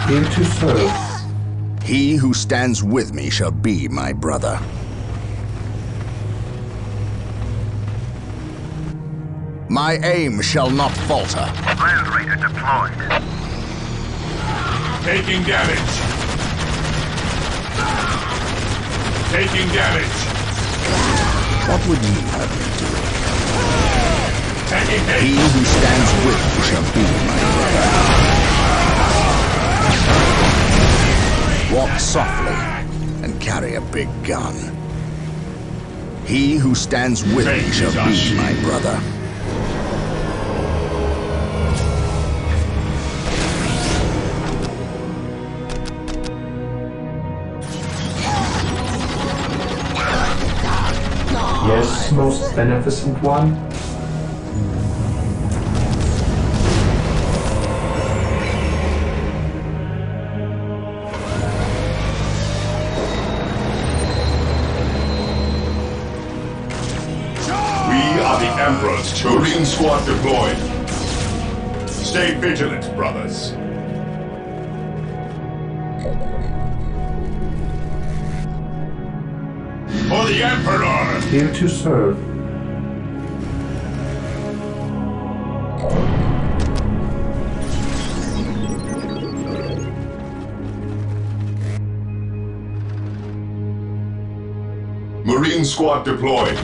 Here to serve. He who stands with me shall be my brother. My aim shall not falter. Land raider deployed. Taking damage. Taking damage. What would you have me do? Taking hit. He who stands with me shall be my brother. Walk softly and carry a big gun. He who stands with me shall be my brother. Yes, most beneficent one. Marine squad deployed. Stay vigilant, brothers. For the Emperor! Here to serve. Marine squad deployed.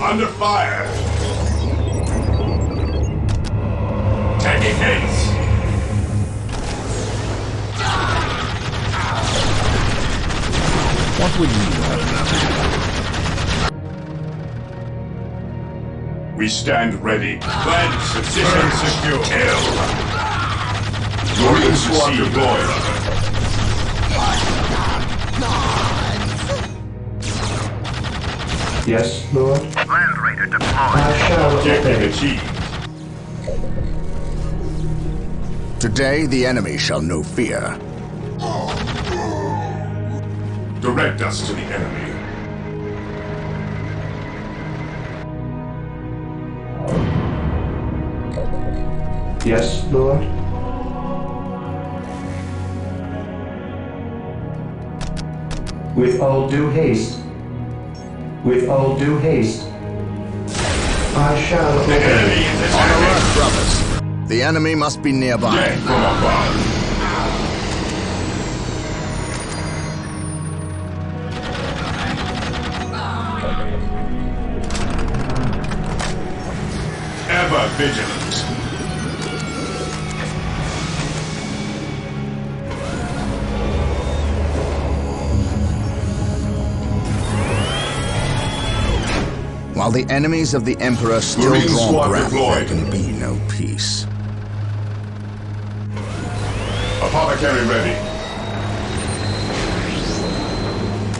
Under fire. Taking hits. What would you have? We stand ready. Plan position secure. Kill. Marine squad deployed. Yes, Lord. Land Raider deployed. I shall Objective obey. achieved. Today the enemy shall know fear. Direct us to the enemy. Yes, Lord. With all due haste. With all due haste. I shall The enemy obey. is On attacking. alert, brothers. The enemy must be nearby. Death from above. Ever vigilant. While the enemies of the Emperor still Marine draw squad breath, there deployed. can be no peace. Apothecary ready.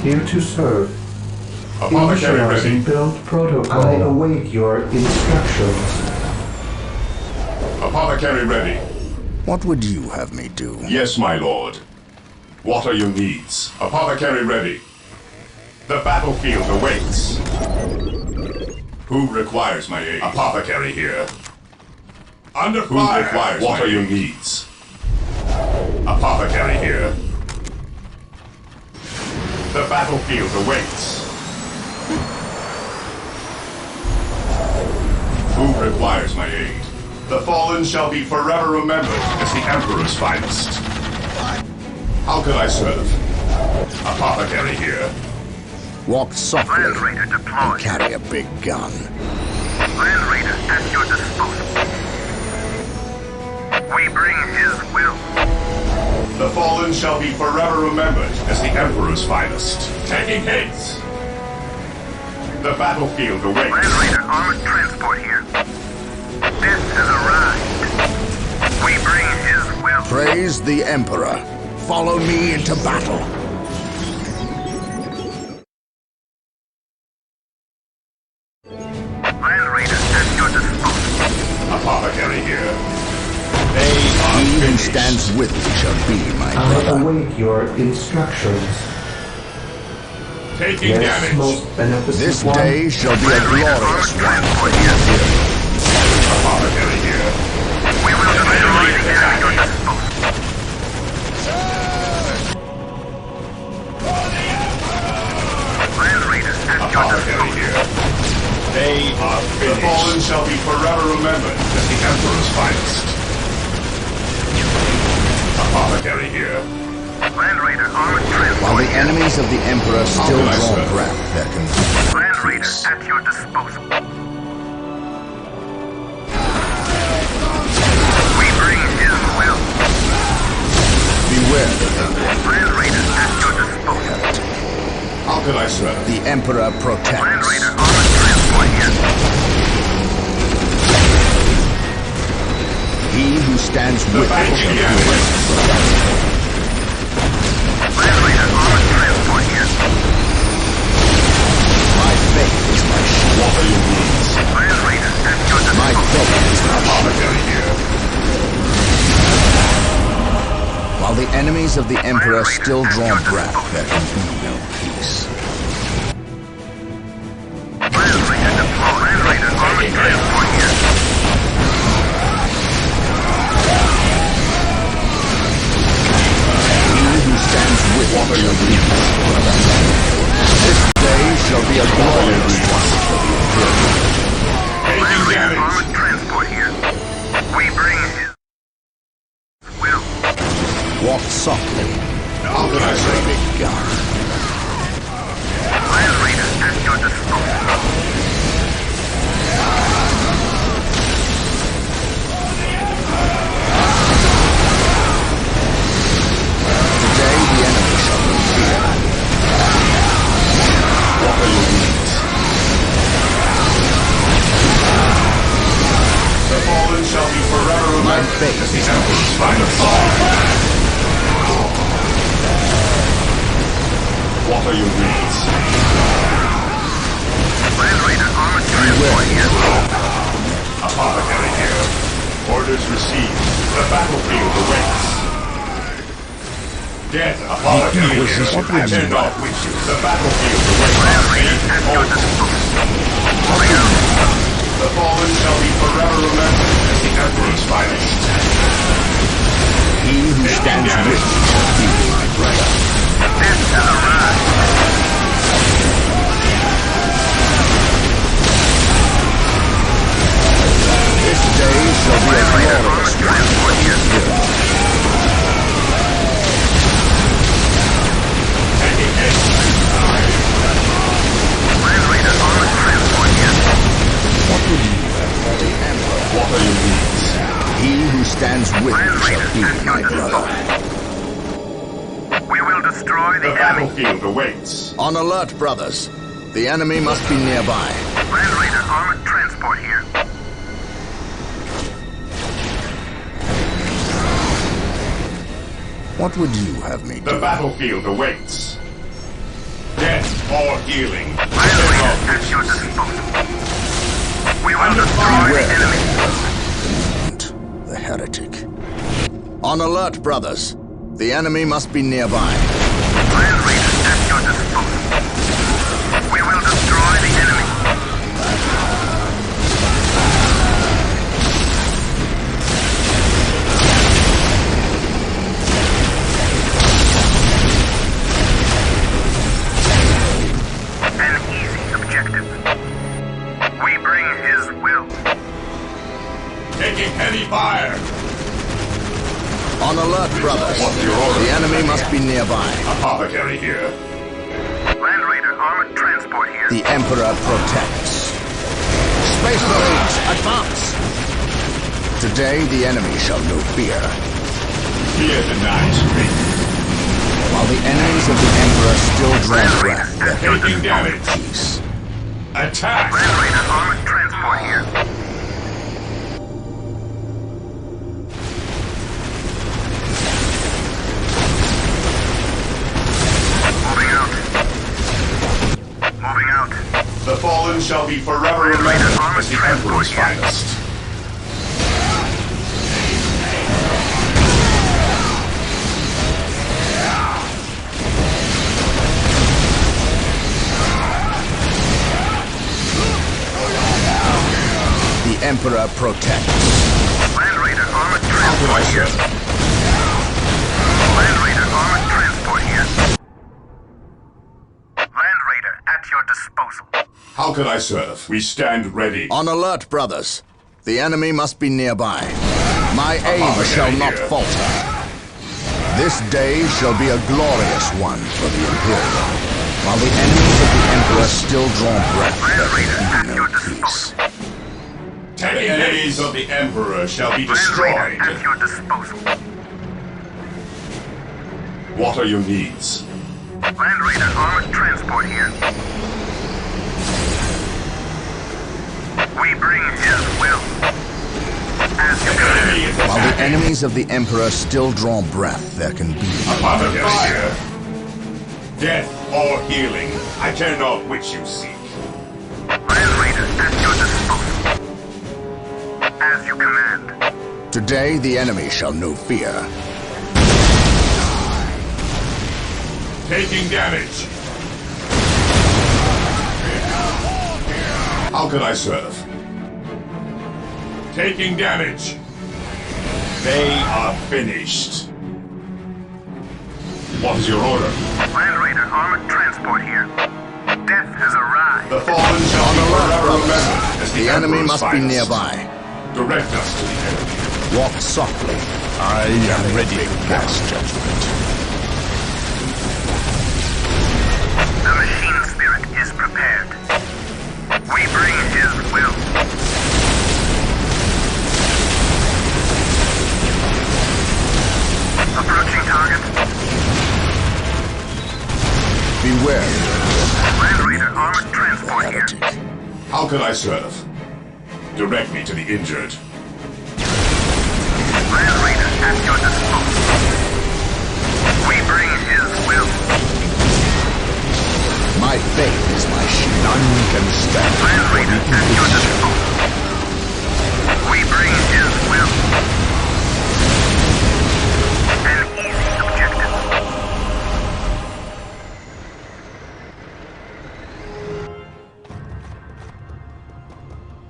Here to serve. Apothecary Initializing ready. build protocol. I await your instructions. Apothecary ready. What would you have me do? Yes, my lord. What are your needs? Apothecary ready. The battlefield awaits. Who requires my aid? Apothecary here. Under fire. Who requires what are your needs? Apothecary here. The battlefield awaits. Who requires my aid? The fallen shall be forever remembered as the Emperor's finest. How can I serve? Apothecary here. Walk softly Land Raider and deployed. carry a big gun. Land Raider at your disposal. We bring his will. The fallen shall be forever remembered as the Emperor's finest. Taking hits. The battlefield awaits. Land Raider armored transport here. Death has arrived. We bring his will. Praise the Emperor. Follow me into battle. Land Raider at your disposal. Apothecary here. He who stands with me shall be my I brother. await your instructions. Taking Yes, damage. most beneficent This one. day shall be a Land Raider glorious armored one. transport here. Apothecary here. We will deliver anything at your disposal. Land Raider at your Apothecary disposal. here. They are finished. The fallen shall be forever remembered as the Emperor's finest. Apothecary here. Land Raider armored transport. While the enemies of the Emperor still can I draw serve? breath, there can be Land no Raider peace. at your disposal. We bring his will. Beware the Emperor. Land Raider at your disposal. How can I serve? The Emperor Land protects. Raider armored transport here. He who stands The with me shall battlefield be awaits. Land Raider armored transport here. my faith is my shield. What are your needs? Land Raider at your My disposal. faith is my shield. Apothecary here. While the enemies of the Emperor still draw breath, there can be no peace. Land transport here. He who stands with your leader. This day shall be a glorious one for the Imperium. Armored transport here. We bring his will. Walk softly. How can I say big gun? Land Raider at your disposal. Today the enemy shall be fear. What are your needs? The fallen shall be forever My remembered faith as the is Emperor's final song. What are your needs? Land Raider armored transport here. Apothecary here. Orders received. The battlefield awaits. Death, Apothecary here. I dare not wish you. The battlefield awaits. The fallen shall be forever remembered as the Emperor's finest. He who stands with me shall be my brother. This is a rise. This day shall be a glorious one for the Imperium. Land Raider armored transport here. What would you have for the Emperor? What are your needs? He who stands with me shall be my brother. We will destroy the The enemy. battlefield awaits. On alert, brothers. The enemy must be nearby. Land Raider armored transport here. What would you have me do? The battlefield awaits. Death or healing. Land Raider at your disposal. We will destroy the enemy. The heretic. On alert, brothers. The enemy must be nearby. Land Raider at your disposal. We will destroy the enemy. An easy objective. We bring his will. Taking heavy fire. On alert, brothers. What's your order? The enemy must be nearby. Apothecary here. Land Raider armored transport here. The Emperor protects. Space Marines, advance! Today the enemy shall know fear. Fear denies me. While the enemies of the Emperor still draw breath, they're Taking damage. peace. Attack. Land Raider armored transport here. Moving out. Moving out. The fallen shall be forever remembered as the Emperor's finest. The Emperor protects. Land Raider armored transport here. Land Raider armored transport here. Land Raider at your disposal. How can I serve? We stand ready. On alert, brothers. The enemy must be nearby. My aim shall not falter. This day shall be a glorious one for the Imperium. While the enemies of the Emperor still draw breath, there can be no peace. The enemies of the Emperor shall be destroyed. At your disposal. What are your needs? Land Raider armored transport here. We bring his will. As you command. While the enemies of the Emperor still draw breath, there can be Apothecary here. Death or healing. I care not which you seek. Land Raider at your disposal. As you command. Today the enemy shall know fear. Taking damage. How can I serve? taking damage. They are finished. What is your order? Land Raider armored transport here. Death has arrived. The fallen shall be forever remembered as The enemy Emperor's must be finest. nearby. Direct us to the enemy. Walk softly. I am ready to pass judgment. The machine spirit is prepared. We bring his will. Approaching target. Beware. Land Raider armored transport here. How can I serve? Direct me to the injured. Land Raider at your disposal. We bring his will. My faith is my shield. None can stand Land before Raider the at your Inquisition. disposal. We bring his will. An easy objective.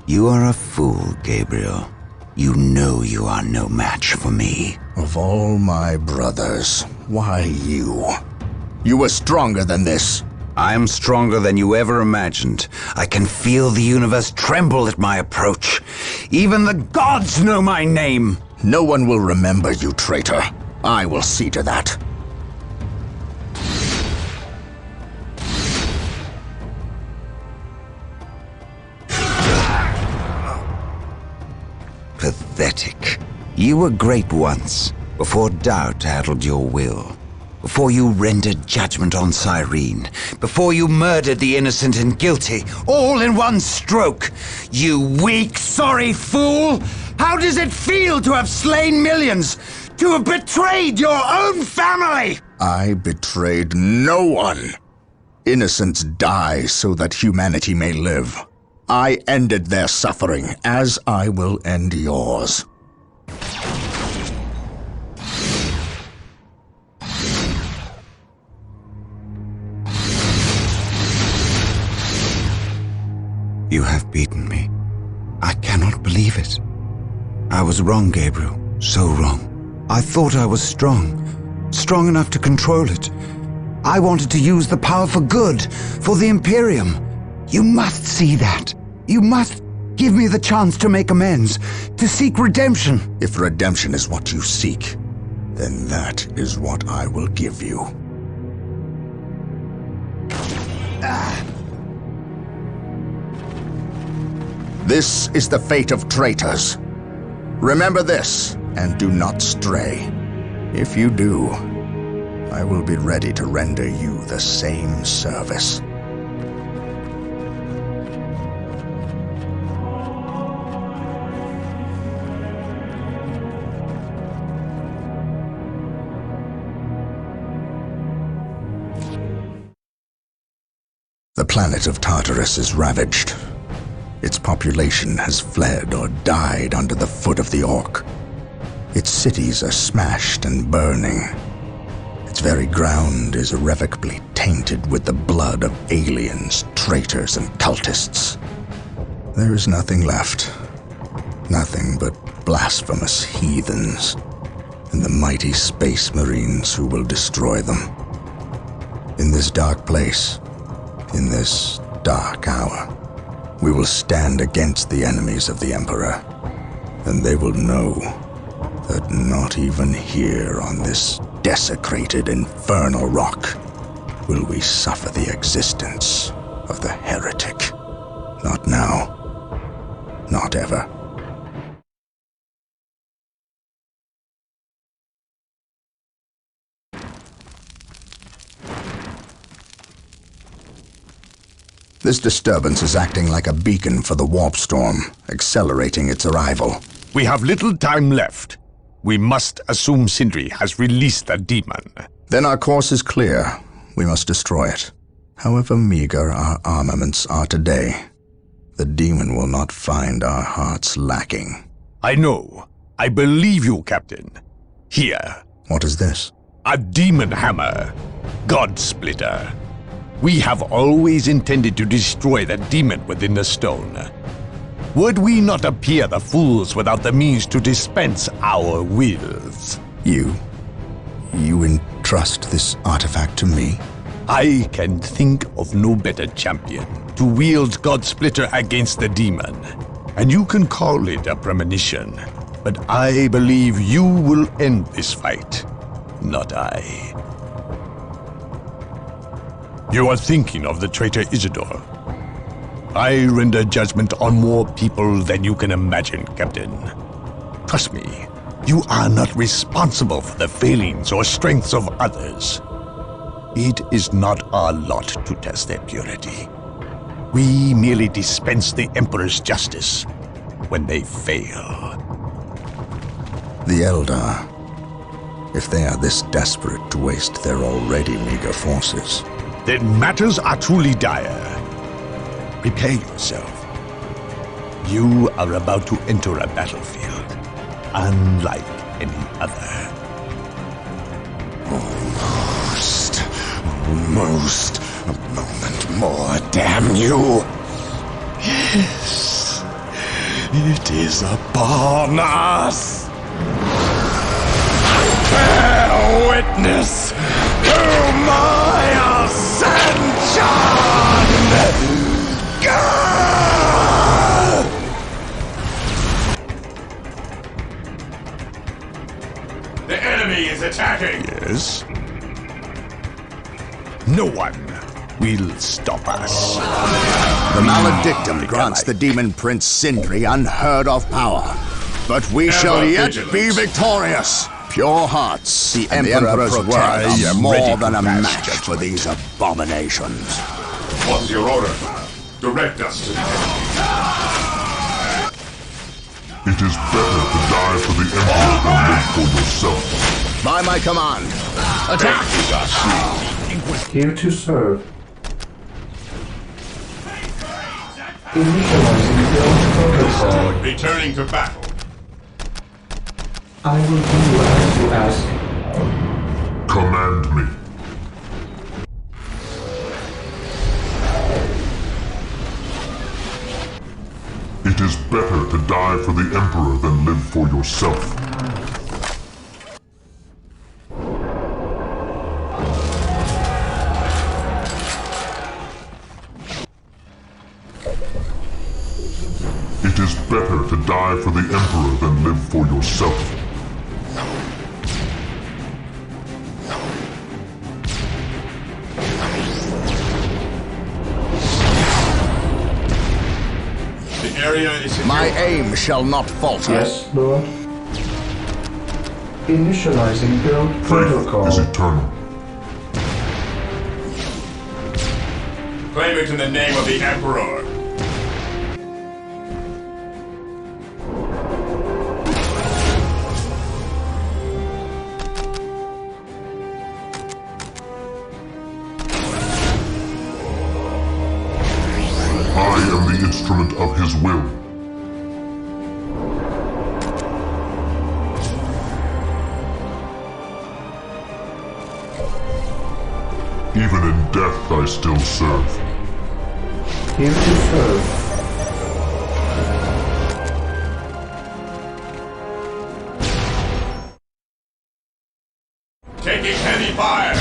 You are a fool, Gabriel. You know you are no match for me. Of all my brothers, why you? You were stronger than this. I am stronger than you ever imagined. I can feel the universe tremble at my approach. Even the gods know my name. No one will remember you, traitor. I will see to that. Pathetic. You were great once, before doubt addled your will. Before you rendered judgment on Cyrene. Before you murdered the innocent and guilty, all in one stroke. You weak, sorry fool! How does it feel to have slain millions? To have betrayed your own family? I betrayed no one. Innocents die so that humanity may live. I ended their suffering, as I will end yours. You have beaten me. I cannot believe it. I was wrong, Gabriel. So wrong. I thought I was strong. Strong enough to control it. I wanted to use the power for good, for the Imperium. You must see that. You must give me the chance to make amends, to seek redemption. If redemption is what you seek, then that is what I will give you. This is the fate of traitors. Remember this, and do not stray. If you do, I will be ready to render you the same service. The planet of Tartarus is ravaged. Its population has fled or died under the foot of the Orc. Its cities are smashed and burning. Its very ground is irrevocably tainted with the blood of aliens, traitors, and cultists. There is nothing left. Nothing but blasphemous heathens and the mighty space marines who will destroy them. In this dark place, in this dark hour, we will stand against the enemies of the Emperor, and they will know that not even here on this desecrated infernal rock will we suffer the existence of the heretic. Not now, not ever. This disturbance is acting like a beacon for the warp storm, accelerating its arrival. We have little time left. We must assume Sindri has released the demon. Then our course is clear. We must destroy it. However meager our armaments are today, the demon will not find our hearts lacking. I know. I believe you, Captain. Here. What is this? A demon hammer. God Splitter. We have always intended to destroy the demon within the stone. Would we not appear the fools without the means to dispense our wills? You entrust this artifact to me? I can think of no better champion to wield God-Splitter against the demon. And you can call it a premonition, but I believe you will end this fight, not I. You are thinking of the traitor Isidore. I render judgment on more people than you can imagine, Captain. Trust me, you are not responsible for the failings or strengths of others. It is not our lot to test their purity. We merely dispense the Emperor's justice when they fail. The Eldar, if they are this desperate to waste their already meager forces, then matters are truly dire. Prepare yourself. You are about to enter a battlefield, unlike any other. Almost a moment more, damn you! Yes, it is upon us! Bear witness to my ascension! The enemy is attacking! Yes? No one will stop us. The Maledictum grants the Demon Prince Sindri unheard of power. But we shall yet be victorious. Pure hearts, the Emperor's word are more than a match for these abominations. What's your order? Direct us to the enemy. It is better to die for the Emperor than live for yourself. By my command, attack! Here to serve. Initializing build protocol. Returning to battle. I will do as you ask. Command me. It is better to die for the Emperor than live for yourself. It is better to die for the Emperor than live for yourself. The area is secure. My aim shall not falter. Yes, Lord. Initializing build protocol. Faith is eternal. Claim it in the name of the Emperor. I am the instrument of his will. Even in death I still serve. Here to serve. Taking heavy fire.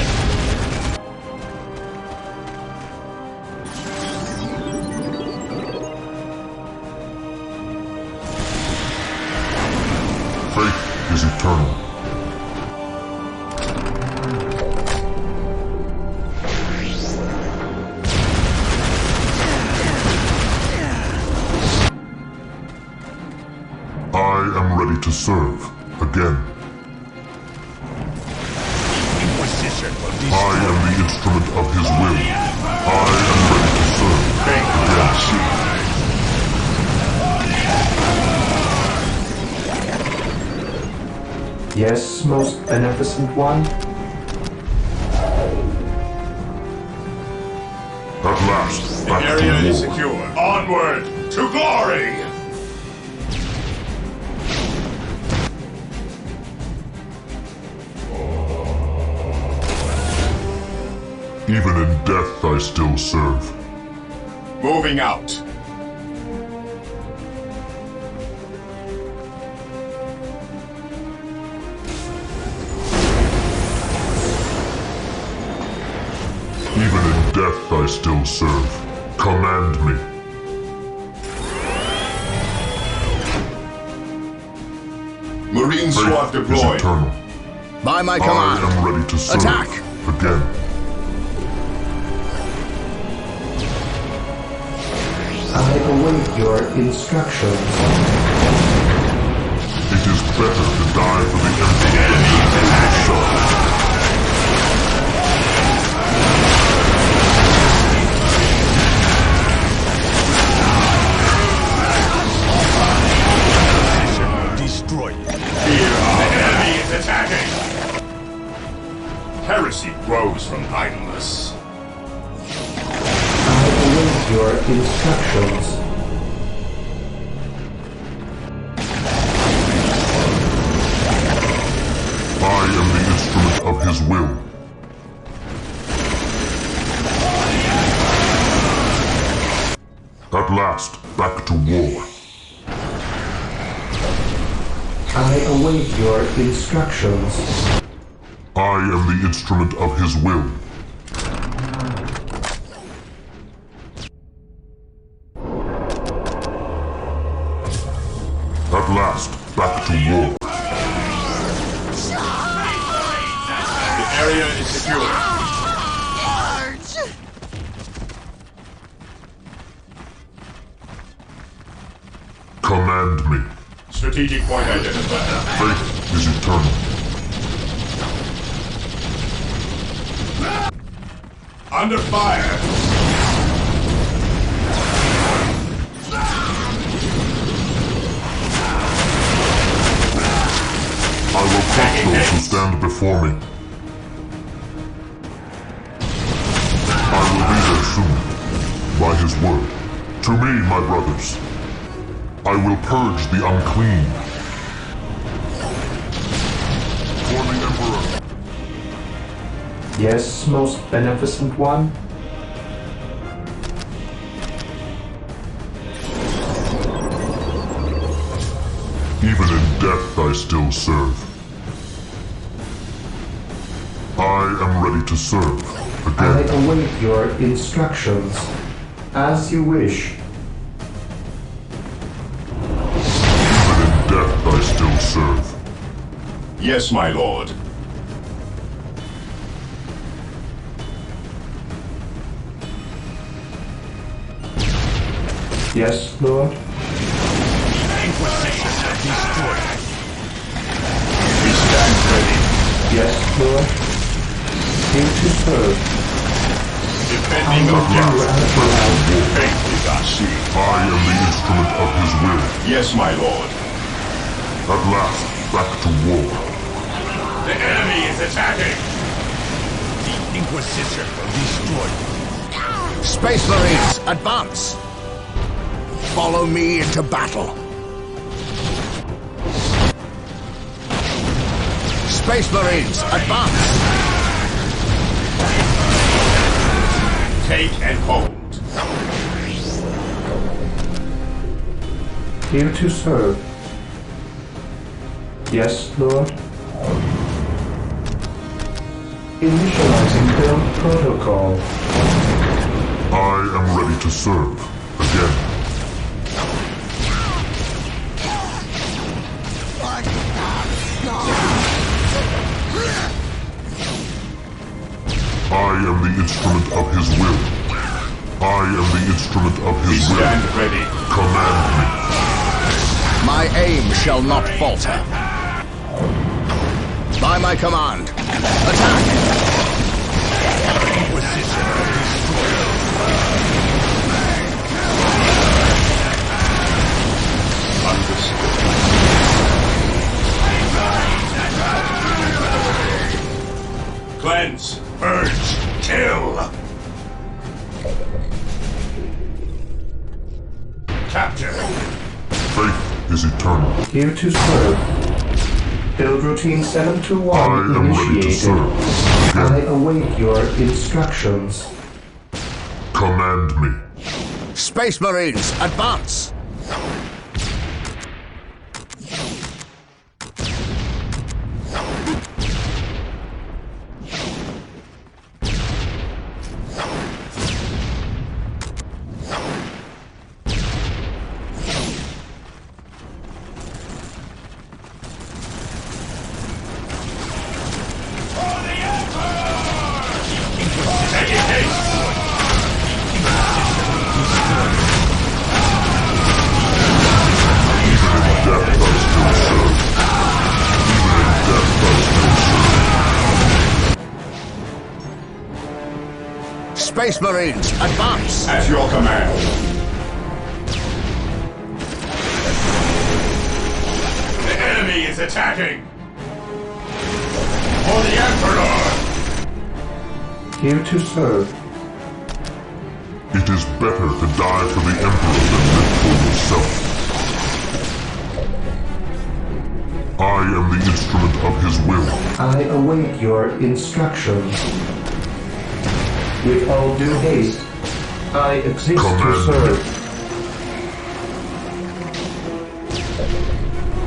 Faith is eternal. I am ready to serve again. I am the instrument of his will. I am ready to serve again. Yes, most beneficent one. At last, The back area to is war. secure. Onward to glory! Even in death I still serve. Moving out. death I still serve. Command me. Marine squad Faith is deployed. eternal. By my command. I am ready to serve. Attack! Again. I await your instructions. It is better to die for the Emperor than to live the sun. Destroy it. Fear the enemy is attacking! Heresy grows from idleness. I await your instructions. I am the instrument of his will. At last, back to war. I await your instructions. I am the instrument of his will. At last, back to war. The area is secure. Command me. Strategic point identified. Faith is eternal. Under fire! I will crush those who stand before me. I will be there soon, by his word. To me, my brothers, I will purge the unclean. For the Emperor. Yes, most beneficent one. Even in death I still serve. I am ready to serve. I Again. await your instructions. As you wish. Even in death I still serve. Yes, my lord. Yes, Lord. Inquisition destroyed. We stand ready. Yes, Lord. Here to serve. Defending objective. Faith is our shield. I am the instrument of his will. Yes, my lord. At last, back to war. The enemy is attacking. The Inquisition will destroy you. Space Marines, advance! Follow me into battle. Space Marines, advance! Take and hold. Here to serve. Yes, Lord. Initializing build protocol. I am ready to serve. Again. I am the instrument of his will. I am the instrument of his will. Stand ready. Command me. My aim shall not falter. By my command, attack! Inquisition will destroy you. Cleanse, purge, kill. Capture. Faith is eternal. Here to serve. Build routine 721 I am ready to initiated. serve. I await your instructions. Command me. Space Marines, advance! Space Marines, advance! At your command. The enemy is attacking! For the Emperor! Here to serve. It is better to die for the Emperor than live for yourself. I am the instrument of his will. I await your instructions. With all due haste, I exist to serve.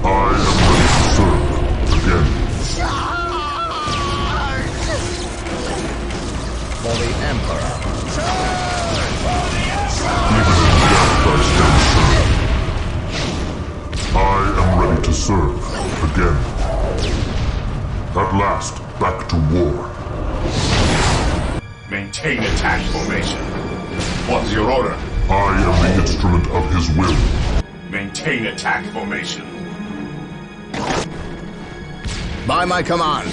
I am ready to serve again. For the Emperor. Even in death I stand serve. I am ready to serve again. At last, back to war. Maintain attack formation. What is your order? I am the instrument of his will. Maintain attack formation. By my command.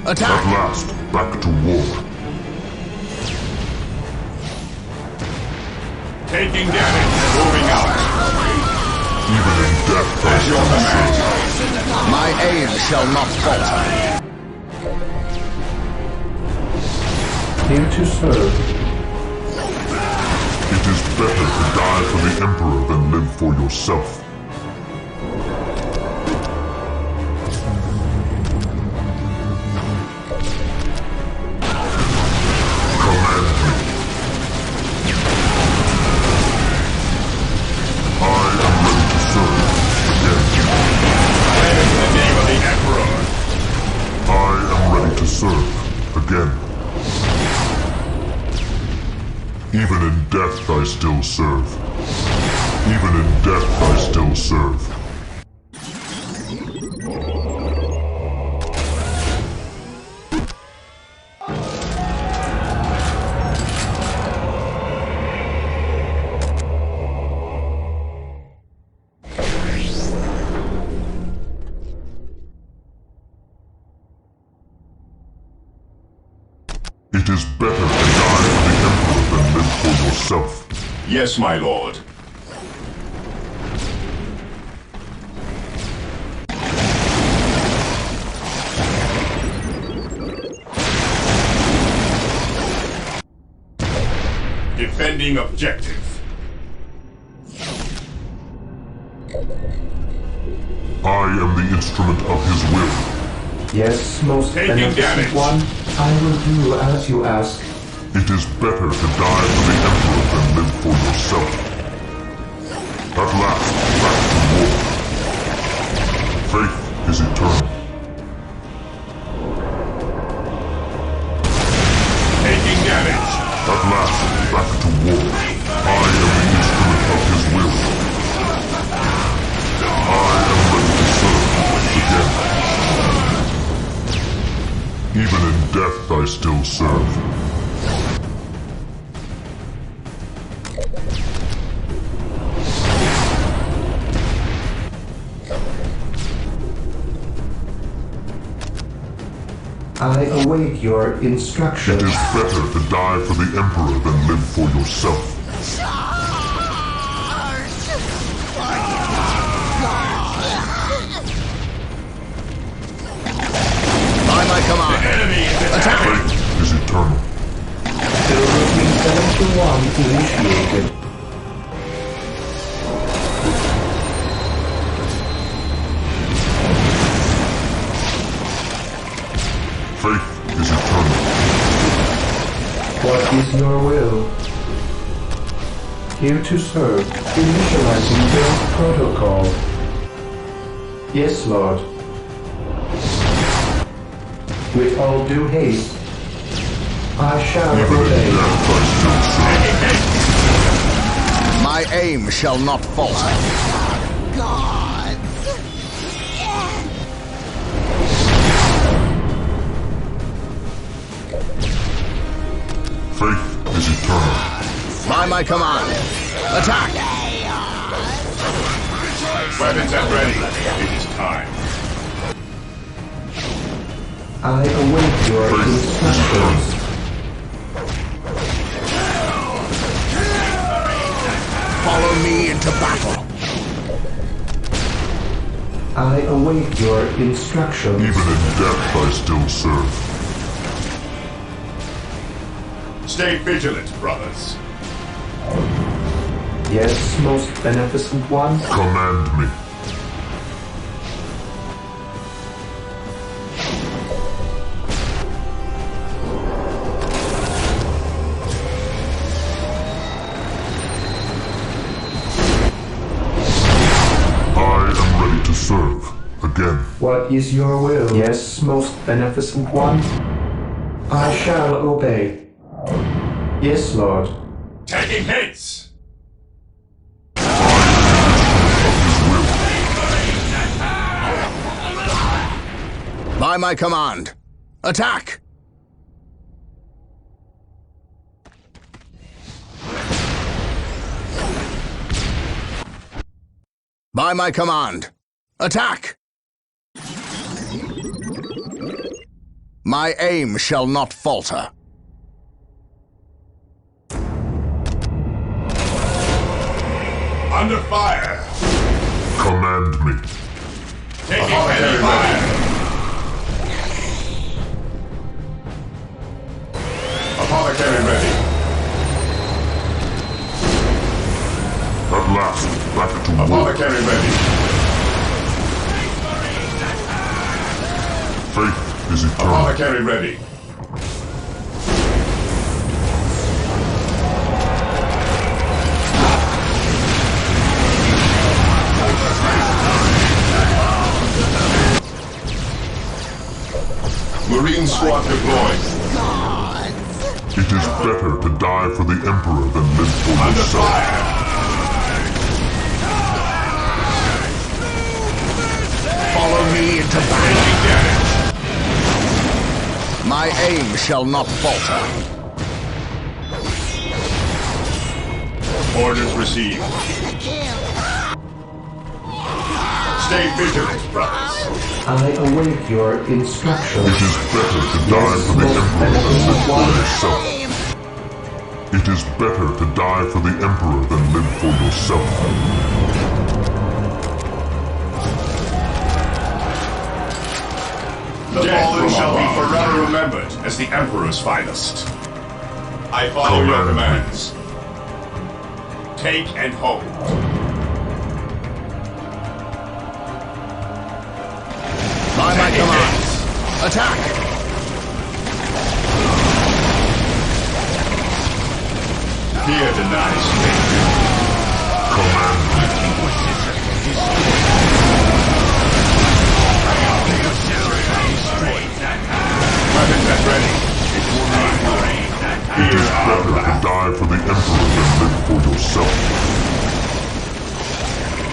Attack! At last, back to war. Taking damage. Moving out. Even in death I stand serve. My aim shall not falter. Here to serve. It is better to die for the Emperor than live for yourself. Command me. I am ready to serve again. In the name of the Emperor. I am ready to serve again. Even in death I still serve. Even in death I still serve. It is better to die for the Emperor than live for yourself. Yes, my lord. Defending objective. I am the instrument of his will. Yes, most Taking beneficent damage. one. I will do as you ask. It is better to die for the Emperor than live for yourself. At last, back to war. Faith is eternal. Taking damage. At last, back to war. I am the instrument of his will. I am ready to serve again. Even in death I still serve. I await your instructions. It is better to die for the Emperor than live for yourself. By my command. The enemy is attacking. Fate is eternal. Build routine 721 initiated. Faith is eternal. What is your will? Here to serve. Initializing build protocol. Yes, Lord. With all due haste, I shall Even in obey. death I still serve. My aim shall not falter. Faith is eternal. By my command. Attack! Weapons at ready. It is time. I await your Faith is eternal. instructions. into battle! I await your instructions. Even in death I still serve. Stay vigilant, brothers. Yes, most beneficent one. Command me. Serve again. What is your will? Yes, most beneficent one. I shall obey. Yes, Lord. Taking hits! By my command, attack! By my command, attack! My aim shall not falter. Under fire! Command me. Taking heavy fire! Apothecary ready. At last, back to war. Apothecary ready. Faith is eternal. Apothecary ready. Marine squad deployed. It is better to die for the Emperor than live for yourself. Follow me into battle. My aim shall not falter. Orders received. Stay vigilant, brothers. I await your instructions. It is better to die for the Emperor than live for yourself. It is better to die for the Emperor than live for yourself. The fallen shall be forever remembered as the Emperor's finest. I follow your commands. Take and hold. By my command, attack! Fear denies faith. Command me. Weapons at ready. It is better to die for the Emperor than live for yourself.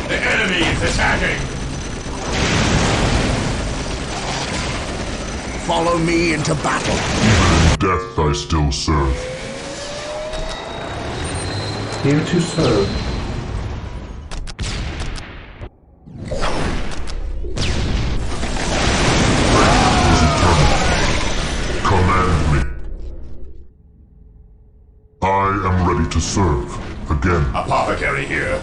The enemy is attacking. Follow me into battle. Even in death I still serve. Here to serve. Command me. I am ready to serve. Again. Apothecary here.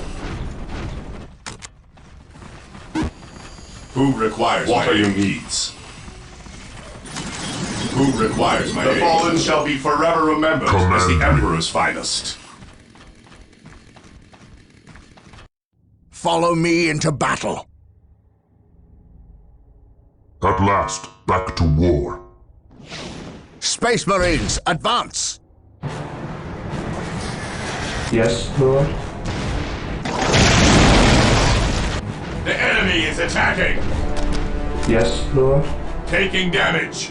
Who requires what are your needs? Who requires my aid? The fallen shall be forever remembered as the Emperor's finest. Follow me into battle. At last, back to war. Space Marines, advance! Yes, Lord. The enemy is attacking! Yes, Lord. Taking damage!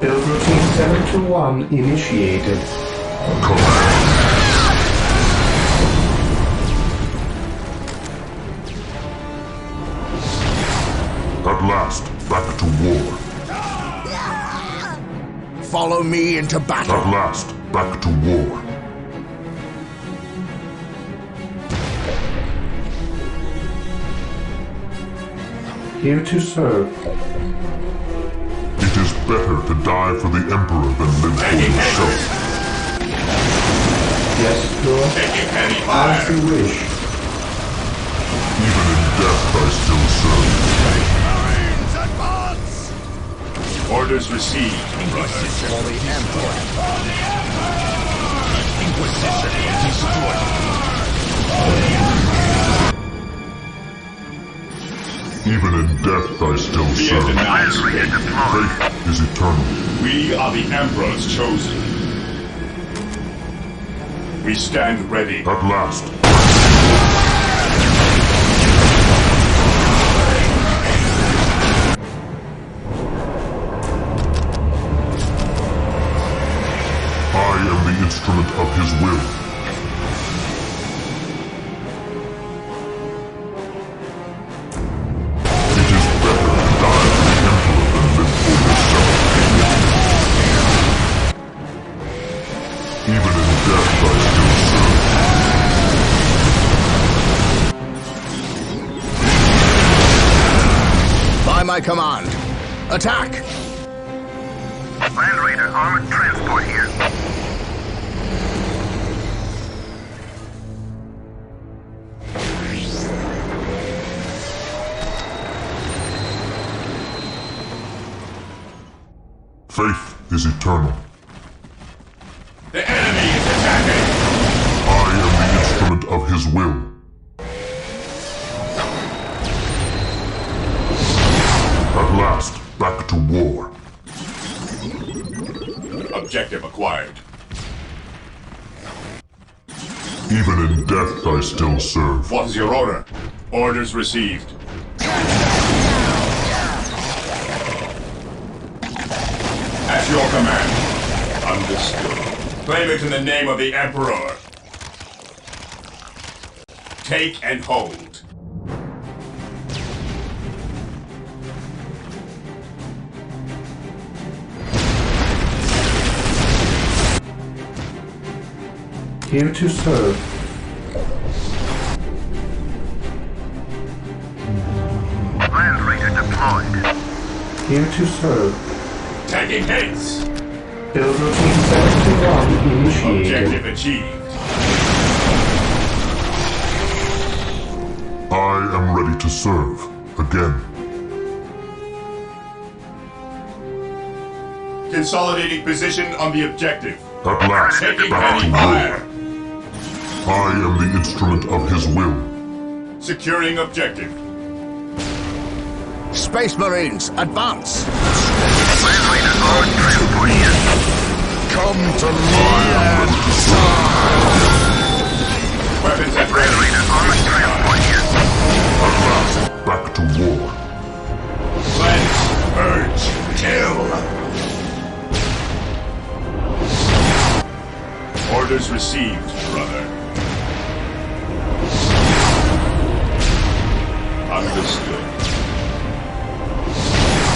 Build routine 721 initiated. At last, back to war. Follow me into battle. At last, back to war. Here to serve. It is better to die for the Emperor than live for yourself. Lord. Taking heavy fire. As you wish. Even in death, I still serve. Marines, advance! Orders received, brother. For the Emperor. Inquisition destroyed. Even in death, I still serve. Faith is eternal. We are the Emperor's chosen. We stand ready. At last. I am the instrument of his will. It is better to die for the Emperor than live for yourself. Even in death, I still serve. By my command, attack! Land Raider armored transport here. Faith is eternal. The enemy is attacking! I am the instrument of his will. At last, back to war. Objective acquired. Even in death, I still serve. What is your order? Orders received. At your command. Understood. Claim it in the name of the Emperor. Take and hold. Here to serve. Land Raider deployed. Here to serve. Taking hits. Build routine 71 initiated. Objective achieved. I am ready to serve. Again. Consolidating position on the objective. At last, Taking back to heavy fire. war. I am the instrument of his will. Securing objective. Space Marines, advance! Land Raider armored transport here. Come to me and Weapons at Land ready. Raider armored transport here. At last, back to war. Cleanse, purge, kill. Orders received, brother. Understood.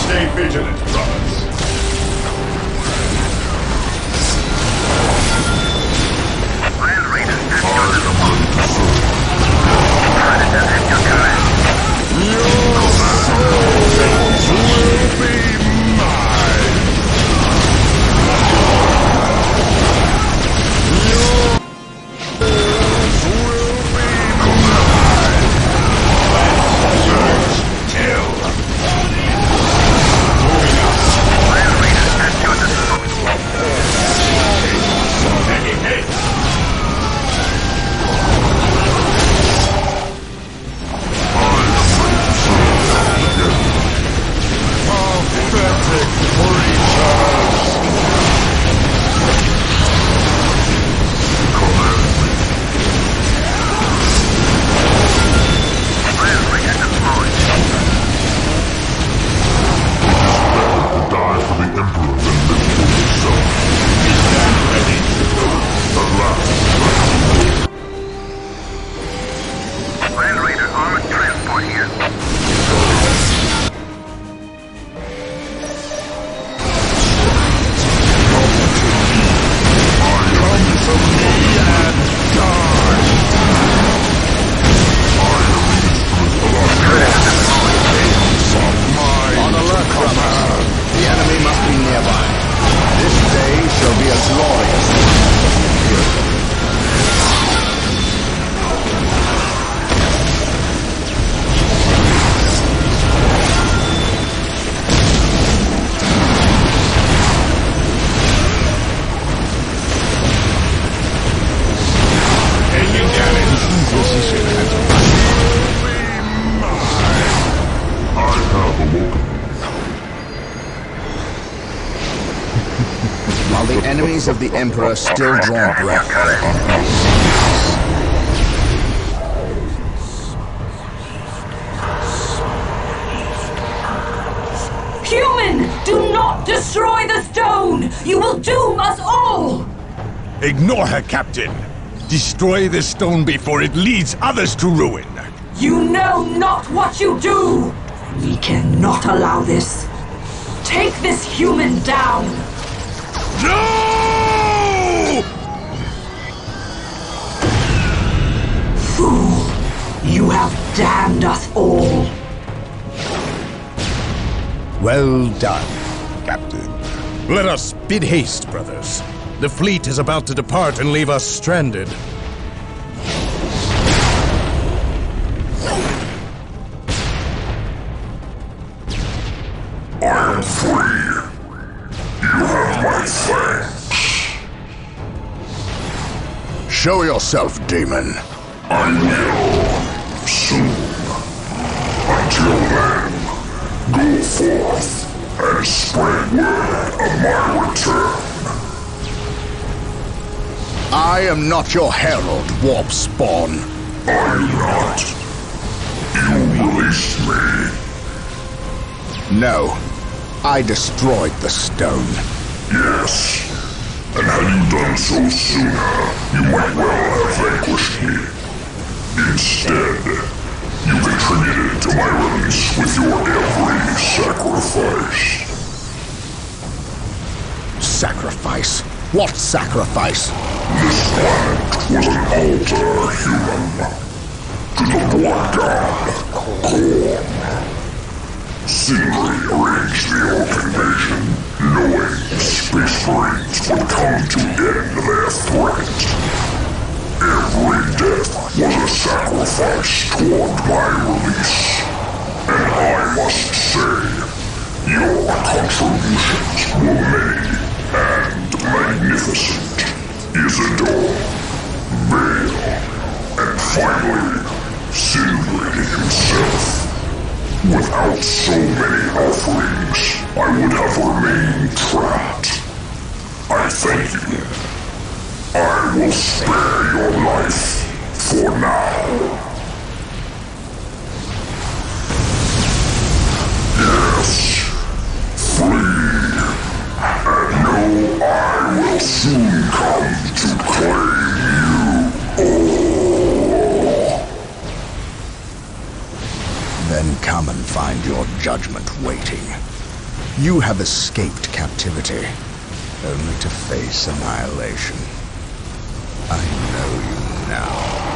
Stay vigilant, brothers. Land Raiders I am ready to serve. enemies of the Emperor still draw breath. Human! Do not destroy the stone! You will doom us all! Ignore her, Captain. Destroy the stone before it leads others to ruin. You know not what you do! We cannot allow this. Take this human down! No! Fool! You have damned us all! Well done, Captain. Let us bid haste, brothers. The fleet is about to depart and leave us stranded. I am free. You have my thanks. Show yourself, demon. I will. Soon. Until then, go forth and spread word of my return. I am not your herald, warp spawn. Are you not? You released me. No. I destroyed the stone. Yes. And had you done so sooner, you might well have vanquished me. Instead, you contributed to my release with your every sacrifice. Sacrifice? What sacrifice? This planet was an altar, human. To the war god, Korn. Sindri arranged the Orc invasion, knowing Space Marines would come to end their threat. Every death was a sacrifice toward my release. And I must say, your contributions were many and magnificent. Isidore, Vale, and finally, Sindri himself. Without so many offerings, I would have remained trapped. I thank you. I will spare your life for now. Yes, flee, and know I will soon come to claim you all. Then come and find your judgment waiting. You have escaped captivity, only to face annihilation. I know you now.